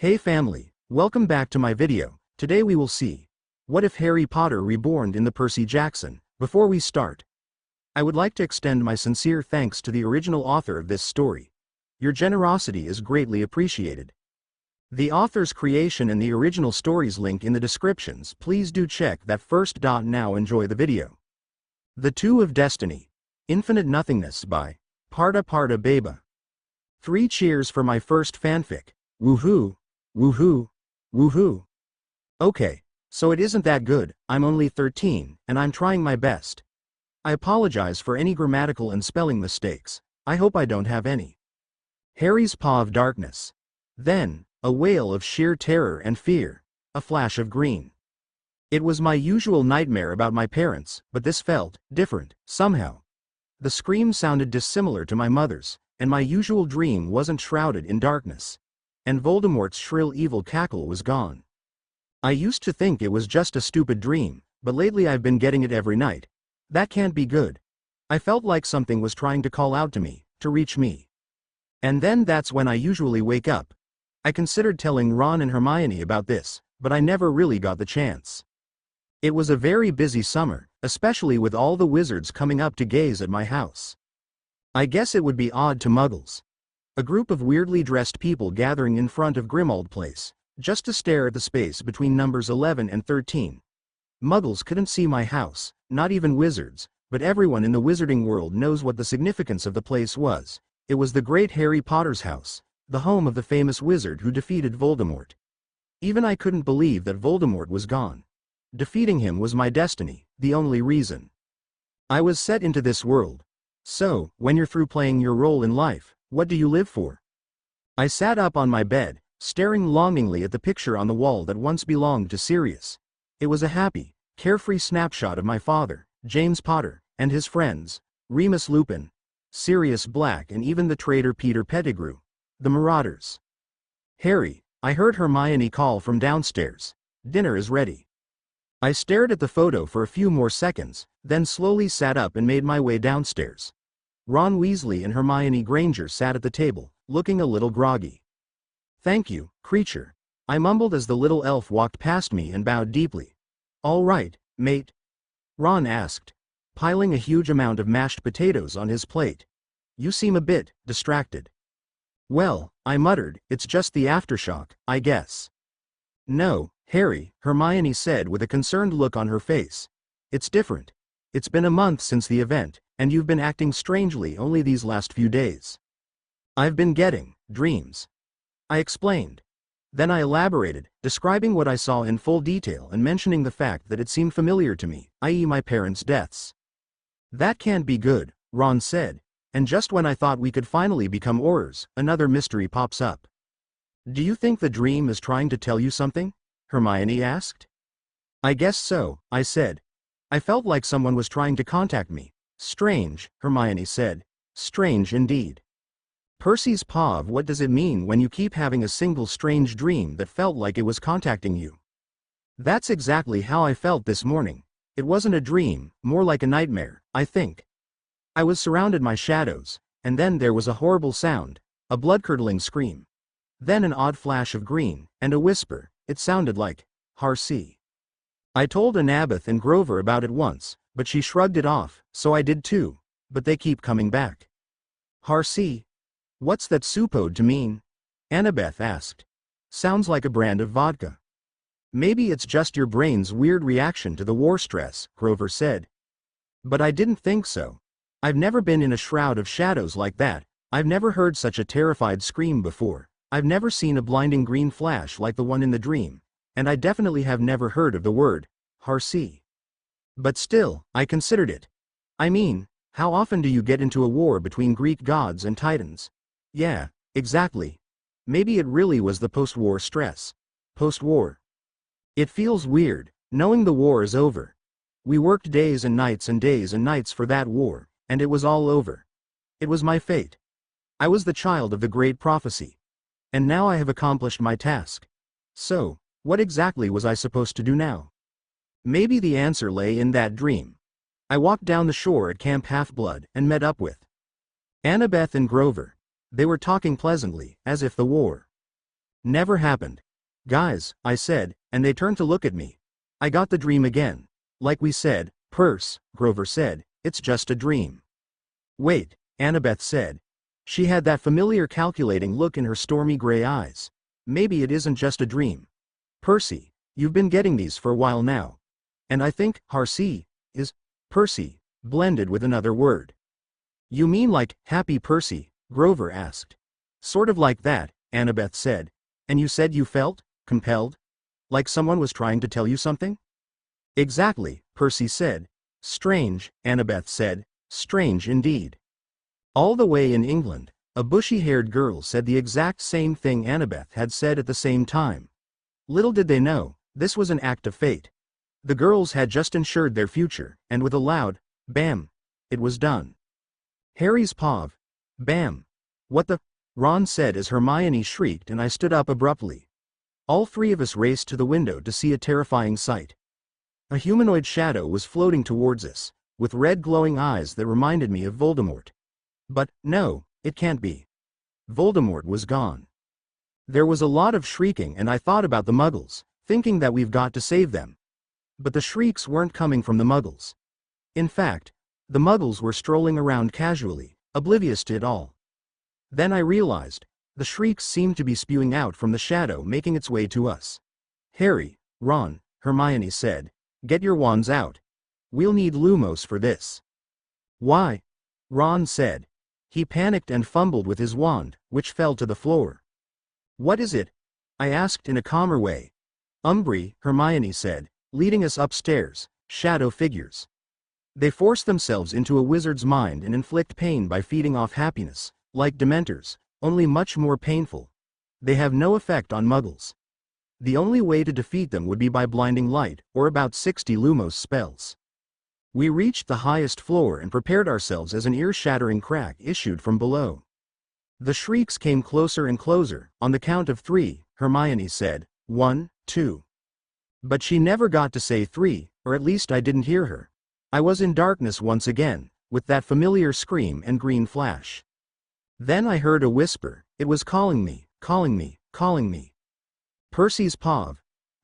Hey family, welcome back to my video. Today we will see, what if Harry Potter reborn in the Percy Jackson? Before we start, I would like to extend my sincere thanks to the original author of this story. Your generosity is greatly appreciated. The author's creation and the original story's link in the descriptions. Please do check that first. Now enjoy the video. The Two of Destiny. Infinite Nothingness by Parteh Babeh. 3 cheers for my first fanfic. Woohoo! Woohoo! Woohoo! Okay, so it isn't that good. I'm only 13, and I'm trying my best. I apologize for any grammatical and spelling mistakes. I hope I don't have any. Harry's paw of darkness. Then, a wail of sheer terror and fear. A flash of green. It was my usual nightmare about my parents, but this felt different, somehow. The scream sounded dissimilar to my mother's, and my usual dream wasn't shrouded in darkness. And Voldemort's shrill evil cackle was gone. I used to think it was just a stupid dream, but lately I've been getting it every night. That can't be good. I felt like something was trying to call out to me, to reach me. And then that's when I usually wake up. I considered telling Ron and Hermione about this, but I never really got the chance. It was a very busy summer, especially with all the wizards coming up to gaze at my house. I guess it would be odd to Muggles. A group of weirdly dressed people gathering in front of Grimmauld Place, just to stare at the space between numbers 11 and 13. Muggles couldn't see my house, not even wizards, but everyone in the wizarding world knows what the significance of the place was. It was the great Harry Potter's house, the home of the famous wizard who defeated Voldemort. Even I couldn't believe that Voldemort was gone. Defeating him was my destiny, the only reason. I was set into this world. So, when you're through playing your role in life, what do you live for? I sat up on my bed, staring longingly at the picture on the wall that once belonged to Sirius. It was a happy, carefree snapshot of my father, James Potter, and his friends, Remus Lupin, Sirius Black, and even the traitor Peter Pettigrew. The Marauders. Harry, I heard Hermione call from downstairs. Dinner is ready. I stared at the photo for a few more seconds, then slowly sat up and made my way downstairs. Ron Weasley and Hermione Granger sat at the table, looking a little groggy. Thank you, creature, I mumbled as the little elf walked past me and bowed deeply. All right, mate? Ron asked, piling a huge amount of mashed potatoes on his plate. You seem a bit distracted. Well, I muttered, it's just the aftershock, I guess. No, Harry, Hermione said with a concerned look on her face. It's different. It's been a month since the event, and you've been acting strangely only these last few days. I've been getting dreams. I explained. Then I elaborated, describing what I saw in full detail and mentioning the fact that it seemed familiar to me, i.e. my parents' deaths. That can't be good, Ron said, and just when I thought we could finally become Aurors, another mystery pops up. Do you think the dream is trying to tell you something? Hermione asked. I guess so, I said. I felt like someone was trying to contact me. Strange, Hermione said. Strange indeed. Percy's paw. What does it mean when you keep having a single strange dream that felt like it was contacting you? That's exactly how I felt this morning. It wasn't a dream, more like a nightmare, I think. I was surrounded by shadows, and then there was a horrible sound, a blood-curdling scream. Then an odd flash of green, and a whisper. It sounded like, Harcy. I told Annabeth and Grover about it once, but she shrugged it off, so I did too, but they keep coming back. Harcy? What's that supposed to mean? Annabeth asked. Sounds like a brand of vodka. Maybe it's just your brain's weird reaction to the war stress, Grover said. But I didn't think so. I've never been in a shroud of shadows like that. I've never heard such a terrified scream before. I've never seen a blinding green flash like the one in the dream, and I definitely have never heard of the word, Harcy. But still, I considered it. I mean, how often do you get into a war between Greek gods and titans? Yeah, exactly. Maybe it really was the post-war stress. Post-war. It feels weird, knowing the war is over. We worked days and nights for that war, and it was all over. It was my fate. I was the child of the great prophecy. And now I have accomplished my task. So, what exactly was I supposed to do now? Maybe the answer lay in that dream. I walked down the shore at Camp Half-Blood and met up with Annabeth and Grover. They were talking pleasantly, as if the war Never happened. Guys, I said, and they turned to look at me. I got the dream again. Like we said, Percy, Grover said, it's just a dream. Wait, Annabeth said. She had that familiar calculating look in her stormy gray eyes. Maybe it isn't just a dream. Percy, you've been getting these for a while now. And I think, Harcy, is, Percy, blended with another word. You mean like, happy Percy? Grover asked. Sort of like that, Annabeth said. And you said you felt, compelled? Like someone was trying to tell you something? Exactly, Percy said. Strange, Annabeth said. Strange indeed. All the way in England, a bushy-haired girl said the exact same thing Annabeth had said at the same time. Little did they know, this was an act of fate. The girls had just ensured their future, and with a loud, bam, it was done. Harry's paw. Bam. What the? Ron said as Hermione shrieked, and I stood up abruptly. All three of us raced to the window to see a terrifying sight. A humanoid shadow was floating towards us, with red glowing eyes that reminded me of Voldemort. But, no, it can't be. Voldemort was gone. There was a lot of shrieking, and I thought about the Muggles, thinking that we've got to save them. But the shrieks weren't coming from the Muggles. In fact, the Muggles were strolling around casually, oblivious to it all. Then I realized, the shrieks seemed to be spewing out from the shadow making its way to us. Harry, Ron, Hermione said, get your wands out. We'll need Lumos for this. Why? Ron said. He panicked and fumbled with his wand, which fell to the floor. What is it? I asked in a calmer way. Umbri, Hermione said, leading us upstairs, shadow figures. They force themselves into a wizard's mind and inflict pain by feeding off happiness, like Dementors, only much more painful. They have no effect on Muggles. The only way to defeat them would be by blinding light, or about 60 Lumos spells. We reached the highest floor and prepared ourselves as an ear-shattering crack issued from below. The shrieks came closer and closer. On the count of 3, Hermione said, 1, 2. But she never got to say 3, or at least I didn't hear her. I was in darkness once again, with that familiar scream and green flash. Then I heard a whisper. It was calling me, calling me, calling me. Percy's paw.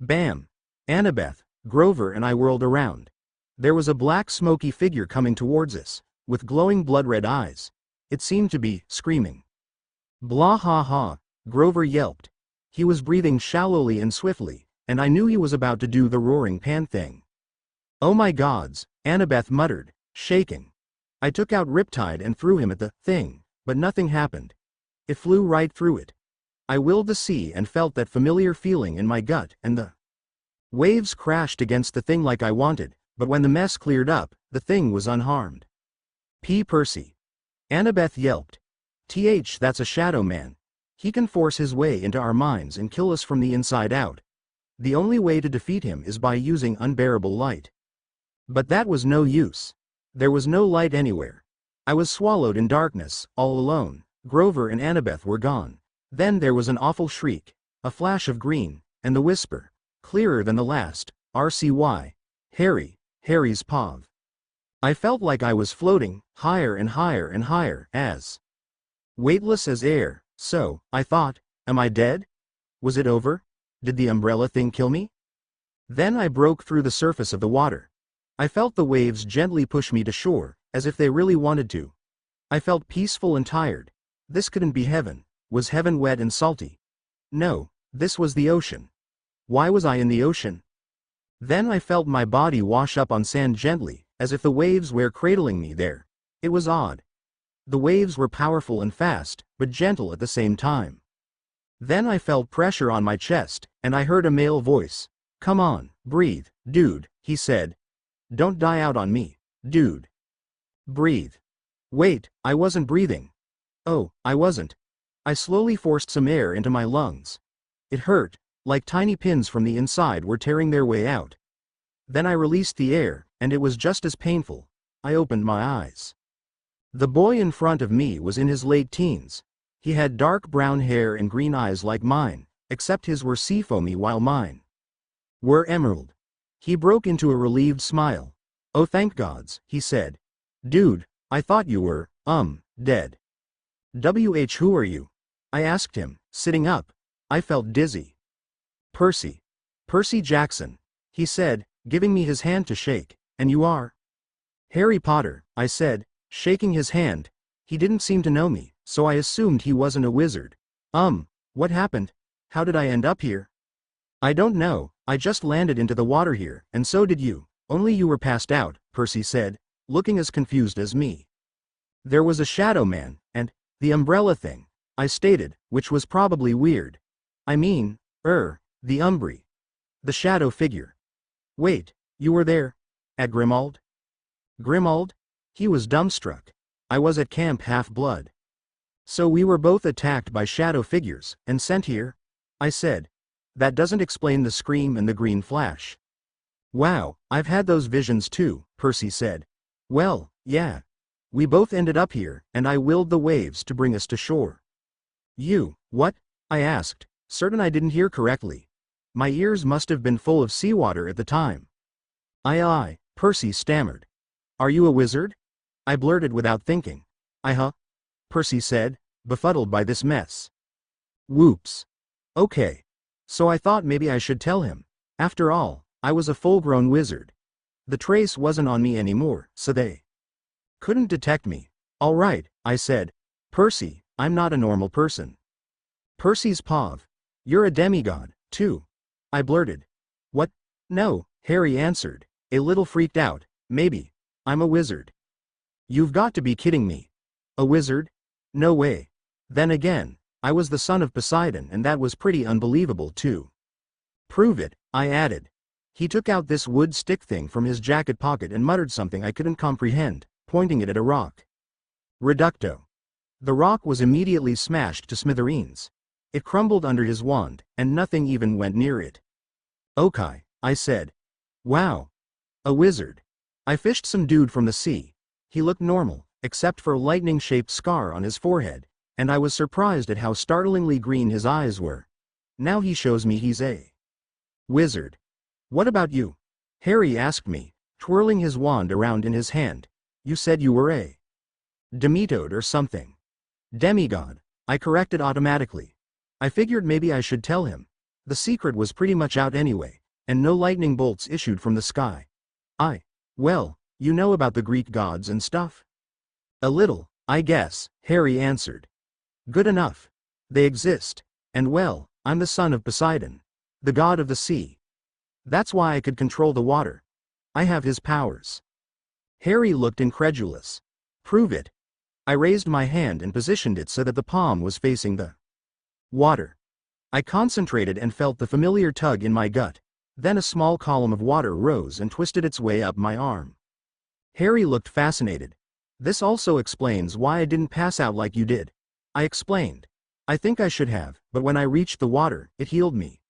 Bam. Annabeth, Grover and I whirled around. There was a black smoky figure coming towards us, with glowing blood-red eyes. It seemed to be screaming. Blah ha ha, Grover yelped. He was breathing shallowly and swiftly, and I knew he was about to do the roaring pan thing. Oh my gods, Annabeth muttered, shaking. I took out Riptide and threw him at the thing, but nothing happened. It flew right through it. I willed the sea and felt that familiar feeling in my gut, and the waves crashed against the thing like I wanted. But when the mess cleared up, the thing was unharmed. Percy. Annabeth yelped. That's a shadow man. He can force his way into our minds and kill us from the inside out. The only way to defeat him is by using unbearable light. But that was no use. There was no light anywhere. I was swallowed in darkness, all alone. Grover and Annabeth were gone. Then there was an awful shriek, a flash of green, and the whisper, clearer than the last, RCY. Harry's paw. I felt like I was floating, higher and higher and higher, as weightless as air. So, I thought, am I dead? Was it over? Did the umbrella thing kill me? Then I broke through the surface of the water. I felt the waves gently push me to shore, as if they really wanted to. I felt peaceful and tired. This couldn't be heaven. Was heaven wet and salty? No, this was the ocean. Why was I in the ocean? Then I felt my body wash up on sand gently, as if the waves were cradling me there. It was odd. The waves were powerful and fast, but gentle at the same time. Then I felt pressure on my chest, and I heard a male voice. Come on, breathe, dude, he said. Don't die out on me, dude. Breathe. Wait, I wasn't breathing. Oh, I wasn't. I slowly forced some air into my lungs. It hurt, like tiny pins from the inside were tearing their way out. Then I released the air, and it was just as painful. I opened my eyes. The boy in front of me was in his late teens. He had dark brown hair and green eyes like mine, except his were seafoamy while mine were emerald. He broke into a relieved smile. Oh thank gods, he said. Dude, I thought you were, dead. Who are you? I asked him, sitting up. I felt dizzy. Percy. Percy Jackson, he said, giving me his hand to shake. And you are? Harry Potter, I said, shaking his hand. He didn't seem to know me, so I assumed he wasn't a wizard. What happened? How did I end up here? I don't know, I just landed into the water here, and so did you. Only you were passed out, Percy said, looking as confused as me. There was a shadow man, and the umbrella thing, I stated, which was probably weird. I mean, the Umbri. The shadow figure. Wait, you were there? At Grimmauld? Grimmauld? He was dumbstruck. I was at Camp Half-Blood. So we were both attacked by shadow figures, and sent here? I said. That doesn't explain the scream and the green flash. Wow, I've had those visions too, Percy said. Well, yeah. We both ended up here, and I willed the waves to bring us to shore. You, what? I asked, certain I didn't hear correctly. My ears must have been full of seawater at the time. Aye, Percy stammered. Are you a wizard? I blurted without thinking. Percy said, befuddled by this mess. Whoops. Okay. So I thought maybe I should tell him. After all, I was a full-grown wizard. The trace wasn't on me anymore, so they couldn't detect me. All right, I said. Percy, I'm not a normal person. Percy's pav. You're a demigod, too. I blurted. What? No, Harry answered, a little freaked out. Maybe. I'm a wizard. You've got to be kidding me. A wizard? No way. Then again, I was the son of Poseidon, and that was pretty unbelievable too. Prove it, I added. He took out this wood stick thing from his jacket pocket and muttered something I couldn't comprehend, pointing it at a rock. Reducto. The rock was immediately smashed to smithereens. It crumbled under his wand, and nothing even went near it. Okay, I said. Wow. A wizard. I fished some dude from the sea. He looked normal, except for a lightning-shaped scar on his forehead, and I was surprised at how startlingly green his eyes were. Now he shows me he's a wizard. What about you? Harry asked me, twirling his wand around in his hand. You said you were a demitode or something. Demigod, I corrected automatically. I figured maybe I should tell him. The secret was pretty much out anyway, and no lightning bolts issued from the sky. Well, you know about the Greek gods and stuff? A little, I guess, Harry answered. Good enough. They exist, and well, I'm the son of Poseidon, the god of the sea. That's why I could control the water. I have his powers. Harry looked incredulous. Prove it. I raised my hand and positioned it so that the palm was facing the water. I concentrated and felt the familiar tug in my gut. Then a small column of water rose and twisted its way up my arm. Harry looked fascinated. This also explains why I didn't pass out like you did. I explained. I think I should have, but when I reached the water, it healed me.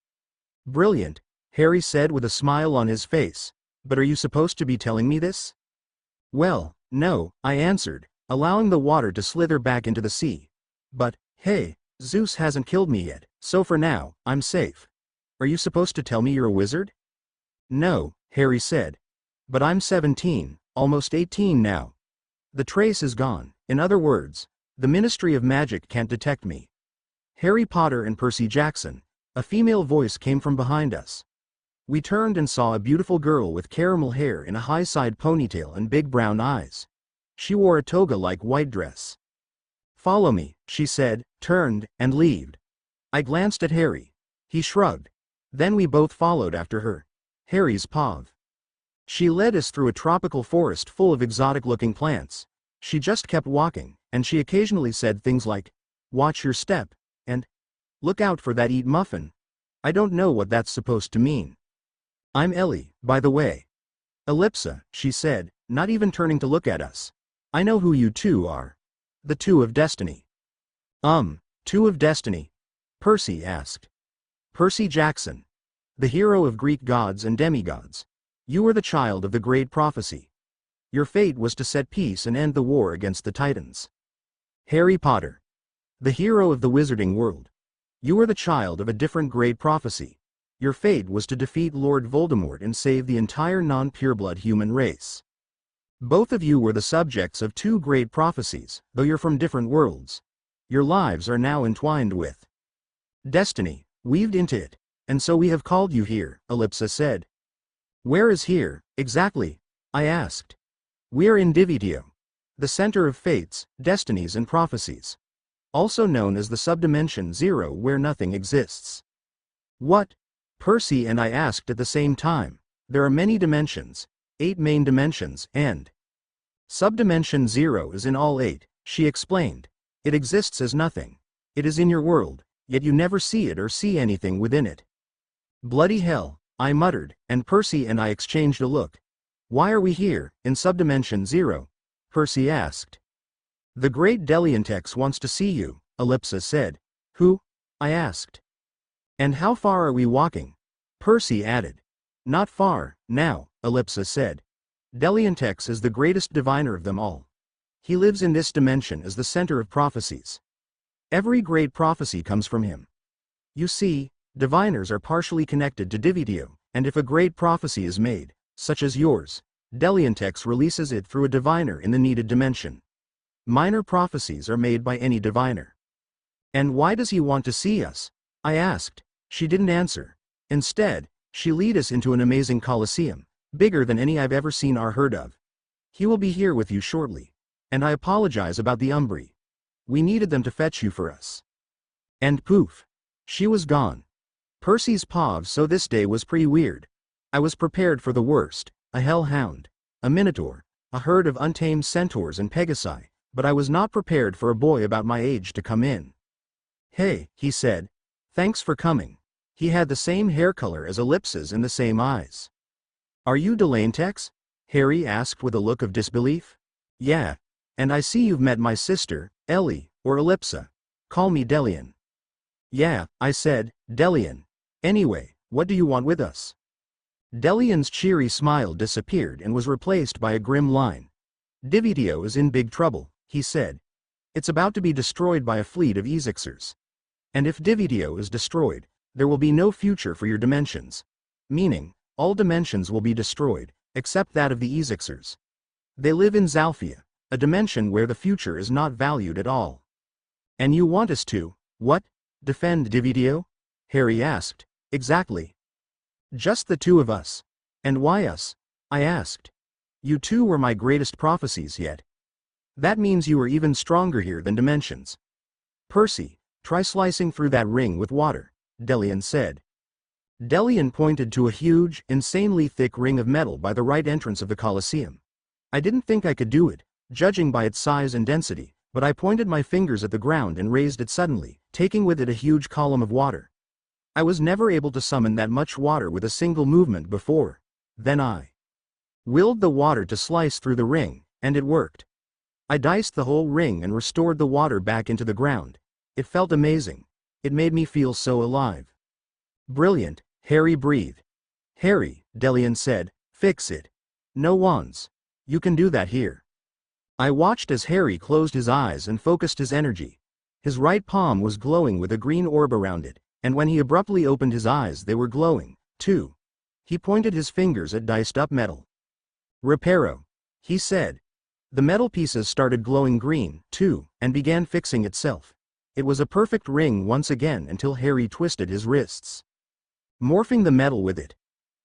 Brilliant, Harry said with a smile on his face. But are you supposed to be telling me this? Well, no, I answered, allowing the water to slither back into the sea. But, hey, Zeus hasn't killed me yet, so for now, I'm safe. Are you supposed to tell me you're a wizard? No, Harry said. But I'm 17, almost 18 now. The trace is gone. In other words, the Ministry of Magic can't detect me. Harry Potter and Percy Jackson. A female voice came from behind us. We turned and saw a beautiful girl with caramel hair in a high-side ponytail and big brown eyes. She wore a toga-like white dress. Follow me, she said, turned, and leaved. I glanced at Harry. He shrugged. Then we both followed after her. Harry's pav. She led us through a tropical forest full of exotic-looking plants. She just kept walking, and she occasionally said things like, "Watch your step," and "Look out for that eat muffin." I don't know what that's supposed to mean. I'm Ellie, by the way. Ellipsa, she said, not even turning to look at us. I know who you two are. The Two of Destiny. Two of Destiny? Percy asked. Percy Jackson. The hero of Greek gods and demigods. You were the child of the great prophecy. Your fate was to set peace and end the war against the Titans. Harry Potter. The hero of the wizarding world. You were the child of a different great prophecy. Your fate was to defeat Lord Voldemort and save the entire non-pureblood human race. Both of you were the subjects of two great prophecies, though you're from different worlds. Your lives are now entwined with destiny, weaved into it. And so we have called you here, Ellipsa said. Where is here, exactly? I asked. We are in Divitio, the center of fates, destinies and prophecies. Also known as the subdimension zero where nothing exists. What? Percy and I asked at the same time. There are many dimensions, 8 main dimensions, and subdimension zero is in all 8, she explained. It exists as nothing. It is in your world, yet you never see it or see anything within it. Bloody hell, I muttered, and Percy and I exchanged a look. Why are we here, in subdimension zero? Percy asked. The great Deliantex wants to see you, Ellipsa said. Who? I asked. And how far are we walking? Percy added. Not far, now, Ellipsa said. Deliantex is the greatest diviner of them all. He lives in this dimension as the center of prophecies. Every great prophecy comes from him. You see, diviners are partially connected to Divitio, and if a great prophecy is made, such as yours, Deliantex releases it through a diviner in the needed dimension. Minor prophecies are made by any diviner. And why does he want to see us? I asked. She didn't answer. Instead, she led us into an amazing Colosseum, bigger than any I've ever seen or heard of. He will be here with you shortly. And I apologize about the Umbri. We needed them to fetch you for us. And poof. She was gone. Percy's pause, so this day was pretty weird. I was prepared for the worst, a hellhound, a minotaur, a herd of untamed centaurs and pegasi, but I was not prepared for a boy about my age to come in. Hey, he said. Thanks for coming. He had the same hair color as Ellipsa's and the same eyes. Are you Deliantex? Harry asked with a look of disbelief. Yeah. And I see you've met my sister, Ellie, or Ellipsa. Call me Delian. Yeah, I said, Delian. Anyway, what do you want with us? Delian's cheery smile disappeared and was replaced by a grim line. Divitio is in big trouble, he said. It's about to be destroyed by a fleet of Ezixers. And if Divitio is destroyed, there will be no future for your dimensions. Meaning, all dimensions will be destroyed, except that of the Ezixers. They live in Zalphia, a dimension where the future is not valued at all. And you want us to, what? Defend Divitio? Harry asked. Exactly. Just the two of us. And why us? I asked. You two were my greatest prophecies yet. That means you are even stronger here than dimensions. Percy, try slicing through that ring with water, Delian said. Delian pointed to a huge, insanely thick ring of metal by the right entrance of the Colosseum. I didn't think I could do it, judging by its size and density, but I pointed my fingers at the ground and raised it suddenly, taking with it a huge column of water. I was never able to summon that much water with a single movement before. Then I willed the water to slice through the ring, and it worked. I diced the whole ring and restored the water back into the ground. It felt amazing. It made me feel so alive. Brilliant, Harry breathed. Harry, Delian said, fix it. No wands. You can do that here. I watched as Harry closed his eyes and focused his energy. His right palm was glowing with a green orb around it, and when he abruptly opened his eyes they were glowing, too. He pointed his fingers at diced-up metal. Reparo, he said. The metal pieces started glowing green, too, and began fixing itself. It was a perfect ring once again until Harry twisted his wrists, morphing the metal with it.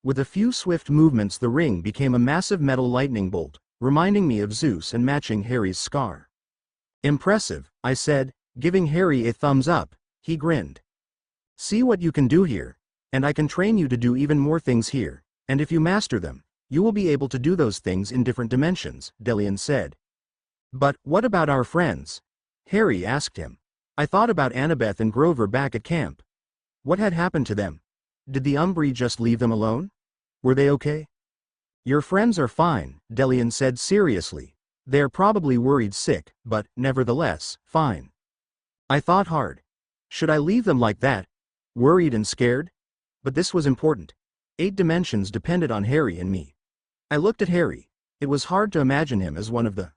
With a few swift movements the ring became a massive metal lightning bolt, reminding me of Zeus and matching Harry's scar. Impressive, I said, giving Harry a thumbs up. He grinned. See what you can do here, and I can train you to do even more things here, and if you master them, you will be able to do those things in different dimensions, Delian said. But what about our friends? Harry asked him. I thought about Annabeth and Grover back at camp. What had happened to them? Did the Umbri just leave them alone? Were they okay? Your friends are fine, Delian said seriously. They're probably worried sick, but, nevertheless, fine. I thought hard. Should I leave them like that? Worried and scared? But this was important. 8 dimensions depended on Harry and me. I looked at Harry. It was hard to imagine him as one of the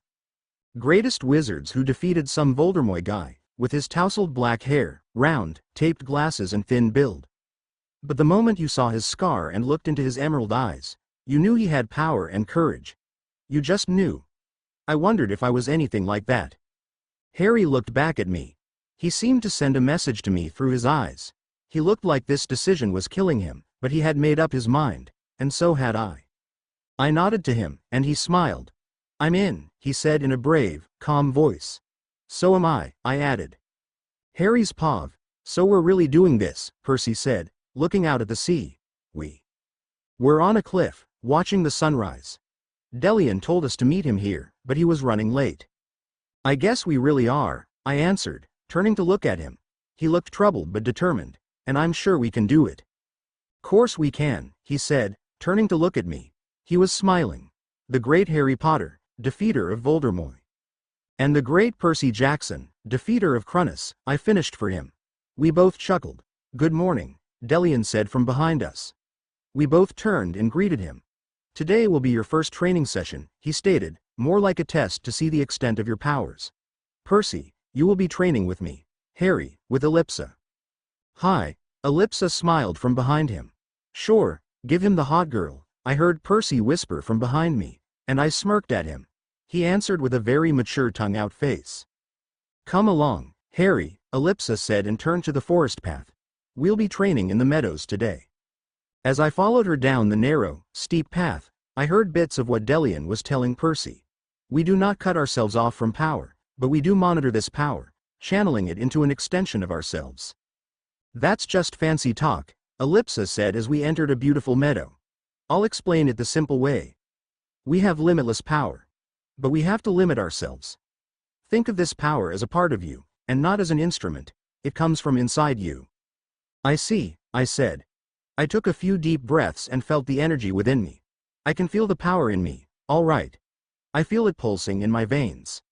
greatest wizards who defeated some Voldemort guy, with his tousled black hair, round, taped glasses and thin build. But the moment you saw his scar and looked into his emerald eyes, you knew he had power and courage. You just knew. I wondered if I was anything like that. Harry looked back at me. He seemed to send a message to me through his eyes. He looked like this decision was killing him, but he had made up his mind, and so had I. I nodded to him, and he smiled. "I'm in," he said in a brave, calm voice. "So am I added. Harry's pav. "So we're really doing this," Percy said, looking out at the sea. We're on a cliff, watching the sunrise. Delian told us to meet him here, but he was running late." "I guess we really are," I answered, turning to look at him. He looked troubled but determined, "and I'm sure we can do it." "Course we can," he said, turning to look at me. He was smiling. "The great Harry Potter, defeater of Voldemort. And the great Percy Jackson, defeater of Crunus," I finished for him. We both chuckled. "Good morning," Delian said from behind us. We both turned and greeted him. "Today will be your first training session," he stated, "more like a test to see the extent of your powers. Percy, you will be training with me. Harry, with Ellipsa." "Hi," Ellipsa smiled from behind him. "Sure, give him the hot girl," I heard Percy whisper from behind me, and I smirked at him. He answered with a very mature tongue-out face. "Come along, Harry," Ellipsa said and turned to the forest path. "We'll be training in the meadows today." As I followed her down the narrow, steep path, I heard bits of what Delian was telling Percy. "We do not cut ourselves off from power, but we do monitor this power, channeling it into an extension of ourselves." "That's just fancy talk," Ellipsa said as we entered a beautiful meadow. "I'll explain it the simple way. We have limitless power. But we have to limit ourselves. Think of this power as a part of you, and not as an instrument. It comes from inside you." "I see," I said. I took a few deep breaths and felt the energy within me. "I can feel the power in me, all right. I feel it pulsing in my veins."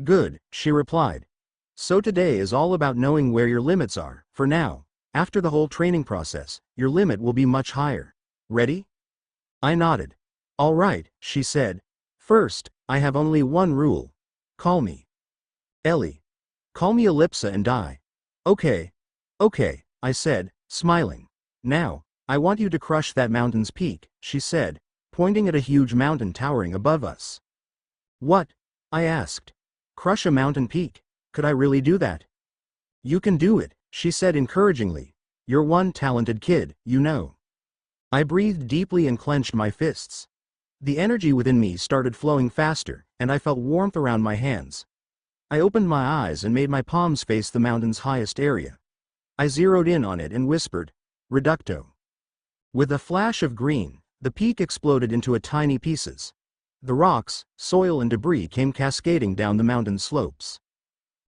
"Good," she replied. "So today is all about knowing where your limits are. For now, after the whole training process, your limit will be much higher. Ready?" I nodded. "All right," she said. "First, I have only one rule. Call me Ellie. Call me Ellipsa and die." Okay, I said, smiling. "Now, I want you to crush that mountain's peak," she said, pointing at a huge mountain towering above us. "What?" I asked. "Crush a mountain peak? Could I really do that?" "You can do it," she said encouragingly. "You're one talented kid, you know." I breathed deeply and clenched my fists. The energy within me started flowing faster, and I felt warmth around my hands. I opened my eyes and made my palms face the mountain's highest area. I zeroed in on it and whispered, "Reducto." With a flash of green, the peak exploded into tiny pieces. The rocks, soil and debris came cascading down the mountain slopes.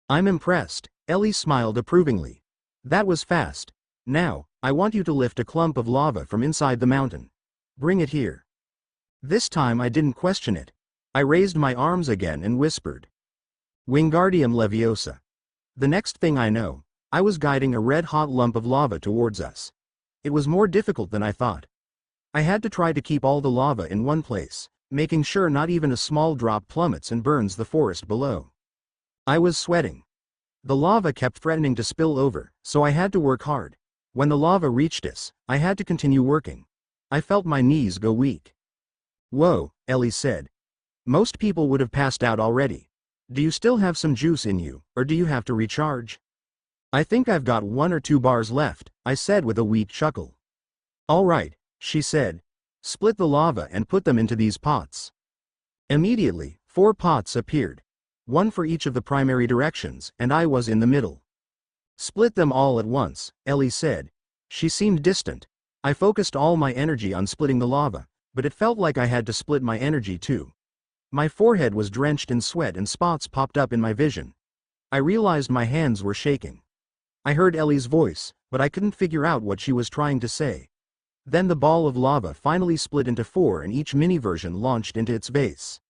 "I'm impressed," Ellie smiled approvingly. "That was fast. Now, I want you to lift a clump of lava from inside the mountain. Bring it here." This time I didn't question it. I raised my arms again and whispered, "Wingardium Leviosa." The next thing I know, I was guiding a red-hot lump of lava towards us. It was more difficult than I thought. I had to try to keep all the lava in one place, making sure not even a small drop plummets and burns the forest below. I was sweating. The lava kept threatening to spill over, so I had to work hard. When the lava reached us, I had to continue working. I felt my knees go weak. "Whoa," Ellie said. "Most people would have passed out already. Do you still have some juice in you, or do you have to recharge?" "I think I've got 1 or 2 bars left," I said with a weak chuckle. "All right," she said. "Split the lava and put them into these pots." Immediately, 4 pots appeared. One for each of the primary directions, and I was in the middle. "Split them all at once," Ellie said. She seemed distant. I focused all my energy on splitting the lava, but it felt like I had to split my energy too. My forehead was drenched in sweat and spots popped up in my vision. I realized my hands were shaking. I heard Ellie's voice, but I couldn't figure out what she was trying to say. Then the ball of lava finally split into 4 and each mini version launched into its base.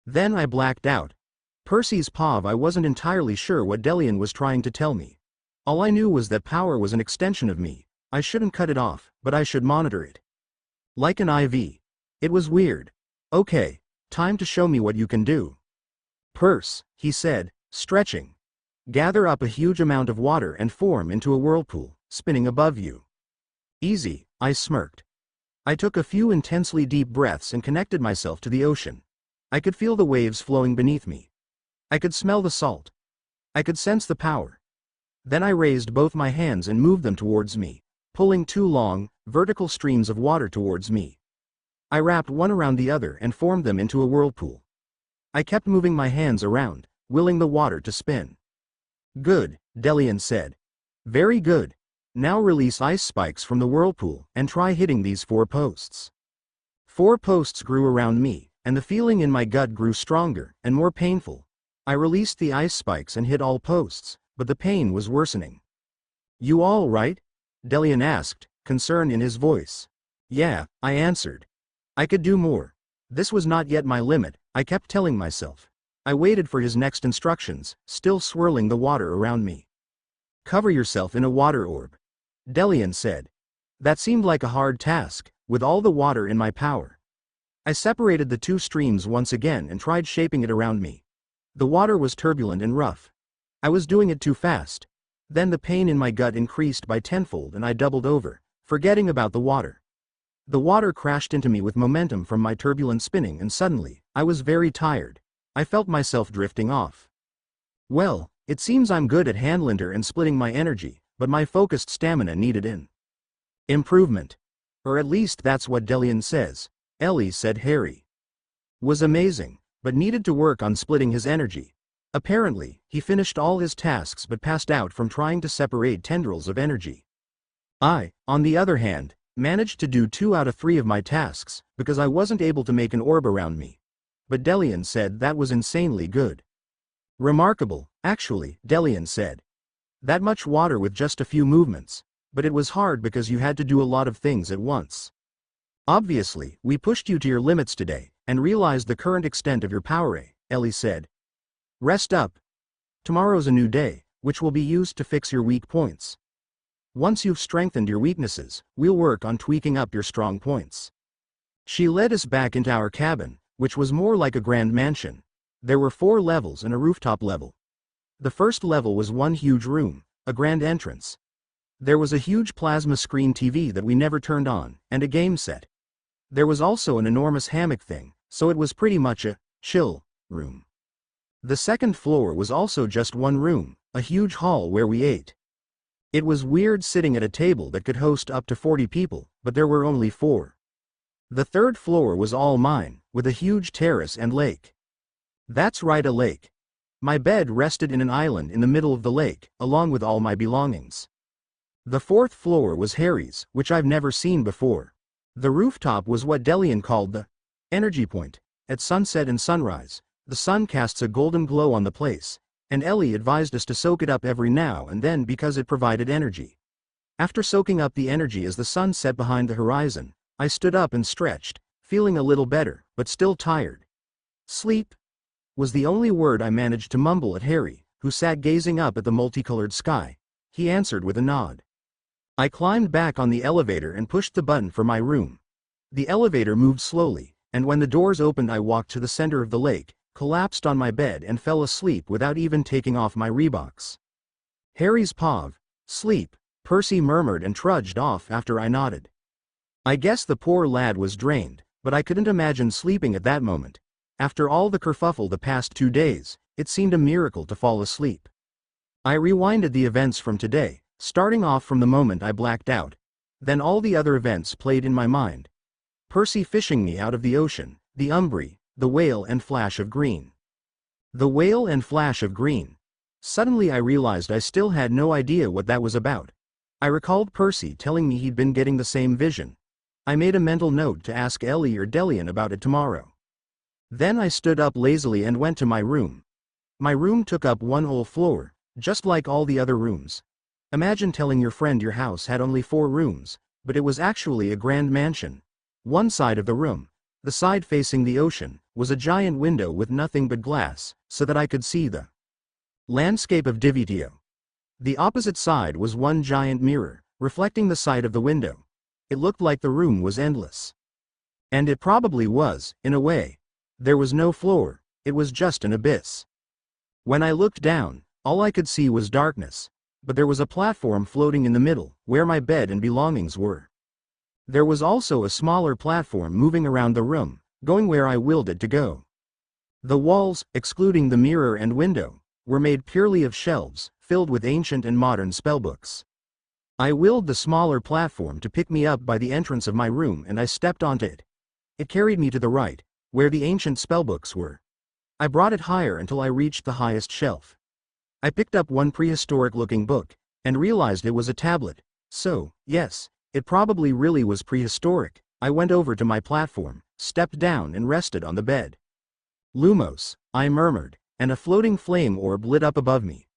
Then I blacked out. Percy's pav. I wasn't entirely sure what Delian was trying to tell me. All I knew was that power was an extension of me. I shouldn't cut it off, but I should monitor it. Like an IV. It was weird. "Okay, time to show me what you can do." "Perce," he said, stretching. "Gather up a huge amount of water and form into a whirlpool, spinning above you." "Easy," I smirked. I took a few intensely deep breaths and connected myself to the ocean. I could feel the waves flowing beneath me. I could smell the salt. I could sense the power. Then I raised both my hands and moved them towards me, pulling two long, vertical streams of water towards me. I wrapped one around the other and formed them into a whirlpool. I kept moving my hands around, willing the water to spin. Good, Delian said. Very good. Now release ice spikes from the whirlpool and try hitting these 4 posts. 4 posts grew around me, and the feeling in my gut grew stronger and more painful. I released the ice spikes and hit all posts, but the pain was worsening. You all right? Delian asked, concern in his voice. Yeah, I answered. I could do more. This was not yet my limit, I kept telling myself. I waited for his next instructions, still swirling the water around me. Cover yourself in a water orb, Delian said. That seemed like a hard task, with all the water in my power. I separated the 2 streams once again and tried shaping it around me. The water was turbulent and rough. I was doing it too fast. Then the pain in my gut increased by tenfold and I doubled over, forgetting about the water. The water crashed into me with momentum from my turbulent spinning and suddenly, I was very tired. I felt myself drifting off. Well, it seems I'm good at handling and splitting my energy, but my focused stamina needed improvement. Or at least that's what Delian says. Ellie said Harry was amazing, but needed to work on splitting his energy. Apparently, he finished all his tasks but passed out from trying to separate tendrils of energy. I, on the other hand, managed to do 2 out of 3 of my tasks, because I wasn't able to make an orb around me. But Delian said that was insanely good. Remarkable, actually, Delian said. That much water with just a few movements. But it was hard because you had to do a lot of things at once. Obviously, we pushed you to your limits today, and realized the current extent of your power, Ellie said. Rest up. Tomorrow's a new day, which will be used to fix your weak points. Once you've strengthened your weaknesses, we'll work on tweaking up your strong points. She led us back into our cabin, which was more like a grand mansion. There were 4 levels and a rooftop level. The first level was one huge room, a grand entrance. There was a huge plasma screen TV that we never turned on, and a game set. There was also an enormous hammock thing, so it was pretty much a chill room. The second floor was also just one room, a huge hall where we ate. It was weird sitting at a table that could host up to 40 people, but there were only 4. The third floor was all mine, with a huge terrace and lake. That's right, a lake. My bed rested in an island in the middle of the lake, along with all my belongings. The fourth floor was Harry's, which I've never seen before. The rooftop was what Delian called the energy point. At sunset and sunrise, the sun casts a golden glow on the place, and Ellie advised us to soak it up every now and then because it provided energy. After soaking up the energy as the sun set behind the horizon, I stood up and stretched, feeling a little better, but still tired. Sleep was the only word I managed to mumble at Harry, who sat gazing up at the multicolored sky. He answered with a nod. I climbed back on the elevator and pushed the button for my room. The elevator moved slowly, and when the doors opened I walked to the center of the lake, collapsed on my bed and fell asleep without even taking off my Reeboks. Harry's pav, sleep, Percy murmured and trudged off after I nodded. I guess the poor lad was drained, but I couldn't imagine sleeping at that moment. After all the kerfuffle the past 2 days, it seemed a miracle to fall asleep. I rewinded the events from today, starting off from the moment I blacked out. Then all the other events played in my mind. Percy fishing me out of the ocean, the Umbri, the whale and flash of green. The whale and flash of green. Suddenly I realized I still had no idea what that was about. I recalled Percy telling me he'd been getting the same vision. I made a mental note to ask Ellie or Delian about it tomorrow. Then I stood up lazily and went to my room. My room took up one whole floor, just like all the other rooms. Imagine telling your friend your house had only 4 rooms, but it was actually a grand mansion. One side of the room, the side facing the ocean, was a giant window with nothing but glass, so that I could see the landscape of Divitio. The opposite side was one giant mirror, reflecting the side of the window. It looked like the room was endless. And it probably was, in a way. There was no floor, it was just an abyss. When I looked down, all I could see was darkness. But there was a platform floating in the middle, where my bed and belongings were. There was also a smaller platform moving around the room, going where I willed it to go. The walls, excluding the mirror and window, were made purely of shelves, filled with ancient and modern spellbooks. I willed the smaller platform to pick me up by the entrance of my room and I stepped onto it. It carried me to the right, where the ancient spellbooks were. I brought it higher until I reached the highest shelf. I picked up one prehistoric-looking book, and realized it was a tablet. So, yes, it probably really was prehistoric. I went over to my platform, stepped down and rested on the bed. Lumos, I murmured, and a floating flame orb lit up above me.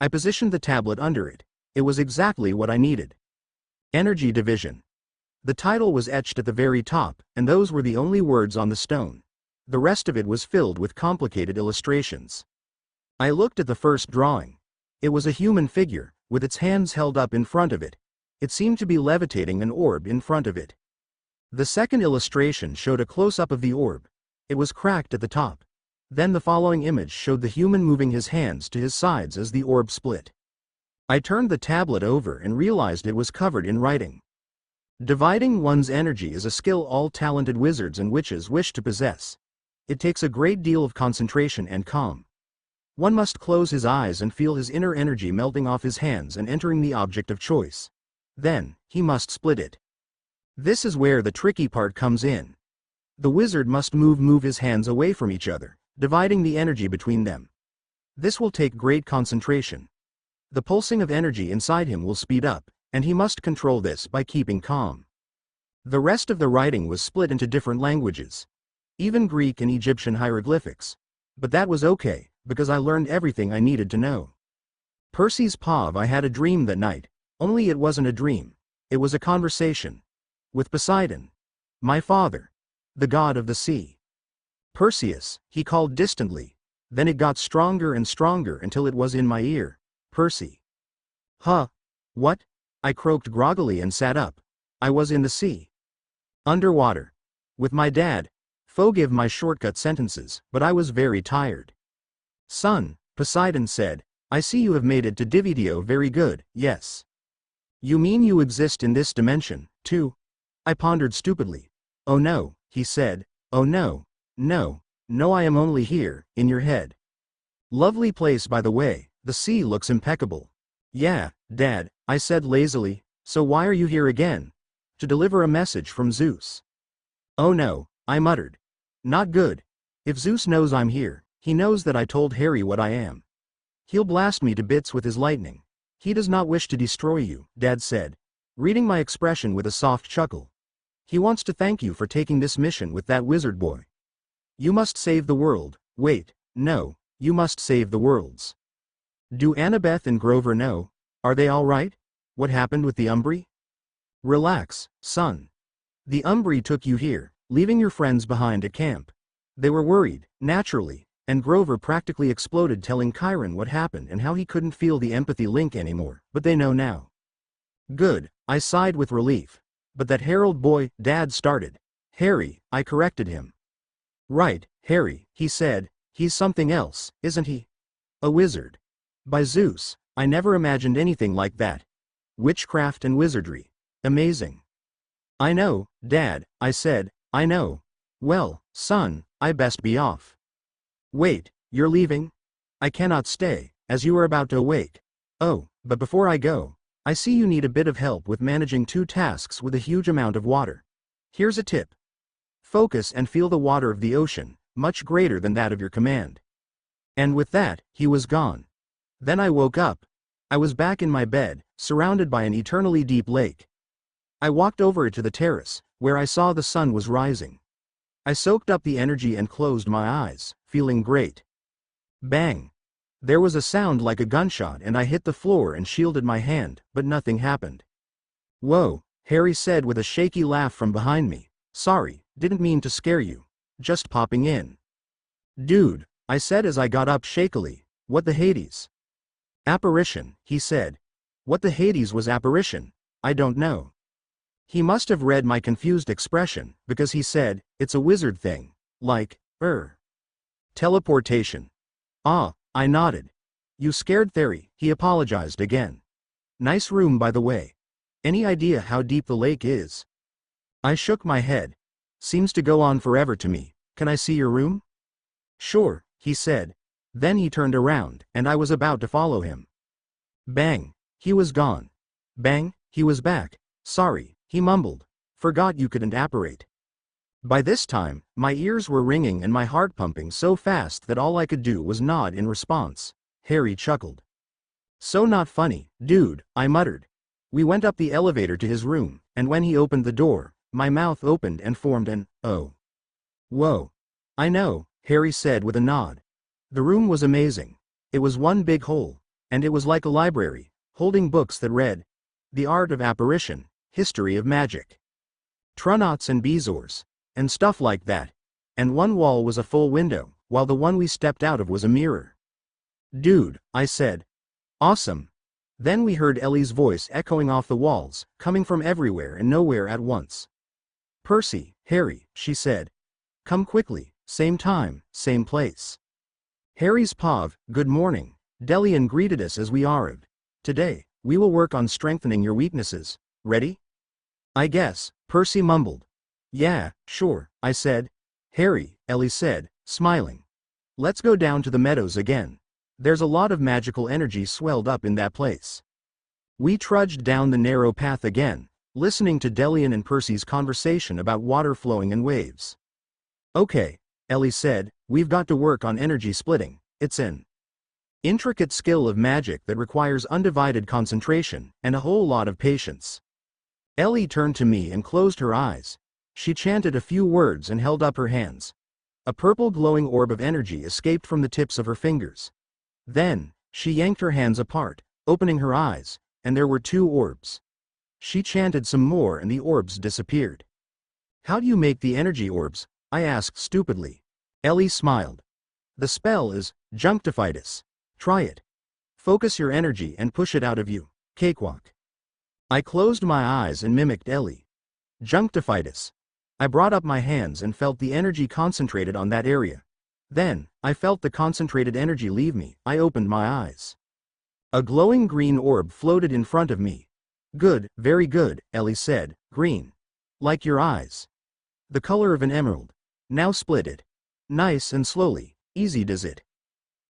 I positioned the tablet under it. It was exactly what I needed. Energy Division. The title was etched at the very top, and those were the only words on the stone. The rest of it was filled with complicated illustrations. I looked at the first drawing. It was a human figure, with its hands held up in front of it. It seemed to be levitating an orb in front of it. The second illustration showed a close-up of the orb. It was cracked at the top. Then the following image showed the human moving his hands to his sides as the orb split. I turned the tablet over and realized it was covered in writing. Dividing one's energy is a skill all talented wizards and witches wish to possess. It takes a great deal of concentration and calm. One must close his eyes and feel his inner energy melting off his hands and entering the object of choice. Then, he must split it. This is where the tricky part comes in. The wizard must move his hands away from each other, dividing the energy between them. This will take great concentration. The pulsing of energy inside him will speed up, and he must control this by keeping calm. The rest of the writing was split into different languages. Even Greek and Egyptian hieroglyphics. But that was okay, because I learned everything I needed to know. Percy's Pav, I had a dream that night, only it wasn't a dream. It was a conversation. With Poseidon. My father. The god of the sea. Perseus, he called distantly. Then it got stronger and stronger until it was in my ear. Percy. Huh? What? I croaked groggily and sat up. I was in the sea. Underwater. With my dad. Forgive my shortcut sentences, but I was very tired. Son, Poseidon said, I see you have made it to Dividio. Very good, yes. You mean you exist in this dimension, too? I pondered stupidly. Oh no, he said, oh no, no, I am only here, in your head. Lovely place by the way, the sea looks impeccable. Yeah, Dad, I said lazily, so why are you here again? To deliver a message from Zeus. Oh no, I muttered. Not good. If Zeus knows I'm here, he knows that I told Harry what I am. He'll blast me to bits with his lightning. He does not wish to destroy you, Dad said, reading my expression with a soft chuckle. He wants to thank you for taking this mission with that wizard boy. You must save the world. Wait, no, you must save the worlds. Do Annabeth and Grover know? Are they all right? What happened with the Umbri? Relax, son. The Umbri took you here, leaving your friends behind at camp. They were worried, naturally, and Grover practically exploded telling Chiron what happened and how he couldn't feel the empathy link anymore, but they know now. Good, I sighed with relief. But that Harold boy, Dad started. Harry, I corrected him. Right, Harry, he said, he's something else, isn't he? A wizard. By Zeus, I never imagined anything like that. Witchcraft and wizardry. Amazing. I know, Dad, I said, I know. Well, son, I best be off. Wait, you're leaving? I cannot stay, as you are about to awake. Oh, but before I go, I see you need a bit of help with managing 2 tasks with a huge amount of water. Here's a tip. Focus and feel the water of the ocean, much greater than that of your command. And with that, he was gone. Then I woke up. I was back in my bed, surrounded by an eternally deep lake. I walked over to the terrace, where I saw the sun was rising. I soaked up the energy and closed my eyes, feeling great. Bang! There was a sound like a gunshot and I hit the floor and shielded my hand, but nothing happened. Whoa, Harry said with a shaky laugh from behind me. Sorry, didn't mean to scare you. Just popping in. Dude, I said as I got up shakily, what the Hades? Apparition, he said. What the Hades was apparition? I don't know. He must have read my confused expression, because he said, it's a wizard thing. Like, teleportation. Ah, I nodded. You scared Theory, he apologized again. Nice room by the way. Any idea how deep the lake is? I shook my head. Seems to go on forever to me. Can I see your room? Sure, he said. Then he turned around, and I was about to follow him. Bang! He was gone. Bang! He was back. Sorry, he mumbled. Forgot you couldn't apparate. By this time, my ears were ringing and my heart pumping so fast that all I could do was nod in response. Harry chuckled. So not funny, dude, I muttered. We went up the elevator to his room, and when he opened the door, my mouth opened and formed an, oh. Whoa. I know, Harry said with a nod. The room was amazing. It was one big hole, and it was like a library, holding books that read, The Art of Apparition, History of Magic, Trunauts and Bezoars, and stuff like that. And one wall was a full window, while the one we stepped out of was a mirror. Dude, I said. Awesome. Then we heard Ellie's voice echoing off the walls, coming from everywhere and nowhere at once. Percy, Harry, she said. Come quickly, same time, same place. Harry's pav, good morning, Delian greeted us as we arrived. Today, we will work on strengthening your weaknesses. Ready? I guess, Percy mumbled. Yeah, sure, I said. Harry, Ellie said, smiling. Let's go down to the meadows again. There's a lot of magical energy swelled up in that place. We trudged down the narrow path again, listening to Delian and Percy's conversation about water flowing and waves. Okay, Ellie said, we've got to work on energy splitting. It's an intricate skill of magic that requires undivided concentration and a whole lot of patience. Ellie turned to me and closed her eyes. She chanted a few words and held up her hands. A purple glowing orb of energy escaped from the tips of her fingers. Then, she yanked her hands apart, opening her eyes, and there were 2 orbs. She chanted some more and the orbs disappeared. How do you make the energy orbs? I asked stupidly. Ellie smiled. The spell is Junctifitus. Try it. Focus your energy and push it out of you. Cakewalk. I closed my eyes and mimicked Ellie. Junctifitus. I brought up my hands and felt the energy concentrated on that area. Then, I felt the concentrated energy leave me. I opened my eyes. A glowing green orb floated in front of me. Good, very good, Ellie said. Green. Like your eyes. The color of an emerald. Now split it. Nice and slowly. Easy does it.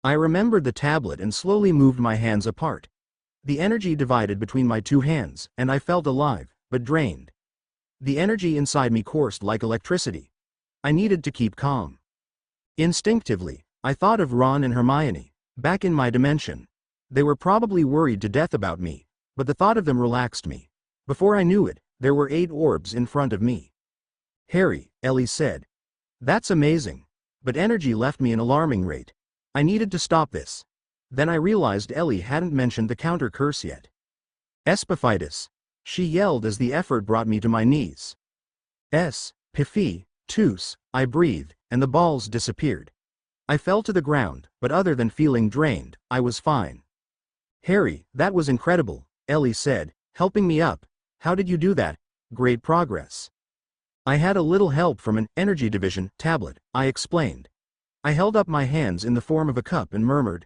I remembered the tablet and slowly moved my hands apart. The energy divided between my 2 hands, and I felt alive, but drained. The energy inside me coursed like electricity. I needed to keep calm. Instinctively, I thought of Ron and Hermione, back in my dimension. They were probably worried to death about me, but the thought of them relaxed me. Before I knew it, there were 8 orbs in front of me. Harry, Ellie said. That's amazing. But energy left me an alarming rate. I needed to stop this. Then I realized Ellie hadn't mentioned the counter curse yet. Espiphitus. She yelled as the effort brought me to my knees. Piffy, Toos, I breathed, and the balls disappeared. I fell to the ground, but other than feeling drained, I was fine. Harry, that was incredible, Ellie said, helping me up. How did you do that? Great progress. I had a little help from an energy division tablet, I explained. I held up my hands in the form of a cup and murmured,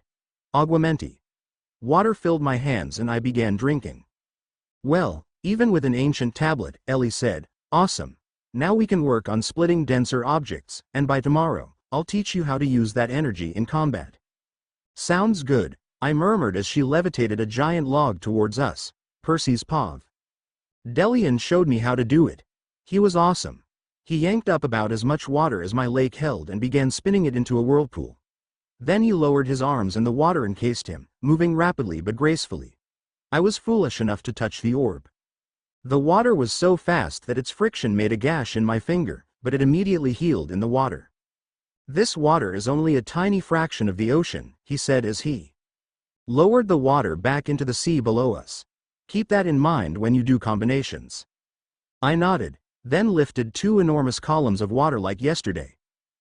Aguamenti. Water filled my hands and I began drinking. Well, even with an ancient tablet, Ellie said, awesome. Now we can work on splitting denser objects, and by tomorrow, I'll teach you how to use that energy in combat. Sounds good, I murmured as she levitated a giant log towards us, Percy's pav. Delian showed me how to do it. He was awesome. He yanked up about as much water as my lake held and began spinning it into a whirlpool. Then he lowered his arms and the water encased him, moving rapidly but gracefully. I was foolish enough to touch the orb. The water was so fast that its friction made a gash in my finger, but it immediately healed in the water. This water is only a tiny fraction of the ocean, he said as he lowered the water back into the sea below us. Keep that in mind when you do combinations. I nodded, then lifted 2 enormous columns of water like yesterday.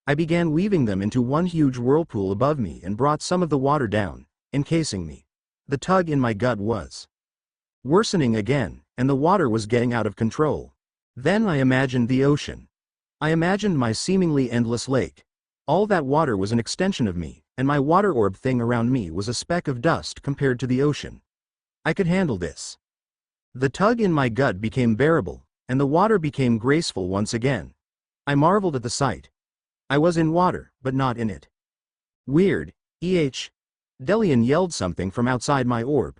I began weaving them into one huge whirlpool above me and brought some of the water down, encasing me. The tug in my gut was worsening again, and the water was getting out of control. Then I imagined the ocean. I imagined my seemingly endless lake. All that water was an extension of me, and my water orb thing around me was a speck of dust compared to the ocean. I could handle this. The tug in my gut became bearable, and the water became graceful once again. I marveled at the sight. I was in water, but not in it. Weird, Delian yelled something from outside my orb,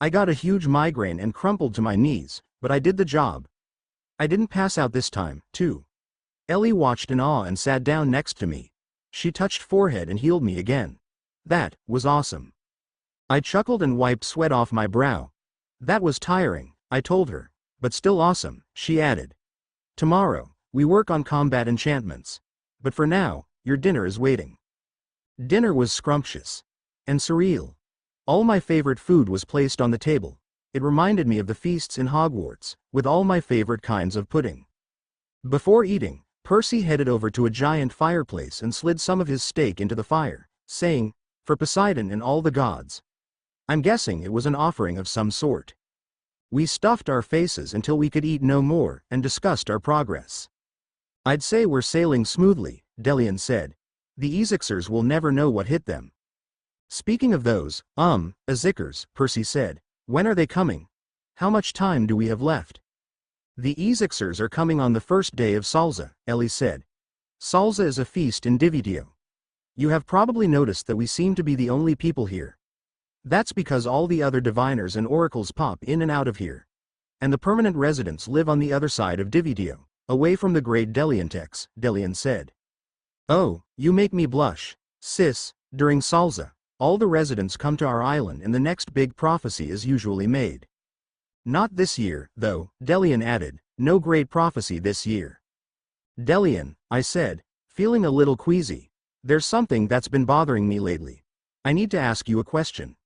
I got a huge migraine and crumpled to my knees, but I did the job. I didn't pass out this time, too. Ellie watched in awe and sat down next to me. She touched forehead and healed me again. That was awesome. I chuckled and wiped sweat off my brow. That was tiring, I told her. But still awesome, she added. Tomorrow, we work on combat enchantments. But for now, your dinner is waiting. Dinner was scrumptious. And surreal. All my favorite food was placed on the table. It reminded me of the feasts in Hogwarts, with all my favorite kinds of pudding. Before eating, Percy headed over to a giant fireplace and slid some of his steak into the fire, saying, "For Poseidon and all the gods." I'm guessing it was an offering of some sort. We stuffed our faces until we could eat no more and discussed our progress. I'd say we're sailing smoothly, Delian said. The Ezixers will never know what hit them. Speaking of those, Ezixers, Percy said. When are they coming? How much time do we have left? The Ezixers are coming on the first day of Salza, Ellie said. Salza is a feast in Divitio. You have probably noticed that we seem to be the only people here. That's because all the other diviners and oracles pop in and out of here. And the permanent residents live on the other side of Divitio, away from the great Deliantex, Delian said. Oh, you make me blush, sis. During Salza, all the residents come to our island and the next big prophecy is usually made. Not this year, though, Delian added, no great prophecy this year. Delian, I said, feeling a little queasy. There's something that's been bothering me lately. I need to ask you a question.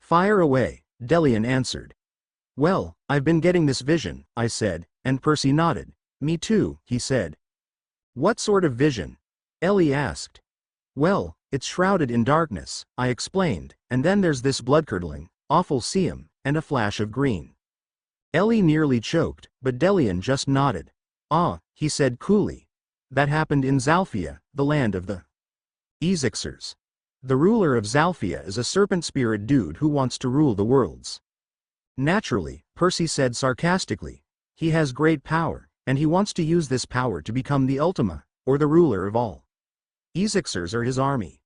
Fire away, Delian answered. Well, I've been getting this vision, I said, and Percy nodded. Me too, he said. What sort of vision? Ellie asked. Well, it's shrouded in darkness, I explained, and then there's this blood-curdling, awful seam, and a flash of green. Ellie nearly choked, but Delian just nodded. Ah, he said coolly. That happened in Zalfia, the land of the Ezixers. The ruler of Zalfia is a serpent spirit dude who wants to rule the worlds. Naturally, Percy said sarcastically. He has great power, and he wants to use this power to become the Ultima, or the ruler of all. Ezixers are his army.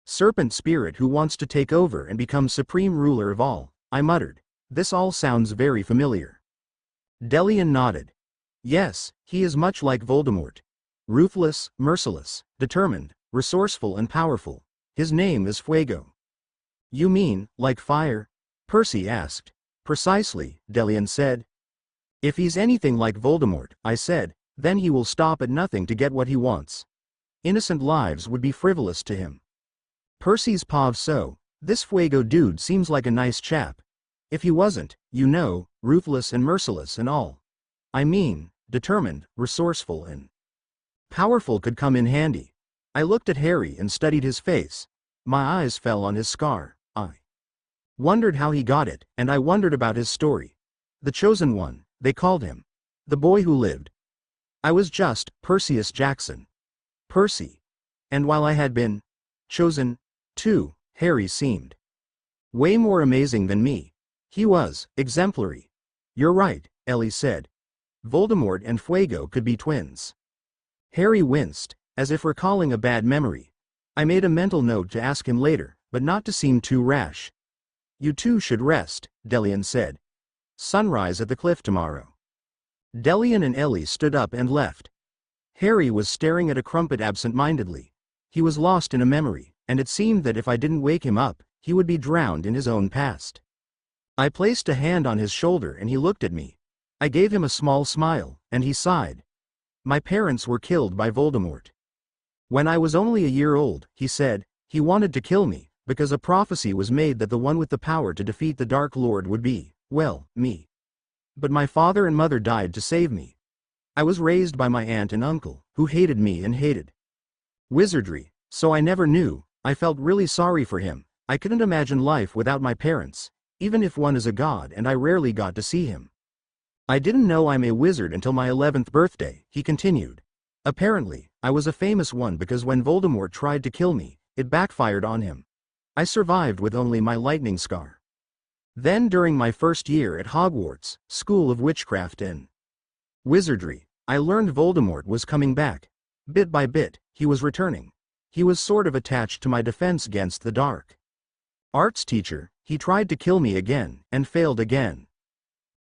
Serpent spirit who wants to take over and become supreme ruler of all, I muttered. This all sounds very familiar. Delian nodded. Yes, he is much like Voldemort. Ruthless, merciless, determined, resourceful and powerful. His name is Fuego. You mean, like fire? Percy asked. Precisely, Delian said. If he's anything like Voldemort, I said, then he will stop at nothing to get what he wants. Innocent lives would be frivolous to him. Percy's pav so, this Fuego dude seems like a nice chap. If he wasn't, you know, ruthless and merciless and all. I mean, determined, resourceful and powerful could come in handy. I looked at Harry and studied his face. My eyes fell on his scar. I wondered how he got it, and I wondered about his story. The chosen one, they called him. The boy who lived. I was just Perseus Jackson. Percy. And while I had been chosen, too, Harry seemed way more amazing than me. He was exemplary. You're right, Ellie said. Voldemort and Fuego could be twins. Harry winced, as if recalling a bad memory. I made a mental note to ask him later, but not to seem too rash. You two should rest, Delian said. Sunrise at the cliff tomorrow. Delian and Ellie stood up and left. Harry was staring at a crumpet absent-mindedly. He was lost in a memory, and it seemed that if I didn't wake him up, he would be drowned in his own past. I placed a hand on his shoulder and he looked at me. I gave him a small smile, and he sighed. My parents were killed by Voldemort. When I was only a year old, he said, he wanted to kill me, because a prophecy was made that the one with the power to defeat the Dark Lord would be, well, me. But my father and mother died to save me. I was raised by my aunt and uncle, who hated me and hated wizardry, so I never knew. I felt really sorry for him. I couldn't imagine life without my parents, even if one is a god, and I rarely got to see him. I didn't know I'm a wizard until my 11th birthday, he continued. Apparently, I was a famous one because when Voldemort tried to kill me, it backfired on him. I survived with only my lightning scar. Then during my first year at Hogwarts, School of Witchcraft and Wizardry, I learned Voldemort was coming back. Bit by bit, he was returning. He was sort of attached to my defense against the dark arts teacher. He tried to kill me again, and failed again.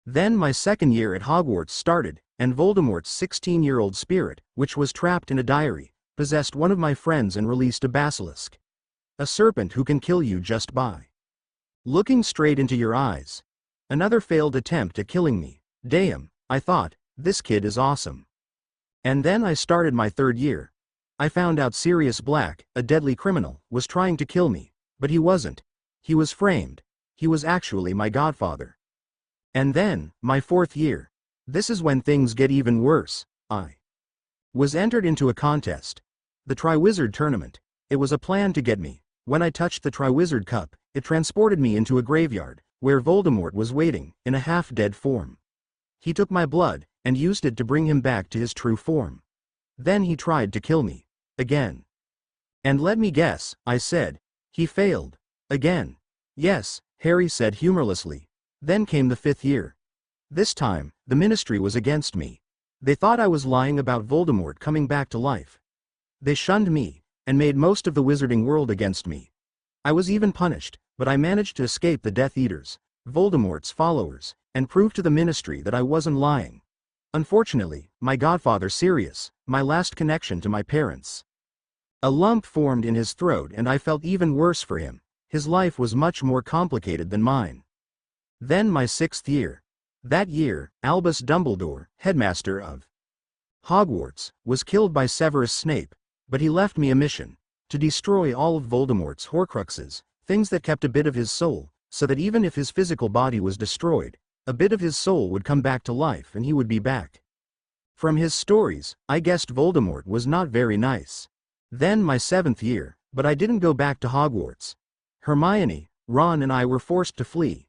Then my second year at Hogwarts started, and Voldemort's 16-year-old spirit, which was trapped in a diary, possessed one of my friends and released a basilisk. A serpent who can kill you just by looking straight into your eyes. Another failed attempt at killing me. Damn, I thought, this kid is awesome. And then I started my 3rd year. I found out Sirius Black, a deadly criminal, was trying to kill me, but he wasn't. He was framed. He was actually my godfather. And then, my 4th year. This is when things get even worse. I was entered into a contest. The Triwizard Tournament. It was a plan to get me. When I touched the Triwizard Cup, it transported me into a graveyard, where Voldemort was waiting, in a half-dead form. He took my blood, and used it to bring him back to his true form. Then he tried to kill me. Again. And let me guess, I said. He failed. Again. Yes, Harry said humorlessly. Then came the 5th year. This time, the Ministry was against me. They thought I was lying about Voldemort coming back to life. They shunned me, and made most of the wizarding world against me. I was even punished, but I managed to escape the Death Eaters, Voldemort's followers, and prove to the Ministry that I wasn't lying. Unfortunately, my godfather Sirius, my last connection to my parents. A lump formed in his throat and I felt even worse for him. His life was much more complicated than mine. Then my 6th year. That year, Albus Dumbledore, headmaster of Hogwarts, was killed by Severus Snape, but he left me a mission, to destroy all of Voldemort's Horcruxes, things that kept a bit of his soul, so that even if his physical body was destroyed, a bit of his soul would come back to life and he would be back. From his stories, I guessed Voldemort was not very nice. Then my 7th year, but I didn't go back to Hogwarts. Hermione, Ron and I were forced to flee.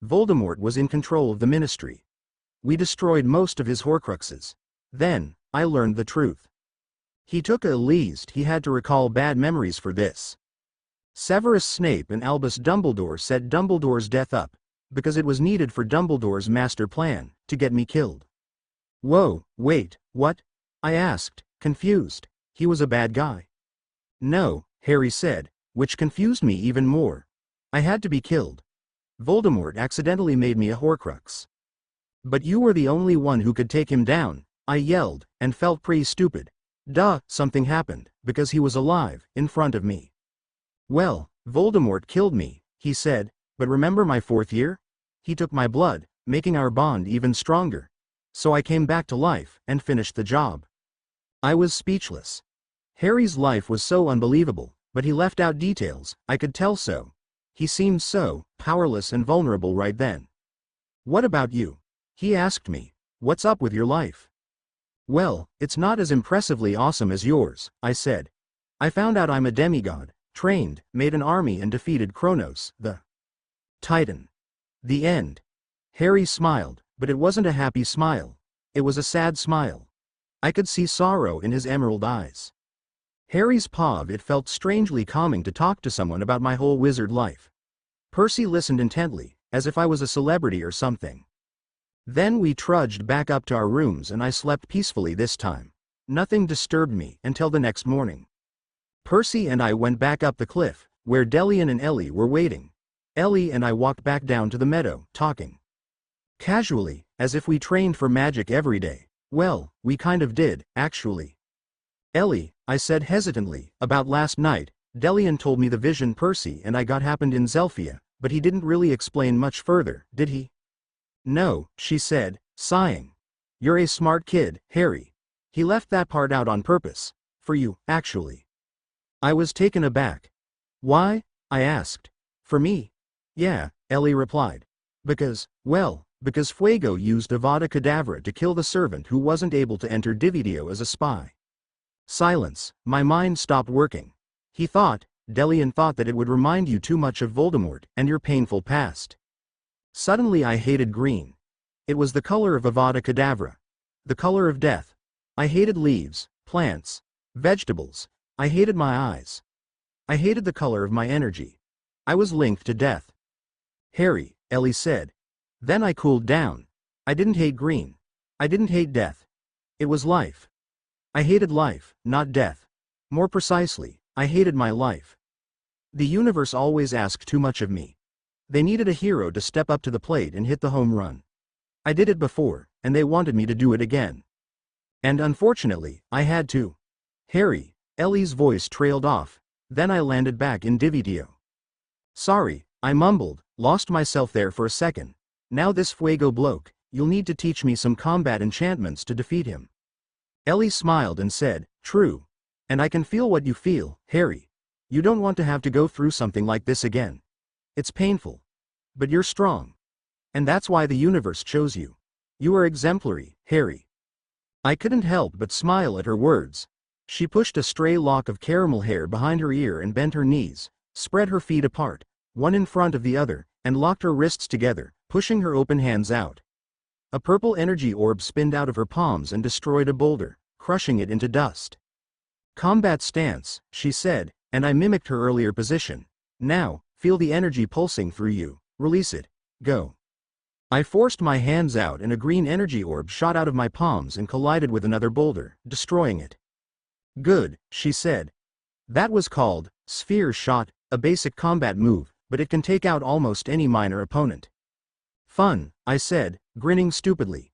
Voldemort was in control of the Ministry. We destroyed most of his Horcruxes. Then, I learned the truth. He took a least he had to recall bad memories for this. Severus Snape and Albus Dumbledore set Dumbledore's death up, because it was needed for Dumbledore's master plan, to get me killed. Whoa, wait, what? I asked, confused. He was a bad guy. No, Harry said, which confused me even more. I had to be killed. Voldemort accidentally made me a Horcrux. But you were the only one who could take him down, I yelled, and felt pretty stupid. Duh, something happened, because he was alive, in front of me. Well, Voldemort killed me, he said, but remember my 4th year? He took my blood, making our bond even stronger. So I came back to life, and finished the job. I was speechless. Harry's life was so unbelievable, but he left out details, I could tell so. He seemed so powerless and vulnerable right then. What about you? He asked me. What's up with your life? Well, it's not as impressively awesome as yours, I said. I found out I'm a demigod, trained, made an army and defeated Kronos, the Titan. The end. Harry smiled, but it wasn't a happy smile. It was a sad smile. I could see sorrow in his emerald eyes. Harry's paw. It felt strangely calming to talk to someone about my whole wizard life. Percy listened intently, as if I was a celebrity or something. Then we trudged back up to our rooms and I slept peacefully this time. Nothing disturbed me until the next morning. Percy and I went back up the cliff, where Delian and Ellie were waiting. Ellie and I walked back down to the meadow, talking casually, as if we trained for magic every day. Well, we kind of did, actually. Ellie, I said hesitantly, about last night. Delian told me the vision Percy and I got happened in Zelphia, but he didn't really explain much further, did he? No, she said, sighing. You're a smart kid, Harry. He left that part out on purpose. For you, actually. I was taken aback. Why? I asked. For me? Yeah, Ellie replied. Because Fuego used Avada Kedavra to kill the servant who wasn't able to enter Dividio as a spy. Silence. My mind stopped working. Delian thought that it would remind you too much of Voldemort and your painful past. Suddenly I hated green. It was the color of Avada Kedavra. The color of death. I hated leaves, plants, vegetables. I hated my eyes. I hated the color of my energy. I was linked to death. Harry, Ellie said. Then I cooled down. I didn't hate green. I didn't hate death. It was life. I hated life, not death. More precisely, I hated my life. The universe always asked too much of me. They needed a hero to step up to the plate and hit the home run. I did it before, and they wanted me to do it again. And unfortunately, I had to. Harry, Ellie's voice trailed off, then I landed back in Divitio. Sorry, I mumbled, lost myself there for a second. Now this Fuego bloke, you'll need to teach me some combat enchantments to defeat him. Ellie smiled and said, true. And I can feel what you feel, Harry. You don't want to have to go through something like this again. It's painful. But you're strong. And that's why the universe chose you. You are exemplary, Harry. I couldn't help but smile at her words. She pushed a stray lock of caramel hair behind her ear and bent her knees, spread her feet apart, one in front of the other, and locked her wrists together, pushing her open hands out. A purple energy orb spinned out of her palms and destroyed a boulder, crushing it into dust. Combat stance, she said, and I mimicked her earlier position. Now, feel the energy pulsing through you. Release it. Go. I forced my hands out and a green energy orb shot out of my palms and collided with another boulder, destroying it. Good, she said. That was called Sphere Shot, a basic combat move, but it can take out almost any minor opponent. Fun, I said, grinning stupidly.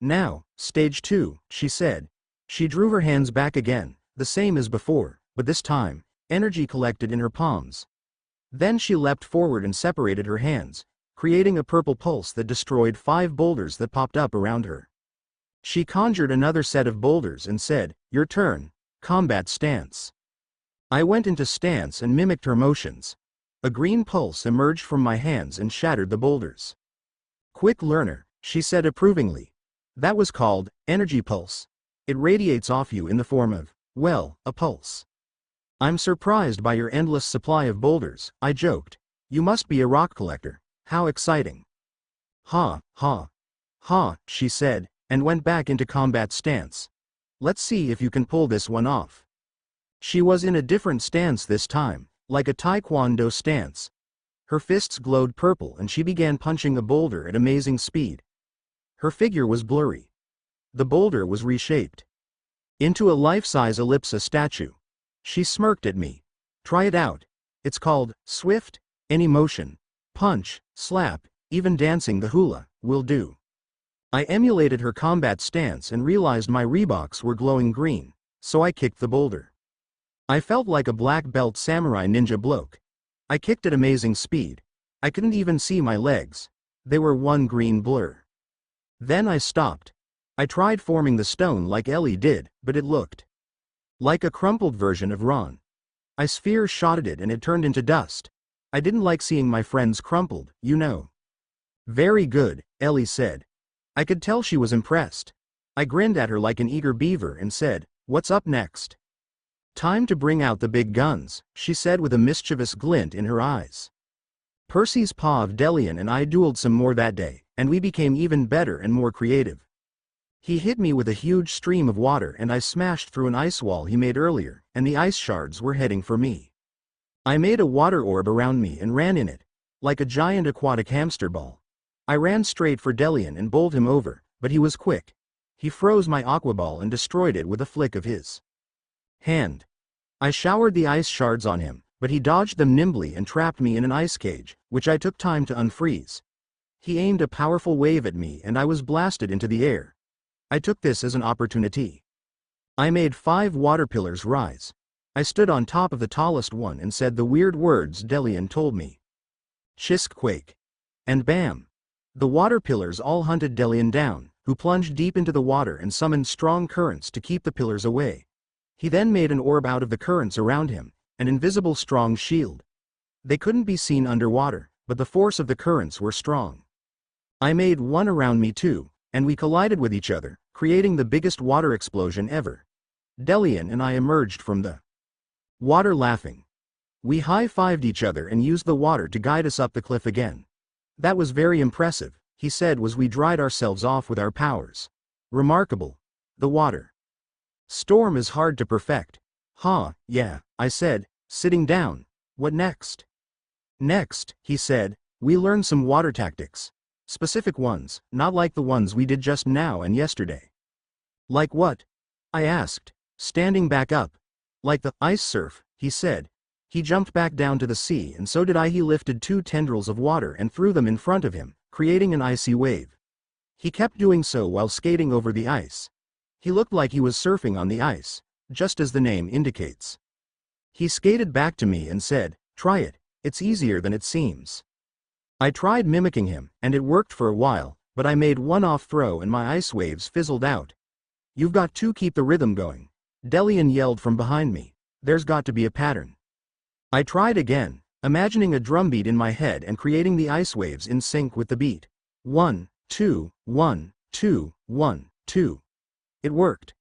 Now, stage 2, she said. She drew her hands back again, the same as before, but this time, energy collected in her palms. Then she leapt forward and separated her hands, creating a purple pulse that destroyed 5 boulders that popped up around her. She conjured another set of boulders and said, your turn, combat stance. I went into stance and mimicked her motions. A green pulse emerged from my hands and shattered the boulders. Quick learner, she said approvingly. That was called energy pulse. It radiates off you in the form of, well, a pulse. I'm surprised by your endless supply of boulders, I joked. You must be a rock collector. How exciting. Ha, ha. Ha, she said, and went back into combat stance. Let's see if you can pull this one off. She was in a different stance this time, like a taekwondo stance. Her fists glowed purple and she began punching a boulder at amazing speed. Her figure was blurry. The boulder was reshaped into a life-size ellipsa statue. She smirked at me. Try it out. It's called swift, any motion, punch, slap, even dancing the hula, will do. I emulated her combat stance and realized my Reeboks were glowing green, so I kicked the boulder. I felt like a black belt samurai ninja bloke. I kicked at amazing speed. I couldn't even see my legs. They were one green blur. Then I stopped. I tried forming the stone like Ellie did, but it looked like a crumpled version of Ron. I sphere shotted it and it turned into dust. I didn't like seeing my friends crumpled, you know. Very good, Ellie said. I could tell she was impressed. I grinned at her like an eager beaver and said, what's up next? Time to bring out the big guns, she said with a mischievous glint in her eyes. Percy's Pa of Delian and I dueled some more that day, and we became even better and more creative. He hit me with a huge stream of water and I smashed through an ice wall he made earlier, and the ice shards were heading for me. I made a water orb around me and ran in it, like a giant aquatic hamster ball. I ran straight for Delian and bowled him over, but he was quick. He froze my aqua ball and destroyed it with a flick of his hand. I showered the ice shards on him, but he dodged them nimbly and trapped me in an ice cage, which I took time to unfreeze. He aimed a powerful wave at me and I was blasted into the air. I took this as an opportunity. I made 5 water pillars rise. I stood on top of the tallest one and said the weird words Delian told me. Chiskquake. And bam! The water pillars all hunted Delian down, who plunged deep into the water and summoned strong currents to keep the pillars away. He then made an orb out of the currents around him, an invisible strong shield. They couldn't be seen underwater, but the force of the currents were strong. I made one around me too, and we collided with each other, creating the biggest water explosion ever. Delian and I emerged from the water laughing. We high-fived each other and used the water to guide us up the cliff again. That was very impressive, he said as we dried ourselves off with our powers. Remarkable. The water storm is hard to perfect. Huh, yeah, I said, sitting down. What next? Next, he said, we learn some water tactics. Specific ones, not like the ones we did just now and yesterday. Like what? I asked, standing back up. Like the ice surf, he said. He jumped back down to the sea and so did I. He lifted 2 tendrils of water and threw them in front of him, creating an icy wave. He kept doing so while skating over the ice. He looked like he was surfing on the ice, just as the name indicates. He skated back to me and said, "Try it, it's easier than it seems." I tried mimicking him, and it worked for a while, but I made one off throw and my ice waves fizzled out. "You've got to keep the rhythm going," Delian yelled from behind me. "There's got to be a pattern." I tried again, imagining a drumbeat in my head and creating the ice waves in sync with the beat. 1, 2, 1, 2, 1, 2. It worked.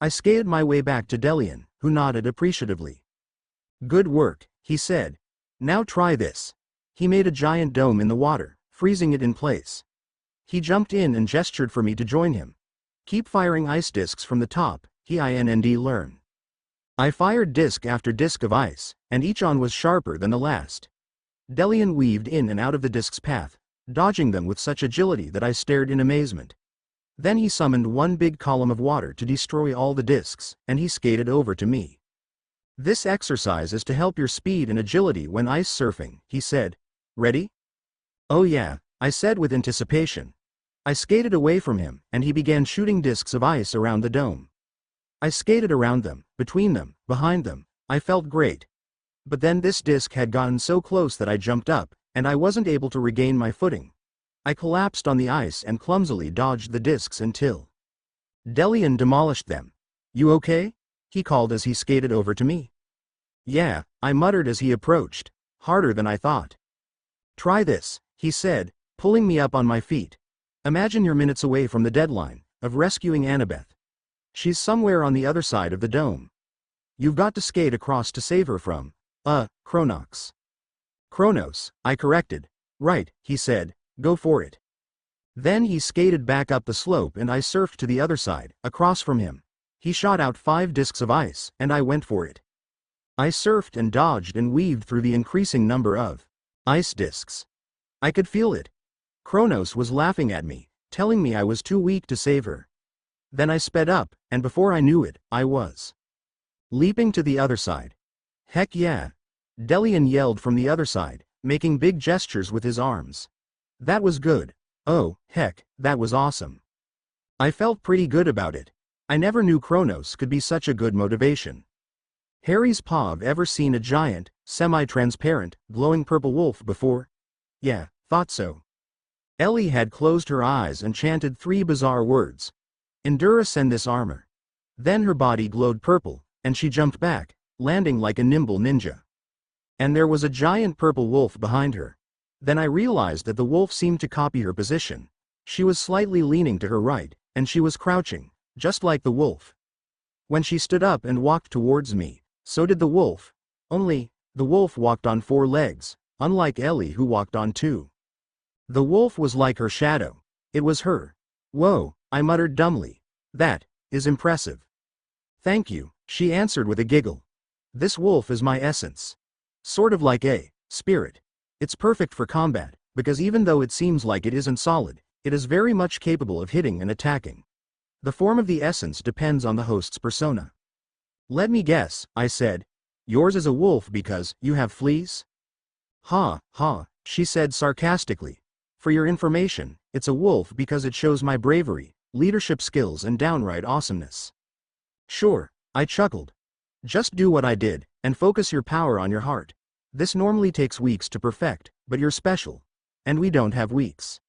I skated my way back to Delian, who nodded appreciatively. "Good work," he said. "Now try this." He made a giant dome in the water, freezing it in place. He jumped in and gestured for me to join him. "Keep firing ice discs from the top," he learn. I fired disc after disc of ice, and each one was sharper than the last. Delian weaved in and out of the disc's path, dodging them with such agility that I stared in amazement. Then he summoned one big column of water to destroy all the discs, and he skated over to me. "This exercise is to help your speed and agility when ice surfing," he said. "Ready?" "Oh yeah," I said with anticipation. I skated away from him, and he began shooting discs of ice around the dome. I skated around them, between them, behind them. I felt great. But then this disc had gotten so close that I jumped up, and I wasn't able to regain my footing. I collapsed on the ice and clumsily dodged the discs until Delian demolished them. "You okay?" he called as he skated over to me. "Yeah," I muttered as he approached. "Harder than I thought." "Try this," he said, pulling me up on my feet. "Imagine you're minutes away from the deadline of rescuing Annabeth. She's somewhere on the other side of the dome. You've got to skate across to save her from, Kronos." "Kronos," I corrected. "Right," he said, "go for it." Then he skated back up the slope and I surfed to the other side, across from him. He shot out 5 discs of ice, and I went for it. I surfed and dodged and weaved through the increasing number of ice discs. I could feel it. Kronos was laughing at me, telling me I was too weak to save her. Then I sped up, and before I knew it, I was leaping to the other side. "Heck yeah!" Delian yelled from the other side, making big gestures with his arms. "That was good. Oh, heck, that was awesome." I felt pretty good about it. I never knew Kronos could be such a good motivation. Harry's Pav ever seen a giant, semi-transparent, glowing purple wolf before? Yeah, thought so. Ellie had closed her eyes and chanted 3 bizarre words. "Endure ascend this armor." Then her body glowed purple, and she jumped back, landing like a nimble ninja. And there was a giant purple wolf behind her. Then I realized that the wolf seemed to copy her position. She was slightly leaning to her right, and she was crouching, just like the wolf. When she stood up and walked towards me, so did the wolf. Only, the wolf walked on 4 legs, unlike Ellie who walked on 2. The wolf was like her shadow. It was her. "Whoa," I muttered dumbly. "That is impressive." "Thank you," she answered with a giggle. "This wolf is my essence. Sort of like a spirit. It's perfect for combat, because even though it seems like it isn't solid, it is very much capable of hitting and attacking. The form of the essence depends on the host's persona." "Let me guess," I said. "Yours is a wolf because you have fleas?" "Ha, ha," she said sarcastically. "For your information, it's a wolf because it shows my bravery, leadership skills and downright awesomeness." "Sure," I chuckled. "Just do what I did, and focus your power on your heart. This normally takes weeks to perfect, but you're special. And we don't have weeks."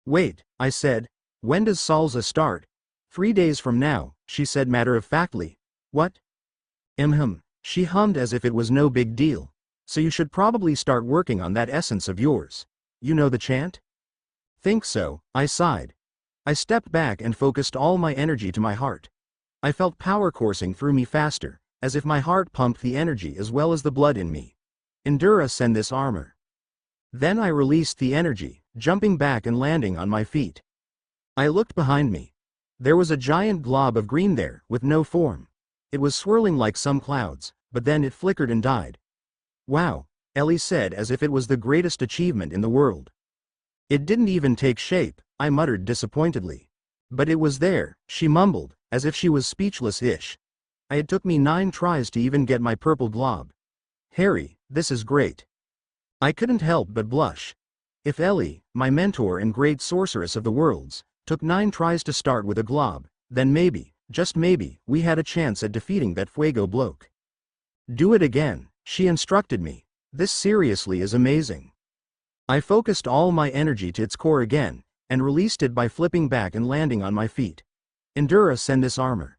"Wait," I said. "When does Salsa start?" 3 days from now," she said matter-of-factly. "What?" She hummed as if it was no big deal. "So you should probably start working on that essence of yours. You know the chant?" "Think so," I sighed. I stepped back and focused all my energy to my heart. I felt power coursing through me faster, as if my heart pumped the energy as well as the blood in me. "Endure ascend this armor." Then I released the energy, jumping back and landing on my feet. I looked behind me. There was a giant glob of green there, with no form. It was swirling like some clouds, but then it flickered and died. "Wow," Ellie said as if it was the greatest achievement in the world. "It didn't even take shape," I muttered disappointedly. "But it was there," she mumbled, as if she was speechless-ish. "It took me 9 tries to even get my purple glob. Harry, this is great." I couldn't help but blush. If Ellie, my mentor and great sorceress of the worlds, Took 9 tries to start with a glob, then maybe, just maybe, we had a chance at defeating that fuego bloke. Do it again, she instructed me. This seriously is amazing. I focused all my energy to its core again, and released it by flipping back and landing on my feet. Endura Sendis armor.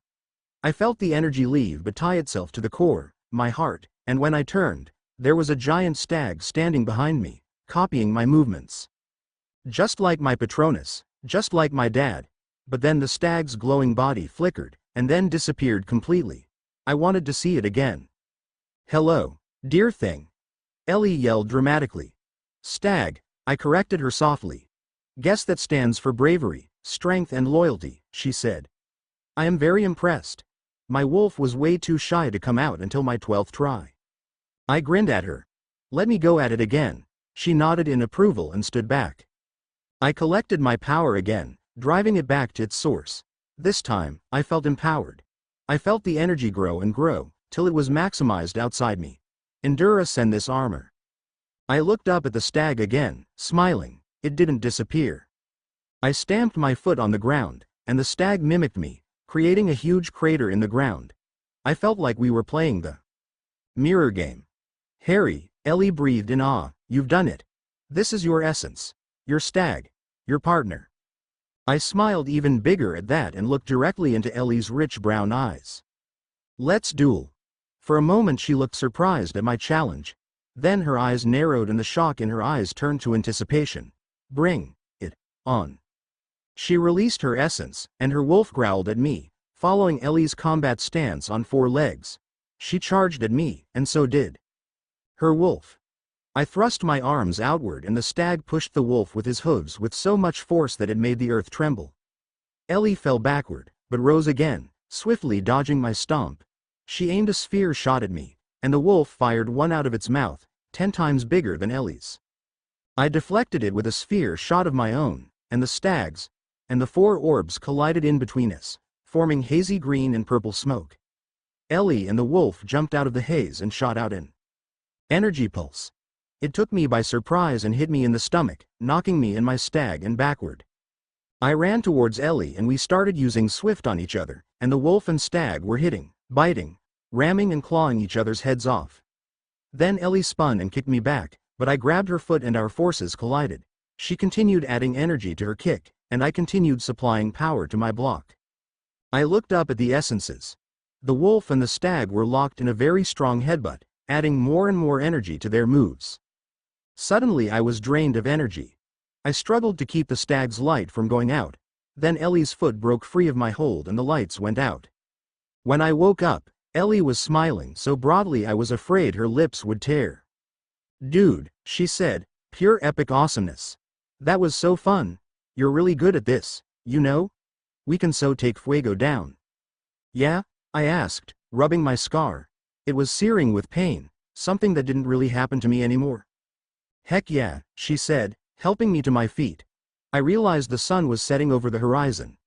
I felt the energy leave but tie itself to the core, my heart, and when I turned, there was a giant stag standing behind me, copying my movements. Just like my Patronus, just like my dad. But then the stag's glowing body flickered, and then disappeared completely. I wanted to see it again. Hello, dear thing. Ellie yelled dramatically. Stag, I corrected her softly. Guess that stands for bravery, strength and loyalty, she said. I am very impressed. My wolf was way too shy to come out until my 12th try. I grinned at her. Let me go at it again. She nodded in approval and stood back. I collected my power again, driving it back to its source. This time, I felt empowered. I felt the energy grow and grow, till it was maximized outside me. Endura Sendis armor. I looked up at the stag again, smiling. It didn't disappear. I stamped my foot on the ground, and the stag mimicked me, creating a huge crater in the ground. I felt like we were playing the mirror game. Harry, Ellie breathed in awe, you've done it. This is your essence. Your stag. Your partner. I smiled even bigger at that and looked directly into Ellie's rich brown eyes. Let's duel. For a moment she looked surprised at my challenge. Then her eyes narrowed and the shock in her eyes turned to anticipation. Bring it on. She released her essence, and her wolf growled at me, following Ellie's combat stance on 4 legs. She charged at me, and so did her wolf. I thrust my arms outward and the stag pushed the wolf with his hooves with so much force that it made the earth tremble. Ellie fell backward, but rose again, swiftly dodging my stomp. She aimed a spear shot at me, and the wolf fired one out of its mouth, 10 times bigger than Ellie's. I deflected it with a spear shot of my own, and the stag's, and the 4 orbs collided in between us, forming hazy green and purple smoke. Ellie and the wolf jumped out of the haze and shot out an energy pulse. It took me by surprise and hit me in the stomach, knocking me and my stag and backward. I ran towards Ellie and we started using Swift on each other, and the wolf and stag were hitting, biting, ramming and clawing each other's heads off. Then Ellie spun and kicked me back, but I grabbed her foot and our forces collided. She continued adding energy to her kick, and I continued supplying power to my block. I looked up at the essences. The wolf and the stag were locked in a very strong headbutt, adding more and more energy to their moves. Suddenly I was drained of energy. I struggled to keep the stag's light from going out. Then Ellie's foot broke free of my hold and the lights went out. When I woke up, Ellie was smiling so broadly I was afraid her lips would tear. Dude, she said, pure epic awesomeness. That was so fun. You're really good at this, you know? We can so take fuego down. Yeah? I asked, rubbing my scar. It was searing with pain, something that didn't really happen to me anymore. Heck yeah, she said, helping me to my feet. I realized the sun was setting over the horizon.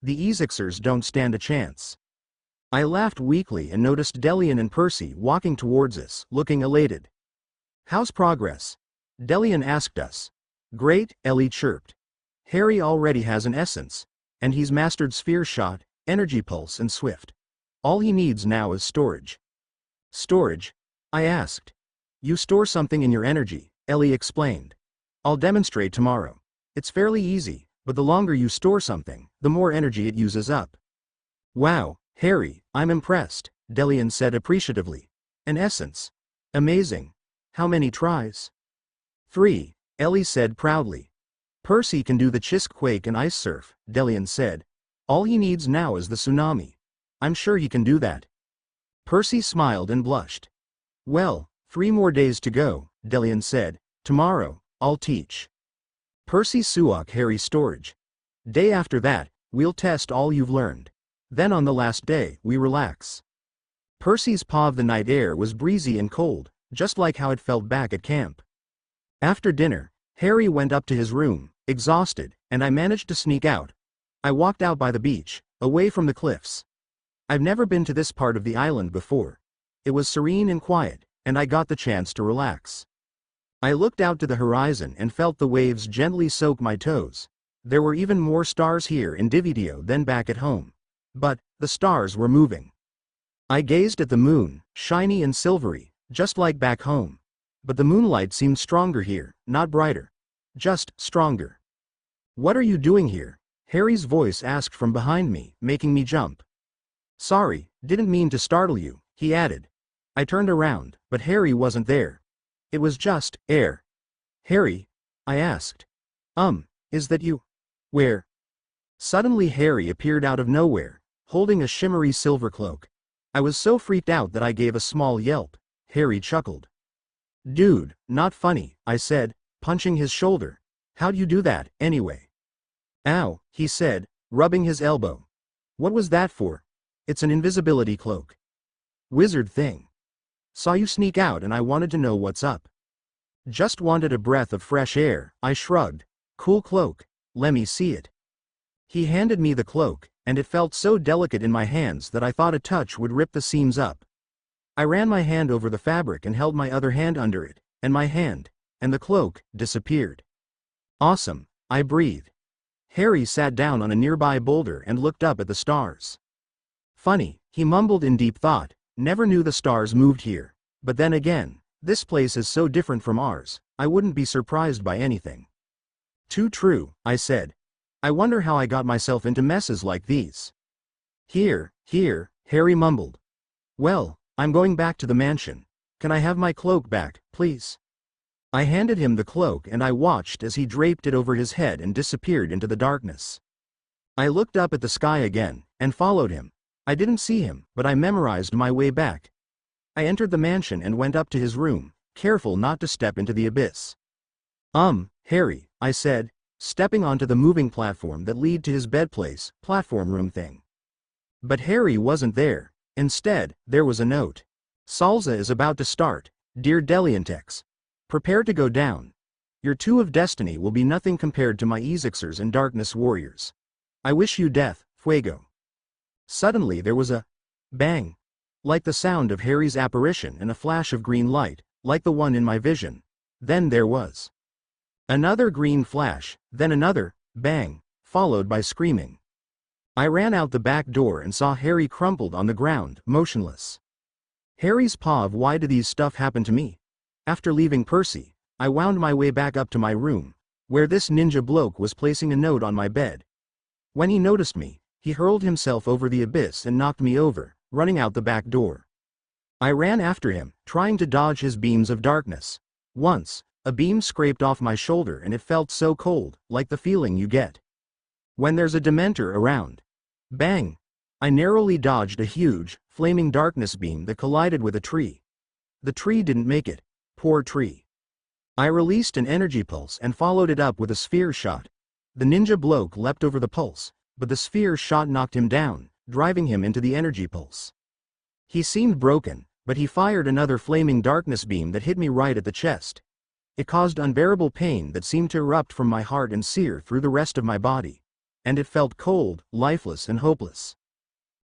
The Ezixers don't stand a chance. I laughed weakly and noticed Delian and Percy walking towards us, looking elated. How's progress? Delian asked us. Great, Ellie chirped. Harry already has an essence, and he's mastered Sphere Shot, Energy Pulse and Swift. All he needs now is storage. Storage? I asked. You store something in your energy, Ellie explained. I'll demonstrate tomorrow. It's fairly easy, but the longer you store something, the more energy it uses up. Wow, Harry, I'm impressed, Delian said appreciatively. An essence. Amazing. How many tries? 3, Ellie said proudly. Percy can do the Chisk Quake and Ice Surf, Delian said. All he needs now is the tsunami. I'm sure he can do that. Percy smiled and blushed. Well, 3 more days to go, Delian said. Tomorrow, I'll teach Percy Suok Harry storage. Day after that, we'll test all you've learned. Then on the last day, we relax. Percy's paw of the night air was breezy and cold, just like how it felt back at camp. After dinner, Harry went up to his room, exhausted, and I managed to sneak out. I walked out by the beach, away from the cliffs. I've never been to this part of the island before. It was serene and quiet, and I got the chance to relax. I looked out to the horizon and felt the waves gently soak my toes. There were even more stars here in Dividio than back at home. But, the stars were moving. I gazed at the moon, shiny and silvery, just like back home. But the moonlight seemed stronger here, not brighter. Just stronger. "What are you doing here?" Harry's voice asked from behind me, making me jump. "Sorry, didn't mean to startle you," he added. I turned around, but Harry wasn't there. It was just air. "Harry?" I asked. Is that you?" "Where?" Suddenly Harry appeared out of nowhere, holding a shimmery silver cloak. I was so freaked out that I gave a small yelp. Harry chuckled. "Dude, not funny," I said, punching his shoulder. "How'd you do that, anyway?" "Ow," he said, rubbing his elbow. "What was that for?" "It's an invisibility cloak." "Wizard thing. Saw you sneak out and I wanted to know what's up." "Just wanted a breath of fresh air," I shrugged. "Cool cloak. Lemme see it." He handed me the cloak, and it felt so delicate in my hands that I thought a touch would rip the seams up. I ran my hand over the fabric and held my other hand under it, and my hand, and the cloak, disappeared. "Awesome," I breathed. Harry sat down on a nearby boulder and looked up at the stars. "Funny," he mumbled in deep thought, "never knew the stars moved here. But then again, this place is so different from ours, I wouldn't be surprised by anything." "Too true," I said. "I wonder how I got myself into messes like these." Here, Harry mumbled. "Well, I'm going back to the mansion. Can I have my cloak back, please?" I handed him the cloak and I watched as he draped it over his head and disappeared into the darkness. I looked up at the sky again, and followed him. I didn't see him, but I memorized my way back. I entered the mansion and went up to his room, careful not to step into the abyss. Harry," I said, stepping onto the moving platform that led to his bedplace, platform room thing. But Harry wasn't there. Instead, there was a note. "Salsa is about to start. Dear Deliantex. Prepare to go down. Your two of destiny will be nothing compared to my Ezixers and darkness warriors. I wish you death, Fuego." Suddenly there was a bang. Like the sound of Harry's apparition and a flash of green light, like the one in my vision. Then there was another green flash, then another bang, followed by screaming. I ran out the back door and saw Harry crumpled on the ground, motionless. Harry's paw of why did these stuff happen to me? After leaving Percy, I wound my way back up to my room, where this ninja bloke was placing a note on my bed. When he noticed me, he hurled himself over the abyss and knocked me over, running out the back door. I ran after him, trying to dodge his beams of darkness. Once, a beam scraped off my shoulder and it felt so cold, like the feeling you get when there's a Dementor around. Bang! I narrowly dodged a huge, flaming darkness beam that collided with a tree. The tree didn't make it. Poor tree. I released an energy pulse and followed it up with a sphere shot. The ninja bloke leapt over the pulse, but the sphere shot knocked him down, driving him into the energy pulse. He seemed broken, but he fired another flaming darkness beam that hit me right at the chest. It caused unbearable pain that seemed to erupt from my heart and sear through the rest of my body. And it felt cold, lifeless and hopeless.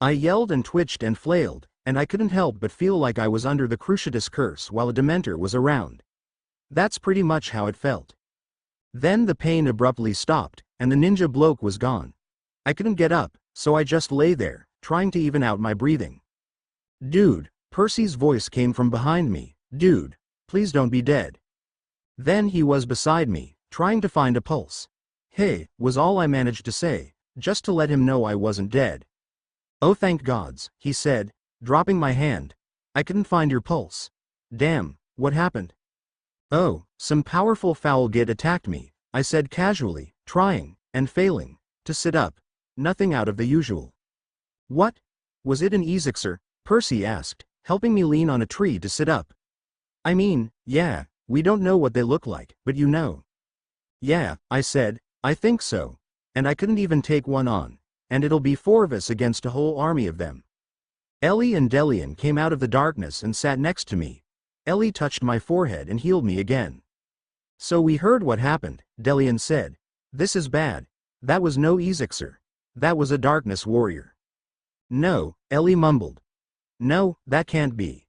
I yelled and twitched and flailed, and I couldn't help but feel like I was under the Cruciatus curse while a Dementor was around. That's pretty much how it felt. Then the pain abruptly stopped, and the ninja bloke was gone. I couldn't get up, so I just lay there, trying to even out my breathing. "Dude," Percy's voice came from behind me, "Dude, please don't be dead." Then he was beside me, trying to find a pulse. "Hey," was all I managed to say, just to let him know I wasn't dead. "Oh thank gods," he said, dropping my hand. "I couldn't find your pulse." "Damn, what happened?" "Oh, some powerful foul git attacked me," I said casually, trying, and failing, to sit up. Nothing out of the usual. "What? Was it an Ezixer?" Percy asked, helping me lean on a tree to sit up. "I mean, yeah, we don't know what they look like, but you know." "Yeah," I said, "I think so. And I couldn't even take one on. And it'll be 4 of us against a whole army of them." Ellie and Delian came out of the darkness and sat next to me. Ellie touched my forehead and healed me again. "So we heard what happened," Delian said. "This is bad. That was no Ezixer. That was a darkness warrior." "No," Ellie mumbled. "No, that can't be.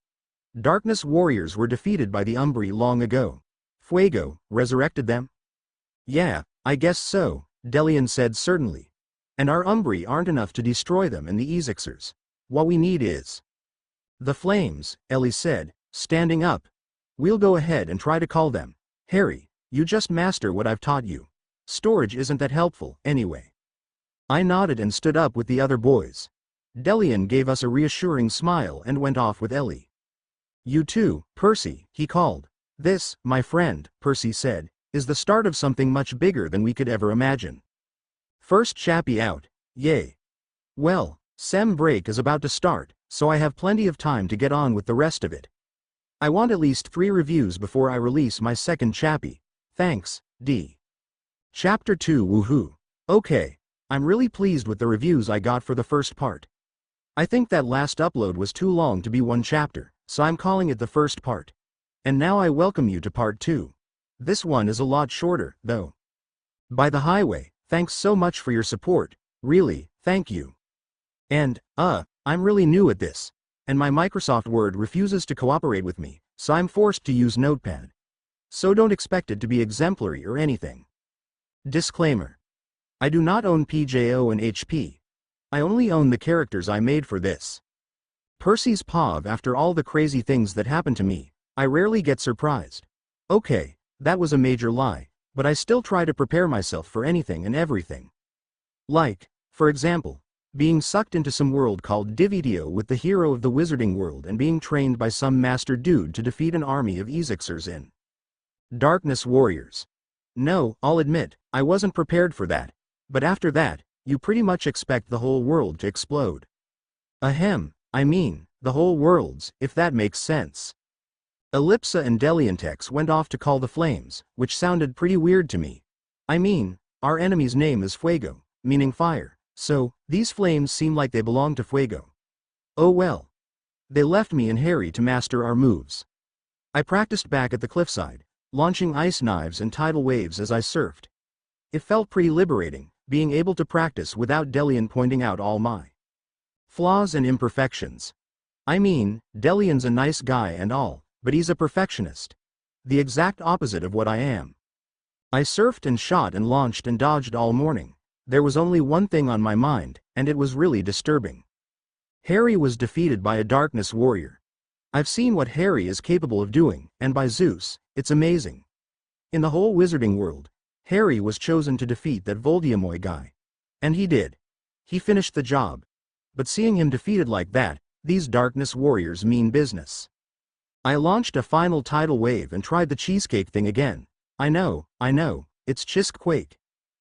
Darkness warriors were defeated by the Umbri long ago. Fuego resurrected them?" "Yeah, I guess so. Delian said certainly. And our Umbri aren't enough to destroy them and the Ezixers. What we need is the flames, Ellie said, standing up. We'll go ahead and try to call them. Harry, you just master what I've taught you. Storage isn't that helpful, anyway. I nodded and stood up with the other boys. Delian gave us a reassuring smile and went off with Ellie. You too, Percy, he called. This, my friend, Percy said, is the start of something much bigger than we could ever imagine. First chappie out, yay. Well, sem break is about to start, so I have plenty of time to get on with the rest of it. I want at least 3 reviews before I release my second chappie. Thanks, D. Chapter 2 Woohoo. Okay, I'm really pleased with the reviews I got for the first part. I think that last upload was too long to be one chapter, so I'm calling it the first part. And now I welcome you to part 2. This one is a lot shorter, though. By the highway, thanks so much for your support, really, thank you. And, I'm really new at this, and my Microsoft Word refuses to cooperate with me, so I'm forced to use Notepad. So don't expect it to be exemplary or anything. Disclaimer. I do not own PJO and HP. I only own the characters I made for this. Percy's POV. After all the crazy things that happen to me, I rarely get surprised. Okay, that was a major lie, but I still try to prepare myself for anything and everything. Like, for example, being sucked into some world called Divideo with the hero of the wizarding world and being trained by some master dude to defeat an army of Ezixers in Darkness Warriors. No, I'll admit, I wasn't prepared for that, but after that, you pretty much expect the whole world to explode. Ahem, I mean, the whole world's, if that makes sense. Ellipsa and Deliantex went off to call the flames, which sounded pretty weird to me. I mean, our enemy's name is Fuego, meaning fire. So, these flames seem like they belong to Fuego. Oh well. They left me and Harry to master our moves. I practiced back at the cliffside, launching ice knives and tidal waves as I surfed. It felt pretty liberating, being able to practice without Delian pointing out all my flaws and imperfections. I mean, Delian's a nice guy and all, but he's a perfectionist. The exact opposite of what I am. I surfed and shot and launched and dodged all morning. There was only one thing on my mind, and it was really disturbing. Harry was defeated by a Darkness Warrior. I've seen what Harry is capable of doing, and by Zeus, it's amazing. In the whole wizarding world, Harry was chosen to defeat that Voldemort guy. And he did. He finished the job. But seeing him defeated like that, these Darkness Warriors mean business. I launched a final tidal wave and tried the cheesecake thing again. I know, it's Chisquake.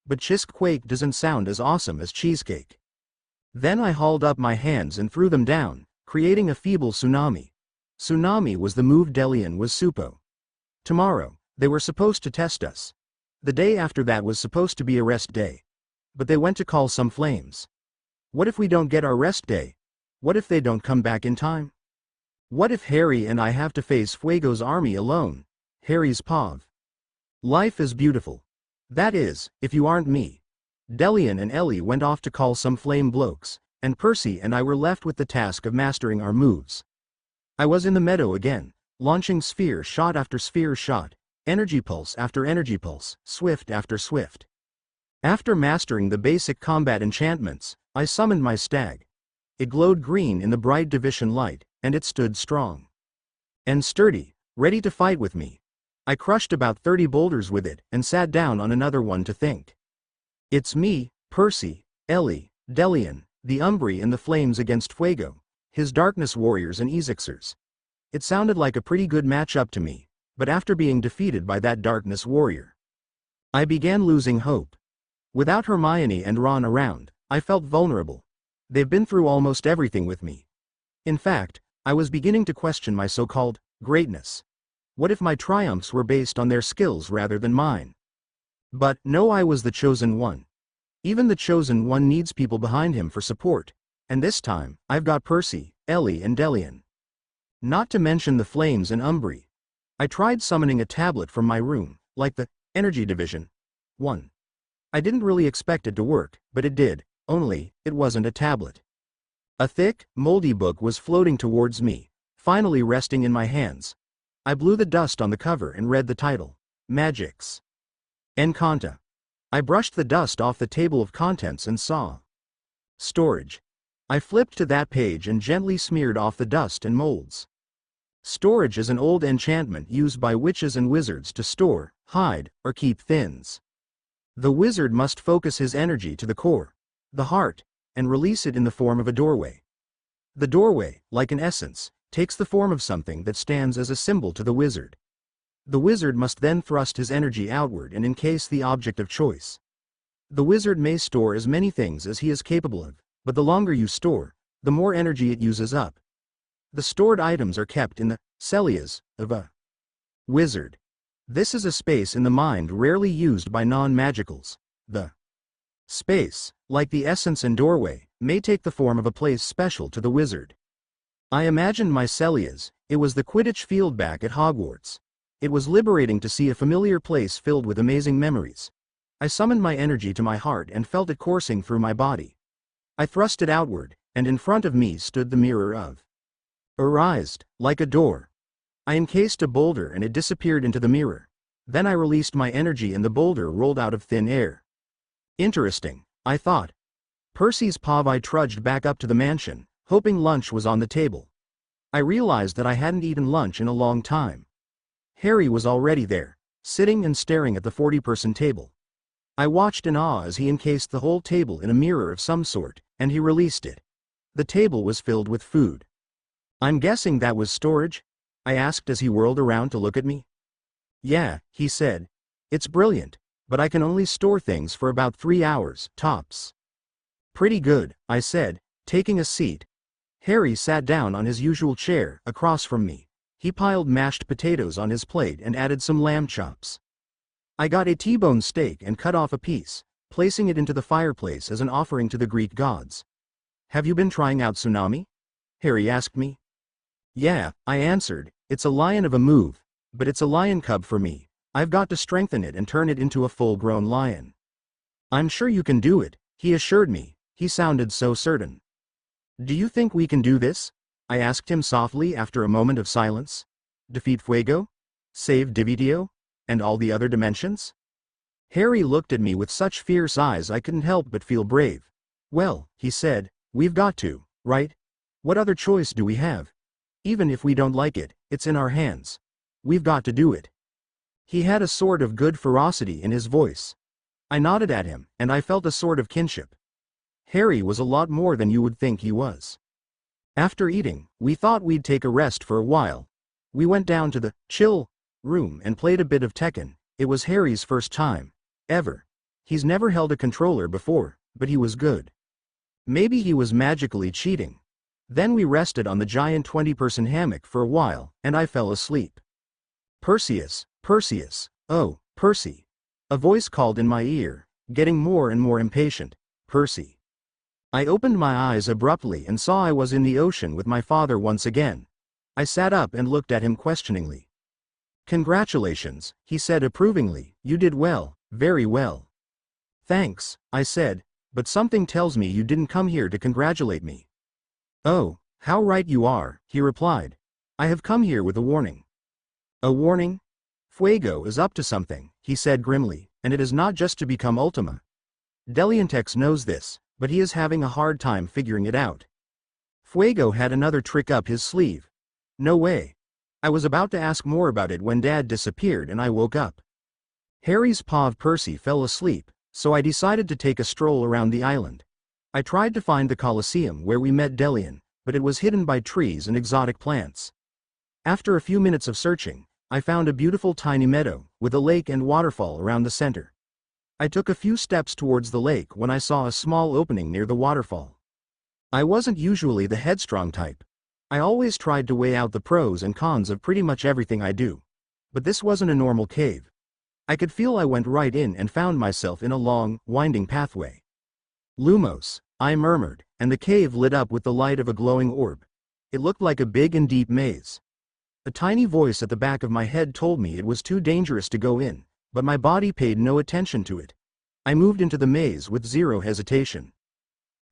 But Chisquake doesn't sound as awesome as cheesecake. Then I hauled up my hands and threw them down, creating a feeble tsunami. Tsunami was the move Delian was suppo. Tomorrow, they were supposed to test us. The day after that was supposed to be a rest day. But they went to call some flames. What if we don't get our rest day? What if they don't come back in time? What if Harry and I have to face Fuego's army alone? Harry's POV. Life is beautiful. That is, if you aren't me. Delian and Ellie went off to call some flame blokes, and Percy and I were left with the task of mastering our moves. I was in the meadow again, launching sphere shot after sphere shot, energy pulse after energy pulse, swift after swift. After mastering the basic combat enchantments, I summoned my stag. It glowed green in the bright division light, and it stood strong and sturdy, ready to fight with me. I crushed about 30 boulders with it and sat down on another one to think. It's me, Percy, Ellie, Delian, the Umbri and the flames against Fuego, his Darkness Warriors and Ezixers. It sounded like a pretty good matchup to me, but after being defeated by that Darkness Warrior, I began losing hope. Without Hermione and Ron around, I felt vulnerable. They've been through almost everything with me. In fact, I was beginning to question my so-called greatness. What if my triumphs were based on their skills rather than mine? But no, I was the chosen one. Even the chosen one needs people behind him for support, and this time, I've got Percy, Ellie and Delian. Not to mention the flames and Umbri. I tried summoning a tablet from my room, like the energy division one. I didn't really expect it to work, but it did, only, it wasn't a tablet. A thick, moldy book was floating towards me, finally resting in my hands. I blew the dust on the cover and read the title, Magix Encanto. I brushed the dust off the table of contents and saw storage. I flipped to that page and gently smeared off the dust and molds. Storage is an old enchantment used by witches and wizards to store, hide, or keep things. The wizard must focus his energy to the core, the heart, and release it in the form of a doorway. The doorway, like an essence, takes the form of something that stands as a symbol to the wizard. The wizard must then thrust his energy outward and encase the object of choice. The wizard may store as many things as he is capable of, but the longer you store, the more energy it uses up. The stored items are kept in the cellias of a wizard. This is a space in the mind rarely used by non-magicals. The space, like the essence and doorway, may take the form of a place special to the wizard. I imagined my cellias. It was the Quidditch field back at Hogwarts. It was liberating to see a familiar place filled with amazing memories. I summoned my energy to my heart and felt it coursing through my body. I thrust it outward, and in front of me stood the mirror of Arised, like a door. I encased a boulder and it disappeared into the mirror. Then I released my energy and the boulder rolled out of thin air. Interesting, I thought. Percy's Babeh trudged back up to the mansion, hoping lunch was on the table. I realized that I hadn't eaten lunch in a long time. Harry was already there, sitting and staring at the 40-person table. I watched in awe as he encased the whole table in a mirror of some sort, and he released it. The table was filled with food. I'm guessing that was storage? I asked as he whirled around to look at me. Yeah, he said. It's brilliant, but I can only store things for about 3 hours, tops. Pretty good, I said, taking a seat. Harry sat down on his usual chair, across from me. He piled mashed potatoes on his plate and added some lamb chops. I got a T-bone steak and cut off a piece, placing it into the fireplace as an offering to the Greek gods. Have you been trying out tsunami? Harry asked me. Yeah, I answered, it's a lion of a move, but it's a lion cub for me. I've got to strengthen it and turn it into a full-grown lion. I'm sure you can do it, he assured me. He sounded so certain. Do you think we can do this? I asked him softly after a moment of silence. Defeat Fuego? Save Divitio? And all the other dimensions? Harry looked at me with such fierce eyes I couldn't help but feel brave. Well, he said, we've got to, right? What other choice do we have? Even if we don't like it, it's in our hands. We've got to do it. He had a sort of good ferocity in his voice. I nodded at him, and I felt a sort of kinship. Harry was a lot more than you would think he was. After eating, we thought we'd take a rest for a while. We went down to the chill room and played a bit of Tekken. It was Harry's first time, ever. He's never held a controller before, but he was good. Maybe he was magically cheating. Then we rested on the giant 20-person hammock for a while, and I fell asleep. Perseus, Perseus, oh, Percy. A voice called in my ear, getting more and more impatient. Percy. I opened my eyes abruptly and saw I was in the ocean with my father once again. I sat up and looked at him questioningly. Congratulations, he said approvingly, you did well, very well. Thanks, I said, but something tells me you didn't come here to congratulate me. Oh, how right you are, he replied. I have come here with a warning. A warning? Fuego is up to something, he said grimly, and it is not just to become Ultima. Deliantex knows this, but he is having a hard time figuring it out. Fuego had another trick up his sleeve. No way. I was about to ask more about it when Dad disappeared and I woke up. Harry's paw Percy fell asleep, so I decided to take a stroll around the island. I tried to find the Colosseum where we met Delian, but it was hidden by trees and exotic plants. After a few minutes of searching, I found a beautiful tiny meadow, with a lake and waterfall around the center. I took a few steps towards the lake when I saw a small opening near the waterfall. I wasn't usually the headstrong type. I always tried to weigh out the pros and cons of pretty much everything I do. But this wasn't a normal cave. I could feel I went right in and found myself in a long, winding pathway. Lumos, I murmured, and the cave lit up with the light of a glowing orb. It looked like a big and deep maze. A tiny voice at the back of my head told me it was too dangerous to go in, but my body paid no attention to it. I moved into the maze with zero hesitation.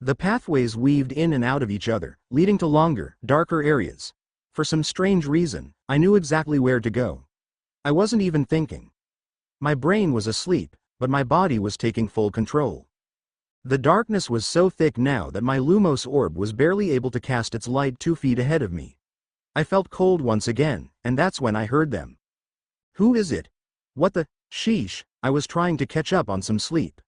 The pathways weaved in and out of each other, leading to longer, darker areas. For some strange reason, I knew exactly where to go. I wasn't even thinking. My brain was asleep, but my body was taking full control. The darkness was so thick now that my Lumos orb was barely able to cast its light 2 feet ahead of me. I felt cold once again, and that's when I heard them. Who is it? What the? Sheesh, I was trying to catch up on some sleep.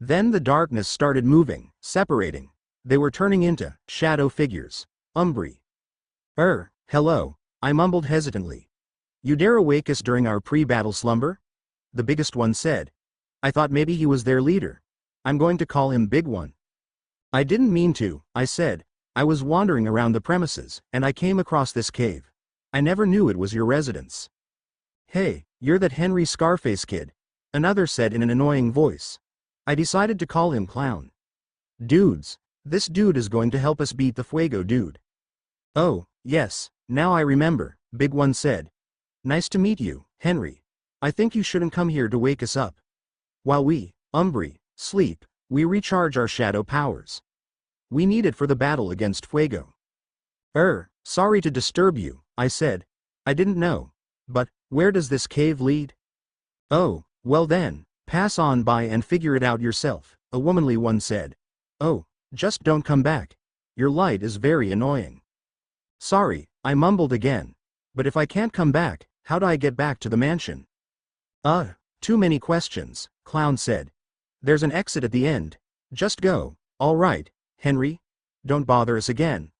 Then the darkness started moving, separating. They were turning into shadow figures. Umbri. Hello, I mumbled hesitantly. You dare awake us during our pre-battle slumber? The biggest one said. I thought maybe he was their leader. I'm going to call him Big One. I didn't mean to, I said. I was wandering around the premises, and I came across this cave. I never knew it was your residence. Hey, you're that Henry Scarface kid, another said in an annoying voice. I decided to call him Clown. Dudes, this dude is going to help us beat the Fuego dude. Oh, yes, now I remember, Big One said. Nice to meet you, Henry. I think you shouldn't come here to wake us up. While we, Umbri, sleep, we recharge our shadow powers. We need it for the battle against Fuego. Sorry to disturb you, I said. I didn't know. But, where does this cave lead? Oh, well then, pass on by and figure it out yourself, a womanly one said. Oh, just don't come back. Your light is very annoying. Sorry, I mumbled again. But if I can't come back, how do I get back to the mansion? Too many questions, Clown said. There's an exit at the end. Just go, all right, Henry? Don't bother us again.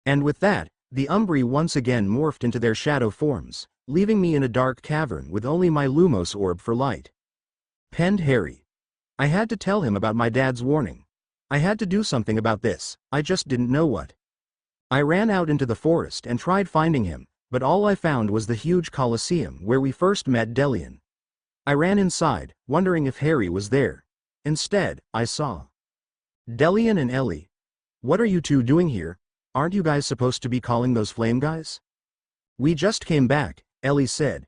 And with that, the Umbri once again morphed into their shadow forms, leaving me in a dark cavern with only my Lumos orb for light. Penned Harry. I had to tell him about my dad's warning. I had to do something about this, I just didn't know what. I ran out into the forest and tried finding him, but all I found was the huge Colosseum where we first met Delian. I ran inside, wondering if Harry was there. Instead, I saw Delian and Ellie. What are you two doing here? Aren't you guys supposed to be calling those flame guys? We just came back, Ellie said.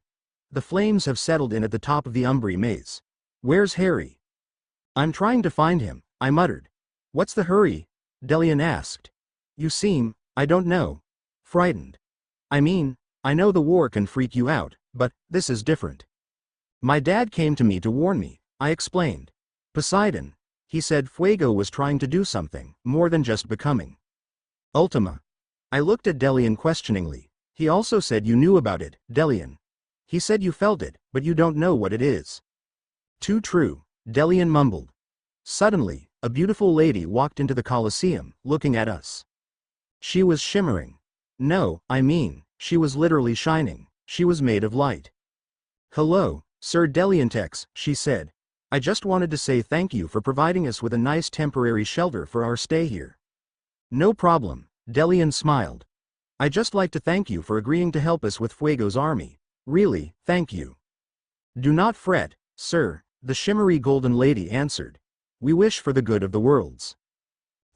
The flames have settled in at the top of the Umbri maze. Where's Harry? I'm trying to find him, I muttered. What's the hurry? Delian asked. You seem, I don't know, frightened. I mean, I know the war can freak you out, but this is different. My dad came to me to warn me, I explained. Poseidon, he said Fuego was trying to do something, more than just becoming. Ultima. I looked at Delian questioningly. He also said you knew about it, Delian. He said you felt it, but you don't know what it is. Too true, Delian mumbled. Suddenly, a beautiful lady walked into the Colosseum, looking at us. She was shimmering. No, I mean, she was literally shining. She was made of light. Hello, Sir Deliantex, she said. I just wanted to say thank you for providing us with a nice temporary shelter for our stay here. No problem, Delian smiled. I just like to thank you for agreeing to help us with Fuego's army. Really, thank you. Do not fret, sir, the shimmery golden lady answered. We wish for the good of the worlds.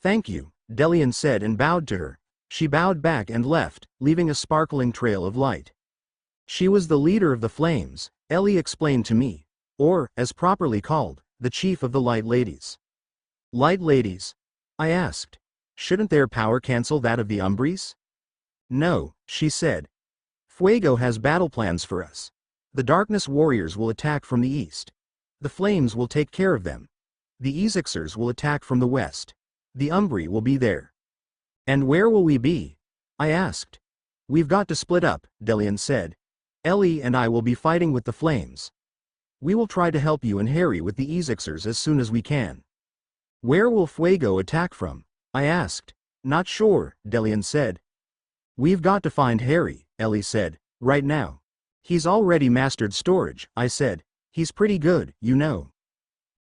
Thank you, Delian said and bowed to her. She bowed back and left, leaving a sparkling trail of light. She was the leader of the flames, Ellie explained to me, or, as properly called, the chief of the Light Ladies. Light Ladies? I asked. Shouldn't their power cancel that of the Umbris? No, she said. Fuego has battle plans for us. The Darkness Warriors will attack from the east. The Flames will take care of them. The Ezixers will attack from the west. The Umbri will be there. And where will we be? I asked. We've got to split up, Delian said. Ellie and I will be fighting with the Flames. We will try to help you and Harry with the Ezixers as soon as we can. Where will Fuego attack from? I asked. Not sure, Delian said. We've got to find Harry, Ellie said, right now. He's already mastered storage, I said. He's pretty good, you know.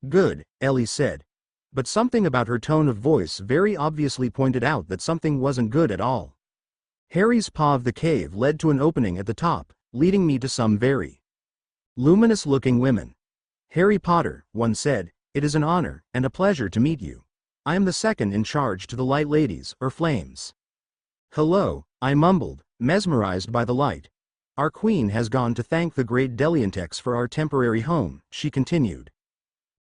Good, Ellie said. But something about her tone of voice very obviously pointed out that something wasn't good at all. Harry's path of the cave led to an opening at the top, leading me to some very luminous-looking women. Harry Potter, one said, it is an honor and a pleasure to meet you. I am the second in charge to the Light Ladies, or Flames. Hello, I mumbled, mesmerized by the light. Our queen has gone to thank the great Deliantex for our temporary home, she continued.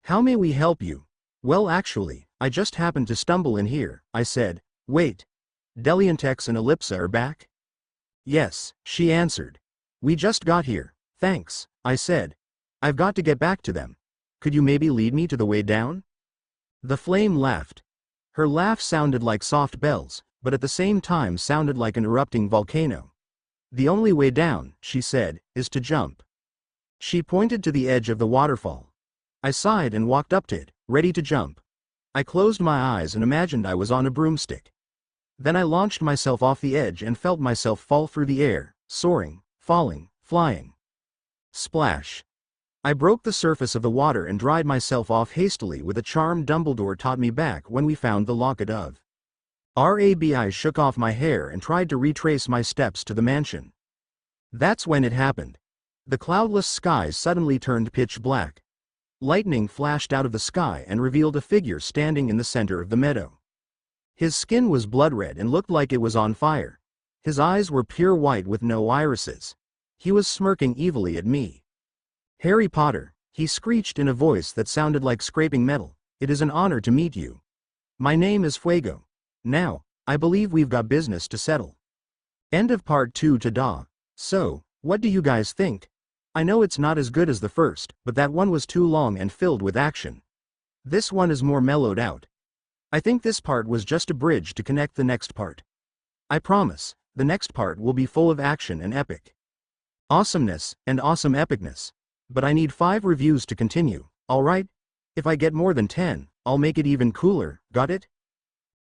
How may we help you? Well actually, I just happened to stumble in here, I said. Wait. Deliantex and Ellipsa are back? Yes, she answered. We just got here, thanks, I said. I've got to get back to them. Could you maybe lead me to the way down? The flame laughed. Her laugh sounded like soft bells, but at the same time sounded like an erupting volcano. The only way down, she said, is to jump. She pointed to the edge of the waterfall. I sighed and walked up to it, ready to jump. I closed my eyes and imagined I was on a broomstick. Then I launched myself off the edge and felt myself fall through the air, soaring, falling, flying. Splash. I broke the surface of the water and dried myself off hastily with a charm Dumbledore taught me back when we found the Locket of Rabi. Shook off my hair and tried to retrace my steps to the mansion. That's when it happened. The cloudless skies suddenly turned pitch black. Lightning flashed out of the sky and revealed a figure standing in the center of the meadow. His skin was blood red and looked like it was on fire. His eyes were pure white with no irises. He was smirking evilly at me. "Harry Potter," he screeched in a voice that sounded like scraping metal, "it is an honor to meet you. My name is Fuego. Now, I believe we've got business to settle." End of part 2 to da. So, what do you guys think? I know it's not as good as the first, but that one was too long and filled with action. This one is more mellowed out. I think this part was just a bridge to connect the next part. I promise, the next part will be full of action and epic awesomeness and awesome epicness. But I need 5 reviews to continue, alright? If I get more than 10, I'll make it even cooler, got it?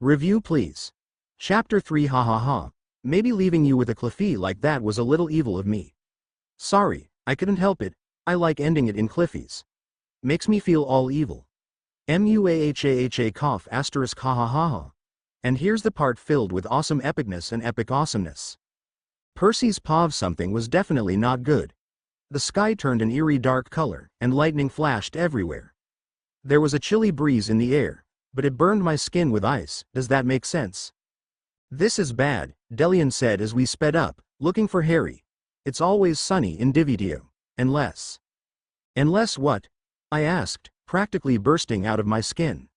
Review please. Chapter 3. Ha ha ha. Maybe leaving you with a cliffy like that was a little evil of me. Sorry, I couldn't help it. I like ending it in cliffies. Makes me feel all evil. Muahaha cough asterisk ha ha ha ha. And here's the part filled with awesome epicness and epic awesomeness. Percy's POV something was definitely not good. The sky turned an eerie dark color, and lightning flashed everywhere. There was a chilly breeze in the air, but it burned my skin with ice. Does that make sense? This is bad, Delian said as we sped up, looking for Harry. It's always sunny in Dividio. Unless. Unless what? I asked, practically bursting out of my skin.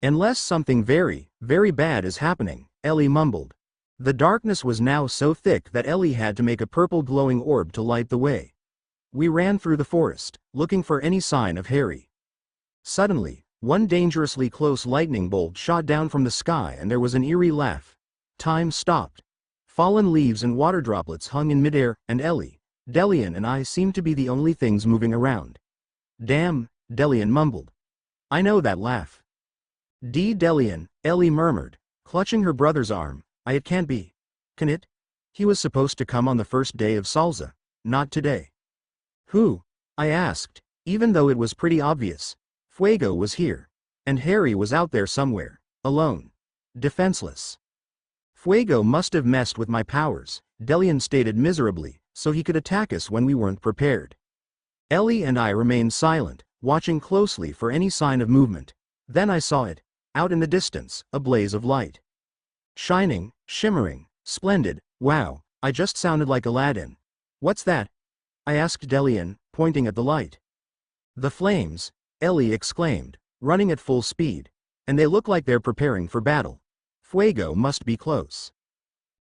Unless something very, very bad is happening, Ellie mumbled. The darkness was now so thick that Ellie had to make a purple glowing orb to light the way. We ran through the forest, looking for any sign of Harry. Suddenly, one dangerously close lightning bolt shot down from the sky and there was an eerie laugh. Time stopped. Fallen leaves and water droplets hung in midair, and Ellie, Delian and I seemed to be the only things moving around. Damn, Delian mumbled. I know that laugh. Delian, Ellie murmured, clutching her brother's arm. It can't be. Can it? He was supposed to come on the first day of Salsa, not today. Who? I asked, even though it was pretty obvious. Fuego was here. And Harry was out there somewhere, alone. Defenseless. Fuego must have messed with my powers, Delian stated miserably, so he could attack us when we weren't prepared. Ellie and I remained silent, watching closely for any sign of movement. Then I saw it, out in the distance, a blaze of light. Shining, shimmering, splendid. Wow, I just sounded like Aladdin. What's that? I asked Delian, pointing at the light. The flames, Ellie exclaimed, running at full speed. And they look like they're preparing for battle. Fuego must be close.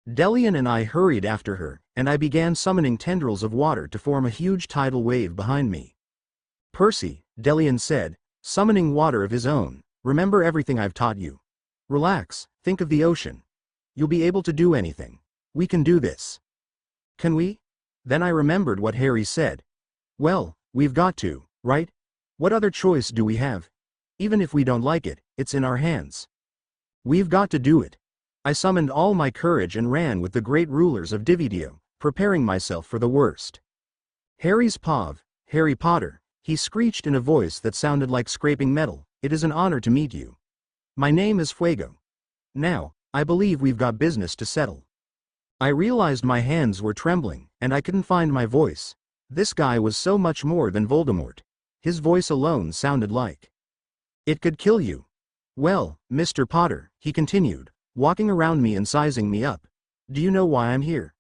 Delian and I hurried after her, and I began summoning tendrils of water to form a huge tidal wave behind me. Percy, Delian said, summoning water of his own, remember everything I've taught you. Relax, think of the ocean. You'll be able to do anything. We can do this. Can we? Then I remembered what Harry said. Well, we've got to, right? What other choice do we have? Even if we don't like it, it's in our hands. We've got to do it. I summoned all my courage and ran with the great rulers of Dividio, preparing myself for the worst. Harry's POV, Harry Potter, he screeched in a voice that sounded like scraping metal. It is an honor to meet you. My name is Fuego. Now, I believe we've got business to settle. I realized my hands were trembling, and I couldn't find my voice. This guy was so much more than Voldemort. His voice alone sounded like it could kill you. Well, Mr. Potter, he continued, walking around me and sizing me up. Do you know why I'm here?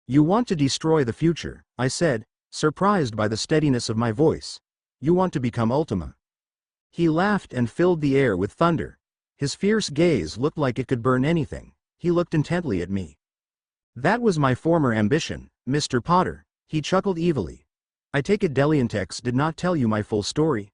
You want to destroy the future, I said, surprised by the steadiness of my voice. You want to become Ultima. He laughed and filled the air with thunder. His fierce gaze looked like it could burn anything. He looked intently at me. That was my former ambition, Mr. Potter, he chuckled evilly. I take it Deliantex did not tell you my full story.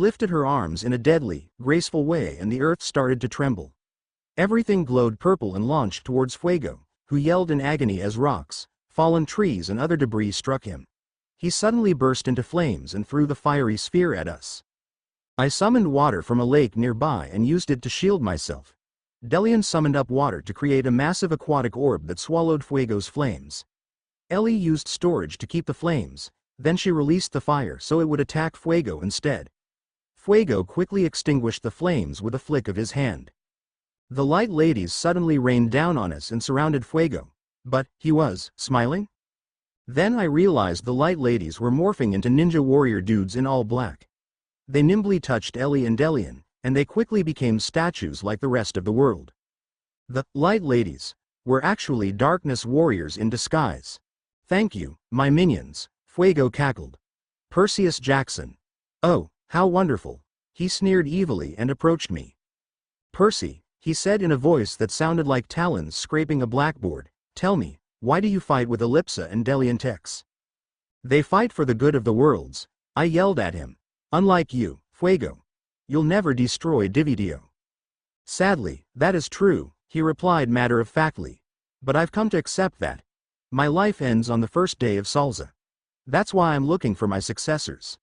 lifted her arms in a deadly, graceful way and the earth started to tremble. Everything glowed purple and launched towards Fuego, who yelled in agony as rocks, fallen trees and other debris struck him. He suddenly burst into flames and threw the fiery sphere at us. I summoned water from a lake nearby and used it to shield myself. Delian summoned up water to create a massive aquatic orb that swallowed Fuego's flames. Ellie used storage to keep the flames, then she released the fire so it would attack Fuego instead. Fuego quickly extinguished the flames with a flick of his hand. The light ladies suddenly rained down on us and surrounded Fuego, but he was smiling? Then I realized the light ladies were morphing into ninja warrior dudes in all black. They nimbly touched Ellie and Delian, and they quickly became statues like the rest of the world. The light ladies were actually darkness warriors in disguise. Thank you, my minions, Fuego cackled. Perseus Jackson. Oh, how wonderful. He sneered evilly and approached me. Percy, he said in a voice that sounded like talons scraping a blackboard, tell me, why do you fight with Ellipsa and Delian Tex? They fight for the good of the worlds, I yelled at him. Unlike you, Fuego. You'll never destroy Dividio. Sadly, that is true, he replied matter-of-factly. But I've come to accept that. My life ends on the first day of Salza. That's why I'm looking for my successors.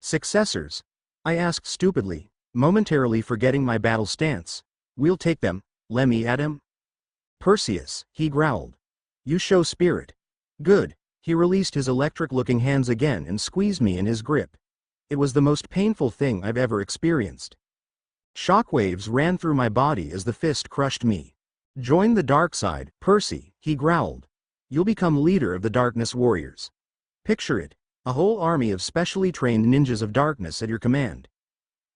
Successors? I asked stupidly, momentarily forgetting my battle stance. We'll take them, Lemmy at him. Perseus, he growled. You show spirit. Good. He released his electric-looking hands again and squeezed me in his grip. It was the most painful thing I've ever experienced. Shockwaves ran through my body as the fist crushed me. Join the dark side, Percy, he growled. You'll become leader of the Darkness Warriors. Picture it, a whole army of specially trained ninjas of darkness at your command.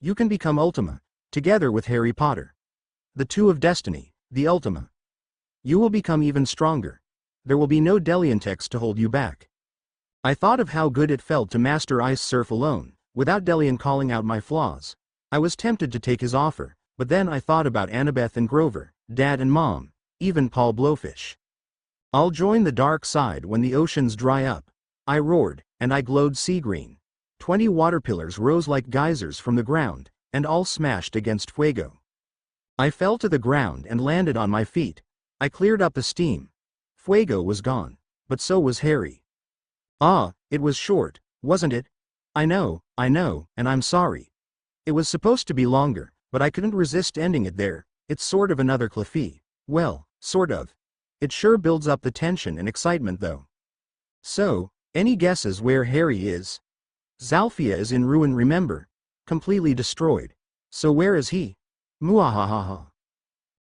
You can become Ultima, together with Harry Potter. The Two of Destiny, the Ultima. You will become even stronger. There will be no Deliantex to hold you back. I thought of how good it felt to master Ice Surf alone, without Delian calling out my flaws. I was tempted to take his offer, but then I thought about Annabeth and Grover, Dad and Mom, even Paul Blowfish. I'll join the dark side when the oceans dry up. I roared, and I glowed sea green. 20 water pillars rose like geysers from the ground, and all smashed against Fuego. I fell to the ground and landed on my feet. I cleared up the steam. Fuego was gone, but so was Harry. Ah, it was short, wasn't it? I know, and I'm sorry. It was supposed to be longer, but I couldn't resist ending it there. It's sort of another Cliffy. Well, sort of. It sure builds up the tension and excitement though. So, any guesses where Harry is? Zalfia is in ruin, remember? Completely destroyed. So where is he? Muahahaha.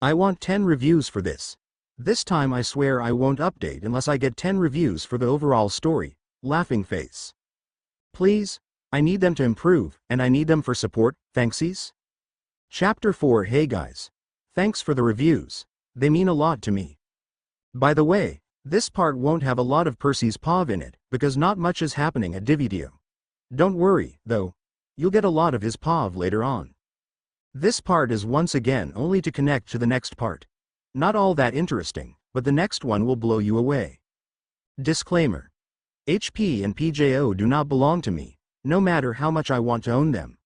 I want 10 reviews for this. This time I swear I won't update unless I get 10 reviews for the overall story. Laughing face. Please, I need them to improve, and I need them for support, thanksies. Chapter 4. Hey guys. Thanks for the reviews. They mean a lot to me. By the way, this part won't have a lot of Percy's POV in it, because not much is happening at Dividio. Don't worry, though. You'll get a lot of his POV later on. This part is once again only to connect to the next part. Not all that interesting, but the next one will blow you away. Disclaimer. HP and PJO do not belong to me, no matter how much I want to own them.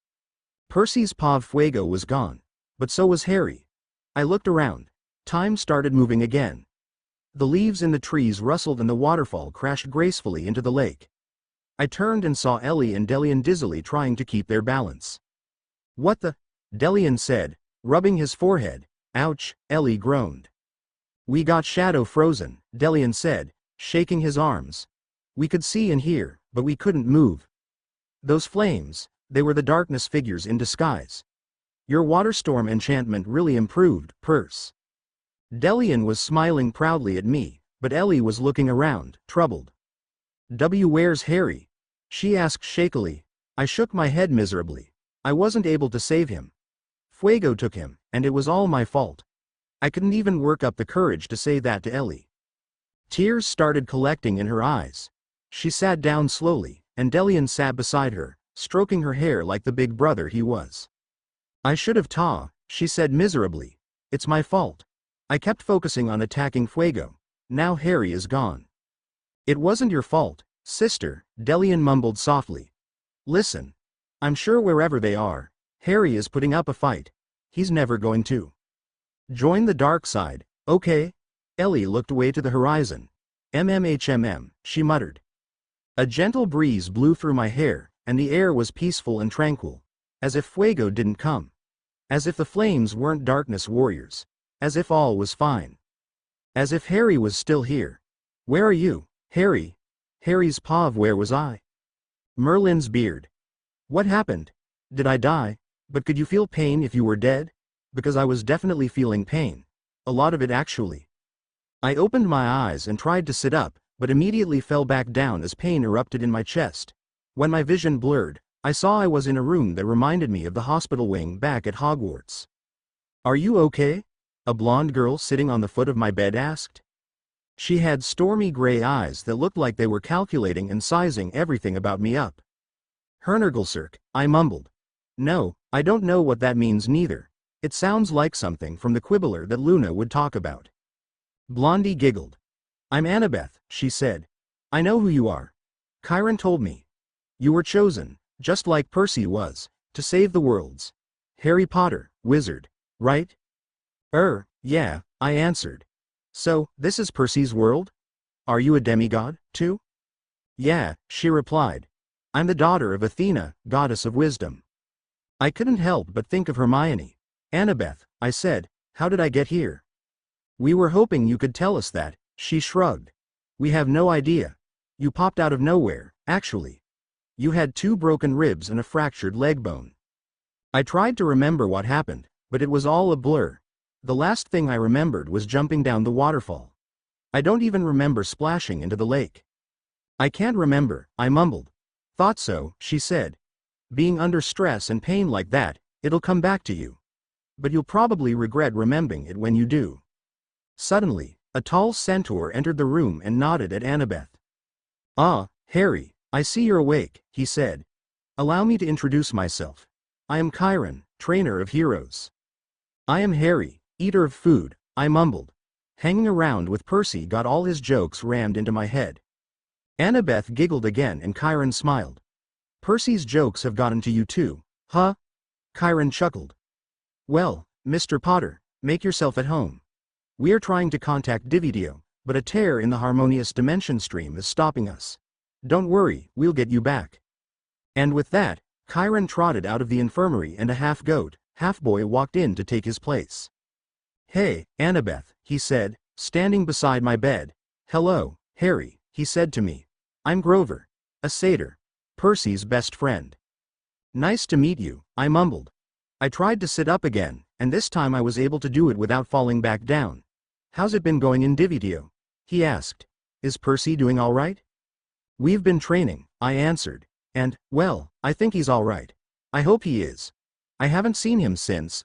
Percy's POV Fuego was gone, but so was Harry. I looked around. Time started moving again. The leaves in the trees rustled and the waterfall crashed gracefully into the lake. I turned and saw Ellie and Delian dizzily trying to keep their balance. What the? Delian said, rubbing his forehead. Ouch, Ellie groaned. We got shadow frozen, Delian said, shaking his arms. We could see and hear, but we couldn't move. Those flames, they were the darkness figures in disguise. Your waterstorm enchantment really improved, Perce. Delian was smiling proudly at me, but Ellie was looking around, troubled. Where's Harry? She asked shakily. I shook my head miserably. I wasn't able to save him. Fuego took him, and it was all my fault. I couldn't even work up the courage to say that to Ellie. Tears started collecting in her eyes. She sat down slowly, and Delian sat beside her, stroking her hair like the big brother he was. I should have she said miserably. It's my fault. I kept focusing on attacking Fuego. Now Harry is gone. It wasn't your fault, sister, Delian mumbled softly. Listen. I'm sure wherever they are, Harry is putting up a fight. He's never going to join the dark side, okay? Ellie looked away to the horizon. She muttered. A gentle breeze blew through my hair, and the air was peaceful and tranquil. As if Fuego didn't come. As if the flames weren't darkness warriors. As if all was fine. As if Harry was still here. Where are you, Harry? Harry's POV, where was I? Merlin's beard. What happened? Did I die? But could you feel pain if you were dead? Because I was definitely feeling pain. A lot of it actually. I opened my eyes and tried to sit up, but immediately fell back down as pain erupted in my chest. When my vision blurred, I saw I was in a room that reminded me of the hospital wing back at Hogwarts. "Are you okay?" a blonde girl sitting on the foot of my bed asked. She had stormy gray eyes that looked like they were calculating and sizing everything about me up. "Hernergelserk," I mumbled. "No, I don't know what that means neither. It sounds like something from the Quibbler that Luna would talk about." Blondie giggled. "I'm Annabeth," she said. "I know who you are. Chiron told me. You were chosen, just like Percy was, to save the worlds. Harry Potter, wizard, right?" Yeah," I answered. "So, this is Percy's world? Are you a demigod, too?" "Yeah," she replied. "I'm the daughter of Athena, goddess of wisdom." I couldn't help but think of Hermione. "Annabeth," I said, "how did I get here?" "We were hoping you could tell us that," she shrugged. "We have no idea. You popped out of nowhere, actually. You had 2 broken ribs and a fractured leg bone." I tried to remember what happened, but it was all a blur. The last thing I remembered was jumping down the waterfall. I don't even remember splashing into the lake. "I can't remember," I mumbled. "Thought so," she said. "Being under stress and pain like that, it'll come back to you. But you'll probably regret remembering it when you do." Suddenly, a tall centaur entered the room and nodded at Annabeth. "Ah, Harry, I see you're awake," he said. "Allow me to introduce myself. I am Chiron, trainer of heroes." "I am Harry, eater of food," I mumbled. Hanging around with Percy got all his jokes rammed into my head. Annabeth giggled again and Chiron smiled. "Percy's jokes have gotten to you too, huh?" Chiron chuckled. "Well, Mr. Potter, make yourself at home. We are trying to contact Dividio, but a tear in the harmonious dimension stream is stopping us. Don't worry, we'll get you back." And with that, Chiron trotted out of the infirmary and a half-goat, half-boy walked in to take his place. "Hey, Annabeth," he said, standing beside my bed. "Hello, Harry," he said to me. "I'm Grover, a satyr, Percy's best friend." "Nice to meet you," I mumbled. I tried to sit up again, and this time I was able to do it without falling back down. "How's it been going in Dividio?" he asked. "Is Percy doing all right?" "We've been training," I answered. "And, well, I think he's all right. I hope he is. I haven't seen him since,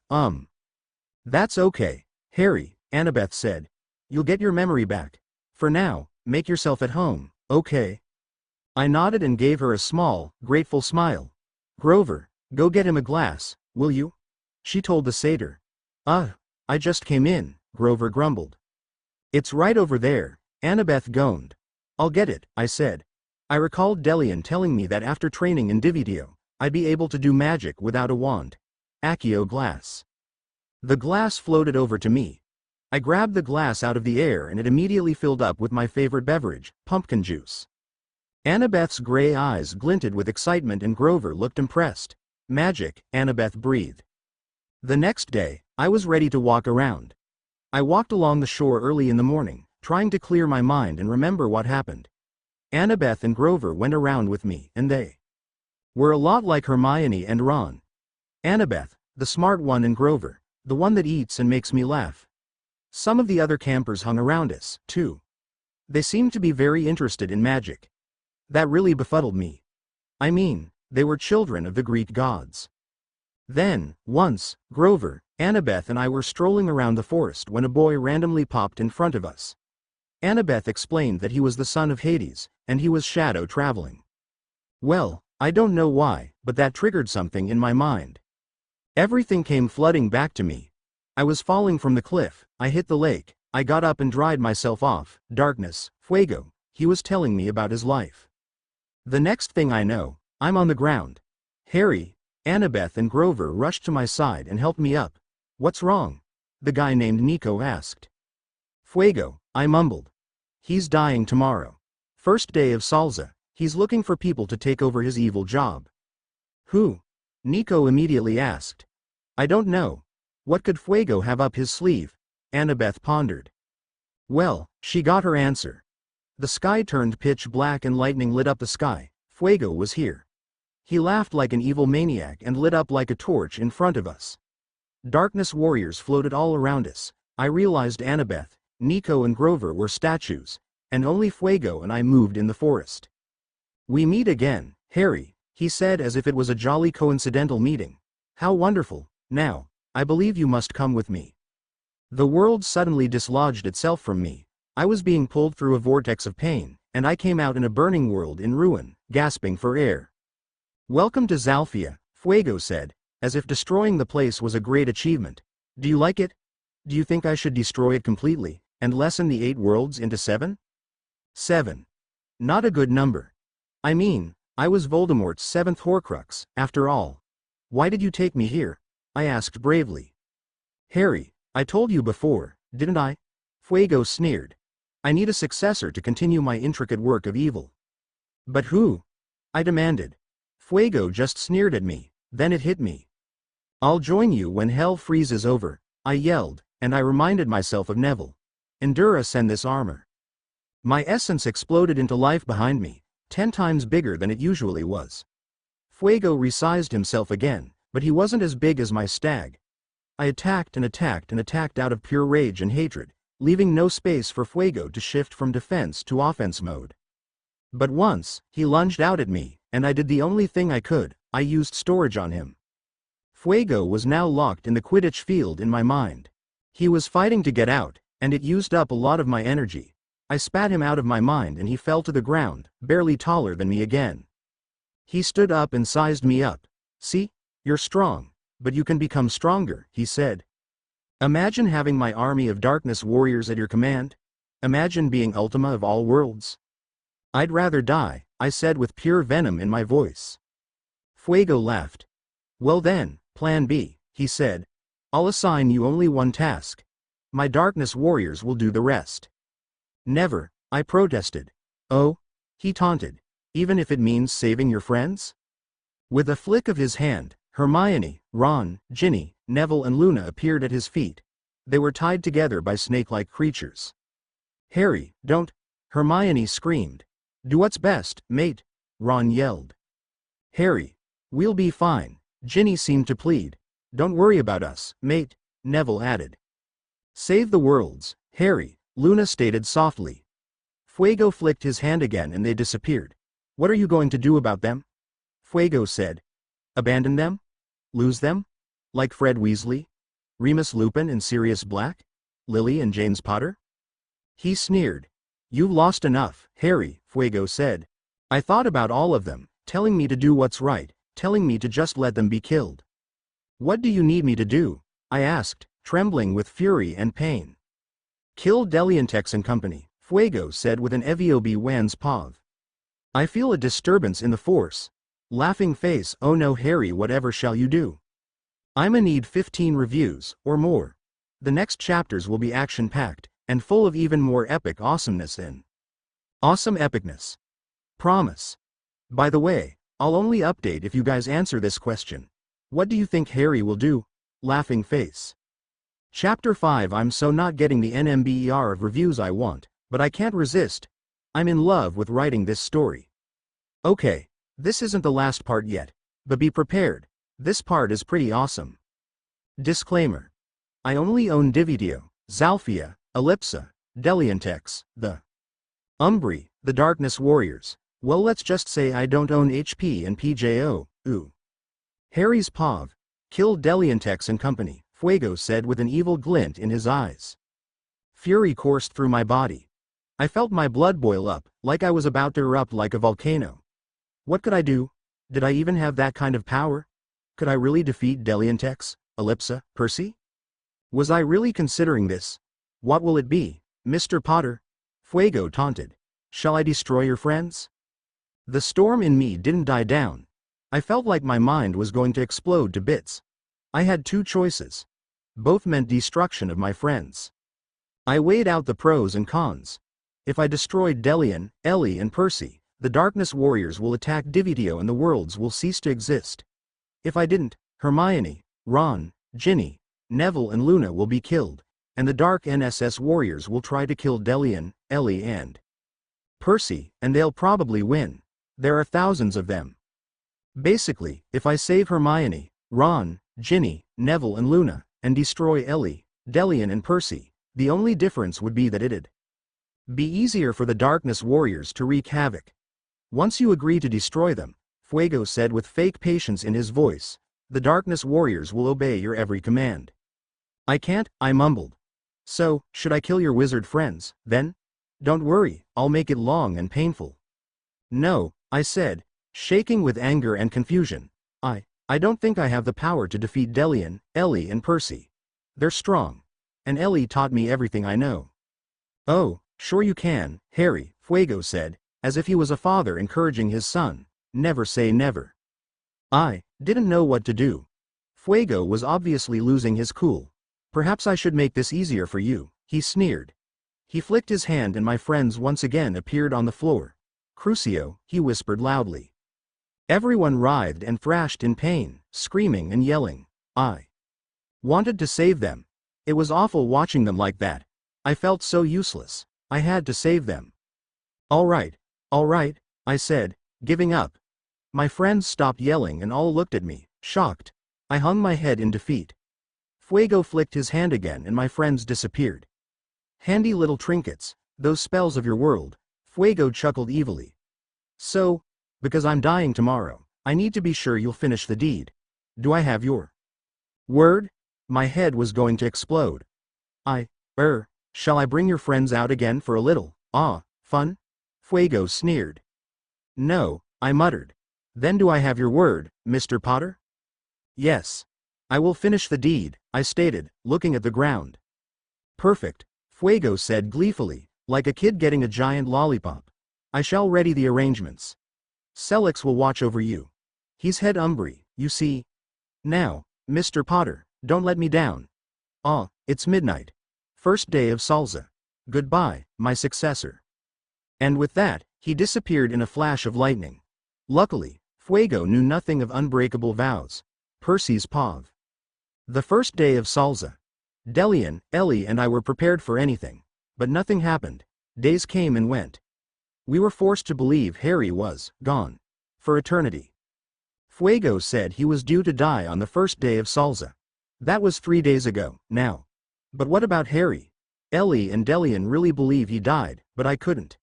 That's okay, Harry," Annabeth said. "You'll get your memory back. For now, make yourself at home, okay?" I nodded and gave her a small, grateful smile. "Grover, go get him a glass, will you?" she told the satyr. I just came in," Grover grumbled. "It's right over there," Annabeth groaned. "I'll get it," I said. I recalled Delian telling me that after training in Dividio, I'd be able to do magic without a wand. Accio glass. The glass floated over to me. I grabbed the glass out of the air and it immediately filled up with my favorite beverage, pumpkin juice. Annabeth's gray eyes glinted with excitement and Grover looked impressed. "Magic," Annabeth breathed. The next day, I was ready to walk around. I walked along the shore early in the morning, trying to clear my mind and remember what happened. Annabeth and Grover went around with me, and they were a lot like Hermione and Ron. Annabeth, the smart one, and Grover, the one that eats and makes me laugh. Some of the other campers hung around us, too. They seemed to be very interested in magic. That really befuddled me. I mean, they were children of the Greek gods. Then, once, Grover, Annabeth and I were strolling around the forest when a boy randomly popped in front of us. Annabeth explained that he was the son of Hades, and he was shadow traveling. Well, I don't know why, but that triggered something in my mind. Everything came flooding back to me. I was falling from the cliff, I hit the lake, I got up and dried myself off. Darkness, fuego, he was telling me about his life. The next thing I know, I'm on the ground. Harry, Annabeth and Grover rushed to my side and helped me up. "What's wrong?" the guy named Nico asked. "Fuego," I mumbled. "He's dying tomorrow. First day of Salsa, he's looking for people to take over his evil job." "Who?" Nico immediately asked. "I don't know. What could Fuego have up his sleeve?" Annabeth pondered. Well, she got her answer. The sky turned pitch black and lightning lit up the sky. Fuego was here. He laughed like an evil maniac and lit up like a torch in front of us. Darkness warriors floated all around us. I realized Annabeth, Nico and Grover were statues, and only Fuego and I moved in the forest. "We meet again, Harry," he said as if it was a jolly coincidental meeting. How wonderful. Now, I believe you must come with me. The world suddenly dislodged itself from me. I was being pulled through a vortex of pain, and I came out in a burning world in ruin, gasping for air. Welcome to Zalfia, Fuego said, as if destroying the place was a great achievement. Do you like it? Do you think I should destroy it completely, and lessen the 8 worlds into 7? 7. Not a good number. I mean, I was Voldemort's 7th Horcrux, after all. Why did you take me here? I asked bravely. Harry, I told you before, didn't I? Fuego sneered. I need a successor to continue my intricate work of evil. But who? I demanded. Fuego just sneered at me, then it hit me. I'll join you when hell freezes over, I yelled, and I reminded myself of Neville. Endure us and this armor. My essence exploded into life behind me, 10 times bigger than it usually was. Fuego resized himself again, but he wasn't as big as my stag. I attacked and attacked and attacked out of pure rage and hatred, leaving no space for Fuego to shift from defense to offense mode. But once, he lunged out at me, and I did the only thing I could. I used storage on him. Fuego was now locked in the Quidditch field in my mind. He was fighting to get out, and it used up a lot of my energy. I spat him out of my mind and he fell to the ground, barely taller than me again. He stood up and sized me up. See? You're strong, but you can become stronger, he said. Imagine having my army of darkness warriors at your command. Imagine being Ultima of all worlds. I'd rather die, I said with pure venom in my voice. Fuego laughed. Well then, plan B, he said. I'll assign you only one task. My darkness warriors will do the rest. Never, I protested. Oh? He taunted. Even if it means saving your friends? With a flick of his hand, Hermione, Ron, Ginny, Neville and Luna appeared at his feet. They were tied together by snake-like creatures. Harry, don't! Hermione screamed. Do what's best, mate, Ron yelled. Harry, we'll be fine, Ginny seemed to plead. Don't worry about us, mate, Neville added. Save the worlds, Harry, Luna stated softly. Fuego flicked his hand again and they disappeared. What are you going to do about them? Fuego said. Abandon them? Lose them? Like Fred Weasley? Remus Lupin and Sirius Black? Lily and James Potter? He sneered. You've lost enough, Harry, Fuego said. I thought about all of them, telling me to do what's right, telling me to just let them be killed. What do you need me to do? I asked, trembling with fury and pain. Kill Deliantex and company, Fuego said with an Eviobi Wan's pav. I feel a disturbance in the force. Laughing face. Oh no Harry, whatever shall you do? I'ma need 15 reviews, or more. The next chapters will be action-packed, and full of even more epic awesomeness in. Awesome epicness. Promise. By the way, I'll only update if you guys answer this question. What do you think Harry will do? Laughing face. Chapter 5. I'm so not getting the NMBER of reviews I want, but I can't resist. I'm in love with writing this story. Okay, this isn't the last part yet, but be prepared. This part is pretty awesome. Disclaimer. I only own Divideo, Zalfia, Ellipsa, Deliantex, the Umbri, the Darkness Warriors. Well, let's just say I don't own HP and PJO, ooh. Harry's pav. Kill Deliantex and company, Fuego said with an evil glint in his eyes. Fury coursed through my body. I felt my blood boil up, like I was about to erupt like a volcano. What could I do? Did I even have that kind of power? Could I really defeat Deliantex, Ellipsa, Percy? Was I really considering this? What will it be, Mr. Potter? Fuego taunted. Shall I destroy your friends? The storm in me didn't die down. I felt like my mind was going to explode to bits. I had 2 choices. Both meant destruction of my friends. I weighed out the pros and cons. If I destroyed Delian, Ellie and Percy, the Darkness Warriors will attack Divideo and the worlds will cease to exist. If I didn't, Hermione, Ron, Ginny, Neville and Luna will be killed, and the Dark NSS Warriors will try to kill Delian, Ellie and Percy, and they'll probably win. There are thousands of them. Basically, if I save Hermione, Ron, Ginny, Neville and Luna, and destroy Ellie, Delian and Percy, the only difference would be that it'd be easier for the Darkness Warriors to wreak havoc. Once you agree to destroy them, Fuego said with fake patience in his voice. The darkness warriors will obey your every command. I can't, I mumbled. So, should I kill your wizard friends, then? Don't worry, I'll make it long and painful. No, I said, shaking with anger and confusion. I don't think I have the power to defeat Delian, Ellie and Percy. They're strong. And Ellie taught me everything I know. Oh, sure you can, Harry, Fuego said, as if he was a father encouraging his son. Never say never. I didn't know what to do. Fuego was obviously losing his cool. Perhaps I should make this easier for you, he sneered. He flicked his hand and my friends once again appeared on the floor. Crucio, he whispered loudly. Everyone writhed and thrashed in pain, screaming and yelling. I wanted to save them. It was awful watching them like that. I felt so useless. I had to save them. All right, I said, giving up. My friends stopped yelling and all looked at me, shocked. I hung my head in defeat. Fuego flicked his hand again and my friends disappeared. Handy little trinkets, those spells of your world, Fuego chuckled evilly. So, because I'm dying tomorrow, I need to be sure you'll finish the deed. Do I have your word? My head was going to explode. Shall I bring your friends out again for a little, fun? Fuego sneered. No, I muttered. Then do I have your word, Mr. Potter? Yes. I will finish the deed, I stated, looking at the ground. Perfect, Fuego said gleefully, like a kid getting a giant lollipop. I shall ready the arrangements. Selix will watch over you. He's head Umbri, you see. Now, Mr. Potter, don't let me down. It's midnight. First day of Salsa. Goodbye, my successor. And with that, he disappeared in a flash of lightning. Luckily, Fuego knew nothing of unbreakable vows. Percy's POV. The first day of Salsa. Delian, Ellie and I were prepared for anything. But nothing happened. Days came and went. We were forced to believe Harry was gone. For eternity. Fuego said he was due to die on the first day of Salsa. That was 3 days ago, now. But what about Harry? Ellie and Delian really believe he died, but I couldn't.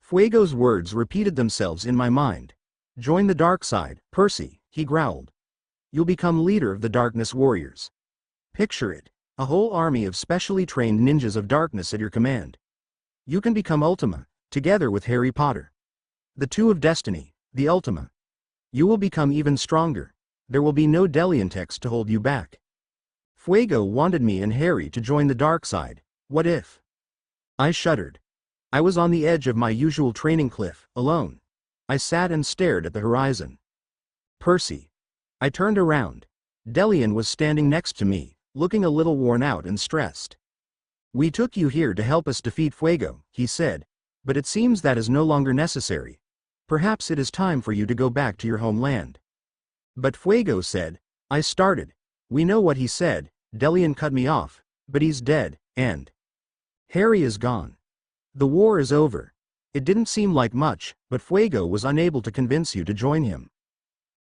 Fuego's words repeated themselves in my mind. Join the dark side, Percy, he growled. You'll become leader of the Darkness Warriors. Picture it, a whole army of specially trained ninjas of darkness at your command. You can become Ultima, together with Harry Potter. The two of destiny, the Ultima. You will become even stronger. There will be no Delian text to hold you back. Fuego wanted me and Harry to join the dark side. What if? I shuddered. I was on the edge of my usual training cliff, alone. I sat and stared at the horizon. Percy. I turned around. Delian was standing next to me, looking a little worn out and stressed. We took you here to help us defeat Fuego, he said, but it seems that is no longer necessary. Perhaps it is time for you to go back to your homeland. But Fuego said, I started. We know what he said. Delian cut me off, but he's dead, and Harry is gone. The war is over. It didn't seem like much, but Fuego was unable to convince you to join him.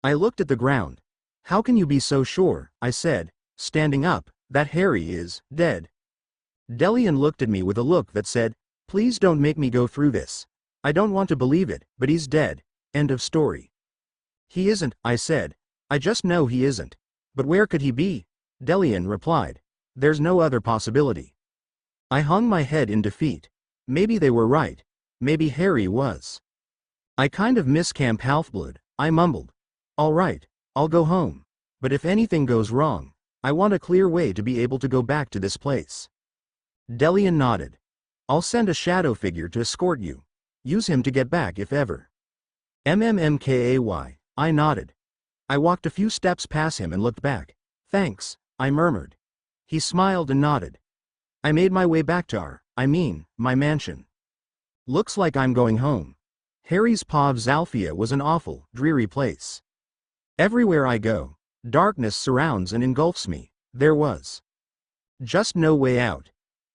I looked at the ground. How can you be so sure, I said, standing up, that Harry is dead? Delian looked at me with a look that said, please don't make me go through this. I don't want to believe it, but he's dead. End of story. He isn't, I said. I just know he isn't. But where could he be? Delian replied. There's no other possibility. I hung my head in defeat. Maybe they were right. Maybe Harry was. I kind of miss Camp Halfblood, I mumbled. All right, I'll go home. But if anything goes wrong, I want a clear way to be able to go back to this place. Delian nodded. I'll send a shadow figure to escort you. Use him to get back if ever. MMMKAY, I nodded. I walked a few steps past him and looked back. Thanks, I murmured. He smiled and nodded. I made my way back to my mansion. Looks like I'm going home. Harry's POV Zalfia was an awful, dreary place. Everywhere I go, darkness surrounds and engulfs me. There was just no way out.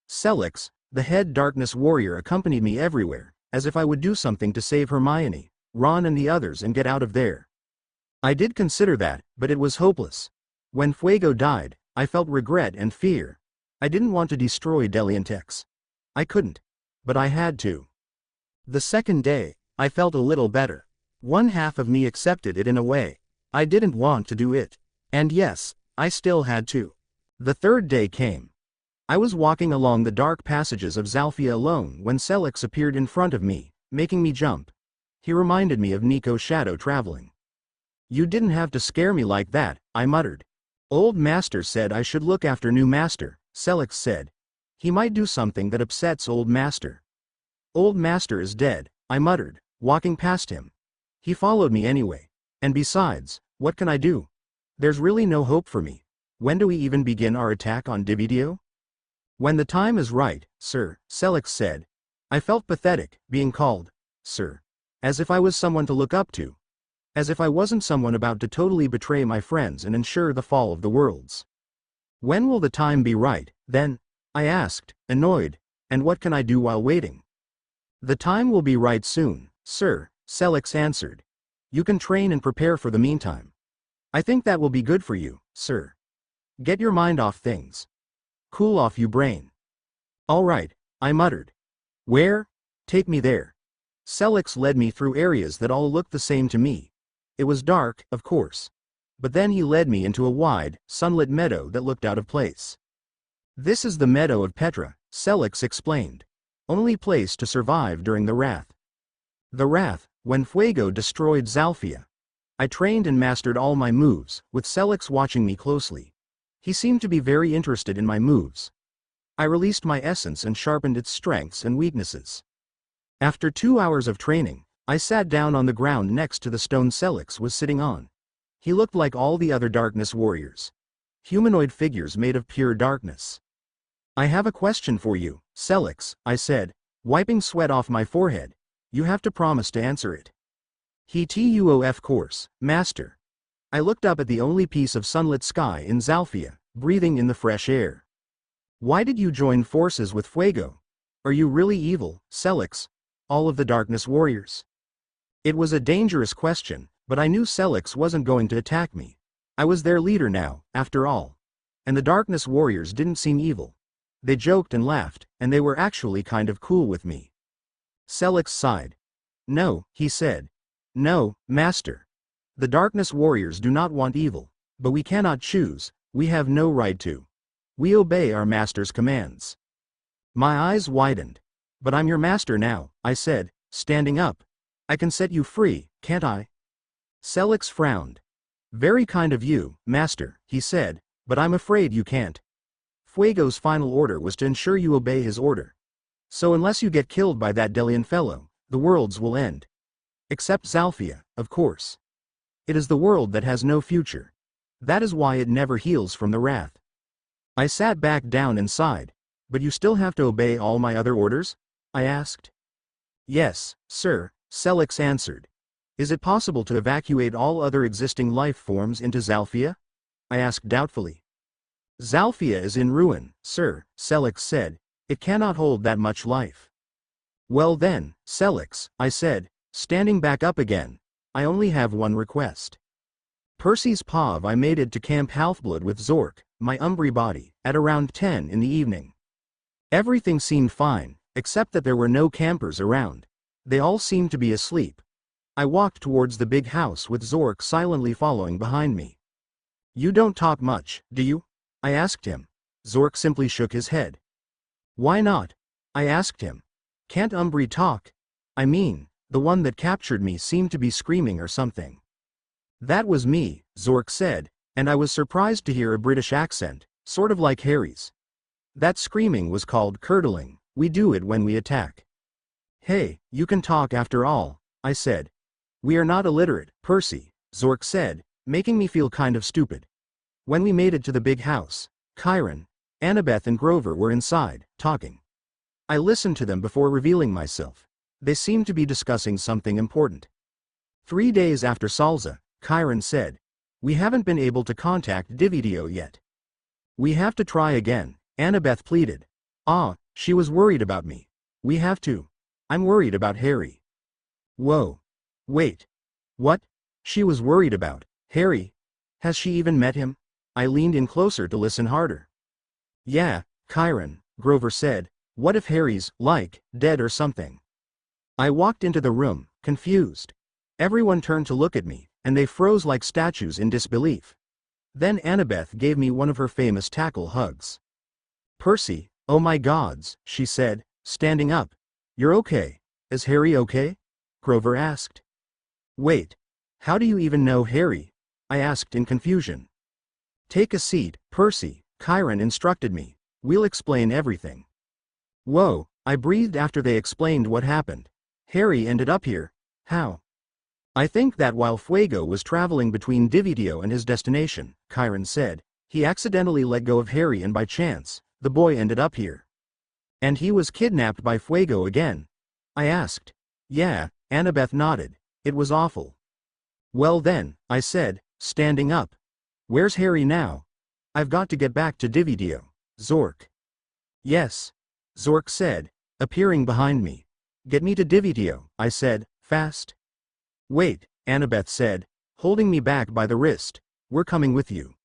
Selix, the head darkness warrior, accompanied me everywhere, as if I would do something to save Hermione, Ron and the others and get out of there. I did consider that, but it was hopeless. When Fuego died, I felt regret and fear. I didn't want to destroy Deliantex. I couldn't. But I had to. The second day, I felt a little better. One half of me accepted it in a way. I didn't want to do it. And yes, I still had to. The third day came. I was walking along the dark passages of Zalfia alone when Selix appeared in front of me, making me jump. He reminded me of Nico's shadow traveling. You didn't have to scare me like that, I muttered. Old Master said I should look after new Master, Selix said. He might do something that upsets Old Master. Old Master is dead, I muttered, walking past him. He followed me anyway. And besides, what can I do? There's really no hope for me. When do we even begin our attack on Dividio? When the time is right, sir, Selix said. I felt pathetic, being called, sir. As if I was someone to look up to. As if I wasn't someone about to totally betray my friends and ensure the fall of the worlds. When will the time be right, then? I asked, annoyed. And what can I do while waiting? The time will be right soon, sir, Selix answered. You can train and prepare for the meantime. I think that will be good for you, sir. Get your mind off things. Cool off you brain. All right, I muttered. Where? Take me there. Selix led me through areas that all looked the same to me. It was dark, of course. But then he led me into a wide, sunlit meadow that looked out of place. This is the meadow of Petra, Selix explained. Only place to survive during the Wrath. The Wrath, when Fuego destroyed Zalfia. I trained and mastered all my moves, with Selix watching me closely. He seemed to be very interested in my moves. I released my essence and sharpened its strengths and weaknesses. After 2 hours of training, I sat down on the ground next to the stone Selix was sitting on. He looked like all the other darkness warriors. Humanoid figures made of pure darkness. I have a question for you, Selix, I said, wiping sweat off my forehead. You have to promise to answer it. He TUOF course, Master. I looked up at the only piece of sunlit sky in Zalfia, breathing in the fresh air. Why did you join forces with Fuego? Are you really evil, Selix? All of the darkness warriors? It was a dangerous question, but I knew Selix wasn't going to attack me. I was their leader now, after all. And the darkness warriors didn't seem evil. They joked and laughed, and they were actually kind of cool with me. Selix sighed. No, he said. No, Master. The darkness warriors do not want evil, but we cannot choose, we have no right to. We obey our Master's commands. My eyes widened. But I'm your master now, I said, standing up. I can set you free, can't I? Selix frowned. Very kind of you, Master, he said, but I'm afraid you can't. Fuego's final order was to ensure you obey his order. So unless you get killed by that Delian fellow, the worlds will end. Except Zalfia, of course. It is the world that has no future. That is why it never heals from the wrath. I sat back down and sighed. But you still have to obey all my other orders? I asked. Yes, sir, Selix answered. Is it possible to evacuate all other existing life forms into Zalfia? I asked doubtfully. Zalfia is in ruin, sir, Selix said. It cannot hold that much life. Well then, Selix, I said, standing back up again, I only have one request. Percy's POV I made it to Camp Halfblood with Zork, my Umbri body, at around 10 in the evening. Everything seemed fine, except that there were no campers around. They all seemed to be asleep. I walked towards the big house with Zork silently following behind me. You don't talk much, do you? I asked him. Zork simply shook his head. Why not? I asked him. Can't Umbri talk? I mean, the one that captured me seemed to be screaming or something. That was me, Zork said, and I was surprised to hear a British accent, sort of like Harry's. That screaming was called curdling. We do it when we attack. Hey, you can talk after all, I said. We are not illiterate, Percy, Zork said, making me feel kind of stupid. When we made it to the big house, Chiron, Annabeth and Grover were inside, talking. I listened to them before revealing myself. They seemed to be discussing something important. 3 days after Salza, Chiron said, we haven't been able to contact Dividio yet. We have to try again, Annabeth pleaded. Ah, she was worried about me. We have to. I'm worried about Harry. Whoa. Wait. What? She was worried about Harry? Has she even met him? I leaned in closer to listen harder. Yeah, Chiron, Grover said. What if Harry's, like, dead or something? I walked into the room, confused. Everyone turned to look at me, and they froze like statues in disbelief. Then Annabeth gave me one of her famous tackle hugs. "Percy, oh my gods," she said, standing up. "You're okay. Is Harry okay?" Grover asked. "Wait. How do you even know Harry?" I asked in confusion. "Take a seat, Percy," Chiron instructed me. "We'll explain everything." Whoa, I breathed after they explained what happened. Harry ended up here. How? "I think that while Fuego was traveling between Dividio and his destination," Chiron said, "he accidentally let go of Harry and by chance, the boy ended up here." "And he was kidnapped by Fuego again?" I asked. "Yeah," Annabeth nodded. "It was awful." "Well then," I said, standing up. "Where's Harry now?" "I've got to get back to Dividio." "Zork." "Yes," Zork said, appearing behind me. "Get me to Dividio," I said, fast. "Wait," Annabeth said, holding me back by the wrist. "We're coming with you."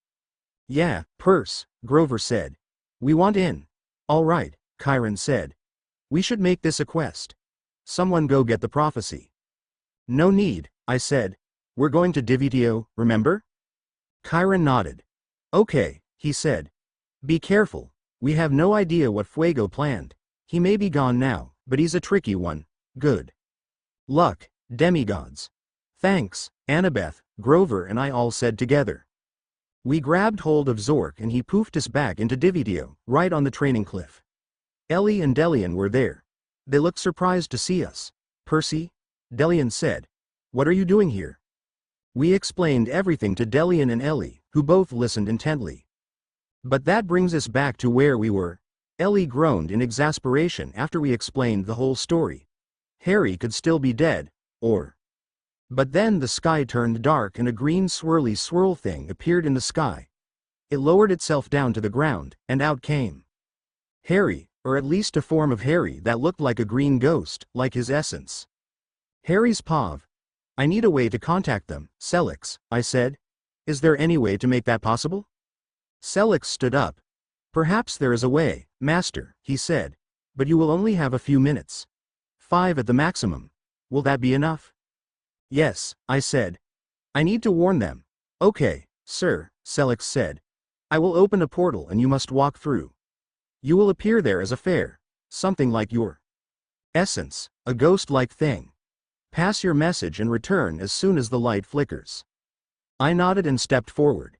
"Yeah, Perce," Grover said. "We want in." "All right," Chiron said. "We should make this a quest. Someone go get the prophecy." "No need," I said. "We're going to Dividio, remember?" Chiron nodded. "Okay," he said. "Be careful. We have no idea what Fuego planned. He may be gone now, but he's a tricky one. Good luck, demigods." "Thanks," Annabeth, Grover and I all said together. We grabbed hold of Zork and he poofed us back into Dividio, right on the training cliff. Ellie and Delian were there. They looked surprised to see us. "Percy?" Delian said. "What are you doing here?" We explained everything to Delian and Ellie, who both listened intently. "But that brings us back to where we were." Ellie groaned in exasperation after we explained the whole story. Harry could still be dead, or... But then the sky turned dark and a green swirly swirl thing appeared in the sky. It lowered itself down to the ground, and out came Harry, or at least a form of Harry that looked like a green ghost, like his essence. "Harry's Pav. I need a way to contact them, Selix," I said. "Is there any way to make that possible?" Selix stood up. "Perhaps there is a way, Master," he said. "But you will only have a few minutes. 5 at the maximum. Will that be enough?" "Yes," I said. "I need to warn them." "Okay, sir," Selix said. "I will open a portal and you must walk through. You will appear there as a fair, something like your essence, a ghost-like thing. Pass your message and return as soon as the light flickers." I nodded and stepped forward.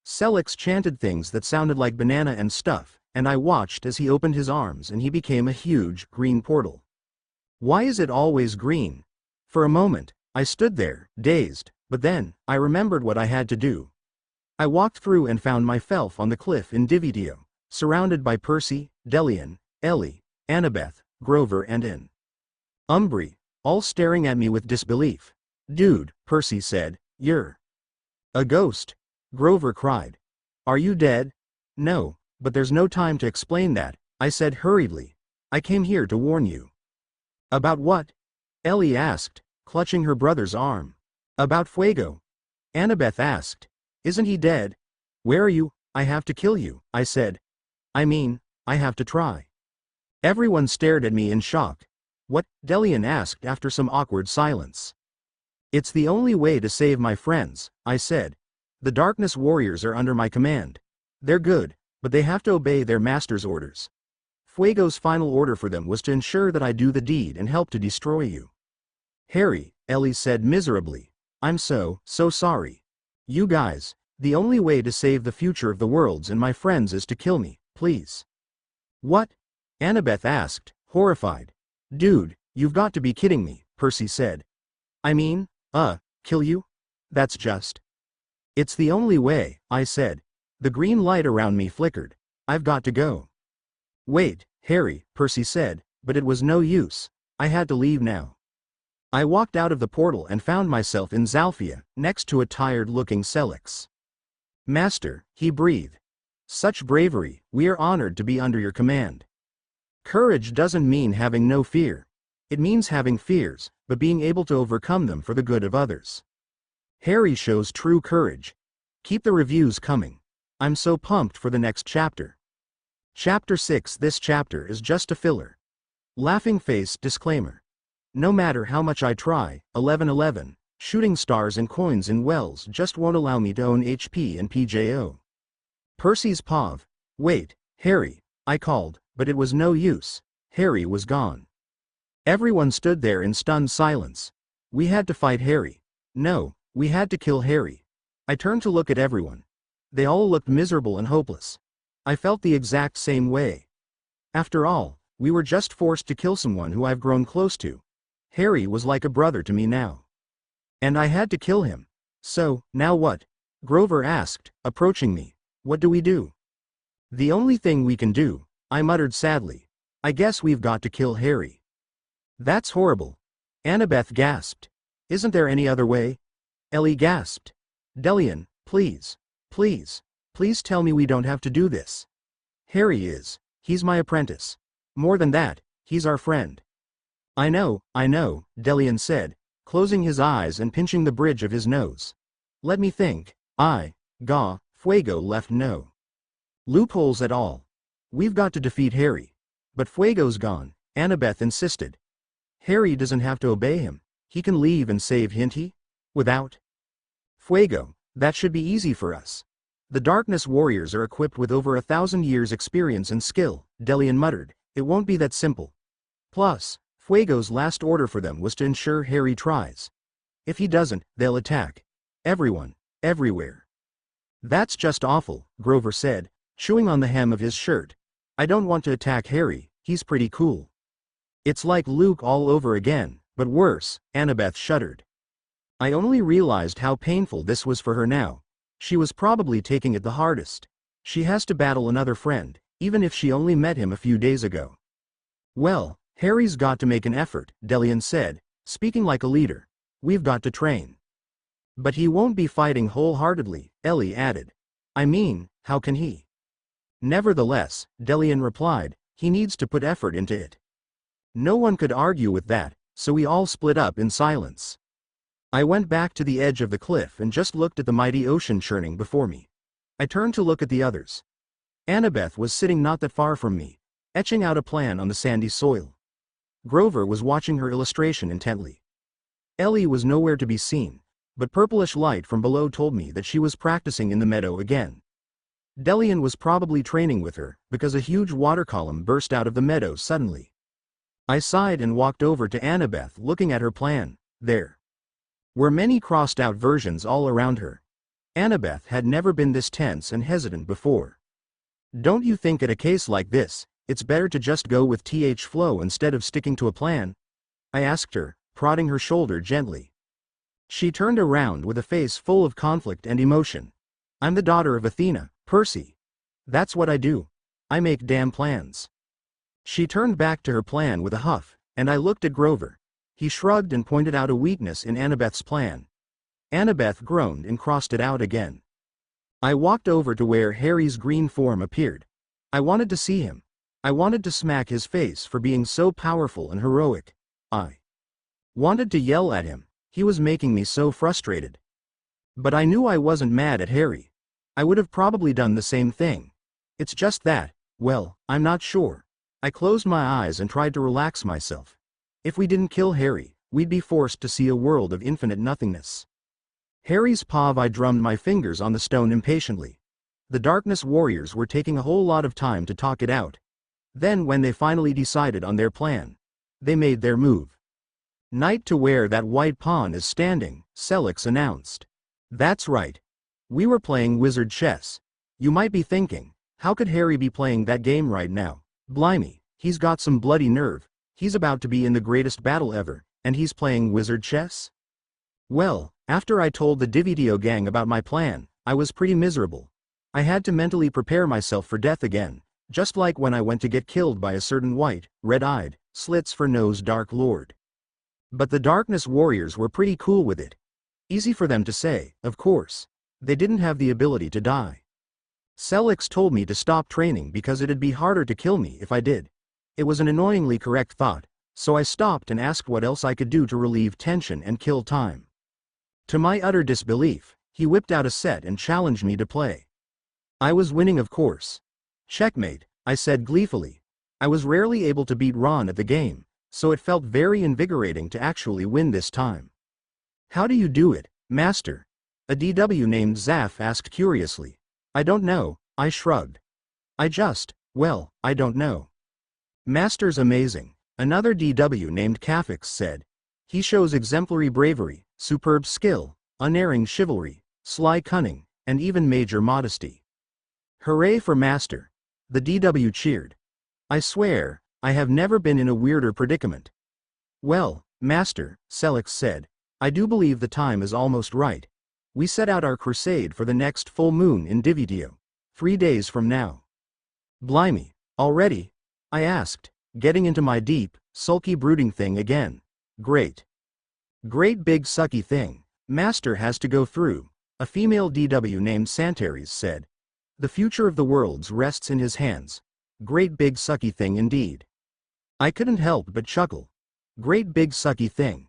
Selix chanted things that sounded like banana and stuff, and I watched as he opened his arms and he became a huge, green portal. Why is it always green? For a moment, I stood there, dazed, but then, I remembered what I had to do. I walked through and found myself on the cliff in Dividio, surrounded by Percy, Delian, Ellie, Annabeth, Grover and in Umbri, all staring at me with disbelief. "Dude," Percy said, "you're a ghost." Grover cried. "Are you dead?" "No, but there's no time to explain that," I said hurriedly. "I came here to warn you." "About what?" Ellie asked, clutching her brother's arm. "About Fuego." Annabeth asked. "Isn't he dead?" "Where are you?" "I have to kill you," I said. "I mean, I have to try." Everyone stared at me in shock. "What?" Delian asked after some awkward silence. "It's the only way to save my friends," I said. "The Darkness Warriors are under my command. They're good, but they have to obey their master's orders. Fuego's final order for them was to ensure that I do the deed and help to destroy you." "Harry," Ellie said miserably. "I'm so sorry. You guys, the only way to save the future of the worlds and my friends is to kill me, please." "What?" Annabeth asked, horrified. "Dude, you've got to be kidding me," Percy said. "I mean, kill you? That's just..." "It's the only way," I said. The green light around me flickered. "I've got to go." "Wait, Harry," Percy said, but it was no use. I had to leave now. I walked out of the portal and found myself in Zalphia, next to a tired-looking Selix. "Master," he breathed. "Such bravery, we are honored to be under your command." Courage doesn't mean having no fear. It means having fears, but being able to overcome them for the good of others. Harry shows true courage. Keep the reviews coming. I'm so pumped for the next chapter. Chapter 6. This chapter is just a filler. Laughing face disclaimer. No matter how much I try, 1111, Shooting stars and coins in wells just won't allow me to own HP and PJO. Percy's POV. Wait, Harry, I called, but it was no use. Harry was gone. Everyone stood there in stunned silence. We had to fight Harry. No, we had to kill Harry. I turned to look at everyone. They all looked miserable and hopeless. I felt the exact same way. After all, we were just forced to kill someone who I've grown close to. Harry was like a brother to me now. And I had to kill him. So, now what? Grover asked, approaching me. What do we do? The only thing we can do, I muttered sadly. I guess we've got to kill Harry. That's horrible. Annabeth gasped. Isn't there any other way? Ellie gasped. Delian, please, please, please tell me we don't have to do this. Harry is. He's my apprentice. More than that, he's our friend. I know, Delian said, closing his eyes and pinching the bridge of his nose. Let me think. Fuego left no loopholes at all. We've got to defeat Harry. But Fuego's gone, Annabeth insisted. Harry doesn't have to obey him. He can leave and save Hinty? Without Fuego, that should be easy for us. The Darkness Warriors are equipped with over 1,000 years' experience and skill, Delian muttered. It won't be that simple. Plus, Fuego's last order for them was to ensure Harry tries. If he doesn't, they'll attack. Everyone, everywhere. That's just awful, Grover said, chewing on the hem of his shirt. I don't want to attack Harry, he's pretty cool. It's like Luke all over again, but worse, Annabeth shuddered. I only realized how painful this was for her now. She was probably taking it the hardest. She has to battle another friend, even if she only met him a few days ago. Well, Harry's got to make an effort, Delian said, speaking like a leader. We've got to train. But he won't be fighting wholeheartedly, Ellie added. I mean, how can he? Nevertheless, Delian replied, he needs to put effort into it. No one could argue with that, so we all split up in silence. I went back to the edge of the cliff and just looked at the mighty ocean churning before me. I turned to look at the others. Annabeth was sitting not that far from me, etching out a plan on the sandy soil. Grover was watching her illustration intently. Ellie was nowhere to be seen, but purplish light from below told me that she was practicing in the meadow again. Delian was probably training with her, because a huge water column burst out of the meadow suddenly. I sighed and walked over to Annabeth, looking at her plan. There were many crossed-out versions all around her. Annabeth had never been this tense and hesitant before. Don't you think at a case like this, it's better to just go with flow instead of sticking to a plan? I asked her, prodding her shoulder gently. She turned around with a face full of conflict and emotion. I'm the daughter of Athena, Percy. That's what I do. I make damn plans. She turned back to her plan with a huff, and I looked at Grover. He shrugged and pointed out a weakness in Annabeth's plan. Annabeth groaned and crossed it out again. I walked over to where Harry's green form appeared. I wanted to see him. I wanted to smack his face for being so powerful and heroic. I wanted to yell at him. He was making me so frustrated. But I knew I wasn't mad at Harry. I would have probably done the same thing. It's just that, well, I'm not sure. I closed my eyes and tried to relax myself. If we didn't kill Harry, we'd be forced to see a world of infinite nothingness. Harry's POV. I drummed my fingers on the stone impatiently. The Darkness Warriors were taking a whole lot of time to talk it out. Then when they finally decided on their plan, they made their move. Knight to where that white pawn is standing, Selix announced. That's right. We were playing wizard chess. You might be thinking, how could Harry be playing that game right now? Blimey, he's got some bloody nerve. He's about to be in the greatest battle ever, and he's playing wizard chess? Well, after I told the Divitio gang about my plan, I was pretty miserable. I had to mentally prepare myself for death again, just like when I went to get killed by a certain white, red-eyed, slits-for-nose Dark Lord. But the Darkness Warriors were pretty cool with it. Easy for them to say, of course. They didn't have the ability to die. Selix told me to stop training because it'd be harder to kill me if I did. It was an annoyingly correct thought, so I stopped and asked what else I could do to relieve tension and kill time. To my utter disbelief, he whipped out a set and challenged me to play. I was winning, of course. Checkmate, I said gleefully. I was rarely able to beat Ron at the game, so it felt very invigorating to actually win this time. How do you do it, Master? A DW named Zaf asked curiously. I don't know, I shrugged. I don't know. Master's amazing, another DW named Kafix said. He shows exemplary bravery, superb skill, unerring chivalry, sly cunning, and even major modesty. Hooray for Master! The DW cheered. I swear, I have never been in a weirder predicament. Well, Master, Selix said, I do believe the time is almost right. We set out our crusade for the next full moon in Divitio. 3 days from now. Blimey, already? I asked, getting into my deep, sulky brooding thing again. Great. Great big sucky thing. Master has to go through, a female DW named Santares said. The future of the worlds rests in his hands. Great big sucky thing indeed. I couldn't help but chuckle. Great big sucky thing.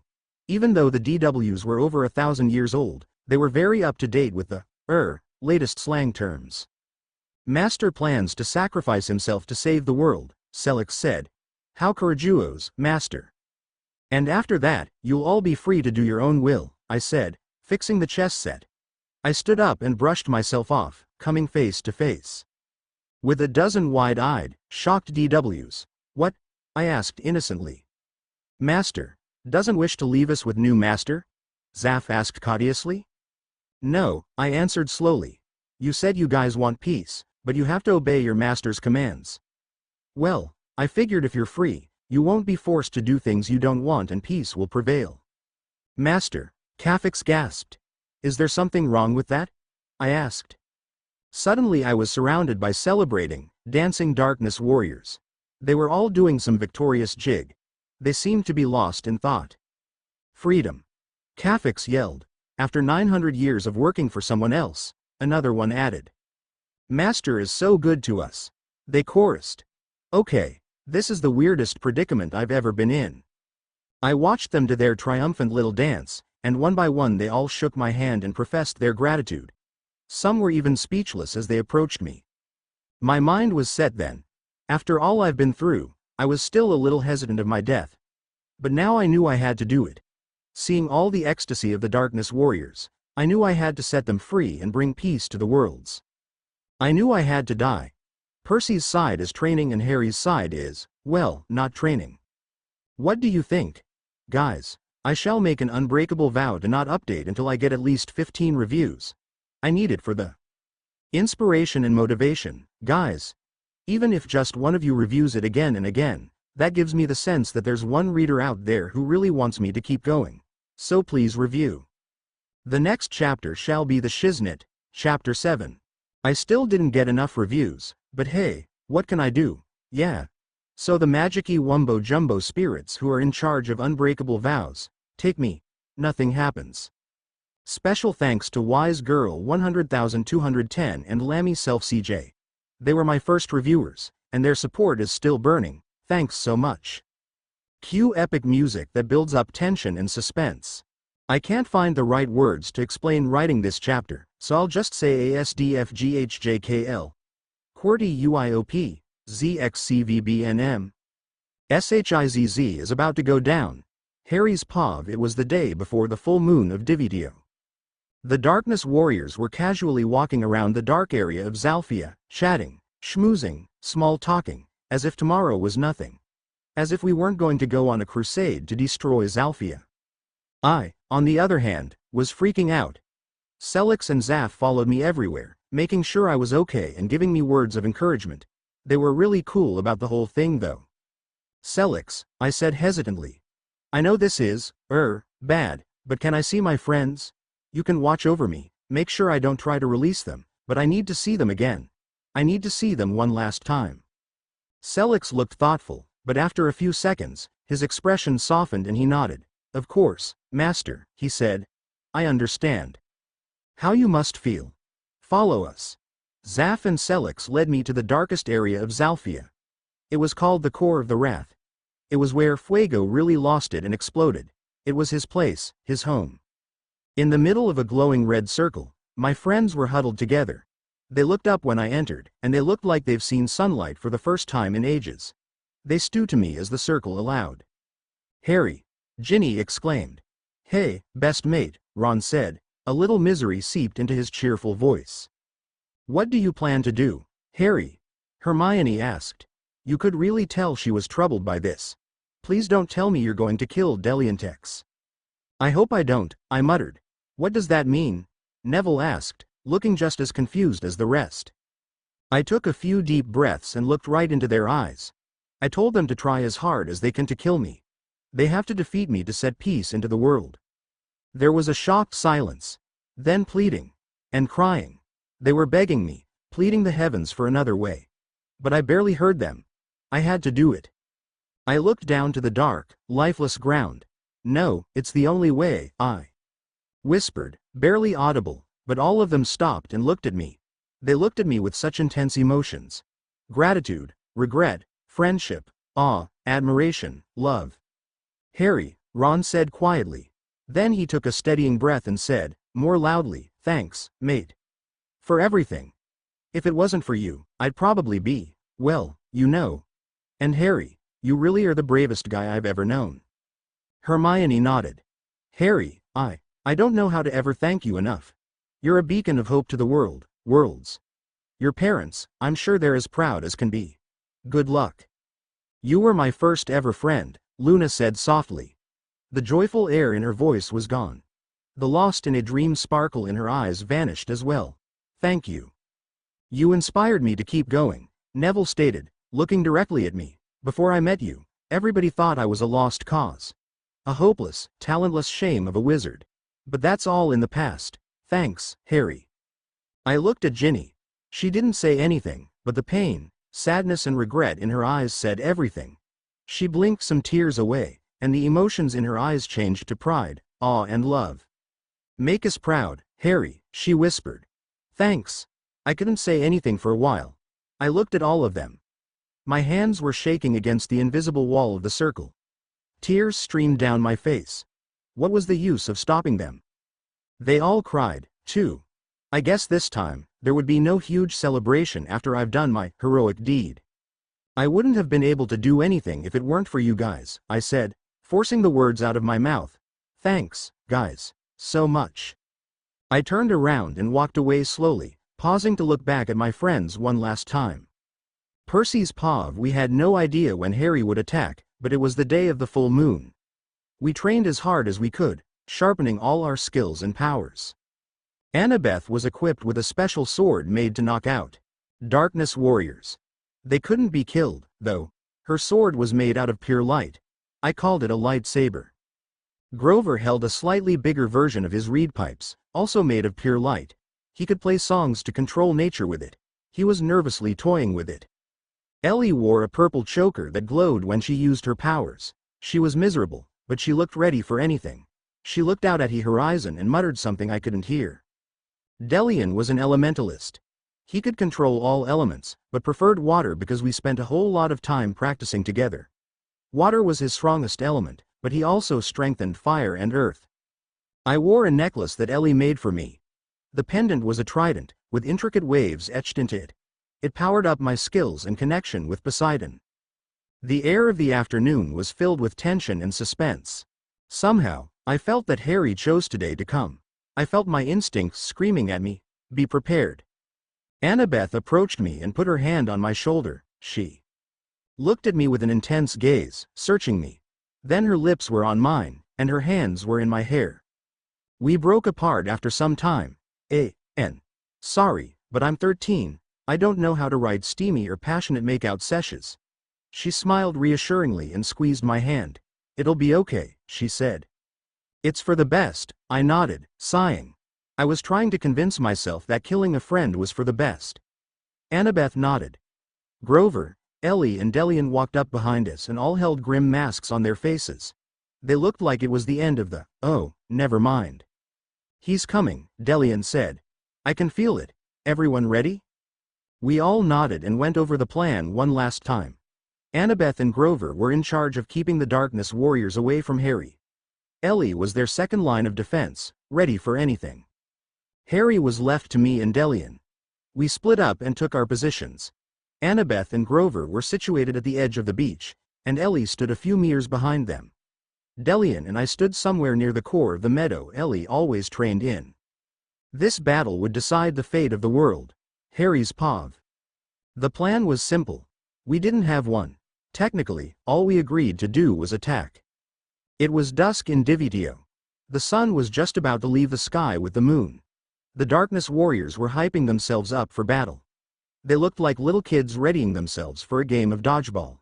Even though the DWs were over 1,000 years old, they were very up to date with the, latest slang terms. Master plans to sacrifice himself to save the world, Selix said. How courageous, Master. And after that, you'll all be free to do your own will, I said, fixing the chess set. I stood up and brushed myself off, coming face to face with a dozen wide-eyed, shocked DWs. What? I asked innocently. Master, doesn't wish to leave us with new master? Zaf asked courteously. No, I answered slowly. You said you guys want peace, but you have to obey your master's commands. Well, I figured if you're free, you won't be forced to do things you don't want and peace will prevail. Master, Kafix gasped. Is there something wrong with that? I asked. Suddenly I was surrounded by celebrating, dancing darkness warriors. They were all doing some victorious jig. They seemed to be lost in thought. Freedom. Kafix yelled. After 900 years of working for someone else, another one added. Master is so good to us. They chorused. Okay, this is the weirdest predicament I've ever been in. I watched them do their triumphant little dance, and one by one they all shook my hand and professed their gratitude. Some were even speechless as they approached me. My mind was set then. After all I've been through, I was still a little hesitant of my death. But now I knew I had to do it. Seeing all the ecstasy of the darkness warriors, I knew I had to set them free and bring peace to the worlds. I knew I had to die. Percy's side is training and Harry's side is, well, not training. What do you think? Guys, I shall make an unbreakable vow to not update until I get at least 15 reviews. I need it for the inspiration and motivation, guys. Even if just one of you reviews it again and again, that gives me the sense that there's one reader out there who really wants me to keep going. So please review. The next chapter shall be the Shiznit, Chapter 7. I still didn't get enough reviews, but hey, what can I do? Yeah. So the magicy wumbo jumbo spirits who are in charge of unbreakable vows, take me. Nothing happens. Special thanks to Wise Girl 100,210 and Lammy Self CJ. They were my first reviewers, and their support is still burning. Thanks so much. Cue epic music that builds up tension and suspense. I can't find the right words to explain writing this chapter, so I'll just say ASDFGHJKL. QWERTY UIOP, ZXCVBNM. SHIZZ is about to go down. Harry's POV. It was the day before the full moon of Divitio. The Darkness Warriors were casually walking around the dark area of Zalfia, chatting, schmoozing, small-talking, as if tomorrow was nothing. As if we weren't going to go on a crusade to destroy Zalfia. I, on the other hand, was freaking out. Selix and Zaf followed me everywhere, making sure I was okay and giving me words of encouragement. They were really cool about the whole thing though. Selix, I said hesitantly. I know this is, bad, but can I see my friends? You can watch over me, make sure I don't try to release them, but I need to see them again. I need to see them one last time. Selix looked thoughtful, but after a few seconds, his expression softened and he nodded. Of course, Master, he said. I understand. How you must feel. Follow us. Zaf and Selix led me to the darkest area of Zalfia. It was called the Core of the Wrath. It was where Fuego really lost it and exploded. It was his place, his home. In the middle of a glowing red circle, my friends were huddled together. They looked up when I entered, and they looked like they've seen sunlight for the first time in ages. They stewed to me as the circle allowed. Harry! Ginny exclaimed. Hey, best mate, Ron said. A little misery seeped into his cheerful voice. What do you plan to do, Harry? Hermione asked. You could really tell she was troubled by this. Please don't tell me you're going to kill Deliantex. I hope I don't, I muttered. What does that mean? Neville asked, looking just as confused as the rest. I took a few deep breaths and looked right into their eyes. I told them to try as hard as they can to kill me. They have to defeat me to set peace into the world. There was a shocked silence. Then pleading. And crying. They were begging me, pleading the heavens for another way. But I barely heard them. I had to do it. I looked down to the dark, lifeless ground. No, it's the only way, I whispered, barely audible, but all of them stopped and looked at me. They looked at me with such intense emotions. Gratitude, regret, friendship, awe, admiration, love. Harry, Ron said quietly. Then he took a steadying breath and said, more loudly, thanks, mate. For everything. If it wasn't for you, I'd probably be, well, you know. And Harry, you really are the bravest guy I've ever known. Hermione nodded. Harry, I don't know how to ever thank you enough. You're a beacon of hope to the worlds. Your parents, I'm sure they're as proud as can be. Good luck. You were my first ever friend, Luna said softly. The joyful air in her voice was gone. The lost in a dream sparkle in her eyes vanished as well. Thank you. You inspired me to keep going, Neville stated, looking directly at me. Before I met you, everybody thought I was a lost cause. A hopeless, talentless shame of a wizard. But that's all in the past. Thanks, Harry. I looked at Ginny. She didn't say anything, but the pain, sadness and regret in her eyes said everything. She blinked some tears away, and the emotions in her eyes changed to pride, awe and love. Make us proud, Harry, she whispered. Thanks. I couldn't say anything for a while. I looked at all of them. My hands were shaking against the invisible wall of the circle. Tears streamed down my face. What was the use of stopping them? They all cried, too. I guess this time, there would be no huge celebration after I've done my heroic deed. I wouldn't have been able to do anything if it weren't for you guys, I said, forcing the words out of my mouth. Thanks, guys, so much. I turned around and walked away slowly, pausing to look back at my friends one last time. Percy's POV. We had no idea when Harry would attack, but it was the day of the full moon. We trained as hard as we could, sharpening all our skills and powers. Annabeth was equipped with a special sword made to knock out darkness warriors. They couldn't be killed, though. Her sword was made out of pure light. I called it a lightsaber. Grover held a slightly bigger version of his reed pipes, also made of pure light. He could play songs to control nature with it. He was nervously toying with it. Ellie wore a purple choker that glowed when she used her powers. She was miserable, but she looked ready for anything. She looked out at the horizon and muttered something I couldn't hear. Delian was an elementalist. He could control all elements, but preferred water because we spent a whole lot of time practicing together. Water was his strongest element, but he also strengthened fire and earth. I wore a necklace that Ellie made for me. The pendant was a trident, with intricate waves etched into it. It powered up my skills and connection with Poseidon. The air of the afternoon was filled with tension and suspense. Somehow, I felt that Harry chose today to come. I felt my instincts screaming at me, be prepared. Annabeth approached me and put her hand on my shoulder. She looked at me with an intense gaze, searching me. Then her lips were on mine, and her hands were in my hair. We broke apart after some time. Sorry, but I'm 13. I don't know how to write steamy or passionate makeout sessions. She smiled reassuringly and squeezed my hand. It'll be okay, she said. It's for the best, I nodded, sighing. I was trying to convince myself that killing a friend was for the best. Annabeth nodded. Grover, Ellie and Delian walked up behind us and all held grim masks on their faces. They looked like it was the end of the, oh, never mind. He's coming, Delian said. I can feel it. Everyone ready? We all nodded and went over the plan one last time. Annabeth and Grover were in charge of keeping the darkness warriors away from Harry. Ellie was their second line of defense, ready for anything. Harry was left to me and Delian. We split up and took our positions. Annabeth and Grover were situated at the edge of the beach, and Ellie stood a few meters behind them. Delian and I stood somewhere near the core of the meadow Ellie always trained in. This battle would decide the fate of the world. Harry's pav. The plan was simple. We didn't have one. Technically, all we agreed to do was attack. It was dusk in Divitio. The sun was just about to leave the sky with the moon. The Darkness warriors were hyping themselves up for battle. They looked like little kids readying themselves for a game of dodgeball.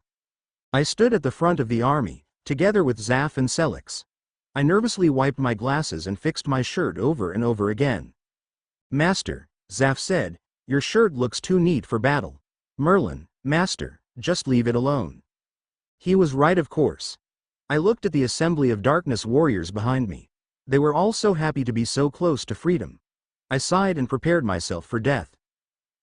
I stood at the front of the army, together with Zaf and Selix. I nervously wiped my glasses and fixed my shirt over and over again. Master, Zaf said, your shirt looks too neat for battle. Merlin, Master, just leave it alone. He was right, of course. I looked at the assembly of Darkness warriors behind me. They were all so happy to be so close to freedom. I sighed and prepared myself for death.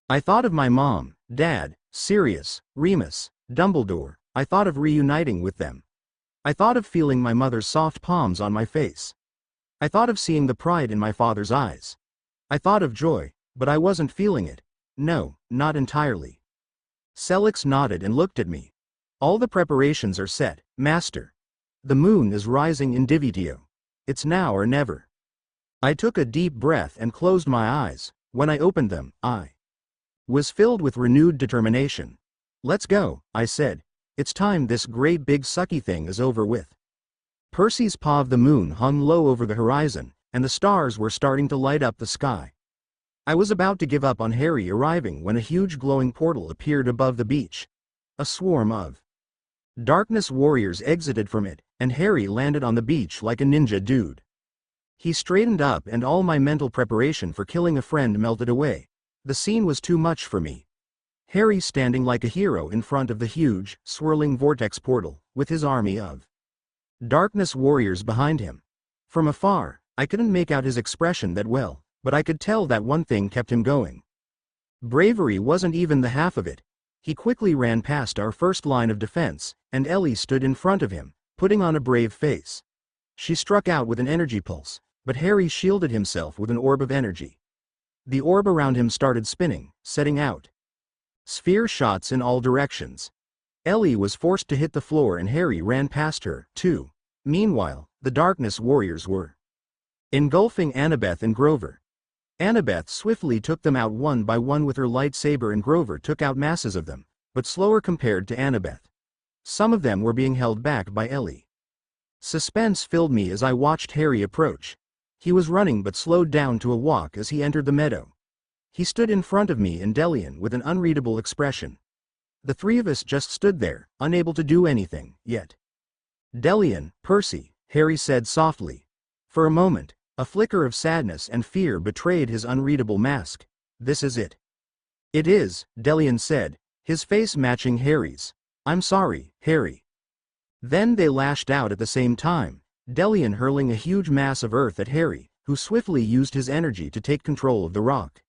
I thought of my mom, Dad, Sirius, Remus, Dumbledore. I thought of reuniting with them. I thought of feeling my mother's soft palms on my face. I thought of seeing the pride in my father's eyes. I thought of joy, but I wasn't feeling it. No, not entirely. Selix nodded and looked at me. All the preparations are set, Master. The moon is rising in Divitio. It's now or never. I took a deep breath and closed my eyes. When I opened them, I was filled with renewed determination. Let's go, I said. It's time this great big sucky thing is over with. Percy's paw of the moon hung low over the horizon, and the stars were starting to light up the sky. I was about to give up on Harry arriving when a huge glowing portal appeared above the beach. A swarm of Darkness warriors exited from it, and Harry landed on the beach like a ninja dude. He straightened up and all my mental preparation for killing a friend melted away. The scene was too much for me. Harry standing like a hero in front of the huge, swirling vortex portal, with his army of Darkness warriors behind him. From afar, I couldn't make out his expression that well, but I could tell that one thing kept him going. Bravery wasn't even the half of it. He quickly ran past our first line of defense, and Ellie stood in front of him, putting on a brave face. She struck out with an energy pulse, but Harry shielded himself with an orb of energy. The orb around him started spinning, setting out sphere shots in all directions. Ellie was forced to hit the floor and Harry ran past her, too. Meanwhile, the Darkness warriors were engulfing Annabeth and Grover. Annabeth swiftly took them out one by one with her lightsaber and Grover took out masses of them, but slower compared to Annabeth. Some of them were being held back by Ellie. Suspense filled me as I watched Harry approach. He was running but slowed down to a walk as he entered the meadow. He stood in front of me and Delian with an unreadable expression. The three of us just stood there, unable to do anything, yet. Delian, Percy, Harry said softly. For a moment, a flicker of sadness and fear betrayed his unreadable mask. This is it. It is, Delian said, his face matching Harry's. I'm sorry, Harry. Then they lashed out at the same time, Delian hurling a huge mass of earth at Harry, who swiftly used his energy to take control of the rock.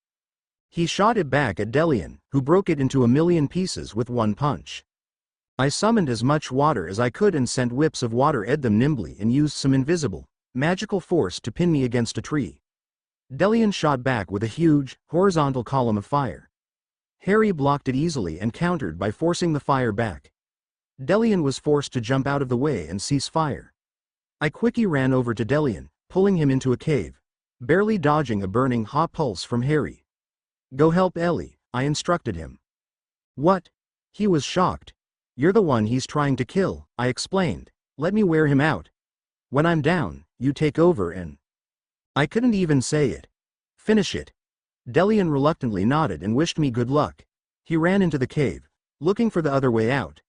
He shot it back at Delian, who broke it into a million pieces with one punch. I summoned as much water as I could and sent whips of water at them nimbly and used some invisible, magical force to pin me against a tree. Delian shot back with a huge, horizontal column of fire. Harry blocked it easily and countered by forcing the fire back. Delian was forced to jump out of the way and cease fire. I quickly ran over to Delian, pulling him into a cave, barely dodging a burning hot pulse from Harry. Go help Ellie, I instructed him. What? He was shocked. You're the one he's trying to kill, I explained. Let me wear him out. When I'm down, you take over and... I couldn't even say it. Finish it. Delian reluctantly nodded and wished me good luck. He ran into the cave, looking for the other way out.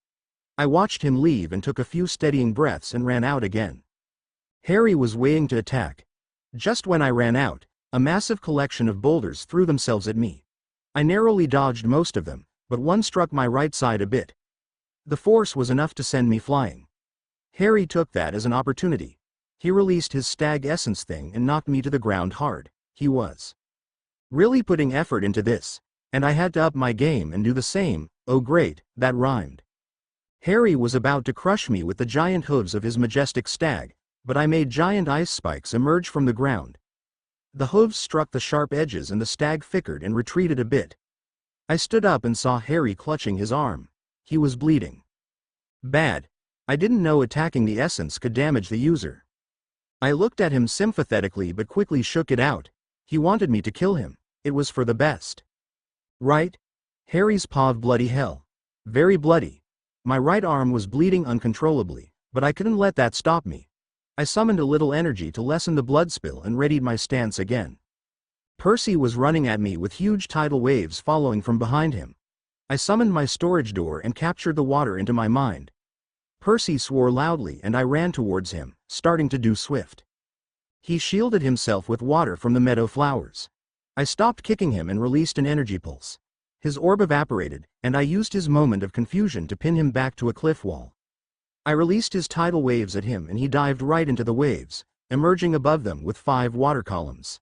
I watched him leave and took a few steadying breaths and ran out again. Harry was waiting to attack. Just when I ran out, a massive collection of boulders threw themselves at me. I narrowly dodged most of them, but one struck my right side a bit. The force was enough to send me flying. Harry took that as an opportunity. He released his stag essence thing and knocked me to the ground hard. He was really putting effort into this, and I had to up my game and do the same. Oh great, that rhymed. Harry was about to crush me with the giant hooves of his majestic stag, but I made giant ice spikes emerge from the ground. The hooves struck the sharp edges and the stag fickered and retreated a bit. I stood up and saw Harry clutching his arm. He was bleeding. Bad. I didn't know attacking the essence could damage the user. I looked at him sympathetically but quickly shook it out. He wanted me to kill him. It was for the best. Right? Harry's paw, bloody hell. Very bloody. My right arm was bleeding uncontrollably, but I couldn't let that stop me. I summoned a little energy to lessen the blood spill and readied my stance again. Percy was running at me with huge tidal waves following from behind him. I summoned my storage door and captured the water into my mind. Percy swore loudly and I ran towards him, starting to do swift. He shielded himself with water from the meadow flowers. I stopped kicking him and released an energy pulse. His orb evaporated, and I used his moment of confusion to pin him back to a cliff wall. I released his tidal waves at him and he dived right into the waves, emerging above them with 5 water columns.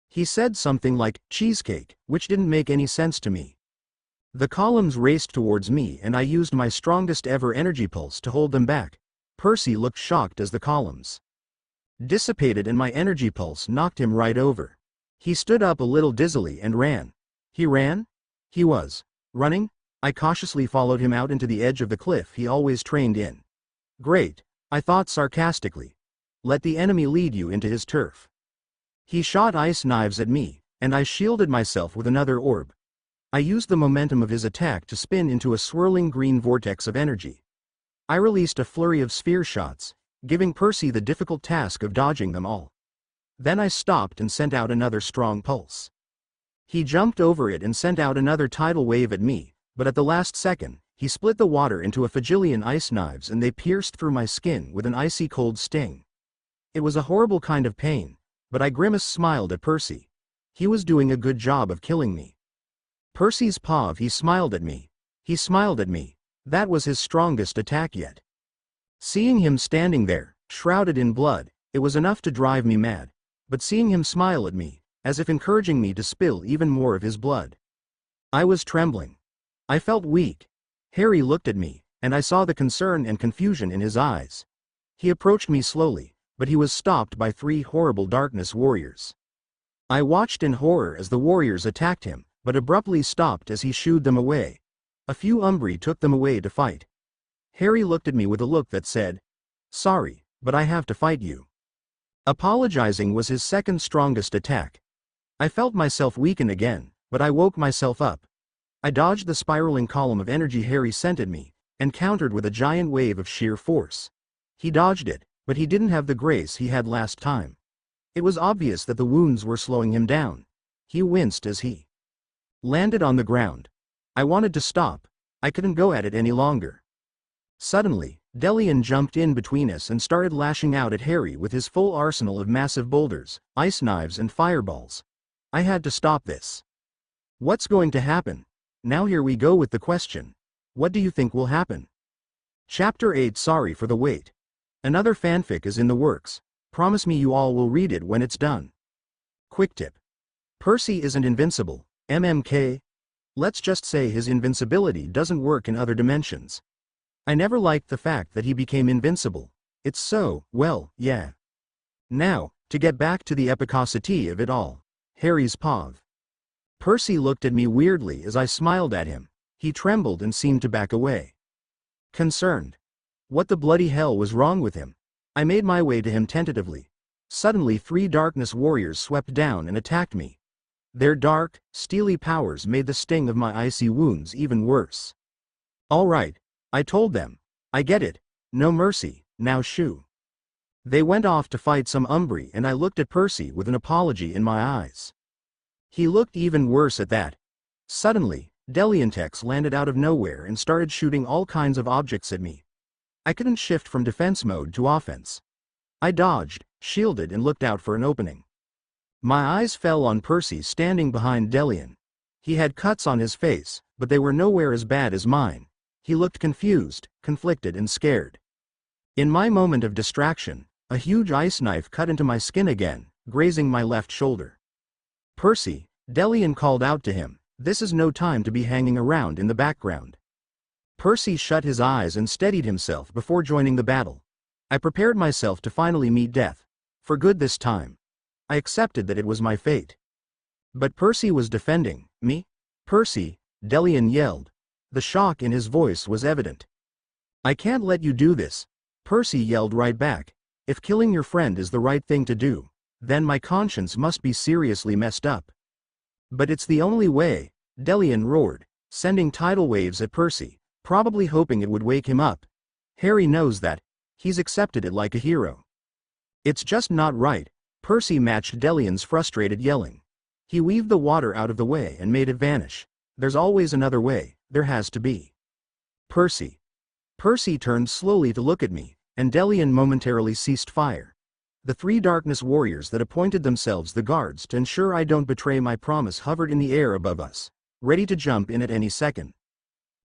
He said something like, "cheesecake," which didn't make any sense to me. The columns raced towards me and I used my strongest ever energy pulse to hold them back. Percy looked shocked as the columns dissipated and my energy pulse knocked him right over. He stood up a little dizzily and ran. He ran? He was running? I cautiously followed him out into the edge of the cliff he always trained in. Great, I thought sarcastically. Let the enemy lead you into his turf. He shot ice knives at me, and I shielded myself with another orb. I used the momentum of his attack to spin into a swirling green vortex of energy. I released a flurry of sphere shots, giving Percy the difficult task of dodging them all. Then I stopped and sent out another strong pulse. He jumped over it and sent out another tidal wave at me, but at the last second, he split the water into a fajillion ice knives and they pierced through my skin with an icy cold sting. It was a horrible kind of pain, but I grimaced smiled at Percy. He was doing a good job of killing me. Percy's paw, he smiled at me. He smiled at me. That was his strongest attack yet. Seeing him standing there, shrouded in blood, it was enough to drive me mad. But seeing him smile at me, as if encouraging me to spill even more of his blood. I was trembling. I felt weak. Harry looked at me, and I saw the concern and confusion in his eyes. He approached me slowly, but he was stopped by 3 horrible darkness warriors. I watched in horror as the warriors attacked him, but abruptly stopped as he shooed them away. A few Umbri took them away to fight. Harry looked at me with a look that said, "Sorry, but I have to fight you." Apologizing was his second strongest attack. I felt myself weaken again, but I woke myself up. I dodged the spiraling column of energy Harry sent at me, and countered with a giant wave of sheer force. He dodged it, but he didn't have the grace he had last time. It was obvious that the wounds were slowing him down. He winced as he landed on the ground. I wanted to stop. I couldn't go at it any longer. Suddenly, Delian jumped in between us and started lashing out at Harry with his full arsenal of massive boulders, ice knives and fireballs. I had to stop this. What's going to happen? Now here we go with the question. What do you think will happen? Chapter 8. Sorry for the wait. Another fanfic is in the works. Promise me you all will read it when it's done. Quick tip. Percy isn't invincible, MMK. Let's just say his invincibility doesn't work in other dimensions. I never liked the fact that he became invincible. It's so, well, yeah. Now, to get back to the epicosity of it all. Harry's paw. Percy looked at me weirdly as I smiled at him. He trembled and seemed to back away. Concerned. What the bloody hell was wrong with him? I made my way to him tentatively. Suddenly 3 darkness warriors swept down and attacked me. Their dark, steely powers made the sting of my icy wounds even worse. All right, I told them. I get it. No mercy, now shoo. They went off to fight some Umbri and I looked at Percy with an apology in my eyes. He looked even worse at that. Suddenly, Deliantex landed out of nowhere and started shooting all kinds of objects at me. I couldn't shift from defense mode to offense. I dodged, shielded and looked out for an opening. My eyes fell on Percy standing behind Delian. He had cuts on his face, but they were nowhere as bad as mine. He looked confused, conflicted and scared. In my moment of distraction, a huge ice knife cut into my skin again, grazing my left shoulder. Percy, Delian called out to him, "This is no time to be hanging around in the background." Percy shut his eyes and steadied himself before joining the battle. I prepared myself to finally meet death. For good this time. I accepted that it was my fate. But Percy was defending me. "Percy," Delian yelled. The shock in his voice was evident. I can't let you do this. Percy yelled right back. If killing your friend is the right thing to do, then my conscience must be seriously messed up. But it's the only way, Delian roared, sending tidal waves at Percy, probably hoping it would wake him up. Harry knows that. He's accepted it like a hero. It's just not right, Percy matched Delian's frustrated yelling. He weaved the water out of the way and made it vanish. There's always another way, there has to be. Percy. Percy turned slowly to look at me, and Delian momentarily ceased fire. The three darkness warriors that appointed themselves the guards to ensure I don't betray my promise hovered in the air above us, ready to jump in at any second.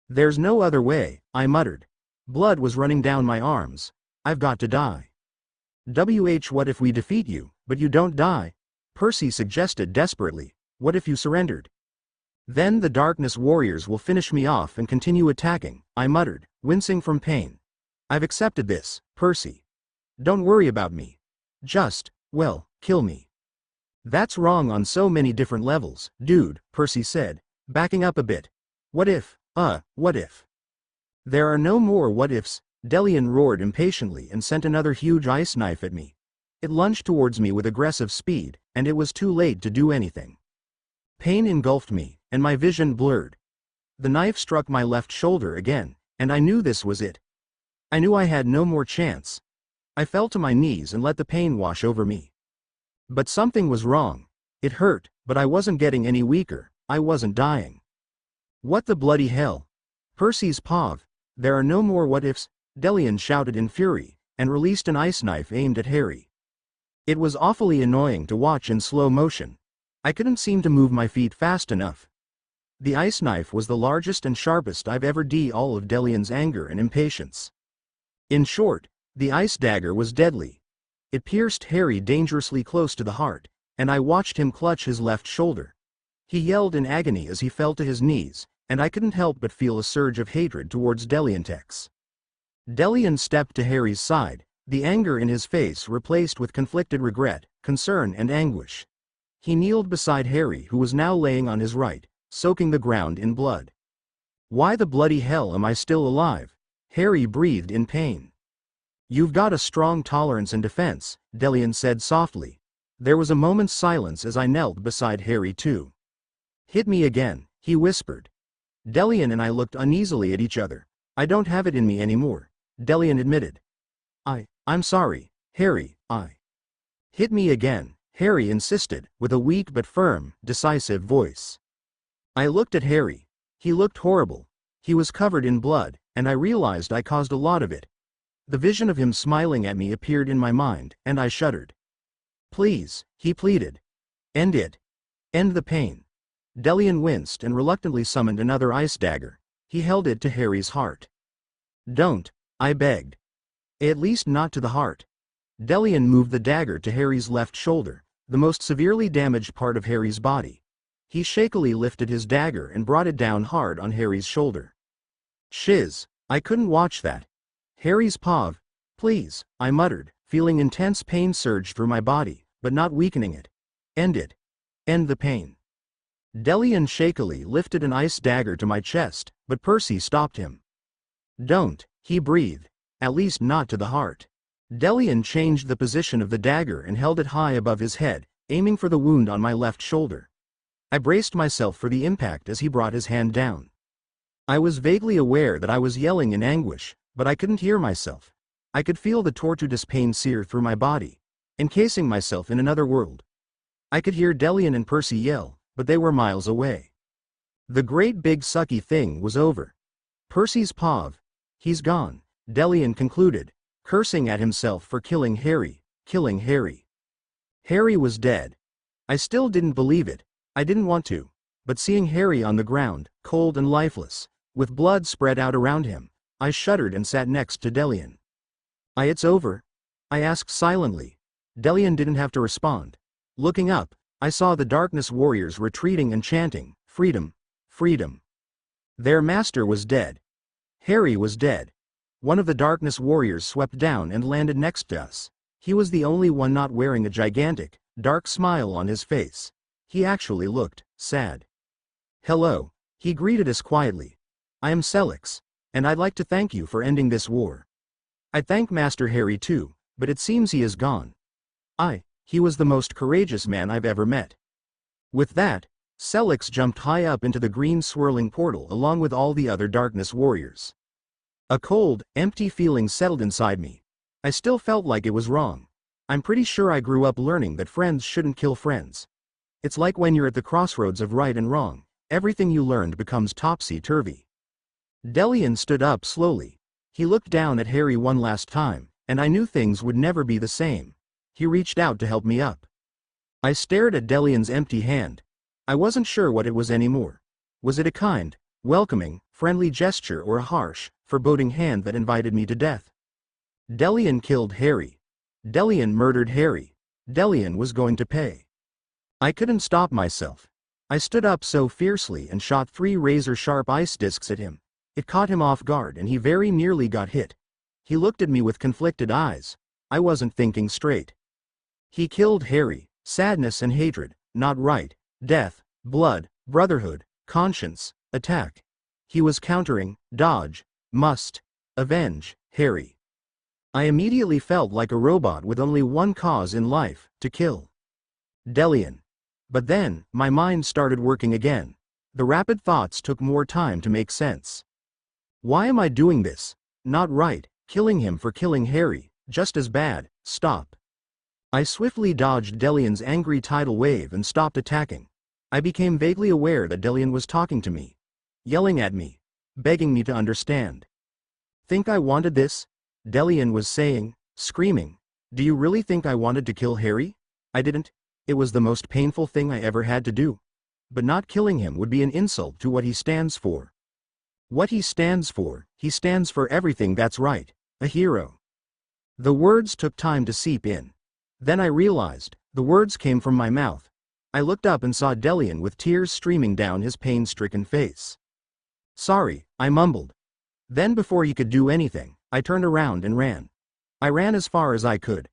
There's no other way, I muttered. Blood was running down my arms. I've got to die. What if we defeat you, but you don't die? Percy suggested desperately. What if you surrendered? Then the darkness warriors will finish me off and continue attacking, I muttered, wincing from pain. I've accepted this, Percy. Don't worry about me. Just, well, kill me. That's wrong on so many different levels, dude, Percy said, backing up a bit. What if? What if? There are no more what ifs, Delian roared impatiently and sent another huge ice knife at me. It lunged towards me with aggressive speed, and it was too late to do anything. Pain engulfed me, and my vision blurred. The knife struck my left shoulder again, and I knew this was it. I knew I had no more chance. I fell to my knees and let the pain wash over me. But something was wrong. It hurt, but I wasn't getting any weaker, I wasn't dying. What the bloody hell? Percy's paw. There are no more what ifs, Delian shouted in fury, and released an ice knife aimed at Harry. It was awfully annoying to watch in slow motion. I couldn't seem to move my feet fast enough. The ice knife was the largest and sharpest I've ever seen. All of Delian's anger and impatience. In short, the ice dagger was deadly. It pierced Harry dangerously close to the heart, and I watched him clutch his left shoulder. He yelled in agony as he fell to his knees, and I couldn't help but feel a surge of hatred towards Deliantex. Delian stepped to Harry's side, the anger in his face replaced with conflicted regret, concern and anguish. He kneeled beside Harry, who was now laying on his right, soaking the ground in blood. Why the bloody hell am I still alive? Harry breathed in pain. You've got a strong tolerance and defense, Delian said softly. There was a moment's silence as I knelt beside Harry too. Hit me again, he whispered. Delian and I looked uneasily at each other. I don't have it in me anymore, Delian admitted. I'm sorry, Harry, Hit me again, Harry insisted, with a weak but firm, decisive voice. I looked at Harry. He looked horrible. He was covered in blood, and I realized I caused a lot of it. The vision of him smiling at me appeared in my mind, and I shuddered. Please, he pleaded. End it. End the pain. Delian winced and reluctantly summoned another ice dagger. He held it to Harry's heart. Don't, I begged. At least not to the heart. Delian moved the dagger to Harry's left shoulder, the most severely damaged part of Harry's body. He shakily lifted his dagger and brought it down hard on Harry's shoulder. Shiz, I couldn't watch that. Harry's paw. Please, I muttered, feeling intense pain surge through my body, but not weakening it. End it. End the pain. Delian shakily lifted an ice dagger to my chest, but Percy stopped him. Don't, he breathed. At least not to the heart. Delian changed the position of the dagger and held it high above his head, aiming for the wound on my left shoulder. I braced myself for the impact as he brought his hand down. I was vaguely aware that I was yelling in anguish, but I couldn't hear myself. I could feel the tortuous pain sear through my body, encasing myself in another world. I could hear Delian and Percy yell, but they were miles away. The great big sucky thing was over. Percy's paw. He's gone, Delian concluded, cursing at himself for killing Harry. Harry was dead. I still didn't believe it. I didn't want to. But seeing Harry on the ground, cold and lifeless, with blood spread out around him, I shuddered and sat next to Delian. It's over? I asked silently. Delian didn't have to respond. Looking up, I saw the darkness warriors retreating and chanting, freedom, freedom. Their master was dead. Harry was dead. One of the darkness warriors swept down and landed next to us. He was the only one not wearing a gigantic, dark smile on his face. He actually looked sad. Hello, he greeted us quietly. I am Selix. And I'd like to thank you for ending this war. I thank Master Harry too, but it seems he is gone. He was the most courageous man I've ever met. With that, Selix jumped high up into the green swirling portal along with all the other darkness warriors. A cold, empty feeling settled inside me. I still felt like it was wrong. I'm pretty sure I grew up learning that friends shouldn't kill friends. It's like when you're at the crossroads of right and wrong, everything you learned becomes topsy-turvy. Delian stood up slowly. He looked down at Harry one last time, and I knew things would never be the same. He reached out to help me up. I stared at Delian's empty hand. I wasn't sure what it was anymore. Was it a kind, welcoming, friendly gesture or a harsh, foreboding hand that invited me to death? Delian killed Harry. Delian murdered Harry. Delian was going to pay. I couldn't stop myself. I stood up so fiercely and shot 3 razor-sharp ice discs at him. It caught him off guard and he very nearly got hit. He looked at me with conflicted eyes. I wasn't thinking straight. He killed Harry. Sadness and hatred, not right. Death, blood, brotherhood, conscience, attack. He was countering, dodge, must, avenge, Harry. I immediately felt like a robot with only one cause in life, to kill. Delian. But then, my mind started working again. The rapid thoughts took more time to make sense. Why am I doing this? Not right. Killing him for killing Harry, just as bad. Stop. I swiftly dodged Delian's angry tidal wave and stopped attacking. I became vaguely aware that Delian was talking to me. Yelling at me. Begging me to understand. Think I wanted this? Delian was saying, screaming. Do you really think I wanted to kill Harry? I didn't. It was the most painful thing I ever had to do. But not killing him would be an insult to what he stands for. What he stands for everything that's right. A hero. The words took time to seep in. Then I realized, the words came from my mouth. I looked up and saw Delian with tears streaming down his pain-stricken face. Sorry, I mumbled. Then before he could do anything, I turned around and ran. I ran as far as I could.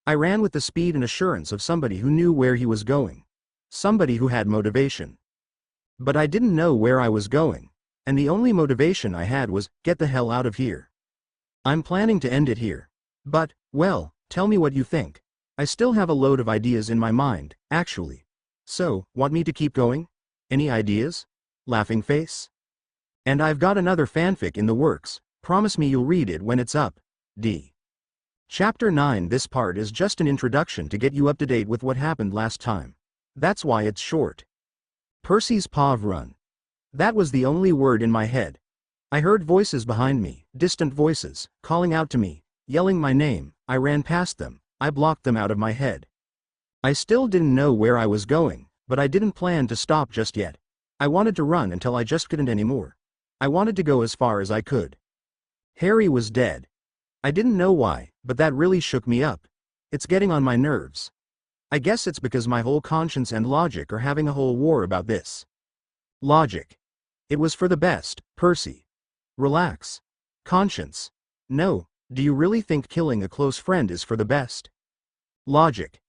I ran with the speed and assurance of somebody who knew where he was going. Somebody who had motivation. But I didn't know where I was going, and the only motivation I had was, get the hell out of here. I'm planning to end it here. But, well, tell me what you think. I still have a load of ideas in my mind, actually. So, want me to keep going? Any ideas? Laughing face? And I've got another fanfic in the works. Promise me you'll read it when it's up. D. Chapter 9. This part is just an introduction to get you up to date with what happened last time. That's why it's short. Percy's paw run. That was the only word in my head. I heard voices behind me, distant voices, calling out to me, yelling my name. I ran past them. I blocked them out of my head. I still didn't know where I was going, but I didn't plan to stop just yet. I wanted to run until I just couldn't anymore. I wanted to go as far as I could. Harry was dead. I didn't know why, but that really shook me up. It's getting on my nerves. I guess it's because my whole conscience and logic are having a whole war about this. Logic. It was for the best, Percy. Relax. Conscience. No, do you really think killing a close friend is for the best? Logic.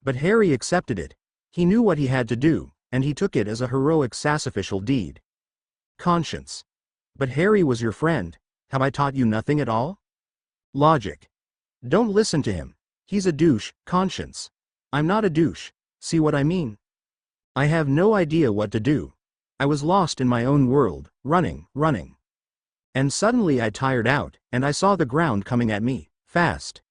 But Harry accepted it. He knew what he had to do, and he took it as a heroic sacrificial deed. Conscience. But Harry was your friend. Have I taught you nothing at all? Logic. Don't listen to him. He's a douche. Conscience. I'm not a douche. See what I mean? I have no idea what to do. I was lost in my own world, running. And suddenly I tired out, and I saw the ground coming at me, fast.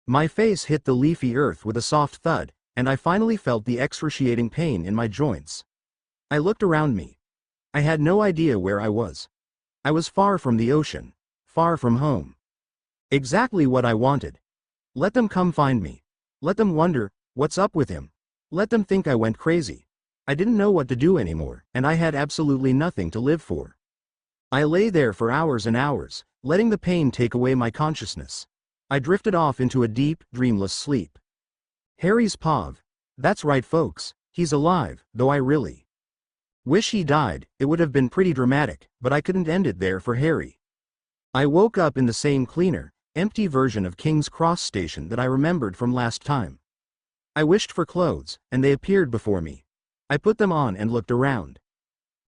My face hit the leafy earth with a soft thud, and I finally felt the excruciating pain in my joints. I looked around me. I had no idea where I was. I was far from the ocean, far from home. Exactly what I wanted. Let them come find me. Let them wonder, what's up with him? Let them think I went crazy. I didn't know what to do anymore, and I had absolutely nothing to live for. I lay there for hours and hours, letting the pain take away my consciousness. I drifted off into a deep, dreamless sleep. Harry's paw. That's right folks, he's alive, though I really wish he died. It would have been pretty dramatic, but I couldn't end it there for Harry. I woke up in the same cleaner, empty version of King's Cross Station that I remembered from last time. I wished for clothes, and they appeared before me. I put them on and looked around.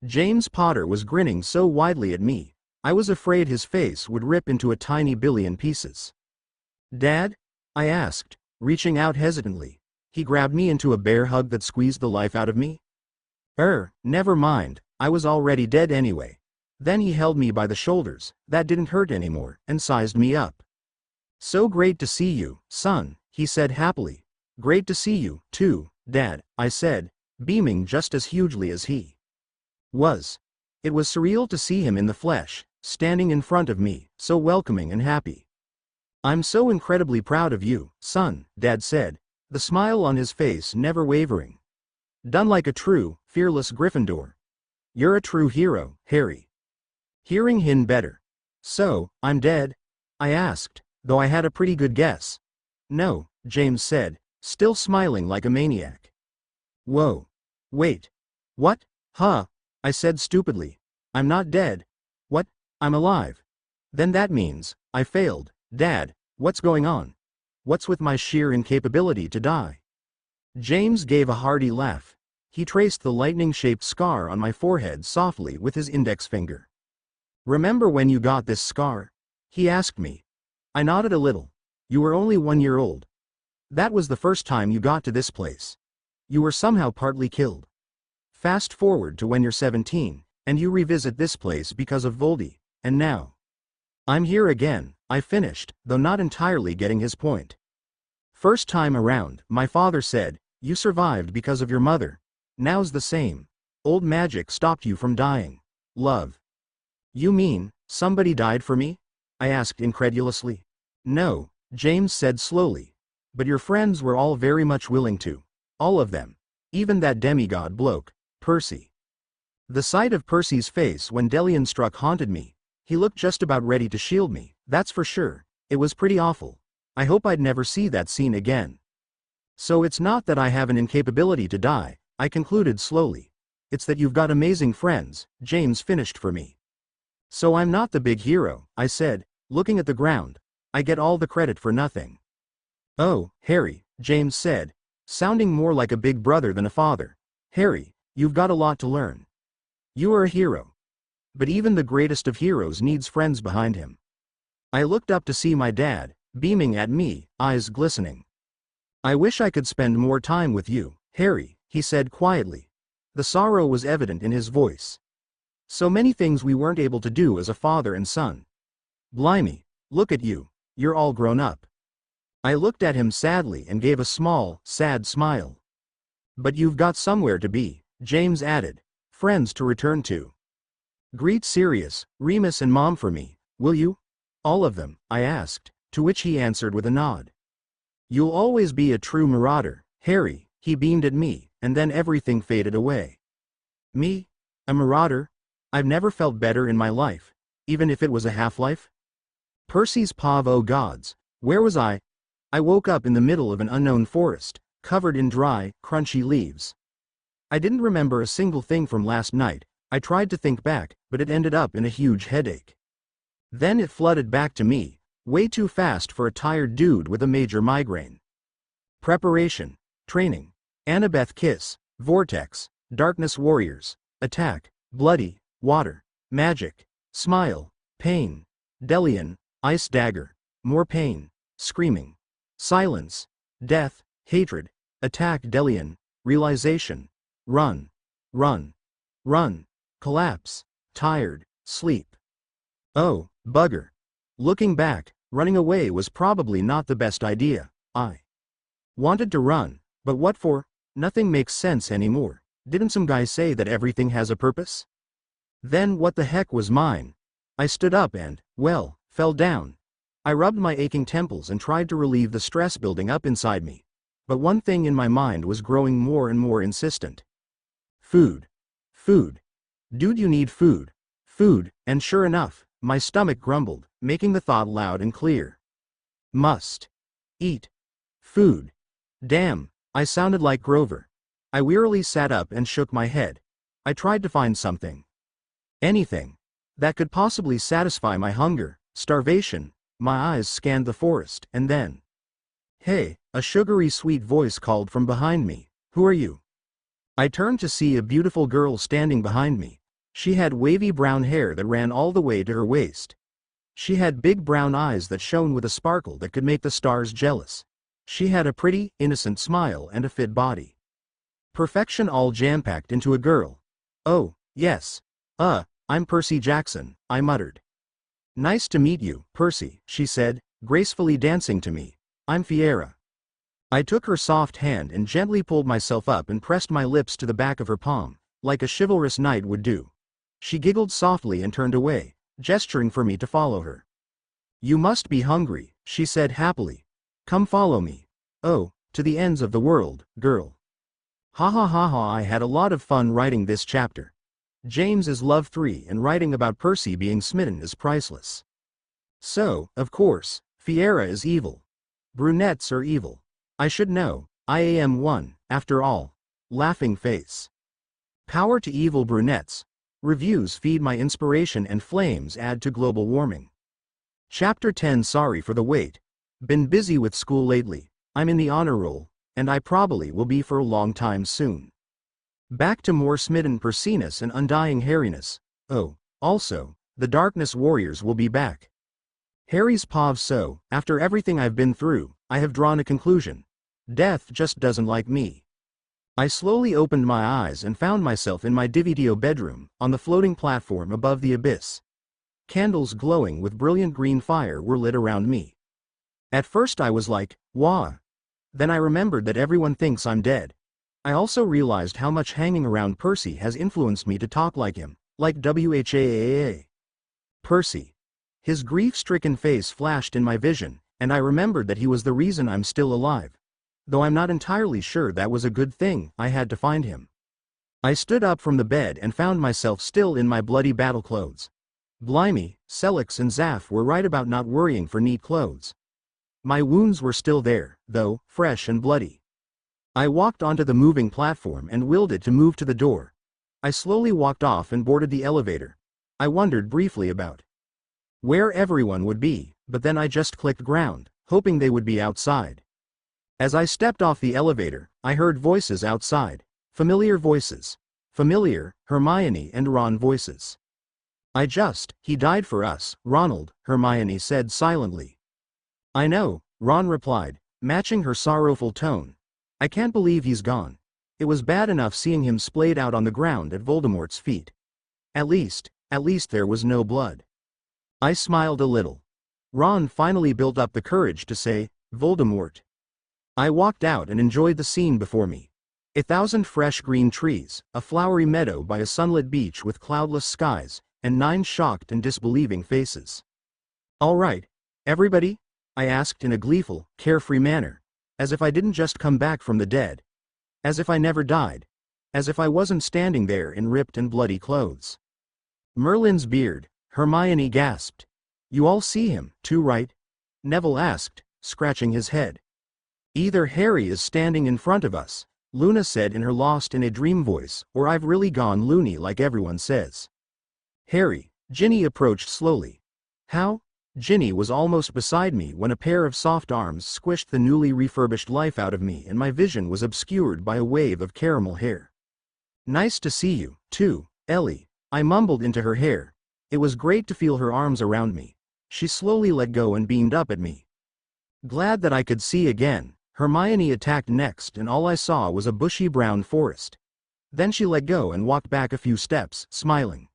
James Potter was grinning so widely at me. I was afraid his face would rip into a tiny billion pieces. "Dad?" I asked, reaching out hesitantly. He grabbed me into a bear hug that squeezed the life out of me. Never mind, I was already dead anyway. Then he held me by the shoulders, that didn't hurt anymore, and sized me up. "So great to see you, son," he said happily. "Great to see you, too, Dad," I said, beaming just as hugely as he was. It was surreal to see him in the flesh, standing in front of me, so welcoming and happy. "I'm so incredibly proud of you, son," Dad said, the smile on his face never wavering. "Done like a true, fearless Gryffindor. You're a true hero, Harry." Hearing him better. "So, I'm dead?" I asked, though I had a pretty good guess. "No," James said, still smiling like a maniac. "Whoa. Wait. What? Huh?" I said stupidly. "I'm not dead. What? I'm alive. Then that means I failed. Dad, what's going on? What's with my sheer incapability to die?" James gave a hearty laugh. He traced the lightning-shaped scar on my forehead softly with his index finger. "Remember when you got this scar?" he asked me. I nodded a little. "You were only 1 year old. That was the first time you got to this place. You were somehow partly killed. Fast forward to when you're 17, and you revisit this place because of Voldy, and now I'm here again," I finished, though not entirely getting his point. "First time around, my father said, you survived because of your mother. Now's the same. Old magic stopped you from dying. Love." "You mean, somebody died for me?" I asked incredulously. "No," James said slowly. "But your friends were all very much willing to. All of them. Even that demigod bloke, Percy." The sight of Percy's face when Delian struck haunted me. He looked just about ready to shield me, that's for sure. It was pretty awful. I hope I'd never see that scene again. "So it's not that I have an incapability to die," I concluded slowly. "It's that you've got amazing friends," James finished for me. "So I'm not the big hero," I said, looking at the ground. "I get all the credit for nothing." "Oh, Harry," James said, sounding more like a big brother than a father. "Harry, you've got a lot to learn. You are a hero. But even the greatest of heroes needs friends behind him." I looked up to see my dad, beaming at me, eyes glistening. "I wish I could spend more time with you, Harry," he said quietly. The sorrow was evident in his voice. "So many things we weren't able to do as a father and son. Blimey, look at you, you're all grown up." I looked at him sadly and gave a small, sad smile. "But you've got somewhere to be," James added. "Friends to return to. Greet Sirius, Remus and Mom for me, will you?" "All of them?" I asked, to which he answered with a nod. "You'll always be a true marauder, Harry," he beamed at me, and then everything faded away. "Me? A marauder? I've never felt better in my life, even if it was a half-life." Percy's paw, oh gods, where was I? I woke up in the middle of an unknown forest, covered in dry, crunchy leaves. I didn't remember a single thing from last night. I tried to think back, but it ended up in a huge headache. Then it flooded back to me, way too fast for a tired dude with a major migraine. Preparation, training, Annabeth kiss, vortex, darkness warriors, attack, bloody, water, magic, smile, pain, Delian, ice dagger, more pain, screaming, silence, death, hatred, attack Delian, realization, run, run, run, collapse, tired, sleep. Oh, bugger. Looking back, running away was probably not the best idea. I wanted to run, but what for? Nothing makes sense anymore. Didn't some guy say that everything has a purpose? Then what the heck was mine? I stood up and, well, fell down. I rubbed my aching temples and tried to relieve the stress building up inside me. But one thing in my mind was growing more and more insistent. Food. Food. Dude, you need food. Food, and sure enough, my stomach grumbled, making the thought loud and clear. Must eat food. Damn, I sounded like Grover. I wearily sat up and shook my head. I tried to find something. Anything that could possibly satisfy my hunger, starvation. My eyes scanned the forest, and then, "Hey," a sugary sweet voice called from behind me. "Who are you?" I turned to see a beautiful girl standing behind me. She had wavy brown hair that ran all the way to her waist. She had big brown eyes that shone with a sparkle that could make the stars jealous. She had a pretty, innocent smile and a fit body. Perfection all jam-packed into a girl. "Oh, yes. I'm Percy Jackson," I muttered. "Nice to meet you, Percy," she said, gracefully dancing to me. "I'm Fiera." I took her soft hand and gently pulled myself up and pressed my lips to the back of her palm, like a chivalrous knight would do. She giggled softly and turned away, gesturing for me to follow her. "You must be hungry," she said happily. "Come follow me. Oh, to the ends of the world, girl." Ha ha ha ha. I had a lot of fun writing this chapter. James is love 3 and writing about Percy being smitten is priceless. So, of course, Fiera is evil. Brunettes are evil. I should know, I am one, after all. Laughing face. Power to evil brunettes. Reviews feed my inspiration and flames add to global warming. Chapter 10. Sorry for the wait. Been busy with school lately. I'm in the honor roll, and I probably will be for a long time soon. Back to more smitten Perciness and undying hairiness. Oh, also, the Darkness Warriors will be back. Harry's Pav. So, after everything I've been through, I have drawn a conclusion. Death just doesn't like me. I slowly opened my eyes and found myself in my Dividio bedroom, on the floating platform above the abyss. Candles glowing with brilliant green fire were lit around me. At first I was like, wah. Then I remembered that everyone thinks I'm dead. I also realized how much hanging around Percy has influenced me to talk like him, like WHAAA. Percy. His grief-stricken face flashed in my vision, and I remembered that he was the reason I'm still alive. Though I'm not entirely sure that was a good thing. I had to find him. I stood up from the bed and found myself still in my bloody battle clothes. Blimey, Selix and Zaf were right about not worrying for neat clothes. My wounds were still there, though, fresh and bloody. I walked onto the moving platform and willed it to move to the door. I slowly walked off and boarded the elevator. I wondered briefly about where everyone would be, but then I just clicked ground, hoping they would be outside. As I stepped off the elevator, I heard voices outside. Familiar voices. Familiar, Hermione and Ron voices. He died for us, Ronald, Hermione said silently. I know, Ron replied, matching her sorrowful tone. I can't believe he's gone. It was bad enough seeing him splayed out on the ground at Voldemort's feet. At least there was no blood. I smiled a little. Ron finally built up the courage to say, Voldemort. I walked out and enjoyed the scene before me. 1,000 fresh green trees, a flowery meadow by a sunlit beach with cloudless skies, and 9 shocked and disbelieving faces. All right, everybody? I asked in a gleeful, carefree manner, as if I didn't just come back from the dead. As if I never died. As if I wasn't standing there in ripped and bloody clothes. Merlin's beard, Hermione gasped. You all see him, too, right? Neville asked, scratching his head. Either Harry is standing in front of us, Luna said in her lost in a dream voice, or I've really gone loony like everyone says. Harry, Ginny approached slowly. How? Ginny was almost beside me when a pair of soft arms squished the newly refurbished life out of me and my vision was obscured by a wave of caramel hair. Nice to see you, too, Ellie, I mumbled into her hair. It was great to feel her arms around me. She slowly let go and beamed up at me. Glad that I could see again. Hermione attacked next and all I saw was a bushy brown forest. Then she let go and walked back a few steps, smiling.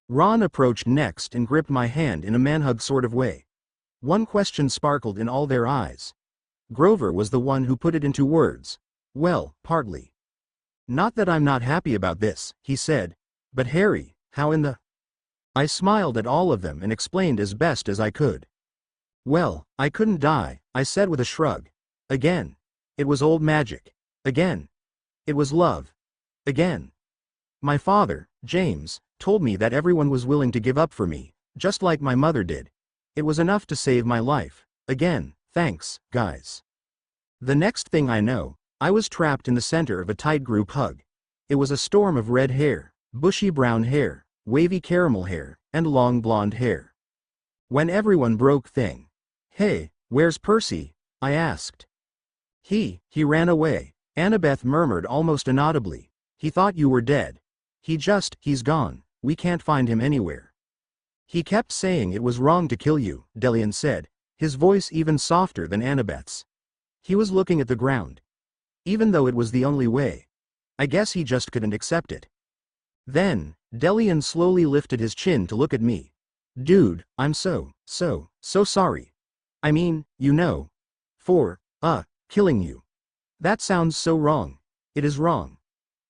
Ron approached next and gripped my hand in a manhug sort of way. One question sparkled in all their eyes. Grover was the one who put it into words. Well, partly. Not that I'm not happy about this, he said. But Harry, how in the... I smiled at all of them and explained as best as I could. Well, I couldn't die, I said with a shrug. Again. It was old magic. Again. It was love. Again. My father, James, told me that everyone was willing to give up for me, just like my mother did. It was enough to save my life. Again, thanks, guys. The next thing I know, I was trapped in the center of a tight group hug. It was a storm of red hair, bushy brown hair, wavy caramel hair, and long blonde hair. When everyone broke thing. Hey, where's Percy? I asked. He ran away, Annabeth murmured almost inaudibly. He thought you were dead. He's gone. we can't find him anywhere. He kept saying it was wrong to kill you, Delian said, his voice even softer than Annabeth's. He was looking at the ground. Even though it was the only way. I guess he just couldn't accept it. Then, Delian slowly lifted his chin to look at me. Dude, I'm so sorry. I mean, for, killing you. That sounds so wrong. It is wrong.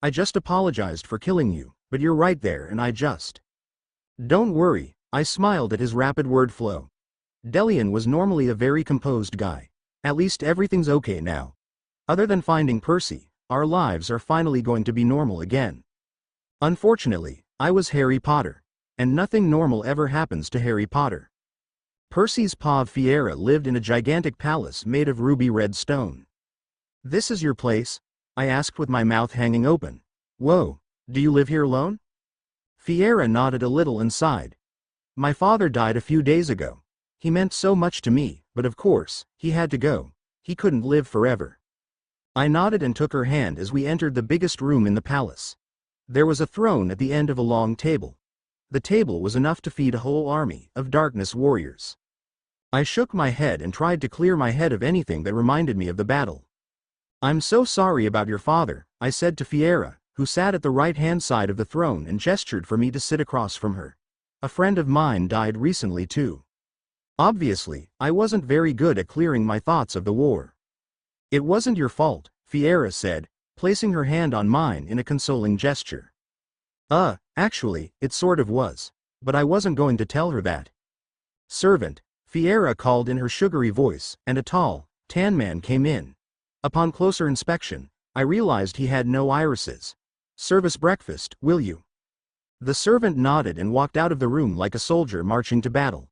I just apologized for killing you, but you're right there and I just. Don't worry, I smiled at his rapid word flow. Delian was normally a very composed guy. At least everything's okay now. Other than finding Percy, our lives are finally going to be normal again. Unfortunately, I was Harry Potter. And nothing normal ever happens to Harry Potter. Percy's pa Fiera lived in a gigantic palace made of ruby red stone. This is your place? I asked with my mouth hanging open. Whoa, do you live here alone? Fiera nodded a little and sighed. My father died a few days ago. He meant so much to me, but of course, he had to go. He couldn't live forever. I nodded and took her hand as we entered the biggest room in the palace. There was a throne at the end of a long table. The table was enough to feed a whole army of darkness warriors. I shook my head and tried to clear my head of anything that reminded me of the battle. I'm so sorry about your father, I said to Fiera, who sat at the right-hand side of the throne and gestured for me to sit across from her. A friend of mine died recently too. Obviously, I wasn't very good at clearing my thoughts of the war. It wasn't your fault, Fiera said, placing her hand on mine in a consoling gesture. Actually, it sort of was. But I wasn't going to tell her that. Servant, Fiera called in her sugary voice, and a tall, tan man came in. Upon closer inspection, I realized he had no irises. Service breakfast, will you? The servant nodded and walked out of the room like a soldier marching to battle.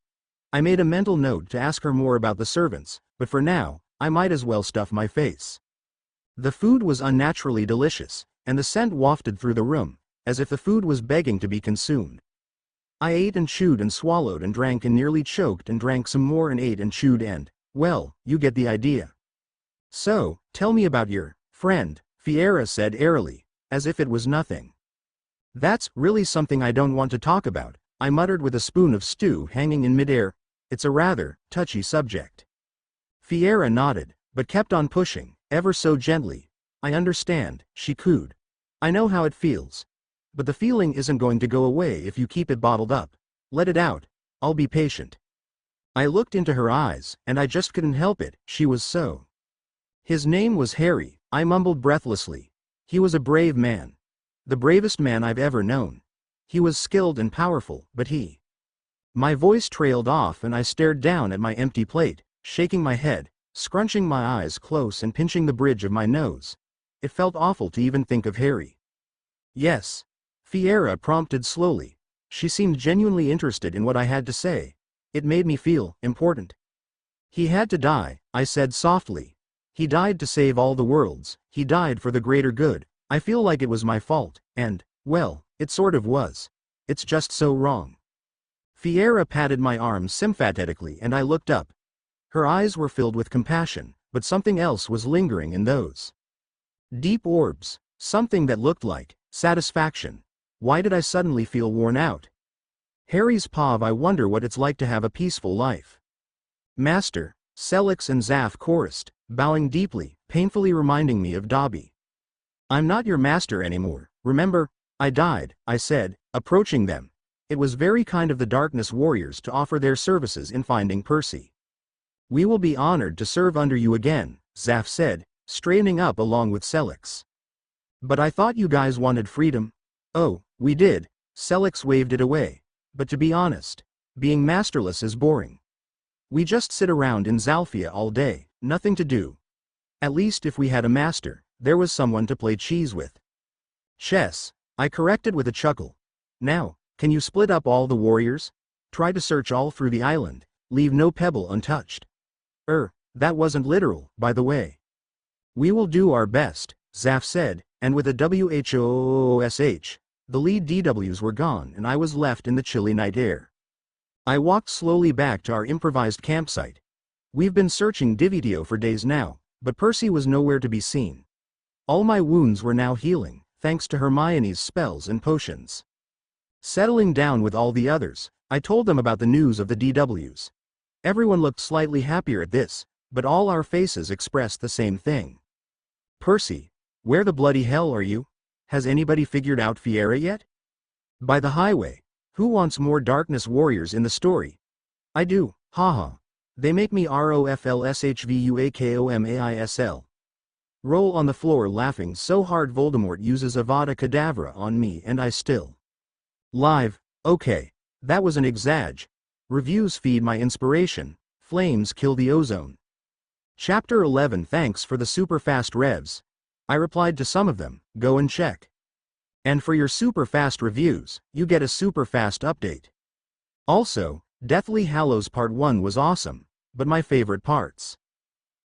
I made a mental note to ask her more about the servants, but for now, I might as well stuff my face. The food was unnaturally delicious, and the scent wafted through the room, as if the food was begging to be consumed. I ate and chewed and swallowed and drank and nearly choked and drank some more and ate and chewed and, well, you get the idea. So, tell me about your friend, Fiera said airily, as if it was nothing. That's really something I don't want to talk about, I muttered with a spoon of stew hanging in midair. It's a rather touchy subject. Fiera nodded, but kept on pushing, ever so gently. I understand, she cooed. I know how it feels. But the feeling isn't going to go away if you keep it bottled up. Let it out. I'll be patient. I looked into her eyes, and I just couldn't help it, she was so. His name was Harry, I mumbled breathlessly. He was a brave man. The bravest man I've ever known. He was skilled and powerful, but he. My voice trailed off and I stared down at my empty plate, shaking my head, scrunching my eyes close and pinching the bridge of my nose. It felt awful to even think of Harry. Yes. Fiera prompted slowly. She seemed genuinely interested in what I had to say. It made me feel important. He had to die, I said softly. He died to save all the worlds. He died for the greater good. I feel like it was my fault, and, well, it sort of was. It's just so wrong. Fiera patted my arm sympathetically and I looked up. Her eyes were filled with compassion, but something else was lingering in those deep orbs, something that looked like satisfaction. Why did I suddenly feel worn out? Harry's pav, I wonder what it's like to have a peaceful life. Master, Selix and Zaf chorused, bowing deeply, painfully reminding me of Dobby. I'm not your master anymore, remember? I died, I said, approaching them. It was very kind of the Darkness Warriors to offer their services in finding Percy. We will be honored to serve under you again, Zaf said, straightening up along with Selix. But I thought you guys wanted freedom. Oh, we did, Selix waved it away. But to be honest, being masterless is boring. We just sit around in Zalfia all day, nothing to do. At least if we had a master, there was someone to play cheese with. Chess, I corrected with a chuckle. Now, can you split up all the warriors? Try to search all through the island, leave no pebble untouched. That wasn't literal, by the way. We will do our best, Zaf said, and with a WHOSH, the lead DWs were gone and I was left in the chilly night air. I walked slowly back to our improvised campsite. We've been searching Divitio for days now, but Percy was nowhere to be seen. All my wounds were now healing, thanks to Hermione's spells and potions. Settling down with all the others, I told them about the news of the DWs. Everyone looked slightly happier at this, but all our faces expressed the same thing. Percy, where the bloody hell are you? Has anybody figured out Fiera yet? By the highway. Who wants more darkness warriors in the story? I do, haha. They make me roflshvuakomaisl. Roll on the floor laughing so hard Voldemort uses Avada Kedavra on me and I still. Live, okay. That was an exag. Reviews feed my inspiration. Flames kill the ozone. Chapter 11. Thanks for the super fast revs. I replied to some of them, go and check. And for your super fast reviews, you get a super fast update. Also, Deathly Hallows Part 1 was awesome, but my favorite parts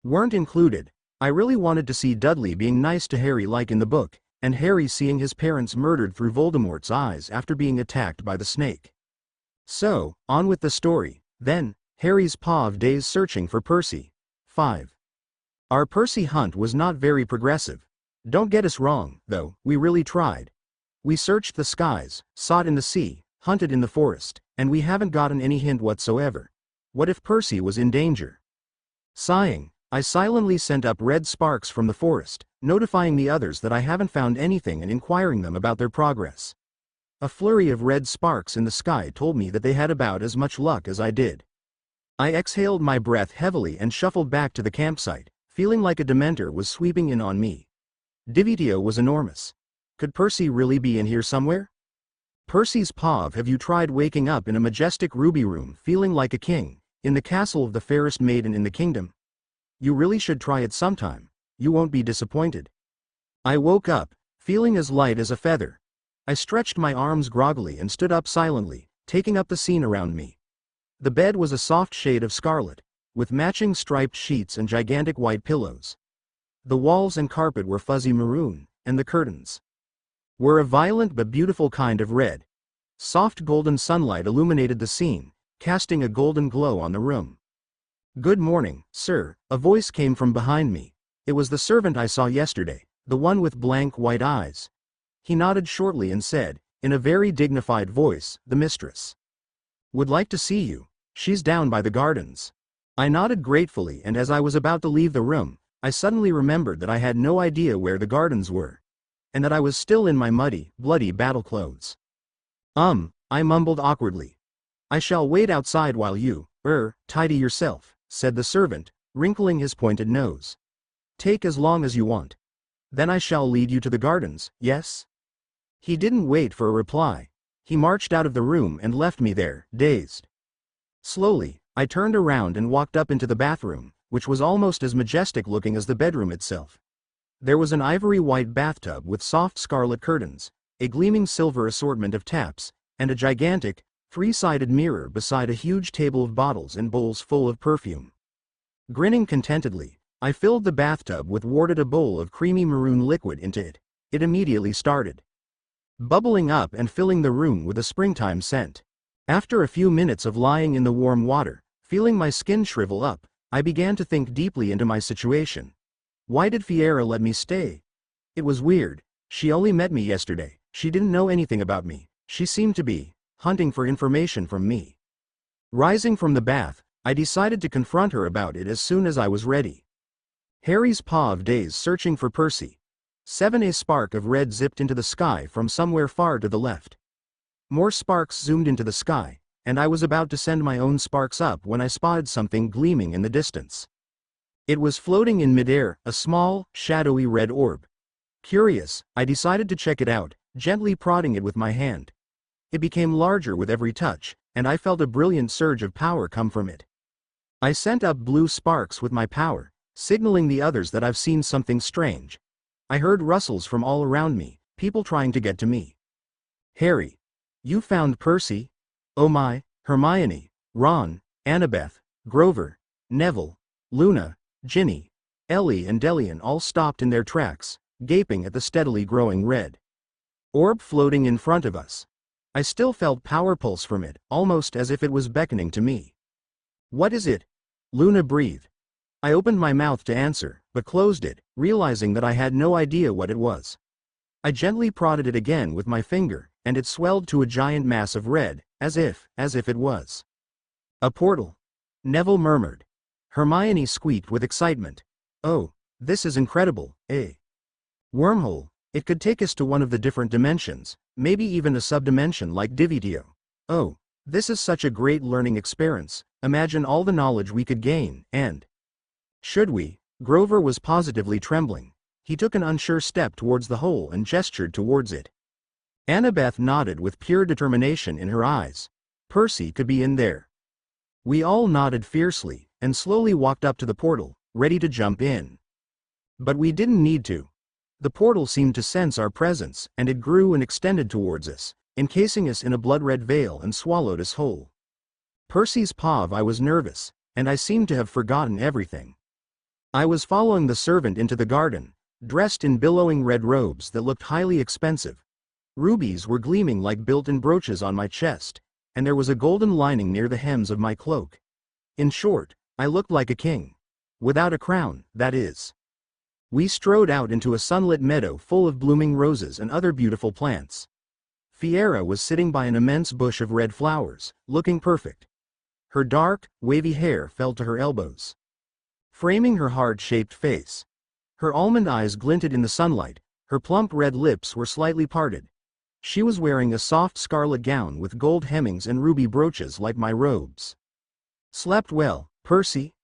weren't included. I really wanted to see Dudley being nice to Harry like in the book, and Harry seeing his parents murdered through Voldemort's eyes after being attacked by the snake. So, on with the story. Then, Harry's POV days searching for Percy. 5. Our Percy hunt was not very progressive. Don't get us wrong, though, we really tried. We searched the skies, sought in the sea, hunted in the forest, and we haven't gotten any hint whatsoever. What if Percy was in danger? Sighing, I silently sent up red sparks from the forest, notifying the others that I haven't found anything and inquiring them about their progress. A flurry of red sparks in the sky told me that they had about as much luck as I did. I exhaled my breath heavily and shuffled back to the campsite, feeling like a Dementor was sweeping in on me. Divitio was enormous. Could Percy really be in here somewhere? Percy's POV. Have you tried waking up in a majestic ruby room feeling like a king, in the castle of the fairest maiden in the kingdom? You really should try it sometime. You won't be disappointed. I woke up, feeling as light as a feather. I stretched my arms groggily and stood up silently, taking up the scene around me. The bed was a soft shade of scarlet, with matching striped sheets and gigantic white pillows. The walls and carpet were fuzzy maroon, and the curtains were a violent but beautiful kind of red. Soft golden sunlight illuminated the scene, casting a golden glow on the room. Good morning, sir, a voice came from behind me. It was the servant I saw yesterday, the one with blank white eyes. He nodded shortly and said, in a very dignified voice, the mistress would like to see you. She's down by the gardens. I nodded gratefully, and as I was about to leave the room, I suddenly remembered that I had no idea where the gardens were, and that I was still in my muddy, bloody battle clothes. I mumbled awkwardly. I shall wait outside while you, tidy yourself, said the servant, wrinkling his pointed nose. Take as long as you want. Then I shall lead you to the gardens, yes? He didn't wait for a reply. He marched out of the room and left me there, dazed. Slowly, I turned around and walked up into the bathroom, which was almost as majestic looking as the bedroom itself. There was an ivory white bathtub with soft scarlet curtains, a gleaming silver assortment of taps, and a gigantic, three-sided mirror beside a huge table of bottles and bowls full of perfume. Grinning contentedly, I filled the bathtub with warded a bowl of creamy maroon liquid into it. It immediately started bubbling up and filling the room with a springtime scent. After a few minutes of lying in the warm water, feeling my skin shrivel up, I began to think deeply into my situation. Why did Fiera let me stay? It was weird. She only met me yesterday. She didn't know anything about me. She seemed to be hunting for information from me. Rising from the bath, I decided to confront her about it as soon as I was ready. Harry's POV days searching for Percy. 7. A spark of red zipped into the sky from somewhere far to the left. More sparks zoomed into the sky, and I was about to send my own sparks up when I spotted something gleaming in the distance. It was floating in midair, a small, shadowy red orb. Curious, I decided to check it out, gently prodding it with my hand. It became larger with every touch, and I felt a brilliant surge of power come from it. I sent up blue sparks with my power, signaling the others that I've seen something strange. I heard rustles from all around me, people trying to get to me. Harry, you found Percy? Oh my, Hermione, Ron, Annabeth, Grover, Neville, Luna, Ginny, Ellie and Delian all stopped in their tracks, gaping at the steadily growing red orb floating in front of us. I still felt power pulse from it, almost as if it was beckoning to me. What is it? Luna breathed. I opened my mouth to answer, but closed it, realizing that I had no idea what it was. I gently prodded it again with my finger, and it swelled to a giant mass of red, as if it was a portal. Neville murmured. Hermione squeaked with excitement. Oh, this is incredible, a wormhole. It could take us to one of the different dimensions, maybe even a subdimension like Divitio. Oh, this is such a great learning experience. Imagine all the knowledge we could gain, and should we? Grover was positively trembling. He took an unsure step towards the hole and gestured towards it. Annabeth nodded with pure determination in her eyes. Percy could be in there. We all nodded fiercely, and slowly walked up to the portal, ready to jump in. But we didn't need to. The portal seemed to sense our presence, and it grew and extended towards us, encasing us in a blood-red veil and swallowed us whole. Percy's paw. I was nervous, and I seemed to have forgotten everything. I was following the servant into the garden, dressed in billowing red robes that looked highly expensive. Rubies were gleaming like built-in brooches on my chest, and there was a golden lining near the hems of my cloak. In short, I looked like a king. Without a crown, that is. We strode out into a sunlit meadow full of blooming roses and other beautiful plants. Fiera was sitting by an immense bush of red flowers, looking perfect. Her dark, wavy hair fell to her elbows, framing her heart-shaped face. Her almond eyes glinted in the sunlight, her plump red lips were slightly parted. She was wearing a soft scarlet gown with gold hemmings and ruby brooches like my robes. Slept well, Percy?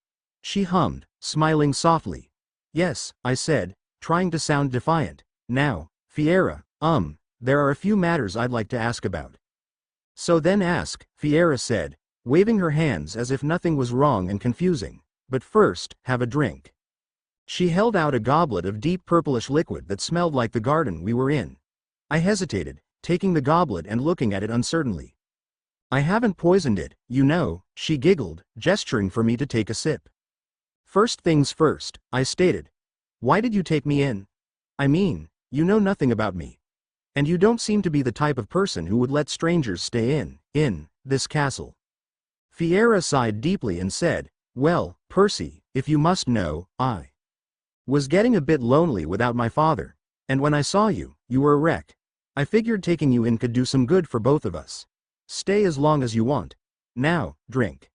She hummed, smiling softly. Yes, I said, trying to sound defiant. Now, Fiera, there are a few matters I'd like to ask about. So then ask, Fiera said, waving her hands as if nothing was wrong and confusing. But first, have a drink. She held out a goblet of deep purplish liquid that smelled like the garden we were in. I hesitated, taking the goblet and looking at it uncertainly. I haven't poisoned it, you know, she giggled, gesturing for me to take a sip. First things first, I stated. Why did you take me in? I mean, you know nothing about me. And you don't seem to be the type of person who would let strangers stay in this castle. Fiera sighed deeply and said, well, Percy, if you must know, I was getting a bit lonely without my father, and when I saw you, you were a wreck. I figured taking you in could do some good for both of us. Stay as long as you want. Now, drink.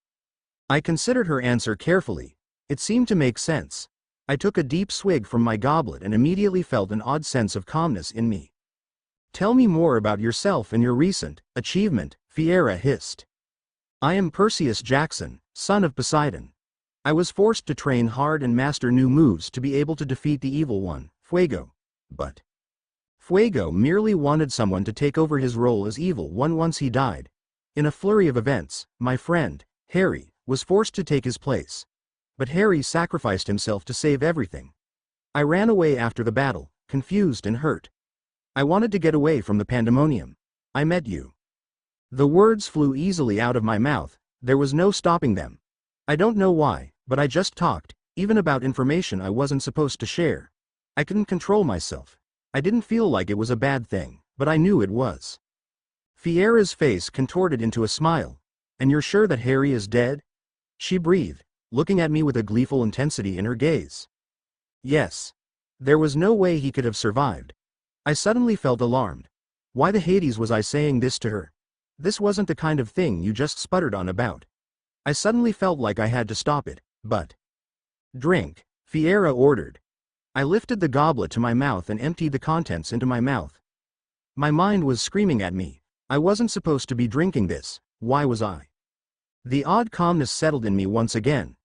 I considered her answer carefully. It seemed to make sense. I took a deep swig from my goblet and immediately felt an odd sense of calmness in me. Tell me more about yourself and your recent achievement, Fiera hissed. I am Perseus Jackson, son of Poseidon. I was forced to train hard and master new moves to be able to defeat the evil one, Fuego. But Fuego merely wanted someone to take over his role as evil one once he died. In a flurry of events, my friend, Harry, was forced to take his place. But Harry sacrificed himself to save everything. I ran away after the battle, confused and hurt. I wanted to get away from the pandemonium. I met you. The words flew easily out of my mouth, there was no stopping them. I don't know why, but I just talked, even about information I wasn't supposed to share. I couldn't control myself. I didn't feel like it was a bad thing, but I knew it was. Fiera's face contorted into a smile. And you're sure that Harry is dead? She breathed, looking at me with a gleeful intensity in her gaze. Yes. There was no way he could have survived. I suddenly felt alarmed. Why the Hades was I saying this to her? This wasn't the kind of thing you just sputtered on about. I suddenly felt like I had to stop it, but drink, Fiera ordered. I lifted the goblet to my mouth and emptied the contents into my mouth. My mind was screaming at me. I wasn't supposed to be drinking this, why was I? The odd calmness settled in me once again.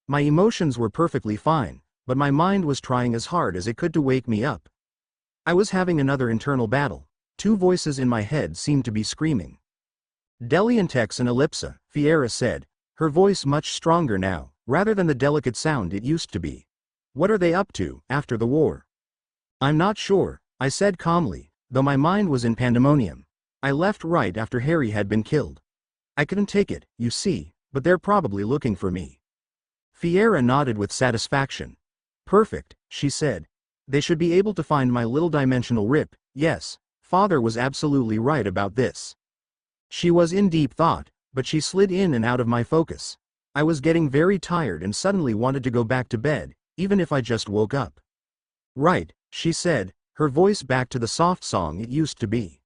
My emotions were perfectly fine, but my mind was trying as hard as it could to wake me up. I was having another internal battle. Two voices in my head seemed to be screaming. Deliantex and Ellipsa, Fiera said, her voice much stronger now, rather than the delicate sound it used to be. What are they up to, after the war? I'm not sure, I said calmly, though my mind was in pandemonium. I left right after Harry had been killed. I couldn't take it, you see, but they're probably looking for me. Fiera nodded with satisfaction. Perfect, she said. They should be able to find my little dimensional rip. Yes, father was absolutely right about this. She was in deep thought, but she slid in and out of my focus. I was getting very tired and suddenly wanted to go back to bed, even if I just woke up. Right, she said, her voice back to the soft song it used to be.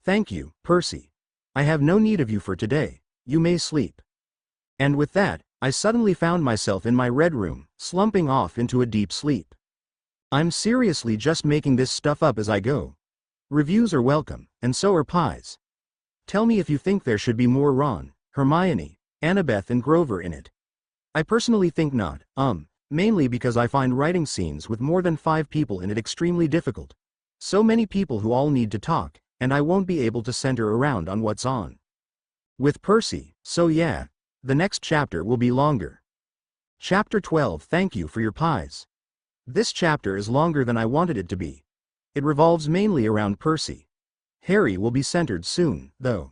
Thank you, Percy. I have no need of you for today, you may sleep. And with that, I suddenly found myself in my red room, slumping off into a deep sleep. I'm seriously just making this stuff up as I go. Reviews are welcome, and so are pies. Tell me if you think there should be more Ron, Hermione, Annabeth and Grover in it. I personally think not, mainly because I find writing scenes with more than 5 people in it extremely difficult. So many people who all need to talk, and I won't be able to center around on what's on. With Percy, so yeah, the next chapter will be longer. Chapter 12. Thank you for your pies. This chapter is longer than I wanted it to be. It revolves mainly around Percy. Harry will be centered soon, though.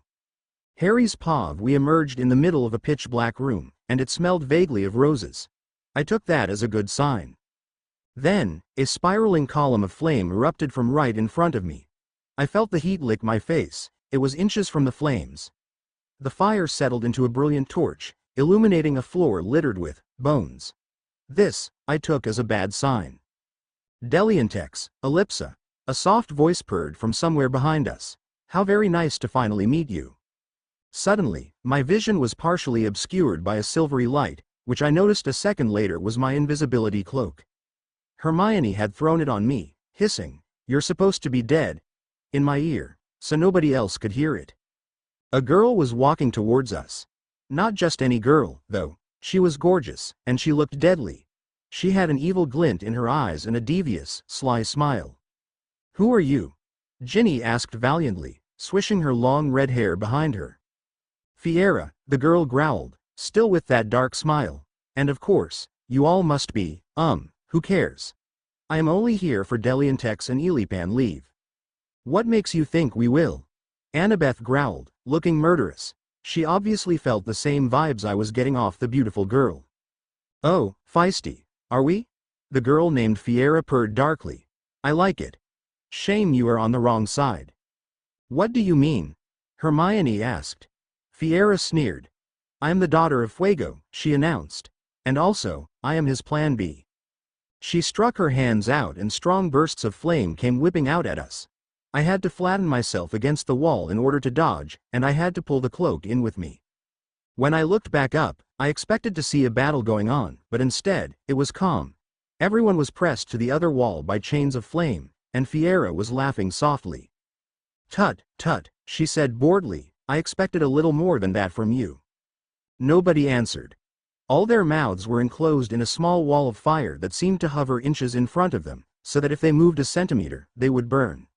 Harry's POV. We emerged in the middle of a pitch-black room, and it smelled vaguely of roses. I took that as a good sign. Then, a spiraling column of flame erupted from right in front of me. I felt the heat lick my face. It was inches from the flames. The fire settled into a brilliant torch, illuminating a floor littered with bones. This, I took as a bad sign. Deliantex, Ellipsa. A soft voice purred from somewhere behind us. How very nice to finally meet you. Suddenly, my vision was partially obscured by a silvery light, which I noticed a second later was my invisibility cloak. Hermione had thrown it on me, hissing, "You're supposed to be dead," in my ear, so nobody else could hear it. A girl was walking towards us. Not just any girl, though. She was gorgeous, and she looked deadly. She had an evil glint in her eyes and a devious, sly smile. "Who are you?" Ginny asked valiantly, swishing her long red hair behind her. "Fiera," the girl growled, still with that dark smile. "And of course, you all must be, who cares? I am only here for Deliantex and Elipan leave." "What makes you think we will?" Annabeth growled, looking murderous. She obviously felt the same vibes I was getting off the beautiful girl. "Oh, feisty, are we?" The girl named Fiera purred darkly. "I like it. Shame you are on the wrong side." "What do you mean?" Hermione asked. Fiera sneered. "I am the daughter of Fuego," she announced. "And also, I am his plan B." She struck her hands out and strong bursts of flame came whipping out at us. I had to flatten myself against the wall in order to dodge, and I had to pull the cloak in with me. When I looked back up, I expected to see a battle going on, but instead, it was calm. Everyone was pressed to the other wall by chains of flame, and Fiera was laughing softly. "Tut, tut," she said boredly, "I expected a little more than that from you." Nobody answered. All their mouths were enclosed in a small wall of fire that seemed to hover inches in front of them, so that if they moved a centimeter, they would burn.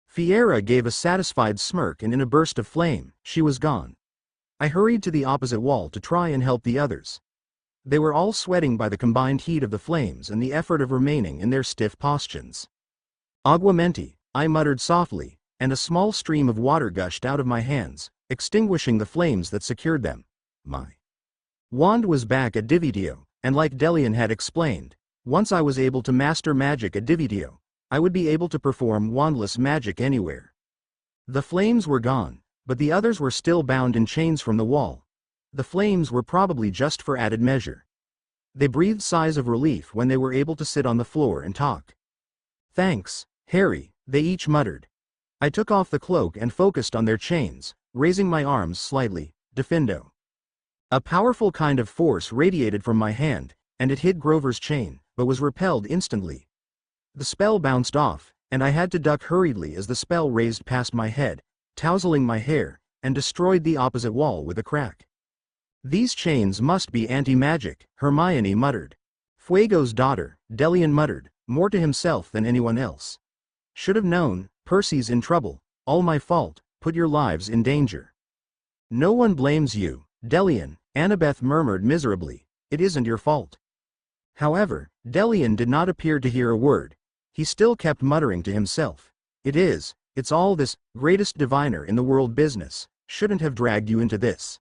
Fiera gave a satisfied smirk and in a burst of flame, she was gone. I hurried to the opposite wall to try and help the others. They were all sweating by the combined heat of the flames and the effort of remaining in their stiff postures. "Aguamenti," I muttered softly, and a small stream of water gushed out of my hands, extinguishing the flames that secured them. My wand was back at Divideo, and like Delian had explained, once I was able to master magic at Divideo, I would be able to perform wandless magic anywhere. The flames were gone, but the others were still bound in chains from the wall. The flames were probably just for added measure. They breathed sighs of relief when they were able to sit on the floor and talk. "Thanks, Harry," they each muttered. I took off the cloak and focused on their chains, raising my arms slightly, defendo. A powerful kind of force radiated from my hand, and it hit Grover's chain, but was repelled instantly. The spell bounced off, and I had to duck hurriedly as the spell raised past my head, tousling my hair, and destroyed the opposite wall with a crack. "These chains must be anti-magic," Hermione muttered. Fuego's daughter, Delian muttered, more to himself than anyone else. "Should have known, Percy's in trouble, all my fault, put your lives in danger." "No one blames you, Delian," Annabeth murmured miserably, "it isn't your fault." However, Delian did not appear to hear a word. He still kept muttering to himself. It's all this greatest diviner in the world business, shouldn't have dragged you into this."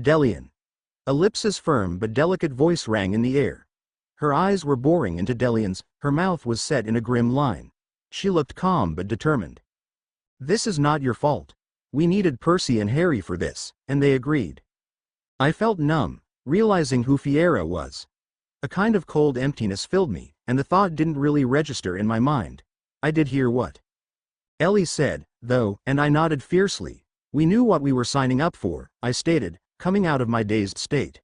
"Delian." Ellipsa's firm but delicate voice rang in the air. Her eyes were boring into Delian's, her mouth was set in a grim line. She looked calm but determined. "This is not your fault. We needed Percy and Harry for this, and they agreed." I felt numb, realizing who Fiera was. A kind of cold emptiness filled me, and the thought didn't really register in my mind. I did hear what Ellie said, though, and I nodded fiercely. We knew what we were signing up for, I stated, coming out of my dazed state.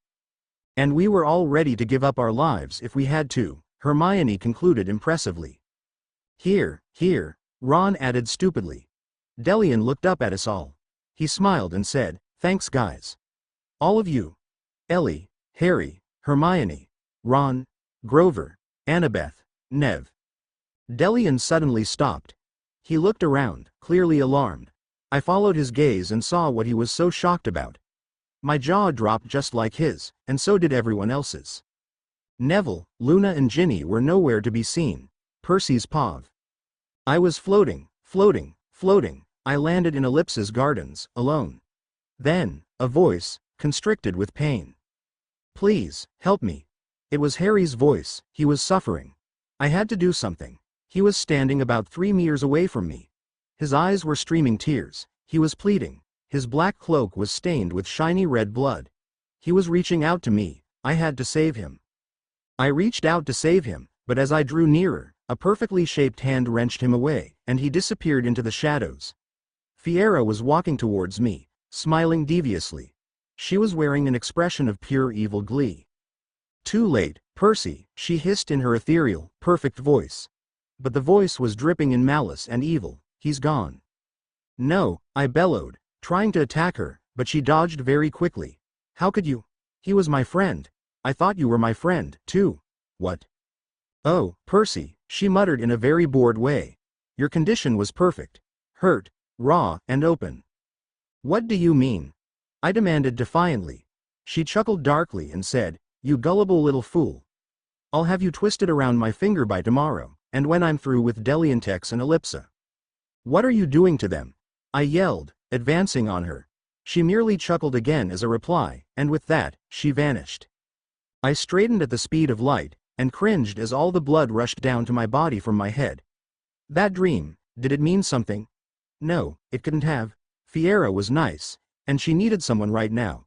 And we were all ready to give up our lives if we had to, Hermione concluded impressively. Here, Ron added stupidly. Delian looked up at us all. He smiled and said, thanks guys. All of you. Ellie, Harry, Hermione, Ron, Grover, Annabeth, Nev. Delian suddenly stopped. He looked around, clearly alarmed. I followed his gaze and saw what he was so shocked about. My jaw dropped just like his, and so did everyone else's. Neville, Luna and Ginny were nowhere to be seen. Percy's pav. I was floating. I landed in Ellipsis Gardens, alone. Then, a voice, constricted with pain. Please, help me. It was Harry's voice. He was suffering. I had to do something. He was standing about 3 meters away from me. His eyes were streaming tears. He was pleading. His black cloak was stained with shiny red blood. He was reaching out to me. I had to save him. I reached out to save him, but as I drew nearer, a perfectly shaped hand wrenched him away, and he disappeared into the shadows. Fiera was walking towards me, smiling deviously. She was wearing an expression of pure evil glee. Too late, Percy, she hissed in her ethereal, perfect voice. But the voice was dripping in malice and evil. He's gone. No, I bellowed, trying to attack her, but she dodged very quickly. How could you? He was my friend. I thought you were my friend, too. What? Oh, Percy, she muttered in a very bored way. Your condition was perfect. Hurt, raw, and open. What do you mean? I demanded defiantly. She chuckled darkly and said, you gullible little fool. I'll have you twisted around my finger by tomorrow, and when I'm through with Deliantex and Ellipsa. What are you doing to them? I yelled, advancing on her. She merely chuckled again as a reply, and with that, she vanished. I straightened at the speed of light, and cringed as all the blood rushed down to my body from my head. That dream, did it mean something? No, it couldn't have. Fiera was nice, and she needed someone right now.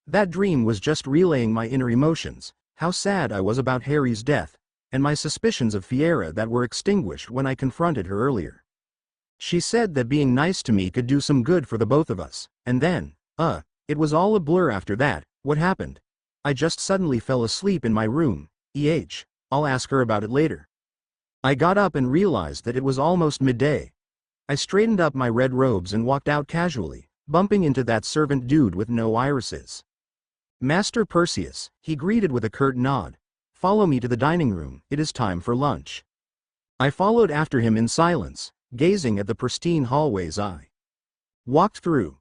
That dream was just relaying my inner emotions, how sad I was about Harry's death, and my suspicions of Fiera that were extinguished when I confronted her earlier. She said that being nice to me could do some good for the both of us, and then, it was all a blur after that. What happened? I just suddenly fell asleep in my room. I'll ask her about it later. I got up and realized that it was almost midday. I straightened up my red robes and walked out casually, bumping into that servant dude with no irises. Master Perseus, he greeted with a curt nod. Follow me to the dining room, it is time for lunch. I followed after him in silence, gazing at the pristine hallways I walked through.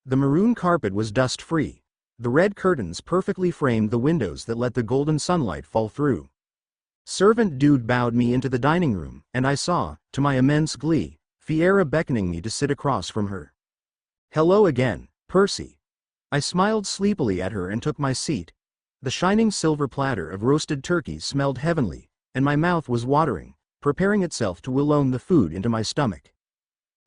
The maroon carpet was dust-free. The red curtains perfectly framed the windows that let the golden sunlight fall through. Servant dude bowed me into the dining room, and I saw, to my immense glee, Fiera beckoning me to sit across from her. Hello again, Percy. I smiled sleepily at her and took my seat. The shining silver platter of roasted turkey smelled heavenly, and my mouth was watering, preparing itself to welcome the food into my stomach.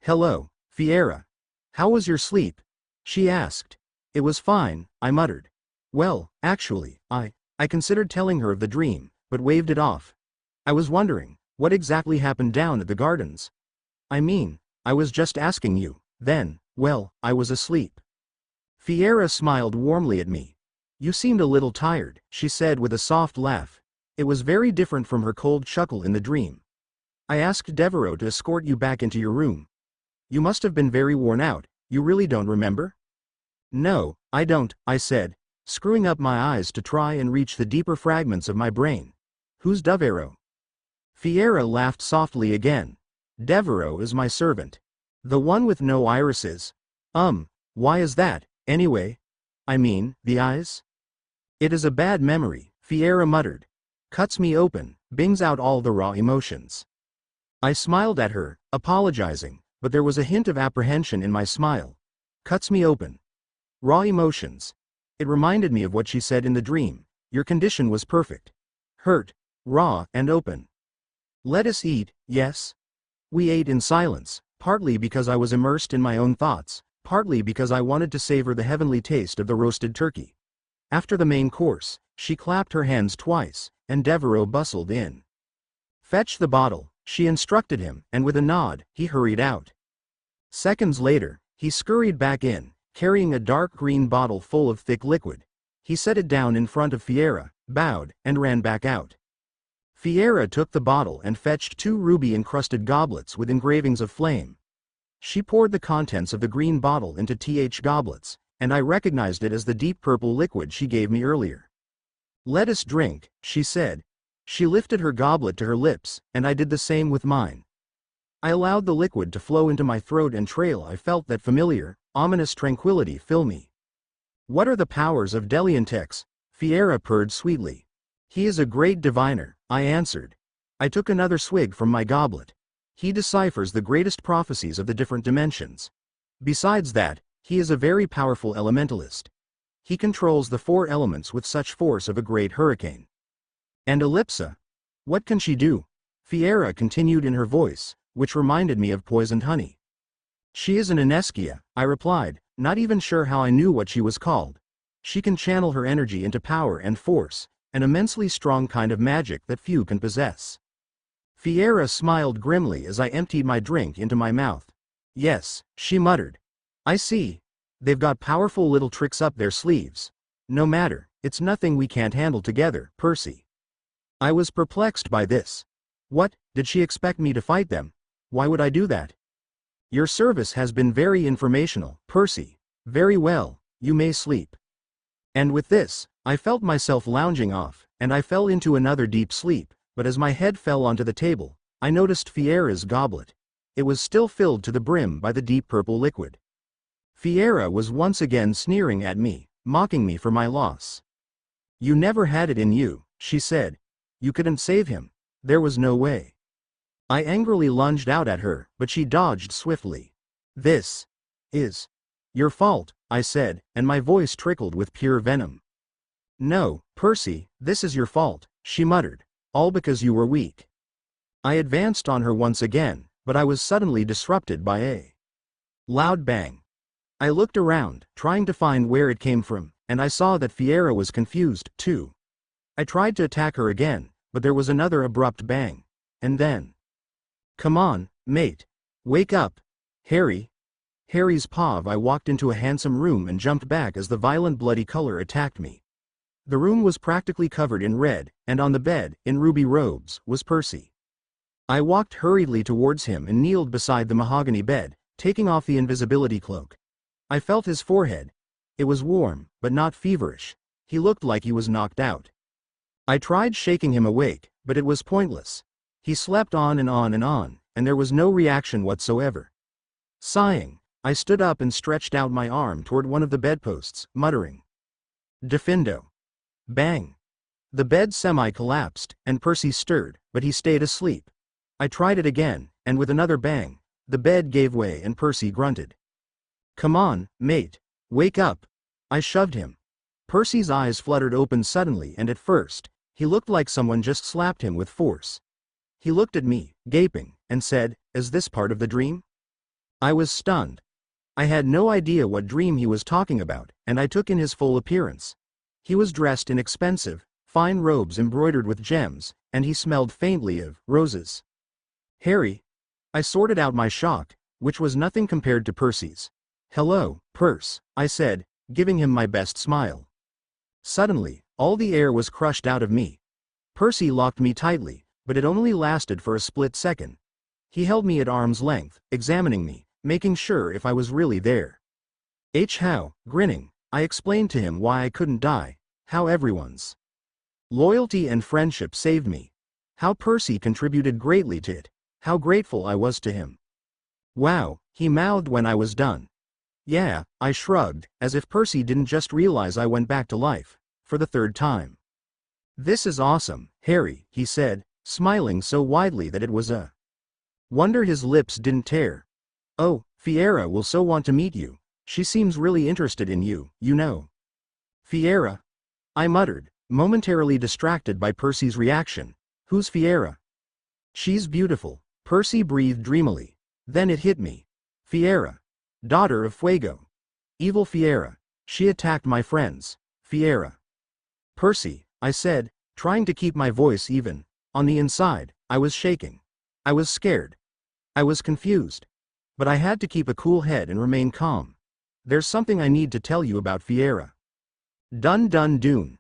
Hello, Fiera. How was your sleep? She asked. It was fine, I muttered. Well, actually, I considered telling her of the dream, but waved it off. I was wondering, what exactly happened down at the gardens? I mean, I was just asking you, then, well, I was asleep. Fiera smiled warmly at me. You seemed a little tired, she said with a soft laugh. It was very different from her cold chuckle in the dream. I asked Devereaux to escort you back into your room. You must have been very worn out. You really don't remember? No, I don't, I said, screwing up my eyes to try and reach the deeper fragments of my brain. Who's Devereaux? Fiera laughed softly again. Devereaux is my servant. The one with no irises. Why is that, anyway? I mean, the eyes? It is a bad memory, Fiera muttered. Cuts me open, bings out all the raw emotions. I smiled at her, apologizing, but there was a hint of apprehension in my smile. Cuts me open. Raw emotions. It reminded me of what she said in the dream. Your condition was perfect. Hurt, raw, and open. Let us eat, yes? We ate in silence, partly because I was immersed in my own thoughts, partly because I wanted to savor the heavenly taste of the roasted turkey. After the main course, she clapped her hands twice, and Devereaux bustled in. Fetch the bottle, she instructed him, and with a nod, he hurried out. Seconds later, he scurried back in, carrying a dark green bottle full of thick liquid. He set it down in front of Fiera, bowed, and ran back out. Fiera took the bottle and fetched 2 ruby-encrusted goblets with engravings of flame. She poured the contents of the green bottle into goblets, and I recognized it as the deep purple liquid she gave me earlier. "Let us drink," she said. She lifted her goblet to her lips, and I did the same with mine. I allowed the liquid to flow into my throat and trail. I felt that familiar, ominous tranquility fill me. "What are the powers of Deliantex?" Fiera purred sweetly. "He is a great diviner," I answered. I took another swig from my goblet. "He deciphers the greatest prophecies of the different dimensions. Besides that, he is a very powerful elementalist. He controls the 4 elements with such force of a great hurricane." "And Ellipsa? What can she do?" Fiera continued in her voice, which reminded me of poisoned honey. "She is an Ineskia," I replied, not even sure how I knew what she was called. "She can channel her energy into power and force, an immensely strong kind of magic that few can possess." Fiera smiled grimly as I emptied my drink into my mouth. "Yes," she muttered. "I see. They've got powerful little tricks up their sleeves. No matter, it's nothing we can't handle together, Percy." I was perplexed by this. What, did she expect me to fight them? Why would I do that? "Your service has been very informational, Percy. Very well, you may sleep." And with this, I felt myself lounging off, and I fell into another deep sleep, but as my head fell onto the table, I noticed Fiera's goblet. It was still filled to the brim by the deep purple liquid. Fiera was once again sneering at me, mocking me for my loss. "You never had it in you," she said. "You couldn't save him. There was no way." I angrily lunged out at her, but she dodged swiftly. "This is your fault," I said, and my voice trickled with pure venom. "No, Percy, this is your fault," she muttered. "All because you were weak." I advanced on her once again, but I was suddenly disrupted by a loud bang. I looked around, trying to find where it came from, and I saw that Fiera was confused, too. I tried to attack her again, but there was another abrupt bang. And then, "Come on, mate. Wake up. Harry." Harry's paw. I walked into a handsome room and jumped back as the violent bloody color attacked me. The room was practically covered in red, and on the bed, in ruby robes, was Percy. I walked hurriedly towards him and kneeled beside the mahogany bed, taking off the invisibility cloak. I felt his forehead. It was warm, but not feverish. He looked like he was knocked out. I tried shaking him awake, but it was pointless. He slept on and on and on, and there was no reaction whatsoever. Sighing, I stood up and stretched out my arm toward one of the bedposts, muttering, "Defindo." Bang! The bed semi-collapsed, and Percy stirred, but he stayed asleep. I tried it again, and with another bang, the bed gave way and Percy grunted. "Come on, mate. Wake up." I shoved him. Percy's eyes fluttered open suddenly, and at first, he looked like someone just slapped him with force. He looked at me, gaping, and said, "Is this part of the dream?" I was stunned. I had no idea what dream he was talking about, and I took in his full appearance. He was dressed in expensive, fine robes embroidered with gems, and he smelled faintly of roses. "Harry." I sorted out my shock, which was nothing compared to Percy's. "Hello, Perce," I said, giving him my best smile. Suddenly, all the air was crushed out of me. Percy locked me tightly, but it only lasted for a split second. He held me at arm's length, examining me, making sure if I was really there. How, grinning, I explained to him why I couldn't die, how everyone's loyalty and friendship saved me, how Percy contributed greatly to it, how grateful I was to him. "Wow," he mouthed when I was done. "Yeah," I shrugged, as if Percy didn't just realize I went back to life, for the 3rd time. "This is awesome, Harry," he said, smiling so widely that it was a wonder his lips didn't tear. "Oh, Fiera will so want to meet you. She seems really interested in you, you know." "Fiera?" I muttered, momentarily distracted by Percy's reaction. "Who's Fiera?" "She's beautiful," Percy breathed dreamily. Then it hit me. "Fiera. Daughter of Fuego. Evil Fiera. She attacked my friends. Fiera." "Percy," I said, trying to keep my voice even. On the inside, I was shaking. I was scared. I was confused. But I had to keep a cool head and remain calm. There's something I need to tell you about Fiera. Dun dun dun.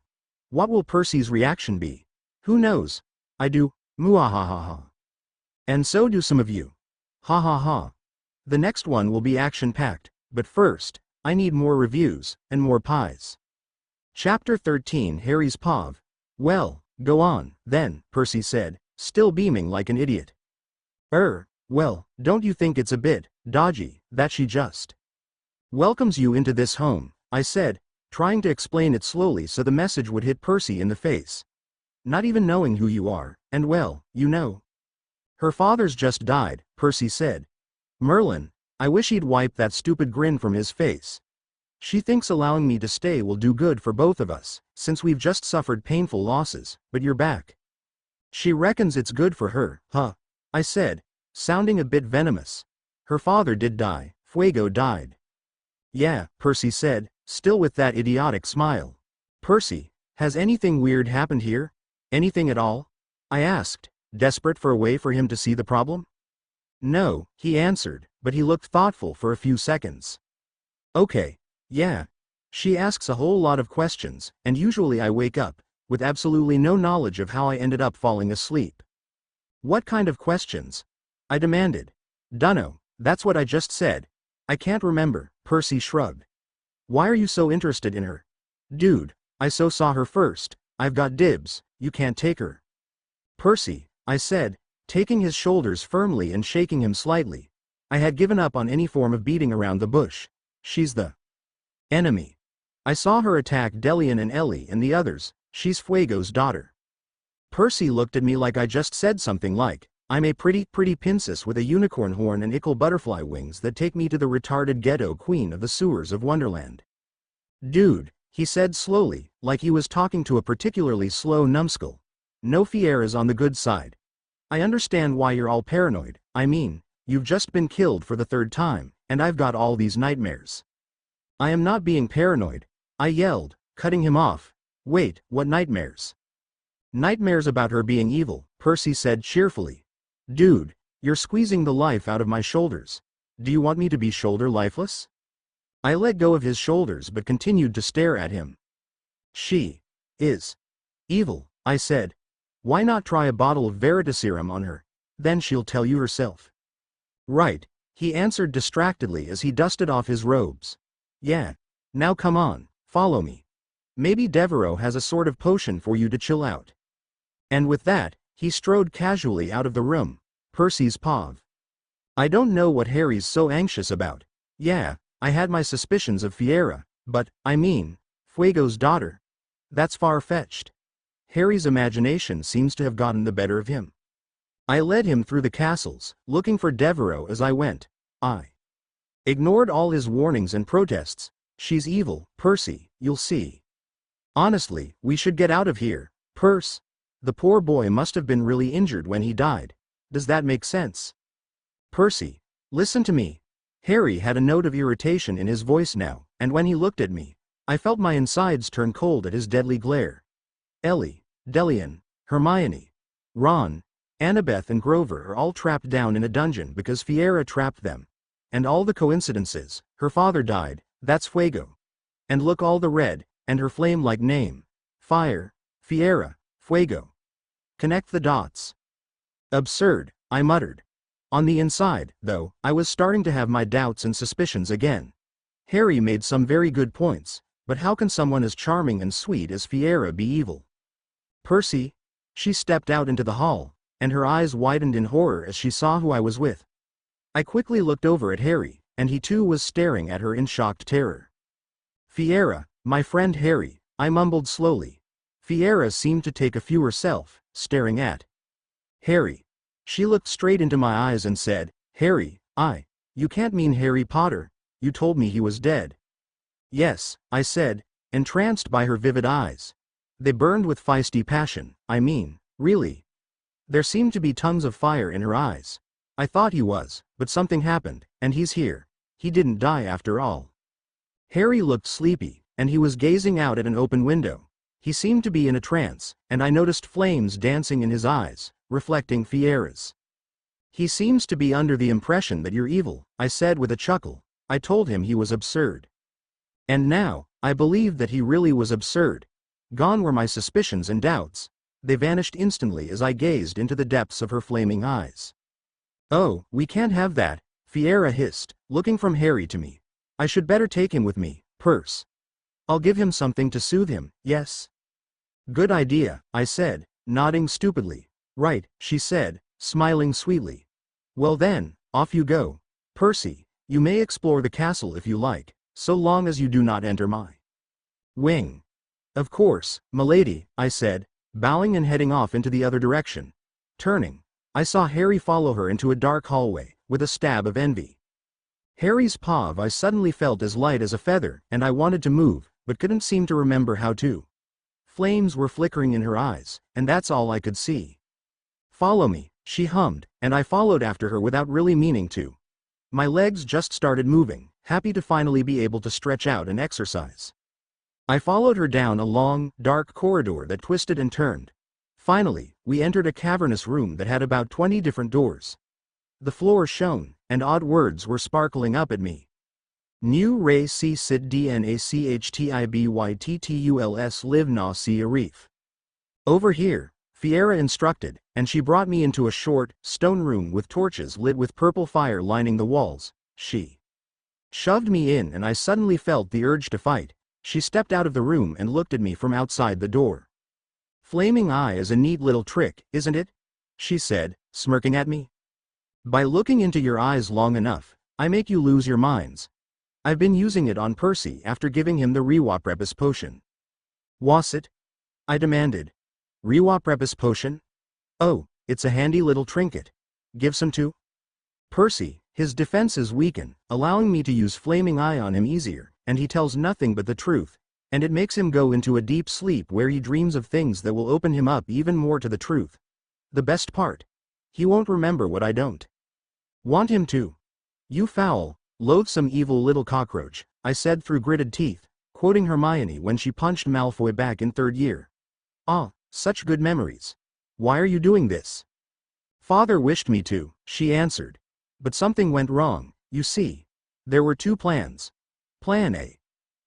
What will Percy's reaction be? Who knows? I do. Muahahaha. And so do some of you. Ha ha ha. The next one will be action-packed, but first, I need more reviews, and more pies. Chapter 13 Harry's Pav. Well, go on, then, Percy said, still beaming like an idiot. Well, don't you think it's a bit dodgy that she just welcomes you into this home, I said, trying to explain it slowly so the message would hit Percy in the face. Not even knowing who you are, and well, you know. Her father's just died, Percy said. Merlin, I wish he'd wipe that stupid grin from his face. She thinks allowing me to stay will do good for both of us, since we've just suffered painful losses, but you're back. She reckons it's good for her, huh? I said, sounding a bit venomous. Her father did die, Fuego died. Yeah, Percy said, still with that idiotic smile. Percy, has anything weird happened here? Anything at all? I asked, desperate for a way for him to see the problem. No, he answered, but he looked thoughtful for a few seconds. Okay, yeah. She asks a whole lot of questions, and usually I wake up, with absolutely no knowledge of how I ended up falling asleep. What kind of questions? I demanded. Dunno, that's what I just said. I can't remember, Percy shrugged. Why are you so interested in her? Dude, I saw her first, I've got dibs, you can't take her. Percy, I said, taking his shoulders firmly and shaking him slightly. I had given up on any form of beating around the bush. She's the enemy. I saw her attack Delian and Ellie and the others, she's Fuego's daughter. Percy looked at me like I just said something like, I'm a pretty princess with a unicorn horn and ickle butterfly wings that take me to the retarded ghetto queen of the sewers of Wonderland. Dude, he said slowly, like he was talking to a particularly slow numbskull. No Fiera's on the good side. I understand why you're all paranoid, I mean, you've just been killed for the third time, and I've got all these nightmares. I am not being paranoid, I yelled, cutting him off. Wait, what nightmares? Nightmares about her being evil, Percy said cheerfully. Dude, you're squeezing the life out of my shoulders. Do you want me to be shoulder lifeless? I let go of his shoulders but continued to stare at him. She is evil, I said. Why not try a bottle of Veritaserum on her? Then she'll tell you herself. Right, he answered distractedly as he dusted off his robes. Yeah. Now come on, follow me. Maybe Devereaux has a sort of potion for you to chill out. And with that, he strode casually out of the room. Percy's Pav. I don't know what Harry's so anxious about. Yeah, I had my suspicions of Fiera, but, I mean, Fuego's daughter. That's far-fetched. Harry's imagination seems to have gotten the better of him. I led him through the castles, looking for Devereaux as I went. I ignored all his warnings and protests. She's evil, Percy, you'll see. Honestly, we should get out of here, Perce. The poor boy must have been really injured when he died. Does that make sense? Percy, listen to me. Harry had a note of irritation in his voice now, and when he looked at me, I felt my insides turn cold at his deadly glare. Ellie, Delian, Hermione, Ron, Annabeth and Grover are all trapped down in a dungeon because Fiera trapped them. And all the coincidences, her father died, that's Fuego. And look all the red, and her flame-like name. Fire, Fiera, Fuego. Connect the dots. Absurd, I muttered. On the inside, though, I was starting to have my doubts and suspicions again. Harry made some very good points, but how can someone as charming and sweet as Fiera be evil? Percy? She stepped out into the hall, and her eyes widened in horror as she saw who I was with. I quickly looked over at Harry, and he too was staring at her in shocked terror. Fiera, my friend Harry, I mumbled slowly. Fiera seemed to take a few herself, staring at Harry. She looked straight into my eyes and said, Harry, you can't mean Harry Potter, you told me he was dead. Yes, I said, entranced by her vivid eyes. They burned with feisty passion, I mean, really. There seemed to be tons of fire in her eyes. I thought he was, but something happened, and he's here. He didn't die after all. Harry looked sleepy, and he was gazing out at an open window. He seemed to be in a trance, and I noticed flames dancing in his eyes, reflecting Fiera's. He seems to be under the impression that you're evil, I said with a chuckle. I told him he was absurd. And now, I believed that he really was absurd. Gone were my suspicions and doubts. They vanished instantly as I gazed into the depths of her flaming eyes. Oh, we can't have that, Fiera hissed, looking from Harry to me. I should better take him with me, Percy. I'll give him something to soothe him, yes? Good idea, I said, nodding stupidly. Right, she said, smiling sweetly. Well then, off you go. Percy, you may explore the castle if you like, so long as you do not enter my wing. Of course, milady, I said, bowing and heading off into the other direction. Turning, I saw Harry follow her into a dark hallway, with a stab of envy. Harry's paw I suddenly felt as light as a feather, and I wanted to move, but couldn't seem to remember how to. Flames were flickering in her eyes, and that's all I could see. Follow me, she hummed, and I followed after her without really meaning to. My legs just started moving, happy to finally be able to stretch out and exercise. I followed her down a long, dark corridor that twisted and turned. Finally, we entered a cavernous room that had about 20 different doors. The floor shone, and odd words were sparkling up at me. New Ray C Sit DNACHTIBYTTULS Live Na Si Arif. Over here, Fiera instructed, and she brought me into a short, stone room with torches lit with purple fire lining the walls. She shoved me in and I suddenly felt the urge to fight. She stepped out of the room and looked at me from outside the door. Flaming eye is a neat little trick, isn't it? She said, smirking at me. By looking into your eyes long enough, I make you lose your minds. I've been using it on Percy after giving him the Rewaprepis potion. Was it? I demanded. Rewaprepis potion? Oh, it's a handy little trinket. Give some to Percy. His defenses weaken, allowing me to use flaming eye on him easier, and he tells nothing but the truth, and it makes him go into a deep sleep where he dreams of things that will open him up even more to the truth. The best part? He won't remember what I don't want him to. You foul, loathsome evil little cockroach, I said through gritted teeth, quoting Hermione when she punched Malfoy back in third year. Ah, such good memories. Why are you doing this? Father wished me to, she answered. But something went wrong, you see. There were two plans. Plan A.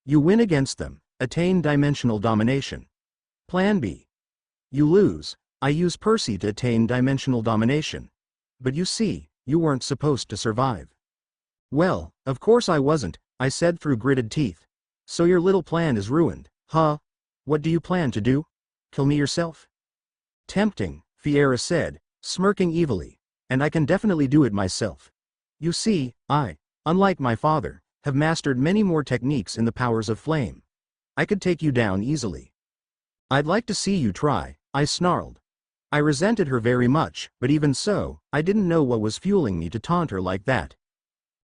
You win against them, attain dimensional domination. Plan B. You lose, I use Percy to attain dimensional domination. But you see, you weren't supposed to survive. Well, of course I wasn't, I said through gritted teeth. So your little plan is ruined, huh? What do you plan to do? Kill me yourself? Tempting, Fiera said, smirking evilly. And I can definitely do it myself. You see, I, unlike my father, have mastered many more techniques in the powers of flame. I could take you down easily. I'd like to see you try, I snarled. I resented her very much, but even so, I didn't know what was fueling me to taunt her like that.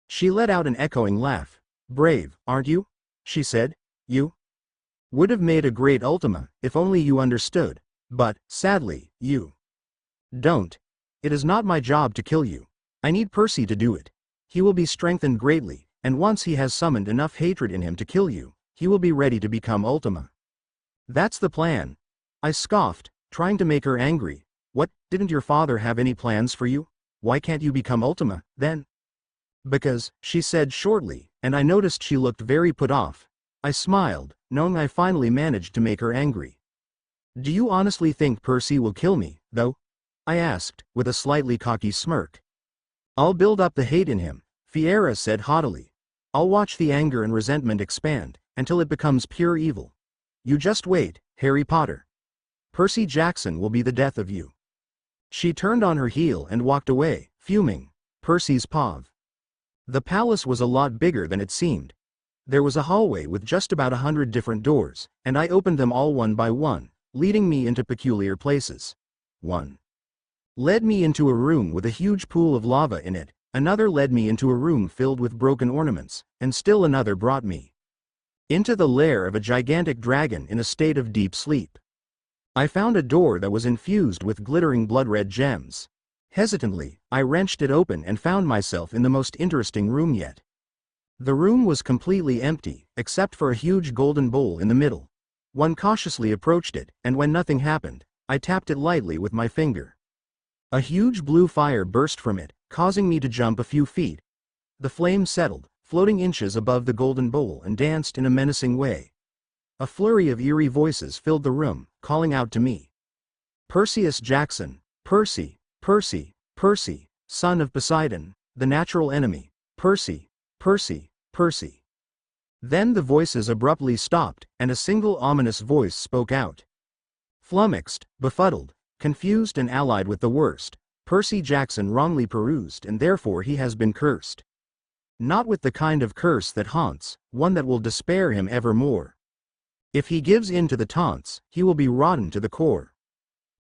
She let out an echoing laugh. Brave, aren't you? She said. You would have made a great Ultima, if only you understood. But, sadly, you don't. It is not my job to kill you. I need Percy to do it. He will be strengthened greatly, and once he has summoned enough hatred in him to kill you, he will be ready to become Ultima. That's the plan. I scoffed, trying to make her angry. What, didn't your father have any plans for you? Why can't you become Ultima, then? Because, she said shortly, and I noticed she looked very put off. I smiled, knowing I finally managed to make her angry. Do you honestly think Percy will kill me, though? I asked, with a slightly cocky smirk. I'll build up the hate in him, Fiera said haughtily. I'll watch the anger and resentment expand, until it becomes pure evil. You just wait, Harry Potter. Percy Jackson will be the death of you. She turned on her heel and walked away, fuming. Percy's pav. The palace was a lot bigger than it seemed. There was a hallway with just about 100 different doors, and I opened them all one by one, leading me into peculiar places. One led me into a room with a huge pool of lava in it, another led me into a room filled with broken ornaments, and still another brought me into the lair of a gigantic dragon in a state of deep sleep. I found a door that was infused with glittering blood-red gems. Hesitantly, I wrenched it open and found myself in the most interesting room yet. The room was completely empty, except for a huge golden bowl in the middle. One cautiously approached it, and when nothing happened, I tapped it lightly with my finger. A huge blue fire burst from it, causing me to jump a few feet. The flame settled, floating inches above the golden bowl, and danced in a menacing way. A flurry of eerie voices filled the room, calling out to me. Perseus Jackson, Percy, Percy, Percy, son of Poseidon, the natural enemy, Percy, Percy, Percy. Then the voices abruptly stopped, and a single ominous voice spoke out. Flummoxed, befuddled, confused and allied with the worst, Percy Jackson wrongly perused, and therefore he has been cursed. Not with the kind of curse that haunts, one that will despair him evermore. If he gives in to the taunts, he will be rotten to the core.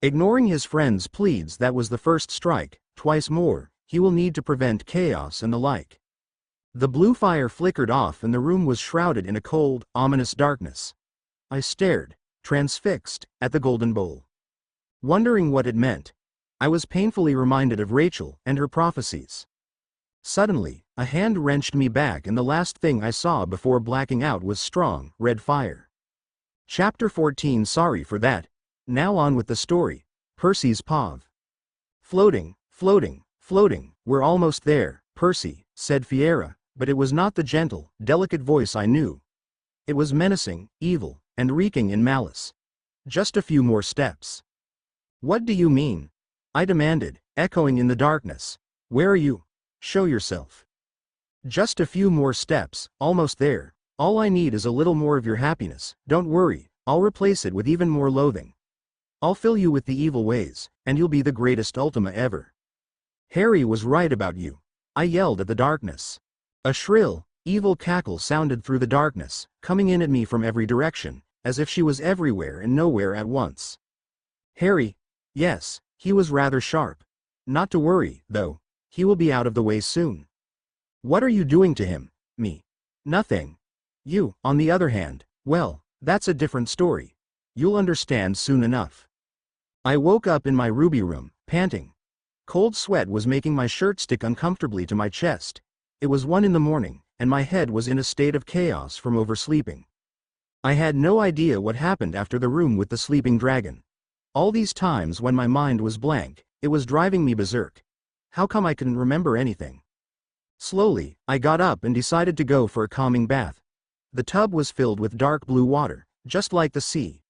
Ignoring his friend's pleads, that was the first strike, twice more, he will need to prevent chaos and the like. The blue fire flickered off and the room was shrouded in a cold, ominous darkness. I stared, transfixed, at the golden bowl. Wondering what it meant, I was painfully reminded of Rachel and her prophecies. Suddenly, a hand wrenched me back, and the last thing I saw before blacking out was strong, red fire. Chapter 14. Sorry for that. Now on with the story. Percy's POV. Floating, floating, floating, we're almost there, Percy, said Fiera, but it was not the gentle, delicate voice I knew. It was menacing, evil, and reeking in malice. Just a few more steps. What do you mean? I demanded, echoing in the darkness. Where are you? Show yourself. Just a few more steps, almost there. All I need is a little more of your happiness. Don't worry, I'll replace it with even more loathing. I'll fill you with the evil ways, and you'll be the greatest Ultima ever. Harry was right about you. I yelled at the darkness. A shrill, evil cackle sounded through the darkness, coming in at me from every direction, as if she was everywhere and nowhere at once. Harry? Yes, he was rather sharp. Not to worry, though. He will be out of the way soon. What are you doing to him? Me. Nothing. You, on the other hand, well, that's a different story. You'll understand soon enough. I woke up in my ruby room, panting. Cold sweat was making my shirt stick uncomfortably to my chest. It was 1 a.m, and my head was in a state of chaos from oversleeping. I had no idea what happened after the room with the sleeping dragon. All these times when my mind was blank, it was driving me berserk. How come I couldn't remember anything? Slowly, I got up and decided to go for a calming bath. The tub was filled with dark blue water, just like the sea.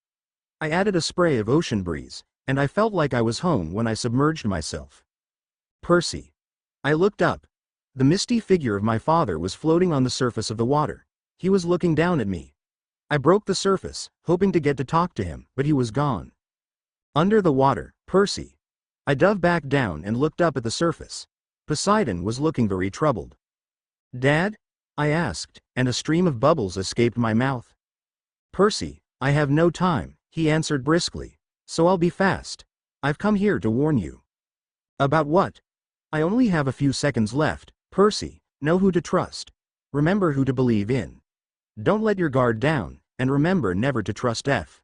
I added a spray of ocean breeze, and I felt like I was home when I submerged myself. Percy. I looked up. The misty figure of my father was floating on the surface of the water. He was looking down at me. I broke the surface, hoping to get to talk to him, but he was gone. Under the water, Percy. I dove back down and looked up at the surface. Poseidon was looking very troubled. Dad? I asked, and a stream of bubbles escaped my mouth. Percy, I have no time, he answered briskly. So I'll be fast. I've come here to warn you. About what? I only have a few seconds left. Percy, know who to trust. Remember who to believe in. Don't let your guard down, and remember never to trust F.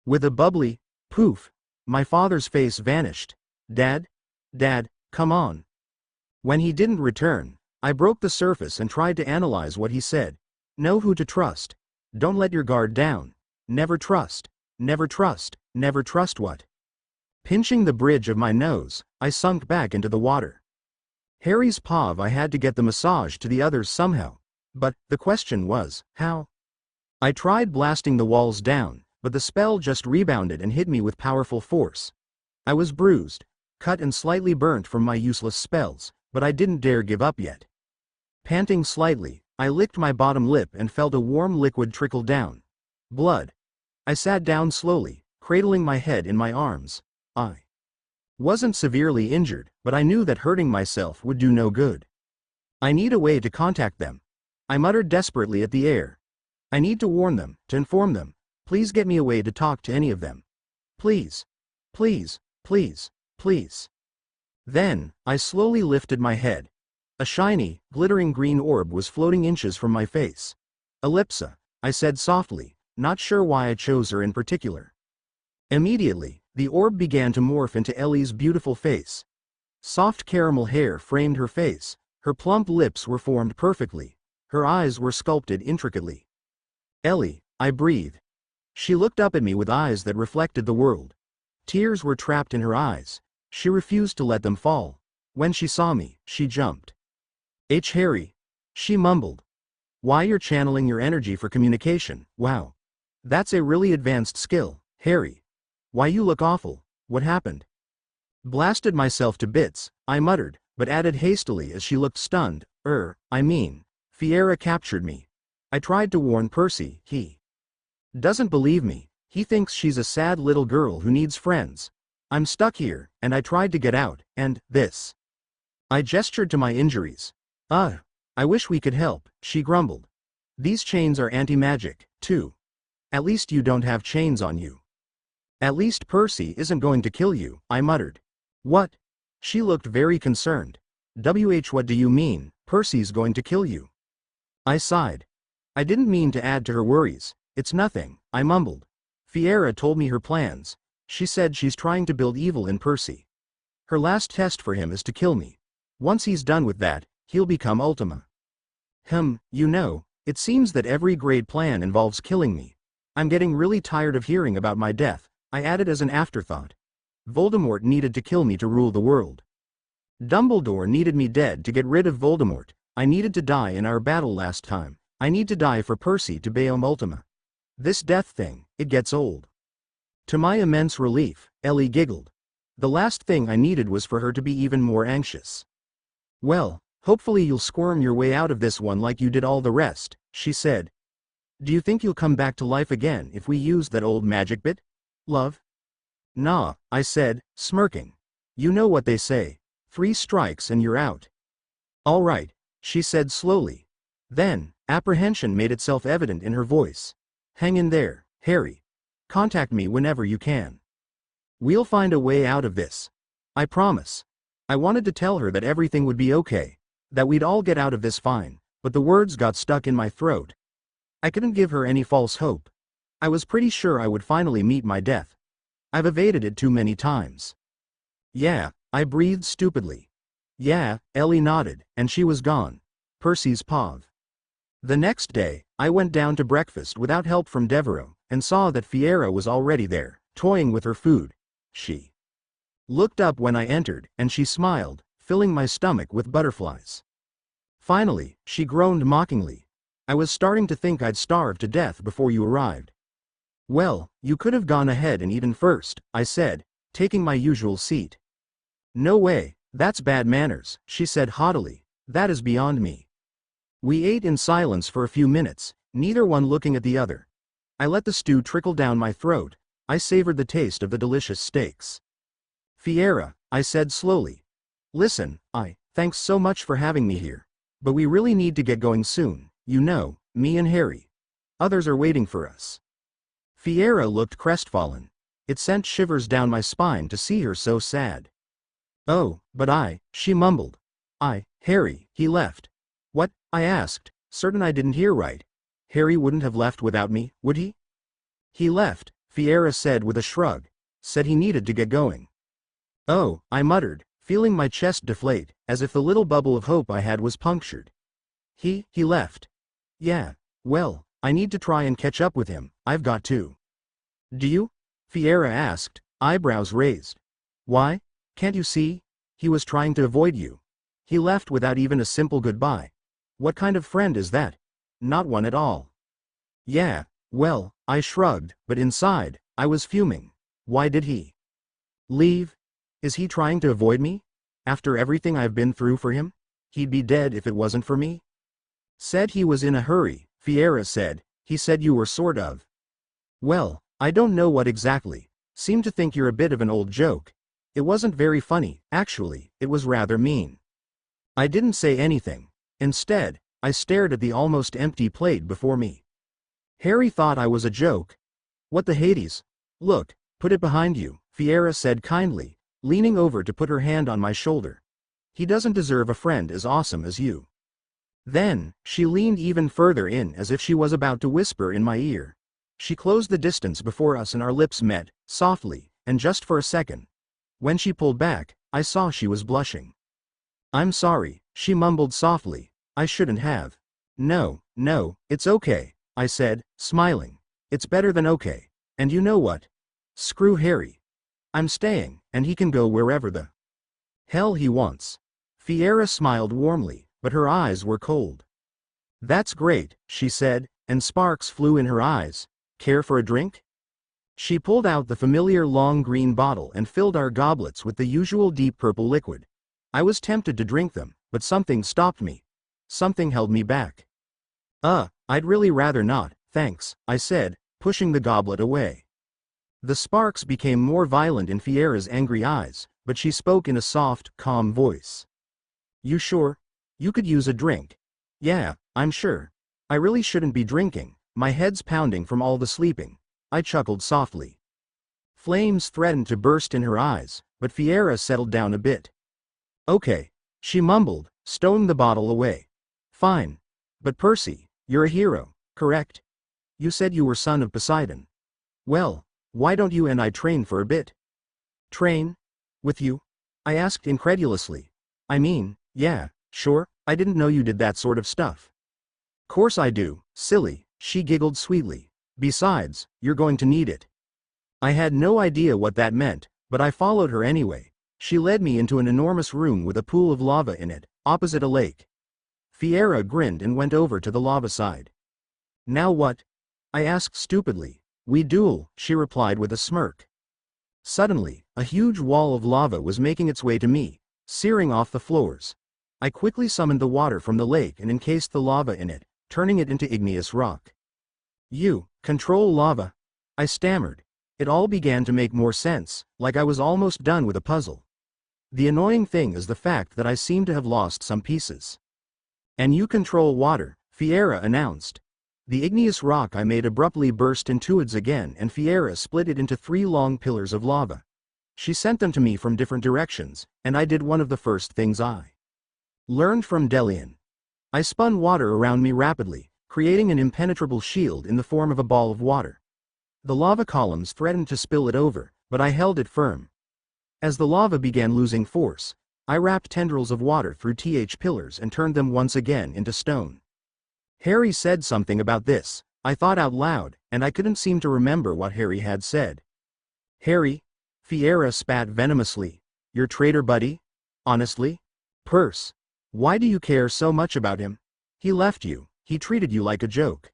With a bubbly poof, my father's face vanished. Dad? Dad, come on. When he didn't return, I broke the surface and tried to analyze what he said. Know who to trust. Don't let your guard down. Never trust. Never trust. Never trust what? Pinching the bridge of my nose, I sunk back into the water. Harry's POV. I had to get the massage to the others somehow. But the question was, how? I tried blasting the walls down, but the spell just rebounded and hit me with powerful force. I was bruised, cut and slightly burnt from my useless spells, but I didn't dare give up yet. Panting slightly, I licked my bottom lip and felt a warm liquid trickle down. Blood. I sat down slowly, cradling my head in my arms. I wasn't severely injured, but I knew that hurting myself would do no good. I need a way to contact them. I muttered desperately at the air. I need to warn them, to inform them. Please get me a way to talk to any of them. Please. Please, please, please. Then, I slowly lifted my head. A shiny, glittering green orb was floating inches from my face. Ellipsa, I said softly, not sure why I chose her in particular. Immediately, the orb began to morph into Ellie's beautiful face. Soft caramel hair framed her face, her plump lips were formed perfectly, her eyes were sculpted intricately. Ellie, I breathed. She looked up at me with eyes that reflected the world. Tears were trapped in her eyes. She refused to let them fall. When she saw me, she jumped. Harry. She mumbled. Why, you're channeling your energy for communication, wow. That's a really advanced skill, Harry. Why, you look awful, what happened? Blasted myself to bits, I muttered, but added hastily as she looked stunned, Fiera captured me. I tried to warn Percy, he doesn't believe me, he thinks she's a sad little girl who needs friends. I'm stuck here, and I tried to get out, and this. I gestured to my injuries. I wish we could help, she grumbled. These chains are anti-magic, too. At least you don't have chains on you. At least Percy isn't going to kill you, I muttered. What? She looked very concerned. What do you mean, Percy's going to kill you? I sighed. I didn't mean to add to her worries. It's nothing, I mumbled. Fiera told me her plans. She said she's trying to build evil in Percy. Her last test for him is to kill me. Once he's done with that, he'll become Ultima. You know, it seems that every great plan involves killing me. I'm getting really tired of hearing about my death, I added as an afterthought. Voldemort needed to kill me to rule the world. Dumbledore needed me dead to get rid of Voldemort. I needed to die in our battle last time. I need to die for Percy to become Ultima. This death thing, it gets old. To my immense relief, Ellie giggled. The last thing I needed was for her to be even more anxious. Well, hopefully you'll squirm your way out of this one like you did all the rest, she said. Do you think you'll come back to life again if we use that old magic bit? Love? Nah, I said, smirking. You know what they say. 3 strikes and you're out. All right, she said slowly. Then, apprehension made itself evident in her voice. Hang in there, Harry. Contact me whenever you can. We'll find a way out of this. I promise. I wanted to tell her that everything would be okay, that we'd all get out of this fine, but the words got stuck in my throat. I couldn't give her any false hope. I was pretty sure I would finally meet my death. I've evaded it too many times. Yeah, I breathed stupidly. Yeah, Ellie nodded, and she was gone. Percy's pav. The next day, I went down to breakfast without help from Devereaux, and saw that Fiera was already there, toying with her food. She looked up when I entered, and she smiled, filling my stomach with butterflies. Finally, she groaned mockingly. I was starting to think I'd starve to death before you arrived. Well, you could have gone ahead and eaten first, I said, taking my usual seat. No way, that's bad manners, she said haughtily. That is beyond me. We ate in silence for a few minutes, neither one looking at the other. I let the stew trickle down my throat. I savored the taste of the delicious steaks. Fiera, I said slowly. Listen, thanks so much for having me here. But we really need to get going soon, you know, me and Harry. Others are waiting for us. Fiera looked crestfallen. It sent shivers down my spine to see her so sad. Oh, but she mumbled. Harry, he left. What? I asked, certain I didn't hear right. Harry wouldn't have left without me, would he? He left, Fiera said with a shrug. Said he needed to get going. Oh, I muttered, feeling my chest deflate, as if the little bubble of hope I had was punctured. He left. Yeah, well, I need to try and catch up with him, I've got to. Do you? Fiera asked, eyebrows raised. Why? Can't you see? He was trying to avoid you. He left without even a simple goodbye. What kind of friend is that? Not one at all. Yeah, well, I shrugged, but inside, I was fuming. Why did he leave? Is he trying to avoid me? After everything I've been through for him? He'd be dead if it wasn't for me? Said he was in a hurry, Fiera said. He said you were sort of. Well, I don't know what exactly. Seem to think you're a bit of an old joke. It wasn't very funny, actually, it was rather mean. I didn't say anything. Instead, I stared at the almost empty plate before me. Harry thought I was a joke. What the Hades? Look, put it behind you, Fiera said kindly, leaning over to put her hand on my shoulder. He doesn't deserve a friend as awesome as you. Then, she leaned even further in as if she was about to whisper in my ear. She closed the distance before us and our lips met, softly, and just for a second. When she pulled back, I saw she was blushing. I'm sorry, she mumbled softly. I shouldn't have. No, it's okay, I said, smiling. It's better than okay. And you know what? Screw Harry. I'm staying, and he can go wherever the hell he wants. Fiera smiled warmly, but her eyes were cold. That's great, she said, and sparks flew in her eyes. Care for a drink? She pulled out the familiar long green bottle and filled our goblets with the usual deep purple liquid. I was tempted to drink them, but something stopped me. Something held me back. I'd really rather not, thanks, I said, pushing the goblet away. The sparks became more violent in Fiera's angry eyes, but she spoke in a soft, calm voice. You sure? You could use a drink. Yeah, I'm sure. I really shouldn't be drinking, my head's pounding from all the sleeping. I chuckled softly. Flames threatened to burst in her eyes, but Fiera settled down a bit. Okay, she mumbled, stowing the bottle away. Fine. But Percy, you're a hero, correct? You said you were son of Poseidon. Well, why don't you and I train for a bit? Train? With you? I asked incredulously. I mean, yeah, sure, I didn't know you did that sort of stuff. Course I do, silly, she giggled sweetly. Besides, you're going to need it. I had no idea what that meant, but I followed her anyway. She led me into an enormous room with a pool of lava in it, opposite a lake. Fiera grinned and went over to the lava side. Now what? I asked stupidly. We duel, she replied with a smirk. Suddenly, a huge wall of lava was making its way to me, searing off the floors. I quickly summoned the water from the lake and encased the lava in it, turning it into igneous rock. You control lava? I stammered. It all began to make more sense, like I was almost done with a puzzle. The annoying thing is the fact that I seem to have lost some pieces. And you control water, Fiera announced. The igneous rock I made abruptly burst in fluids again and Fiera split it into 3 long pillars of lava. She sent them to me from different directions, and I did one of the first things I learned from Delian. I spun water around me rapidly, creating an impenetrable shield in the form of a ball of water. The lava columns threatened to spill it over, but I held it firm. As the lava began losing force, I wrapped tendrils of water through pillars and turned them once again into stone. Harry said something about this, I thought out loud, and I couldn't seem to remember what Harry had said. Harry? Fiera spat venomously. Your traitor buddy? Honestly? Percy, why do you care so much about him? He left you, he treated you like a joke.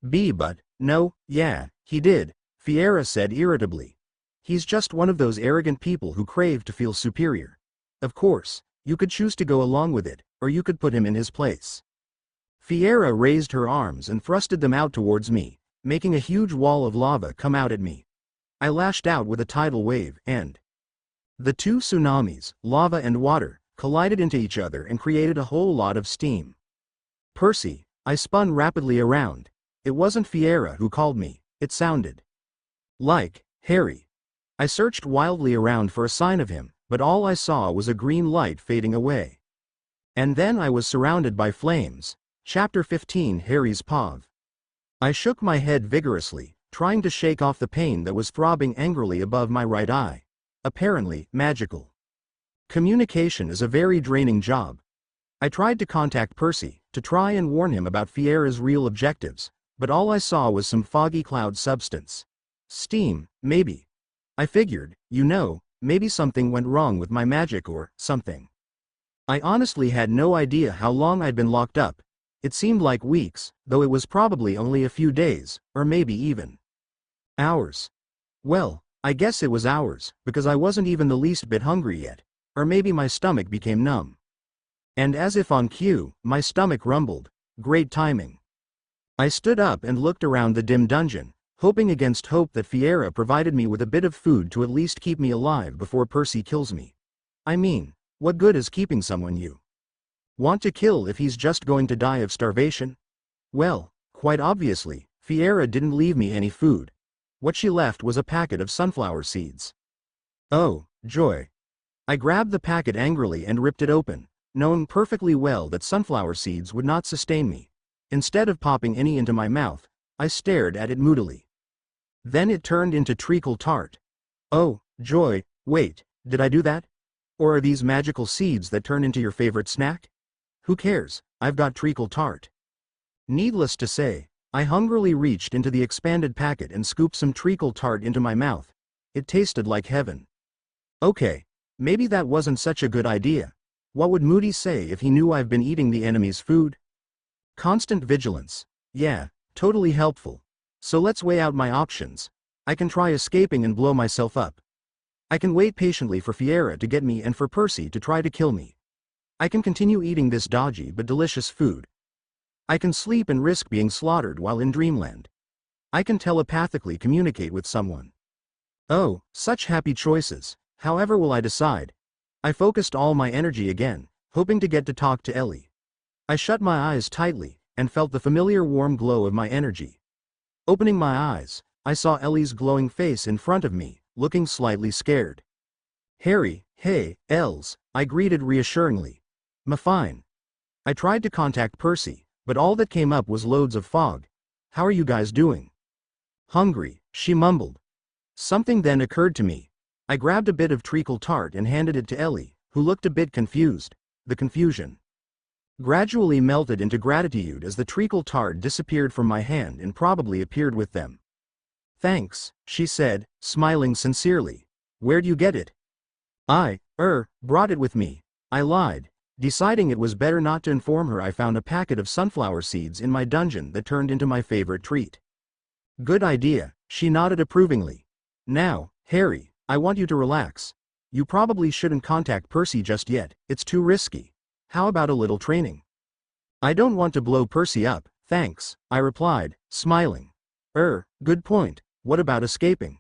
But, no, yeah, he did, Fiera said irritably. He's just one of those arrogant people who crave to feel superior. Of course, you could choose to go along with it, or you could put him in his place. Fiera raised her arms and thrusted them out towards me, making a huge wall of lava come out at me. I lashed out with a tidal wave, and the 2 tsunamis, lava and water, collided into each other and created a whole lot of steam. Percy, I spun rapidly around. It wasn't Fiera who called me, it sounded like Harry. I searched wildly around for a sign of him, but all I saw was a green light fading away. And then I was surrounded by flames. Chapter 15 Harry's Pav. I shook my head vigorously, trying to shake off the pain that was throbbing angrily above my right eye. Apparently, magical communication is a very draining job. I tried to contact Percy, to try and warn him about Fiera's real objectives, but all I saw was some foggy cloud substance. Steam, maybe. I figured, maybe something went wrong with my magic or something. I honestly had no idea how long I'd been locked up. It seemed like weeks, though it was probably only a few days, or maybe even hours. Well, I guess it was hours, because I wasn't even the least bit hungry yet, or maybe my stomach became numb. And as if on cue, my stomach rumbled. Great timing. I stood up and looked around the dim dungeon, hoping against hope that Fiera provided me with a bit of food to at least keep me alive before Percy kills me. I mean, what good is keeping someone you want to kill if he's just going to die of starvation? Well, quite obviously, Fiera didn't leave me any food. What she left was a packet of sunflower seeds. Oh, joy. I grabbed the packet angrily and ripped it open, knowing perfectly well that sunflower seeds would not sustain me. Instead of popping any into my mouth, I stared at it moodily. Then it turned into treacle tart. Oh, joy, wait, did I do that? Or are these magical seeds that turn into your favorite snack? Who cares, I've got treacle tart. Needless to say, I hungrily reached into the expanded packet and scooped some treacle tart into my mouth. It tasted like heaven. Okay. Maybe that wasn't such a good idea. What would Moody say if he knew I've been eating the enemy's food? Constant vigilance. Yeah, totally helpful. So let's weigh out my options. I can try escaping and blow myself up. I can wait patiently for Fiera to get me and for Percy to try to kill me. I can continue eating this dodgy but delicious food. I can sleep and risk being slaughtered while in dreamland. I can telepathically communicate with someone. Oh, such happy choices. However will I decide? I focused all my energy again, hoping to get to talk to Ellie. I shut my eyes tightly, and felt the familiar warm glow of my energy. Opening my eyes, I saw Ellie's glowing face in front of me, looking slightly scared. Harry, hey, Els, I greeted reassuringly. Fine. I tried to contact Percy, but all that came up was loads of fog. How are you guys doing? Hungry, she mumbled. Something then occurred to me. I grabbed a bit of treacle tart and handed it to Ellie, who looked a bit confused. The confusion gradually melted into gratitude as the treacle tart disappeared from my hand and probably appeared with them. Thanks, she said, smiling sincerely. Where'd you get it? I brought it with me. I lied, deciding it was better not to inform her I found a packet of sunflower seeds in my dungeon that turned into my favorite treat. Good idea, she nodded approvingly. Now, Harry, I want you to relax. You probably shouldn't contact Percy just yet, it's too risky. How about a little training? I don't want to blow Percy up, thanks, I replied, smiling. Good point, what about escaping?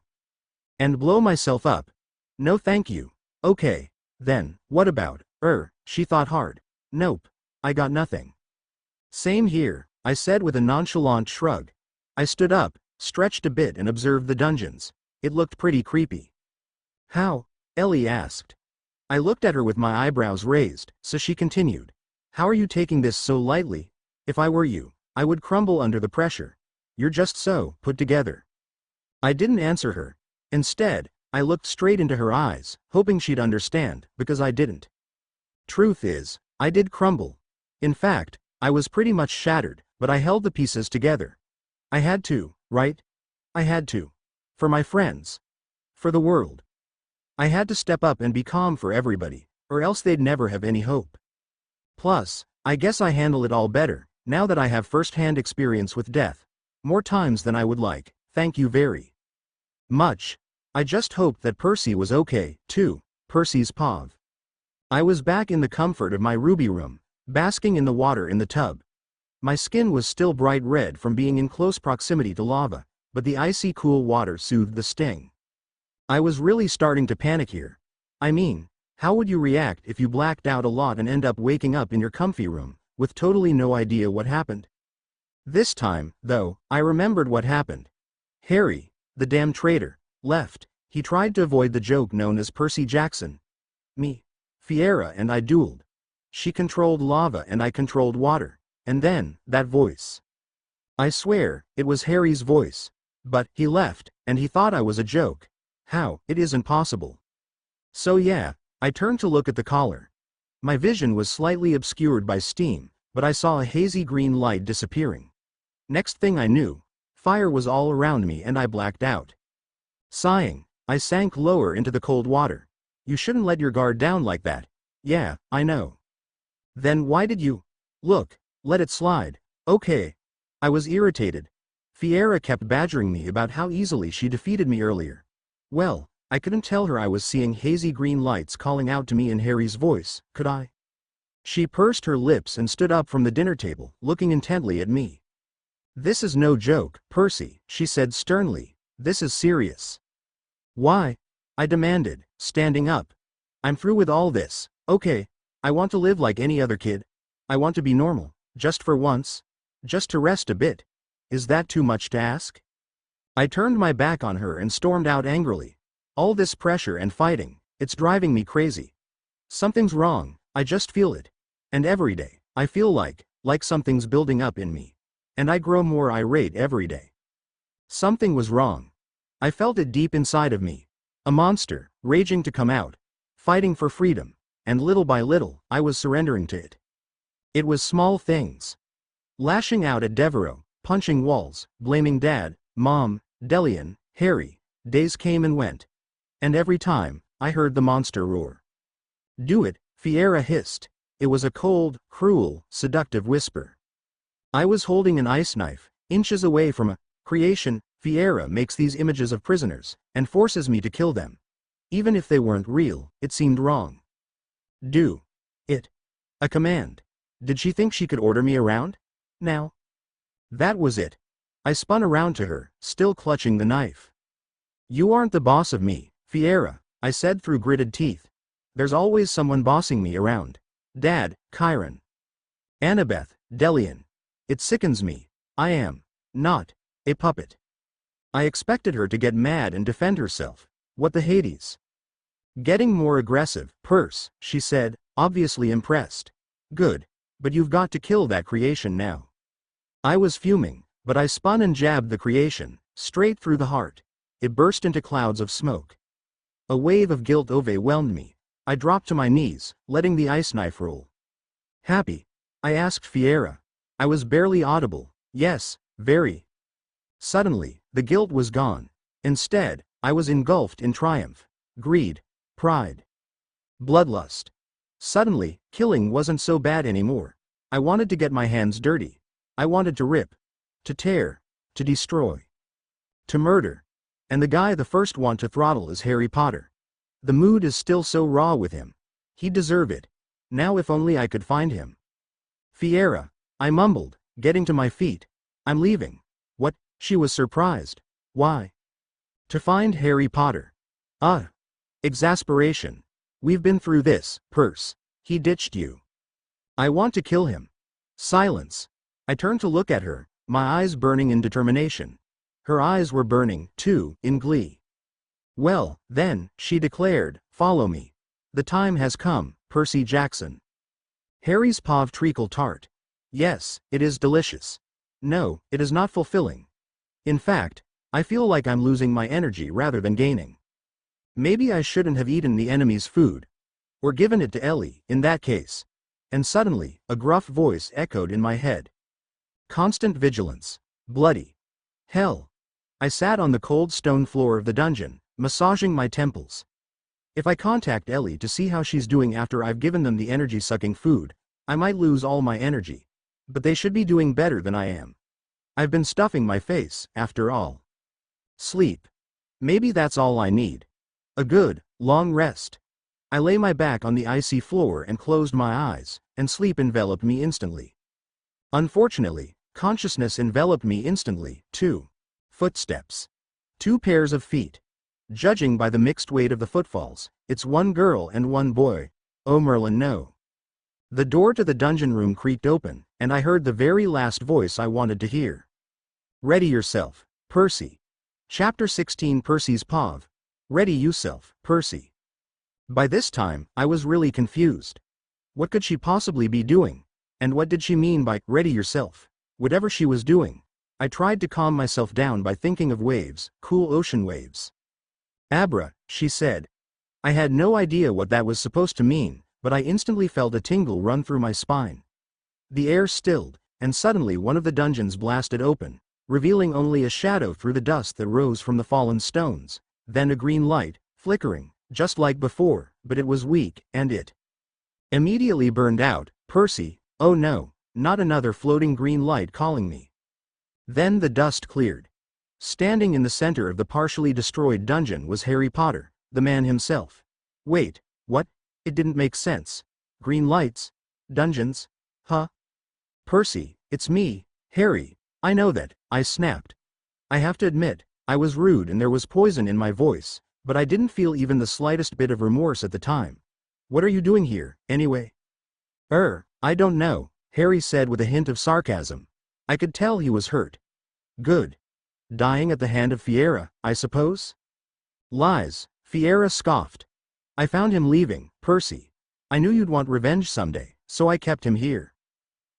And blow myself up? No thank you. Okay, then, what about, she thought hard. Nope, I got nothing. Same here, I said with a nonchalant shrug. I stood up, stretched a bit and observed the dungeons. It looked pretty creepy. How? Ellie asked. I looked at her with my eyebrows raised, so she continued. How are you taking this so lightly? If I were you, I would crumble under the pressure. You're just so put together. I didn't answer her. Instead, I looked straight into her eyes, hoping she'd understand, because I didn't. Truth is, I did crumble. In fact, I was pretty much shattered, but I held the pieces together. I had to, right? I had to. For my friends. For the world. I had to step up and be calm for everybody, or else they'd never have any hope. Plus, I guess I handle it all better, now that I have first-hand experience with death. More times than I would like, thank you very much. I just hoped that Percy was okay, too. Percy's pav. I was back in the comfort of my ruby room, basking in the water in the tub. My skin was still bright red from being in close proximity to lava, but the icy cool water soothed the sting. I was really starting to panic here. I mean, how would you react if you blacked out a lot and end up waking up in your comfy room, with totally no idea what happened? This time, though, I remembered what happened. Harry, the damn traitor, left. He tried to avoid the joke known as Percy Jackson. Me. Fiera and I dueled. She controlled lava and I controlled water. And then, that voice. I swear, it was Harry's voice. But, he left, and he thought I was a joke. How? It isn't possible. So yeah, I turned to look at the collar. My vision was slightly obscured by steam, but I saw a hazy green light disappearing. Next thing I knew, fire was all around me and I blacked out. Sighing, I sank lower into the cold water. You shouldn't let your guard down like that. Yeah, I know. Then why did you? Look, let it slide. Okay. I was irritated. Fiera kept badgering me about how easily she defeated me earlier. Well, I couldn't tell her I was seeing hazy green lights calling out to me in Harry's voice, could I? She pursed her lips and stood up from the dinner table, looking intently at me. This is no joke, Percy, she said sternly. This is serious. Why? I demanded, standing up. I'm through with all this, okay? I want to live like any other kid. I want to be normal, just for once. Just to rest a bit. Is that too much to ask? I turned my back on her and stormed out angrily. All this pressure and fighting, it's driving me crazy. Something's wrong, I just feel it. And every day, I feel like something's building up in me. And I grow more irate every day. Something was wrong. I felt it deep inside of me. A monster, raging to come out. Fighting for freedom. And little by little, I was surrendering to it. It was small things. Lashing out at Devereaux, punching walls, blaming Dad, Mom, Delian, Harry. Days came and went. And every time, I heard the monster roar. Do it, Fiera hissed. It was a cold, cruel, seductive whisper. I was holding an ice knife, inches away from a creation. Fiera makes these images of prisoners, and forces me to kill them. Even if they weren't real, it seemed wrong. Do it. A command. Did she think she could order me around? Now? That was it. I spun around to her, still clutching the knife. You aren't the boss of me, Fiera, I said through gritted teeth. There's always someone bossing me around. Dad, Chiron. Annabeth, Delian. It sickens me. I am not a puppet. I expected her to get mad and defend herself. What the Hades? Getting more aggressive, Percy, she said, obviously impressed. Good. But you've got to kill that creation now. I was fuming, but I spun and jabbed the creation, straight through the heart. It burst into clouds of smoke. A wave of guilt overwhelmed me. I dropped to my knees, letting the ice knife roll. Happy? I asked Fiera. I was barely audible. Yes, very. Suddenly, the guilt was gone. Instead, I was engulfed in triumph, greed, pride, bloodlust. Suddenly, killing wasn't so bad anymore. I wanted to get my hands dirty. I wanted to rip, to tear, to destroy, to murder. And the guy the first want to throttle is Harry Potter. The mood is still so raw with him. He'd deserve it. Now if only I could find him. Fiera, I mumbled, getting to my feet. I'm leaving. What? She was surprised. Why? To find Harry Potter. Exasperation. We've been through this, Percy. He ditched you. I want to kill him. Silence. I turned to look at her, my eyes burning in determination. Her eyes were burning, too, in glee. Well, then, she declared, follow me. The time has come, Percy Jackson. Harry's pav treacle tart. Yes, it is delicious. No, it is not fulfilling. In fact, I feel like I'm losing my energy rather than gaining. Maybe I shouldn't have eaten the enemy's food. Or given it to Ellie, in that case. And suddenly, a gruff voice echoed in my head. Constant vigilance. Bloody hell. I sat on the cold stone floor of the dungeon, massaging my temples. If I contact Ellie to see how she's doing after I've given them the energy-sucking food, I might lose all my energy. But they should be doing better than I am. I've been stuffing my face, after all. Sleep. Maybe that's all I need. A good, long rest. I lay my back on the icy floor and closed my eyes, and sleep enveloped me instantly. Unfortunately, consciousness enveloped me instantly, too. Footsteps. 2 pairs of feet. Judging by the mixed weight of the footfalls, it's 1 girl and 1 boy. Oh Merlin, no. The door to the dungeon room creaked open, and I heard the very last voice I wanted to hear. Ready yourself, Percy. Chapter 16 Percy's Pav. Ready yourself, Percy. By this time, I was really confused. What could she possibly be doing? And what did she mean by, ready yourself? Whatever she was doing. I tried to calm myself down by thinking of waves, cool ocean waves. Abra, she said. I had no idea what that was supposed to mean, but I instantly felt a tingle run through my spine. The air stilled, and suddenly one of the dungeons blasted open, revealing only a shadow through the dust that rose from the fallen stones, then a green light, flickering, just like before, but it was weak, and it immediately burned out. Percy, oh no, not another floating green light calling me. Then the dust cleared. Standing in the center of the partially destroyed dungeon was Harry Potter, the man himself. Wait, what? It didn't make sense. Green lights? Dungeons? Huh? Percy, it's me, Harry. I know that, I snapped. I have to admit, I was rude and there was poison in my voice, but I didn't feel even the slightest bit of remorse at the time. What are you doing here, anyway? I don't know, Harry said with a hint of sarcasm. I could tell he was hurt. Good. Dying at the hand of Fiera, I suppose? Lies, Fiera scoffed. I found him leaving, Percy. I knew you'd want revenge someday, so I kept him here.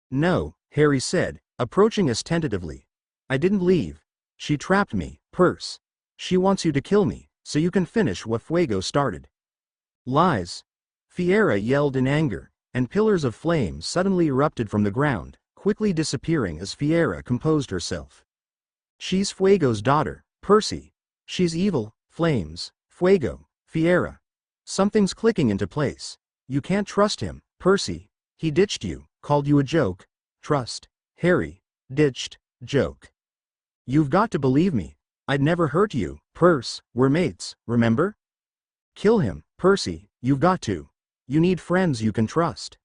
No, Harry said, approaching us tentatively. I didn't leave. She trapped me, Percy. She wants you to kill me, so you can finish what Fuego started. Lies. Fiera yelled in anger, and pillars of flame suddenly erupted from the ground, quickly disappearing as Fiera composed herself. She's Fuego's daughter, Percy. She's evil, flames, Fuego, Fiera. Something's clicking into place. You can't trust him, Percy. He ditched you, called you a joke. Trust. Harry. Ditched. Joke. You've got to believe me. I'd never hurt you, Percy. We're mates, remember? Kill him, Percy. You've got to. You need friends you can trust.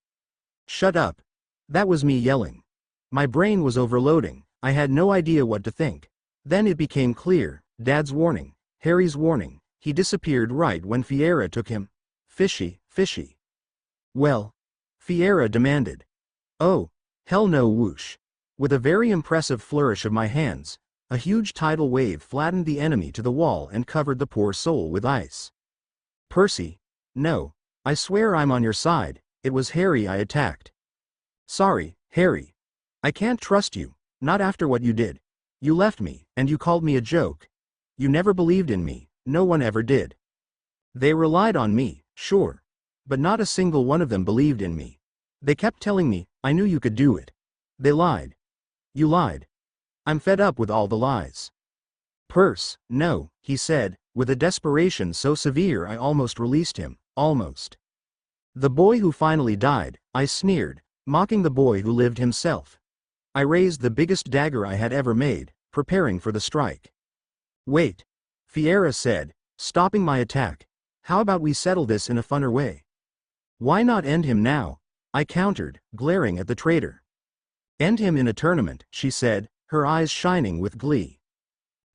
Shut up. That was me yelling. My brain was overloading. I had no idea what to think. Then it became clear. Dad's warning. Harry's warning. He disappeared right when Fiera took him. Fishy, fishy. Well? Fiera demanded. Oh, hell no, whoosh. With a very impressive flourish of my hands, a huge tidal wave flattened the enemy to the wall and covered the poor soul with ice. Percy. No. I swear I'm on your side. It was Harry I attacked. Sorry, Harry. I can't trust you, not after what you did. You left me, and you called me a joke. You never believed in me, no one ever did. They relied on me, sure. But not a single one of them believed in me. They kept telling me, I knew you could do it. They lied. You lied. I'm fed up with all the lies. Percy, no, he said, with a desperation so severe I almost released him, almost. The boy who finally died, I sneered, mocking the boy who lived himself. I raised the biggest dagger I had ever made, preparing for the strike. Wait. Fiera said, stopping my attack. How about we settle this in a funner way? Why not end him now? I countered, glaring at the traitor. End him in a tournament, she said, her eyes shining with glee.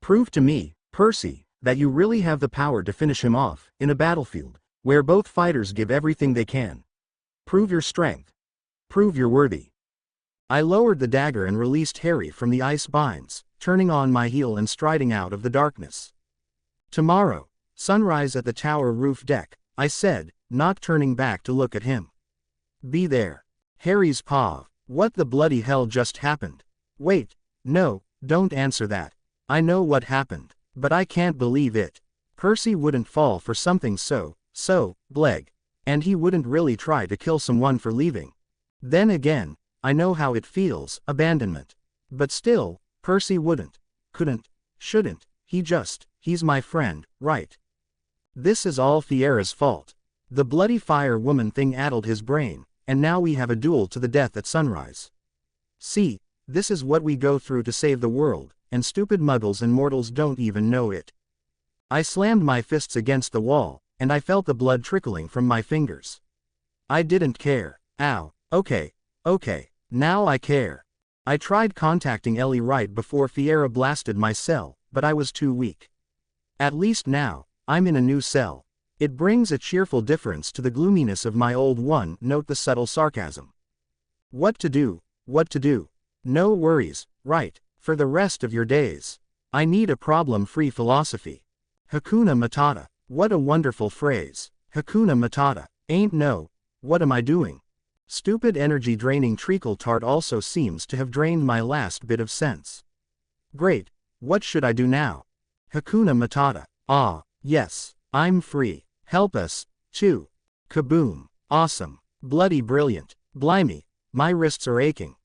Prove to me, Percy, that you really have the power to finish him off, in a battlefield, where both fighters give everything they can. Prove your strength. Prove you're worthy. I lowered the dagger and released Harry from the ice binds, turning on my heel and striding out of the darkness. Tomorrow, sunrise at the tower roof deck, I said, not turning back to look at him. Be there. Harry's paw. What the bloody hell just happened? Wait, no, don't answer that. I know what happened, but I can't believe it. Percy wouldn't fall for something so bleg. And he wouldn't really try to kill someone for leaving. Then again, I know how it feels, abandonment. But still, Percy wouldn't, couldn't, shouldn't, he's my friend, right? This is all Fiera's fault. The bloody fire woman thing addled his brain, and now we have a duel to the death at sunrise. See, this is what we go through to save the world, and stupid muggles and mortals don't even know it. I slammed my fists against the wall, and I felt the blood trickling from my fingers. I didn't care. Ow, okay, now I care. I tried contacting Ellie right before Fiera blasted my cell, but I was too weak. At least now, I'm in a new cell. It brings a cheerful difference to the gloominess of my old one. Note the subtle sarcasm. What to do? No worries, right, for the rest of your days. I need a problem-free philosophy. Hakuna Matata. What a wonderful phrase. Hakuna Matata. Ain't no. What am I doing? Stupid energy-draining treacle tart also seems to have drained my last bit of sense. Great. What should I do now? Hakuna Matata. Ah, yes, I'm free. Help us, too. Kaboom. Awesome. Bloody brilliant. Blimey, my wrists are aching.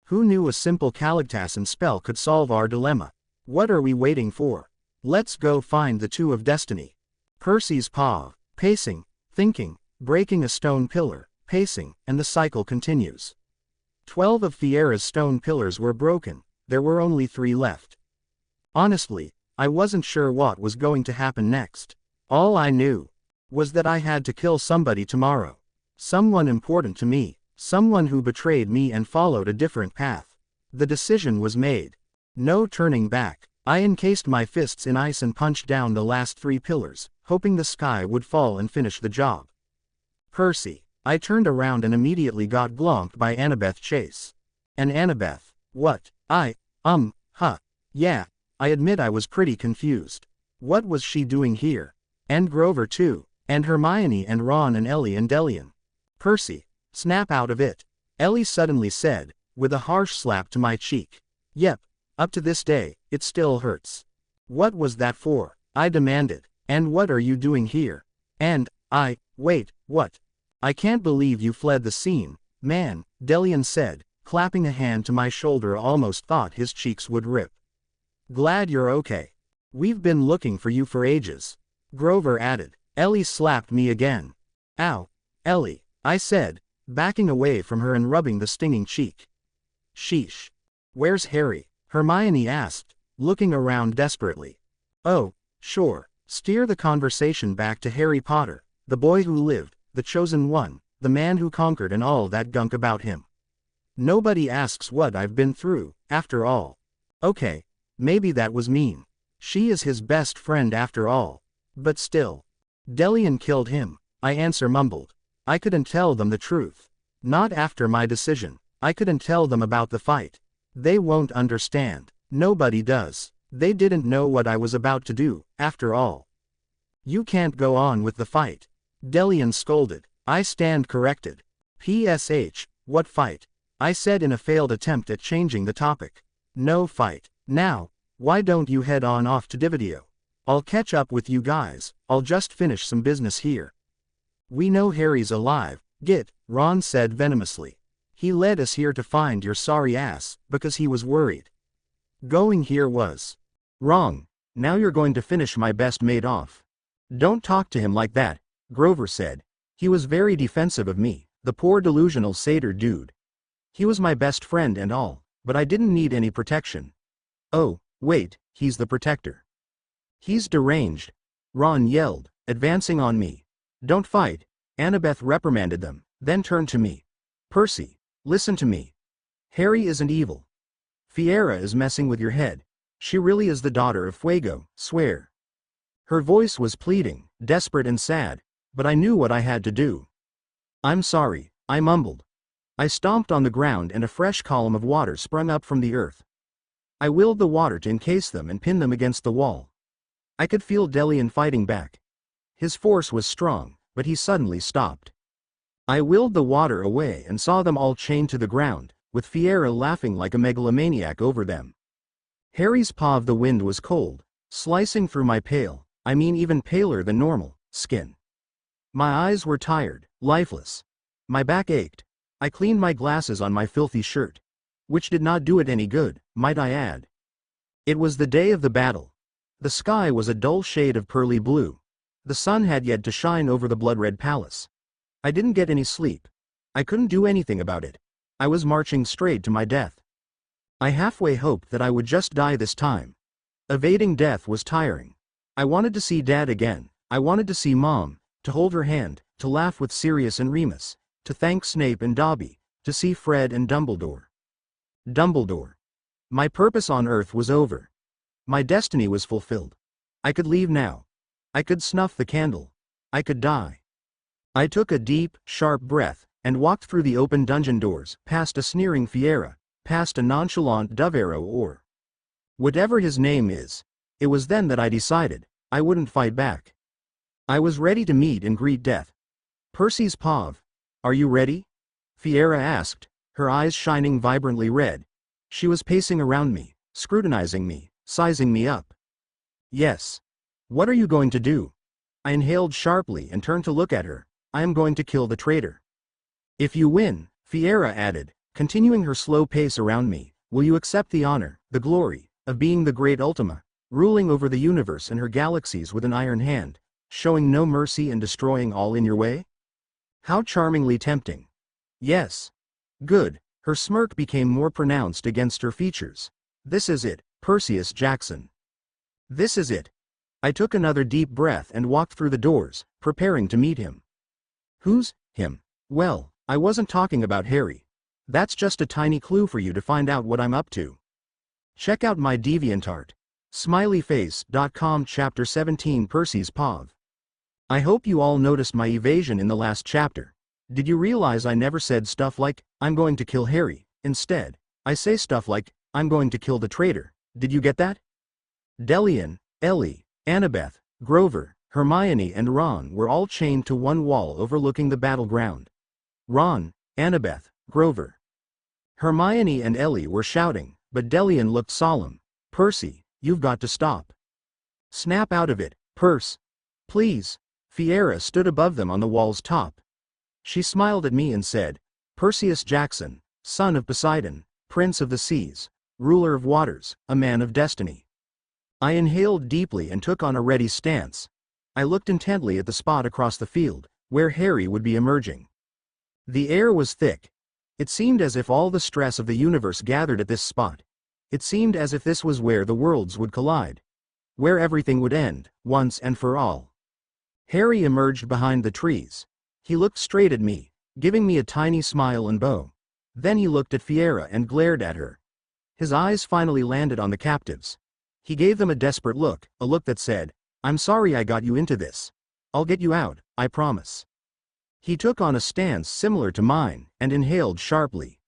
Who knew a simple Caligtasan spell could solve our dilemma? What are we waiting for? Let's go find the Two of Destiny. Percy's paw. Pacing, thinking, breaking a stone pillar, pacing, and the cycle continues. 12 of Fiera's stone pillars were broken, there were only 3 left. Honestly, I wasn't sure what was going to happen next. All I knew was that I had to kill somebody tomorrow. Someone important to me, someone who betrayed me and followed a different path. The decision was made. No turning back. I encased my fists in ice and punched down the last 3 pillars, hoping the sky would fall and finish the job. Percy. I turned around and immediately got blonked by Annabeth Chase. And Annabeth, what? Yeah, I admit I was pretty confused. What was she doing here? And Grover too. And Hermione and Ron and Ellie and Delian. Percy, snap out of it. Ellie suddenly said, with a harsh slap to my cheek. Yep, up to this day, it still hurts. What was that for? I demanded. And what are you doing here? And, wait, what? I can't believe you fled the scene, man, Delian said, clapping a hand to my shoulder. Almost thought his cheeks would rip. Glad you're okay. We've been looking for you for ages. Grover added. Ellie slapped me again. Ow, Ellie, I said, backing away from her and rubbing the stinging cheek. Sheesh. Where's Harry? Hermione asked, looking around desperately. Oh, sure. Steer the conversation back to Harry Potter, the boy who lived, the chosen one, the man who conquered, and all that gunk about him. Nobody asks what I've been through, after all. Okay, maybe that was mean. She is his best friend after all. But still. Delian killed him, I mumbled. I couldn't tell them the truth. Not after my decision. I couldn't tell them about the fight. They won't understand. Nobody does. They didn't know what I was about to do, after all. You can't go on with the fight. Delian scolded. I stand corrected. PSH, what fight? I said in a failed attempt at changing the topic. No fight. Now, why don't you head on off to Dividio? I'll catch up with you guys, I'll just finish some business here. We know Harry's alive, Git, Ron said venomously. He led us here to find your sorry ass, because he was worried. Going here was wrong. Now you're going to finish my best mate off. Don't talk to him like that, Grover said. He was very defensive of me, the poor delusional satyr dude. He was my best friend and all, but I didn't need any protection. Oh, wait, he's the protector. He's deranged, Ron yelled, advancing on me. Don't fight, Annabeth reprimanded them, then turned to me. Percy, listen to me. Harry isn't evil. Fiera is messing with your head. She really is the daughter of Fuego, swear. Her voice was pleading, desperate and sad, but I knew what I had to do. I'm sorry, I mumbled. I stomped on the ground and a fresh column of water sprung up from the earth. I willed the water to encase them and pin them against the wall. I could feel Delian fighting back. His force was strong, but he suddenly stopped. I willed the water away and saw them all chained to the ground, with Fiera laughing like a megalomaniac over them. Harry's paw of the wind was cold, slicing through my pale, even paler than normal, skin. My eyes were tired, lifeless. My back ached. I cleaned my glasses on my filthy shirt. Which did not do it any good, might I add. It was the day of the battle. The sky was a dull shade of pearly blue. The sun had yet to shine over the blood-red palace. I didn't get any sleep. I couldn't do anything about it. I was marching straight to my death. I halfway hoped that I would just die this time. Evading death was tiring. I wanted to see Dad again. I wanted to see Mom, to hold her hand, to laugh with Sirius and Remus, to thank Snape and Dobby, to see Fred and Dumbledore. Dumbledore. My purpose on Earth was over. My destiny was fulfilled. I could leave now. I could snuff the candle. I could die. I took a deep, sharp breath, and walked through the open dungeon doors, past a sneering Fiera, past a nonchalant Dovero or whatever his name is. It was then that I decided, I wouldn't fight back. I was ready to meet and greet death. Percy's Pav. Are you ready? Fiera asked, her eyes shining vibrantly red. She was pacing around me, scrutinizing me, sizing me up. Yes. What are you going to do? I inhaled sharply and turned to look at her. I am going to kill the traitor. If you win, Fiera added, continuing her slow pace around me, will you accept the honor, the glory, of being the great Ultima, ruling over the universe and her galaxies with an iron hand, showing no mercy and destroying all in your way? How charmingly tempting. Yes. Good. Her smirk became more pronounced against her features. This is it, Perseus Jackson. This is it. I took another deep breath and walked through the doors, preparing to meet him. Who's him? Well, I wasn't talking about Harry. That's just a tiny clue for you to find out what I'm up to. Check out my DeviantArt. Smileyface.com Chapter 17 Percy's Pav. I hope you all noticed my evasion in the last chapter. Did you realize I never said stuff like, I'm going to kill Harry? Instead, I say stuff like, I'm going to kill the traitor. Did you get that? Delian, Ellie, Annabeth, Grover, Hermione and Ron were all chained to one wall overlooking the battleground. Ron, Annabeth, Grover. Hermione and Ellie were shouting, but Delian looked solemn. Percy, you've got to stop. Snap out of it, Perce. Please. Fiera stood above them on the wall's top. She smiled at me and said, Perseus Jackson, son of Poseidon, prince of the seas, ruler of waters, a man of destiny. I inhaled deeply and took on a ready stance. I looked intently at the spot across the field, where Harry would be emerging. The air was thick. It seemed as if all the stress of the universe gathered at this spot. It seemed as if this was where the worlds would collide. Where everything would end, once and for all. Harry emerged behind the trees. He looked straight at me, giving me a tiny smile and bow. Then he looked at Fiera and glared at her. His eyes finally landed on the captives. He gave them a desperate look, a look that said, "I'm sorry I got you into this. I'll get you out, I promise." He took on a stance similar to mine, and inhaled sharply.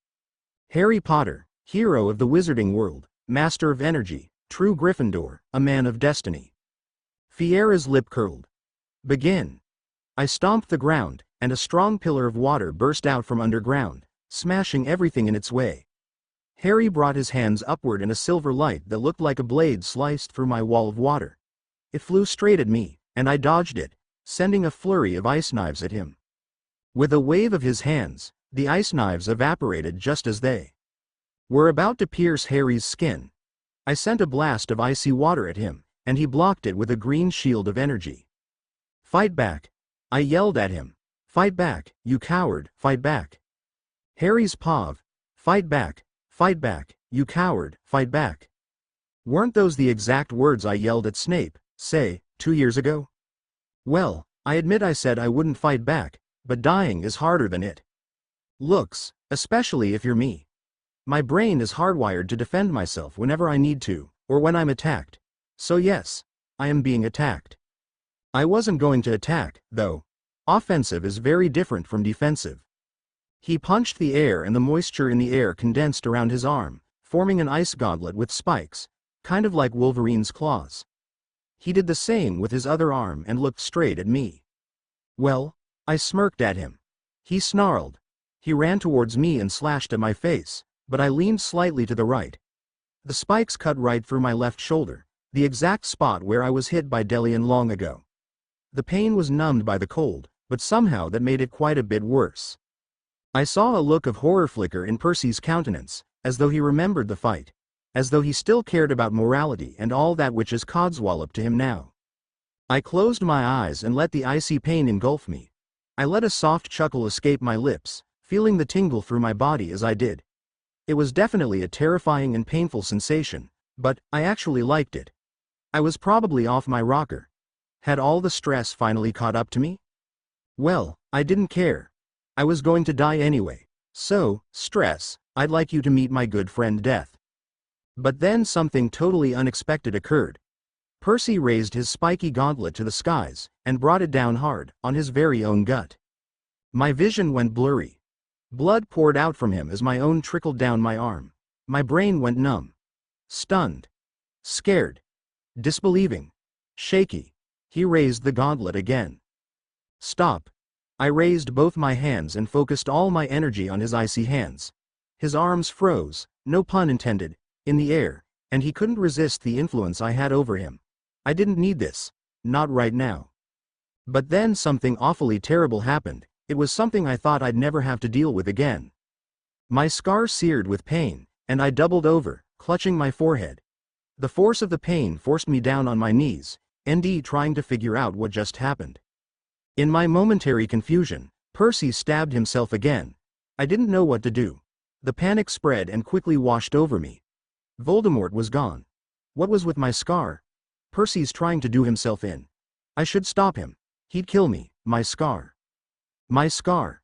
Harry Potter, hero of the wizarding world, master of energy, true Gryffindor, a man of destiny. Fiera's lip curled. "Begin." I stomped the ground, and a strong pillar of water burst out from underground, smashing everything in its way. Harry brought his hands upward in a silver light that looked like a blade sliced through my wall of water. It flew straight at me, and I dodged it, sending a flurry of ice knives at him. With a wave of his hands, the ice knives evaporated just as they were about to pierce Harry's skin. I sent a blast of icy water at him, and he blocked it with a green shield of energy. "Fight back!" I yelled at him. "Fight back, you coward, fight back!" Harry's pav. "Fight back! Fight back, you coward, fight back!" Weren't those the exact words I yelled at Snape, say, 2 years ago? Well, I admit I said I wouldn't fight back, but dying is harder than it looks, especially if you're me. My brain is hardwired to defend myself whenever I need to, or when I'm attacked. So yes, I am being attacked. I wasn't going to attack, though. Offensive is very different from defensive. He punched the air and the moisture in the air condensed around his arm, forming an ice gauntlet with spikes, kind of like Wolverine's claws. He did the same with his other arm and looked straight at me. Well, I smirked at him. He snarled. He ran towards me and slashed at my face, but I leaned slightly to the right. The spikes cut right through my left shoulder, the exact spot where I was hit by Delian long ago. The pain was numbed by the cold, but somehow that made it quite a bit worse. I saw a look of horror flicker in Percy's countenance, as though he remembered the fight, as though he still cared about morality and all that which is codswallop to him now. I closed my eyes and let the icy pain engulf me. I let a soft chuckle escape my lips, feeling the tingle through my body as I did. It was definitely a terrifying and painful sensation, but I actually liked it. I was probably off my rocker. Had all the stress finally caught up to me? Well, I didn't care. I was going to die anyway. So, stress, I'd like you to meet my good friend Death. But then something totally unexpected occurred. Percy raised his spiky gauntlet to the skies, and brought it down hard, on his very own gut. My vision went blurry. Blood poured out from him as my own trickled down my arm. My brain went numb. Stunned. Scared. Disbelieving. Shaky. He raised the gauntlet again. Stop. I raised both my hands and focused all my energy on his icy hands. His arms froze, no pun intended, in the air, and he couldn't resist the influence I had over him. I didn't need this. Not right now. But then something awfully terrible happened. It was something I thought I'd never have to deal with again. My scar seared with pain, and I doubled over, clutching my forehead. The force of the pain forced me down on my knees, trying to figure out what just happened. In my momentary confusion, Percy stabbed himself again. I didn't know what to do. The panic spread and quickly washed over me. Voldemort was gone. What was with my scar? Percy's trying to do himself in. I should stop him. He'd kill me. My scar. My scar.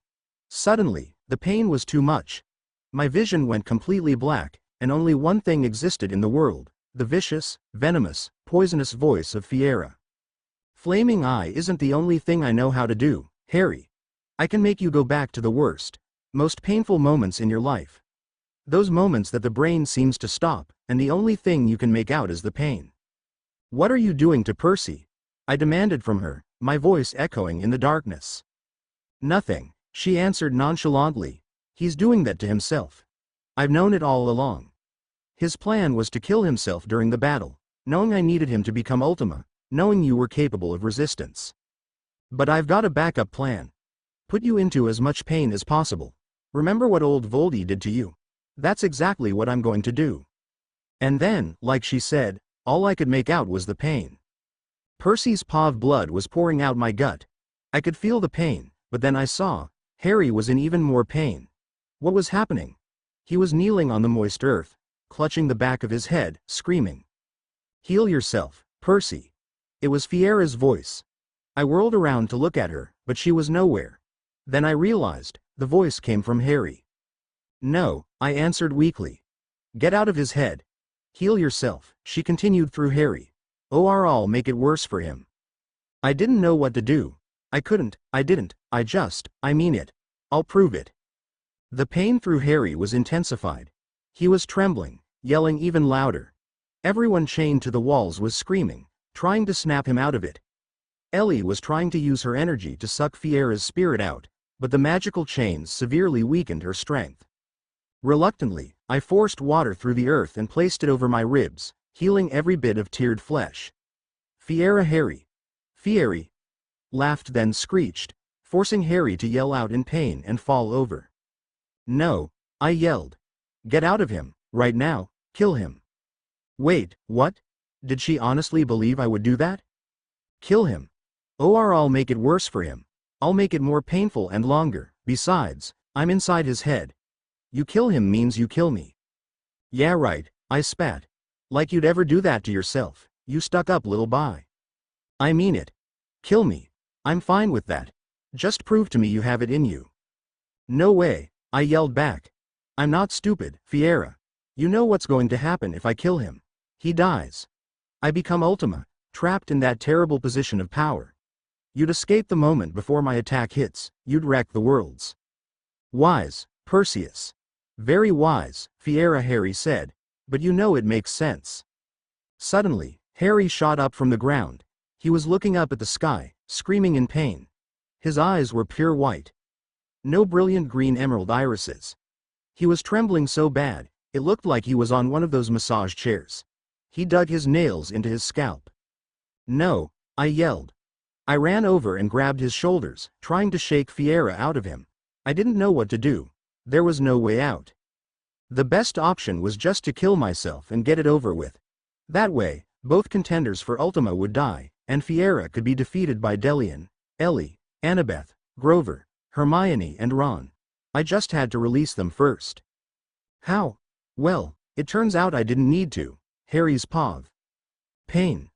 Suddenly, the pain was too much. My vision went completely black, and only one thing existed in the world: the vicious, venomous, poisonous voice of Fiera. Flaming Eye isn't the only thing I know how to do, Harry. I can make you go back to the worst, most painful moments in your life. Those moments that the brain seems to stop, and the only thing you can make out is the pain. What are you doing to Percy? I demanded from her, my voice echoing in the darkness. Nothing, she answered nonchalantly. He's doing that to himself. I've known it all along. His plan was to kill himself during the battle, knowing I needed him to become Ultima, knowing you were capable of resistance. But I've got a backup plan. Put you into as much pain as possible. Remember what old Voldy did to you? That's exactly what I'm going to do. And then, like she said, all I could make out was the pain. Percy's paw of blood was pouring out my gut. I could feel the pain, but then I saw, Harry was in even more pain. What was happening? He was kneeling on the moist earth, clutching the back of his head, screaming. "Heal yourself, Percy." It was Fiera's voice. I whirled around to look at her, but she was nowhere. Then I realized, the voice came from Harry. "No," I answered weakly. "Get out of his head. Heal yourself," she continued through Harry. "Or I'll make it worse for him." I didn't know what to do. I didn't, I mean it. I'll prove it. The pain through Harry was intensified. He was trembling, yelling even louder. Everyone chained to the walls was screaming, trying to snap him out of it. Ellie was trying to use her energy to suck Fiera's spirit out, but the magical chains severely weakened her strength. Reluctantly, I forced water through the earth and placed it over my ribs, healing every bit of teared flesh. Harry laughed, then screeched, forcing Harry to yell out in pain and fall over. "No," I yelled. "Get out of him, right now, kill him." Wait, what? Did she honestly believe I would do that? Kill him. Or I'll make it worse for him. I'll make it more painful and longer. Besides, I'm inside his head. You kill him means you kill me. Yeah, right, I spat. Like you'd ever do that to yourself, you stuck-up little bye. I mean it. Kill me. I'm fine with that. Just prove to me you have it in you. No way, I yelled back. I'm not stupid, Fiera. You know what's going to happen if I kill him. He dies. I become Ultima, trapped in that terrible position of power. You'd escape the moment before my attack hits, you'd wreck the worlds. Wise, Perseus. Very wise, Fiera, Harry said, but you know it makes sense. Suddenly, Harry shot up from the ground. He was looking up at the sky, screaming in pain. His eyes were pure white. No brilliant green emerald irises. He was trembling so bad, it looked like he was on one of those massage chairs. He dug his nails into his scalp. No, I yelled. I ran over and grabbed his shoulders, trying to shake Fiera out of him. I didn't know what to do. There was no way out. The best option was just to kill myself and get it over with. That way, both contenders for Ultima would die, and Fiera could be defeated by Delian, Ellie, Annabeth, Grover, Hermione and Ron. I just had to release them first. How? Well, it turns out I didn't need to. Harry's paw. Pain.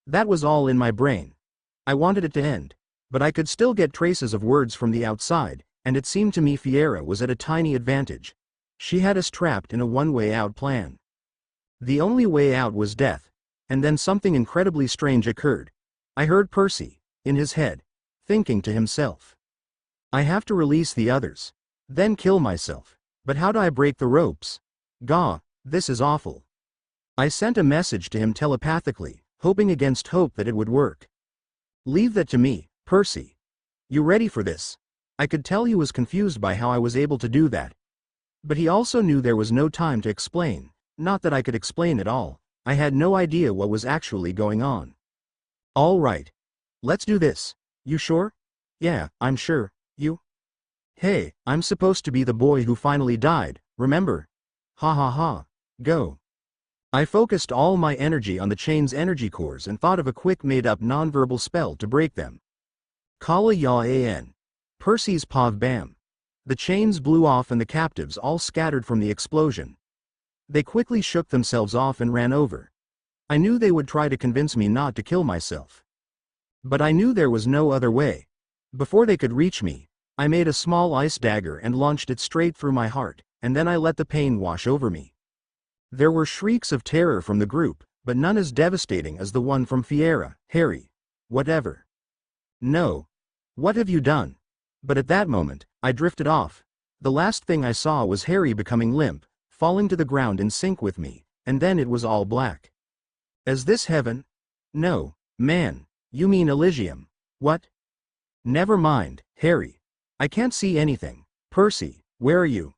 That was all in my brain. I wanted it to end, but I could still get traces of words from the outside, and it seemed to me Fiera was at a tiny advantage. She had us trapped in a one-way-out plan. The only way out was death, and then something incredibly strange occurred. I heard Percy, in his head, thinking to himself. I have to release the others, then kill myself, but how do I break the ropes? Gah, this is awful. I sent a message to him telepathically, hoping against hope that it would work. Leave that to me, Percy. You ready for this? I could tell he was confused by how I was able to do that. But he also knew there was no time to explain, not that I could explain at all. I had no idea what was actually going on. All right. Let's do this. You sure? Yeah, I'm sure. You? Hey, I'm supposed to be the boy who finally died, remember? Ha ha ha. Go. I focused all my energy on the chain's energy cores and thought of a quick made-up nonverbal spell to break them. Kala ya an. Percy's pav bam. The chains blew off and the captives all scattered from the explosion. They quickly shook themselves off and ran over. I knew they would try to convince me not to kill myself. But I knew there was no other way. Before they could reach me, I made a small ice dagger and launched it straight through my heart, and then I let the pain wash over me. There were shrieks of terror from the group, but none as devastating as the one from Fiera. Harry. Whatever. No. What have you done? But at that moment, I drifted off. The last thing I saw was Harry becoming limp, falling to the ground in sync with me, and then it was all black. Is this heaven? No, man, you mean Elysium. What? Never mind, Harry. I can't see anything. Percy, where are you?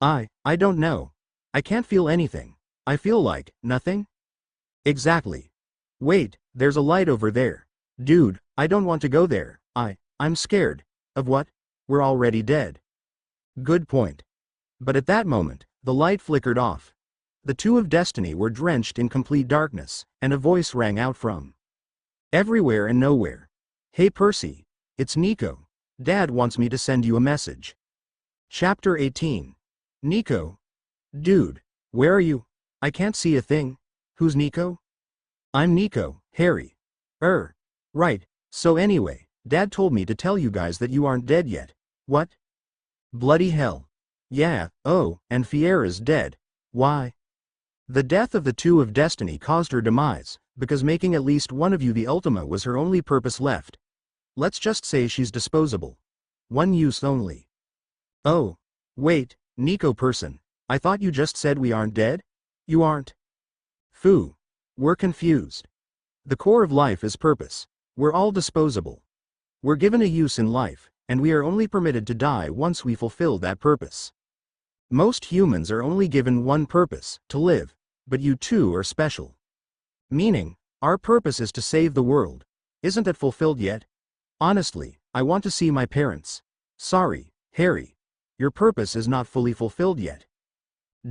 I don't know. I can't feel anything. I feel like, nothing? Exactly. Wait, there's a light over there. Dude, I don't want to go there. I'm scared. Of what? We're already dead. Good point. But at that moment, the light flickered off. The two of destiny were drenched in complete darkness, and a voice rang out from everywhere and nowhere. "Hey Percy, it's Nico. Dad wants me to send you a message." Chapter 18. Nico. "Dude, where are you? I can't see a thing. Who's Nico?" "I'm Nico, Harry." Right, so anyway, Dad told me to tell you guys that you aren't dead yet." "What? Bloody hell. Yeah, oh, and Fiera's dead." "Why?" "The death of the two of destiny caused her demise, because making at least one of you the Ultima was her only purpose left. Let's just say she's disposable. One use only." "Oh. Wait, Nico person. I thought you just said we aren't dead?" "You aren't." "Phoo. We're confused. The core of life is purpose. We're all disposable. We're given a use in life, and we are only permitted to die once we fulfill that purpose. Most humans are only given one purpose, to live, but you two are special. Meaning, our purpose is to save the world. Isn't it fulfilled yet? Honestly, I want to see my parents. Sorry, Harry. Your purpose is not fully fulfilled yet.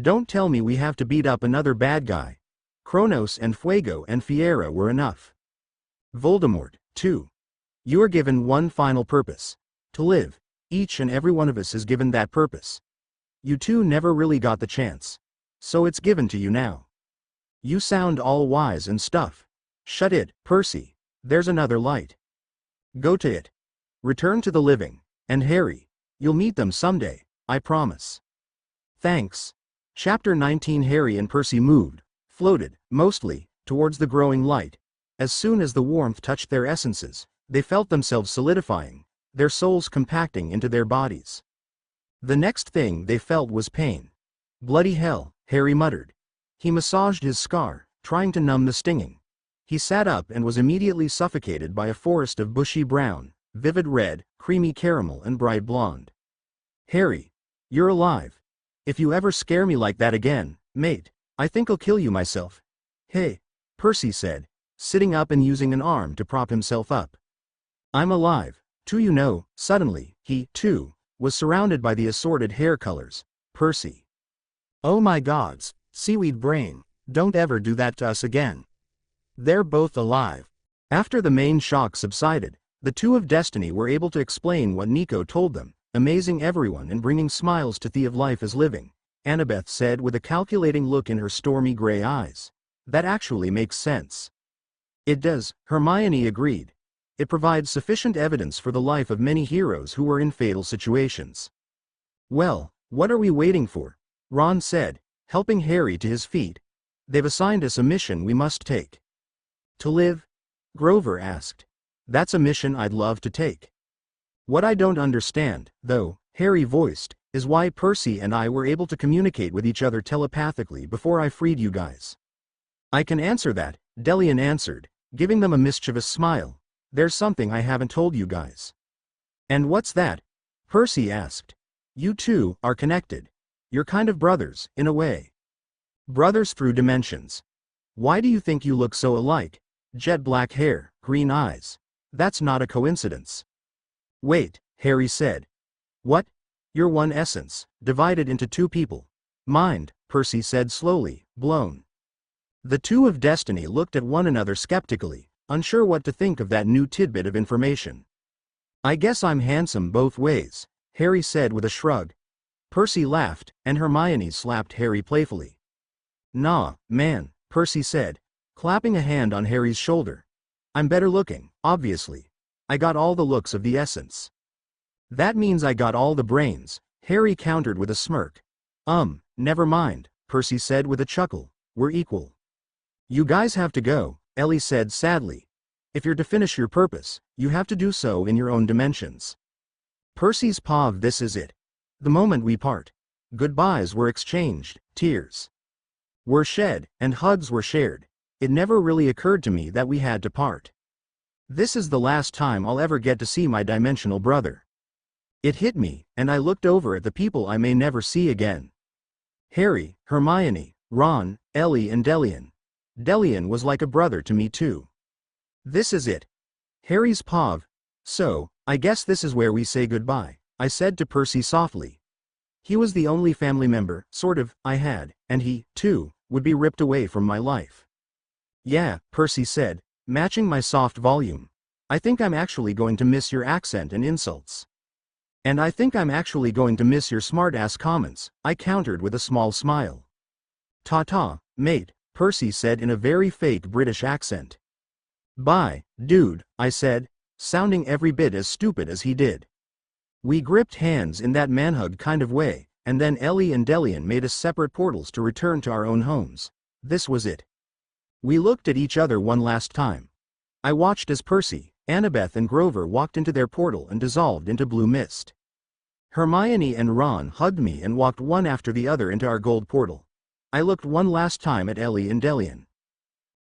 Don't tell me we have to beat up another bad guy. Kronos and Fuego and Fiera were enough. Voldemort, too. You are given one final purpose. To live. Each and every one of us is given that purpose. You two never really got the chance. So it's given to you now. You sound all wise and stuff. Shut it, Percy. There's another light. Go to it. Return to the living. And Harry, you'll meet them someday, I promise." "Thanks." Chapter 19. Harry and Percy moved, floated, mostly, towards the growing light. As soon as the warmth touched their essences, they felt themselves solidifying, their souls compacting into their bodies. The next thing they felt was pain. "Bloody hell," Harry muttered. He massaged his scar, trying to numb the stinging. He sat up and was immediately suffocated by a forest of bushy brown, vivid red, creamy caramel and bright blonde. "Harry, you're alive. If you ever scare me like that again, mate, I think I'll kill you myself." "Hey," Percy said, sitting up and using an arm to prop himself up. "I'm alive, too, you know." Suddenly, he, too, was surrounded by the assorted hair colors. "Percy. Oh my gods, seaweed brain, don't ever do that to us again." They're both alive. After the main shock subsided, the two of destiny were able to explain what Nico told them, amazing everyone and bringing smiles to the of life as living, Annabeth said with a calculating look in her stormy gray eyes. "That actually makes sense." "It does," Hermione agreed. "It provides sufficient evidence for the life of many heroes who were in fatal situations." "Well, what are we waiting for?" Ron said, helping Harry to his feet. "They've assigned us a mission we must take." "To live?" Grover asked. "That's a mission I'd love to take. What I don't understand, though," Harry voiced, "is why Percy and I were able to communicate with each other telepathically before I freed you guys." "I can answer that," Delian answered, giving them a mischievous smile. "There's something I haven't told you guys." "And what's that?" Percy asked. "You two are connected. You're kind of brothers, in a way. Brothers through dimensions. Why do you think you look so alike? Jet black hair, green eyes. That's not a coincidence." "Wait," Harry said. "What? You're one essence, divided into two people. Mind," Percy said slowly, blown. The two of destiny looked at one another skeptically, unsure what to think of that new tidbit of information. "I guess I'm handsome both ways," Harry said with a shrug. Percy laughed, and Hermione slapped Harry playfully. "Nah, man," Percy said, clapping a hand on Harry's shoulder. "I'm better looking, obviously. I got all the looks of the essence." "That means I got all the brains," Harry countered with a smirk. Never mind," Percy said with a chuckle. "We're equal." "You guys have to go," Ellie said sadly. "If you're to finish your purpose, you have to do so in your own dimensions." Percy's pav, this is it. The moment we part. Goodbyes were exchanged, tears were shed, and hugs were shared. It never really occurred to me that we had to part. This is the last time I'll ever get to see my dimensional brother. It hit me, and I looked over at the people I may never see again. Harry, Hermione, Ron, Ellie and Delian. Delian was like a brother to me too. This is it. Harry's pav. "So, I guess this is where we say goodbye," I said to Percy softly. He was the only family member, sort of, I had, and he, too, would be ripped away from my life. Yeah, Percy said, matching my soft volume. I think I'm actually going to miss your accent and insults. And I think I'm actually going to miss your smart-ass comments, I countered with a small smile. Ta-ta, mate, Percy said in a very fake British accent. Bye, dude, I said, sounding every bit as stupid as he did. We gripped hands in that manhug kind of way, and then Ellie and Delian made us separate portals to return to our own homes. This was it. We looked at each other one last time. I watched as Percy, Annabeth and Grover walked into their portal and dissolved into blue mist. Hermione and Ron hugged me and walked one after the other into our gold portal. I looked one last time at Ellie and Delian.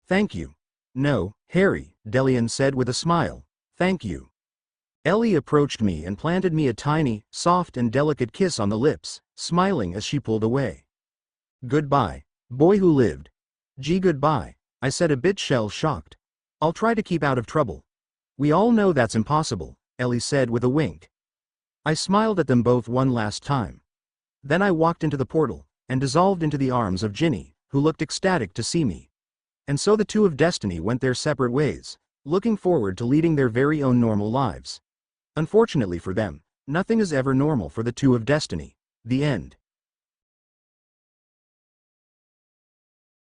Thank you. No, Harry, Delian said with a smile. Thank you. Ellie approached me and planted me a tiny, soft and delicate kiss on the lips, smiling as she pulled away. Goodbye, boy who lived. Gee, goodbye, I said, a bit shell-shocked. I'll try to keep out of trouble. We all know that's impossible, Ellie said with a wink. I smiled at them both one last time. Then I walked into the portal, and dissolved into the arms of Ginny, who looked ecstatic to see me. And so the two of Destiny went their separate ways, looking forward to leading their very own normal lives. Unfortunately for them, nothing is ever normal for the two of Destiny. The end.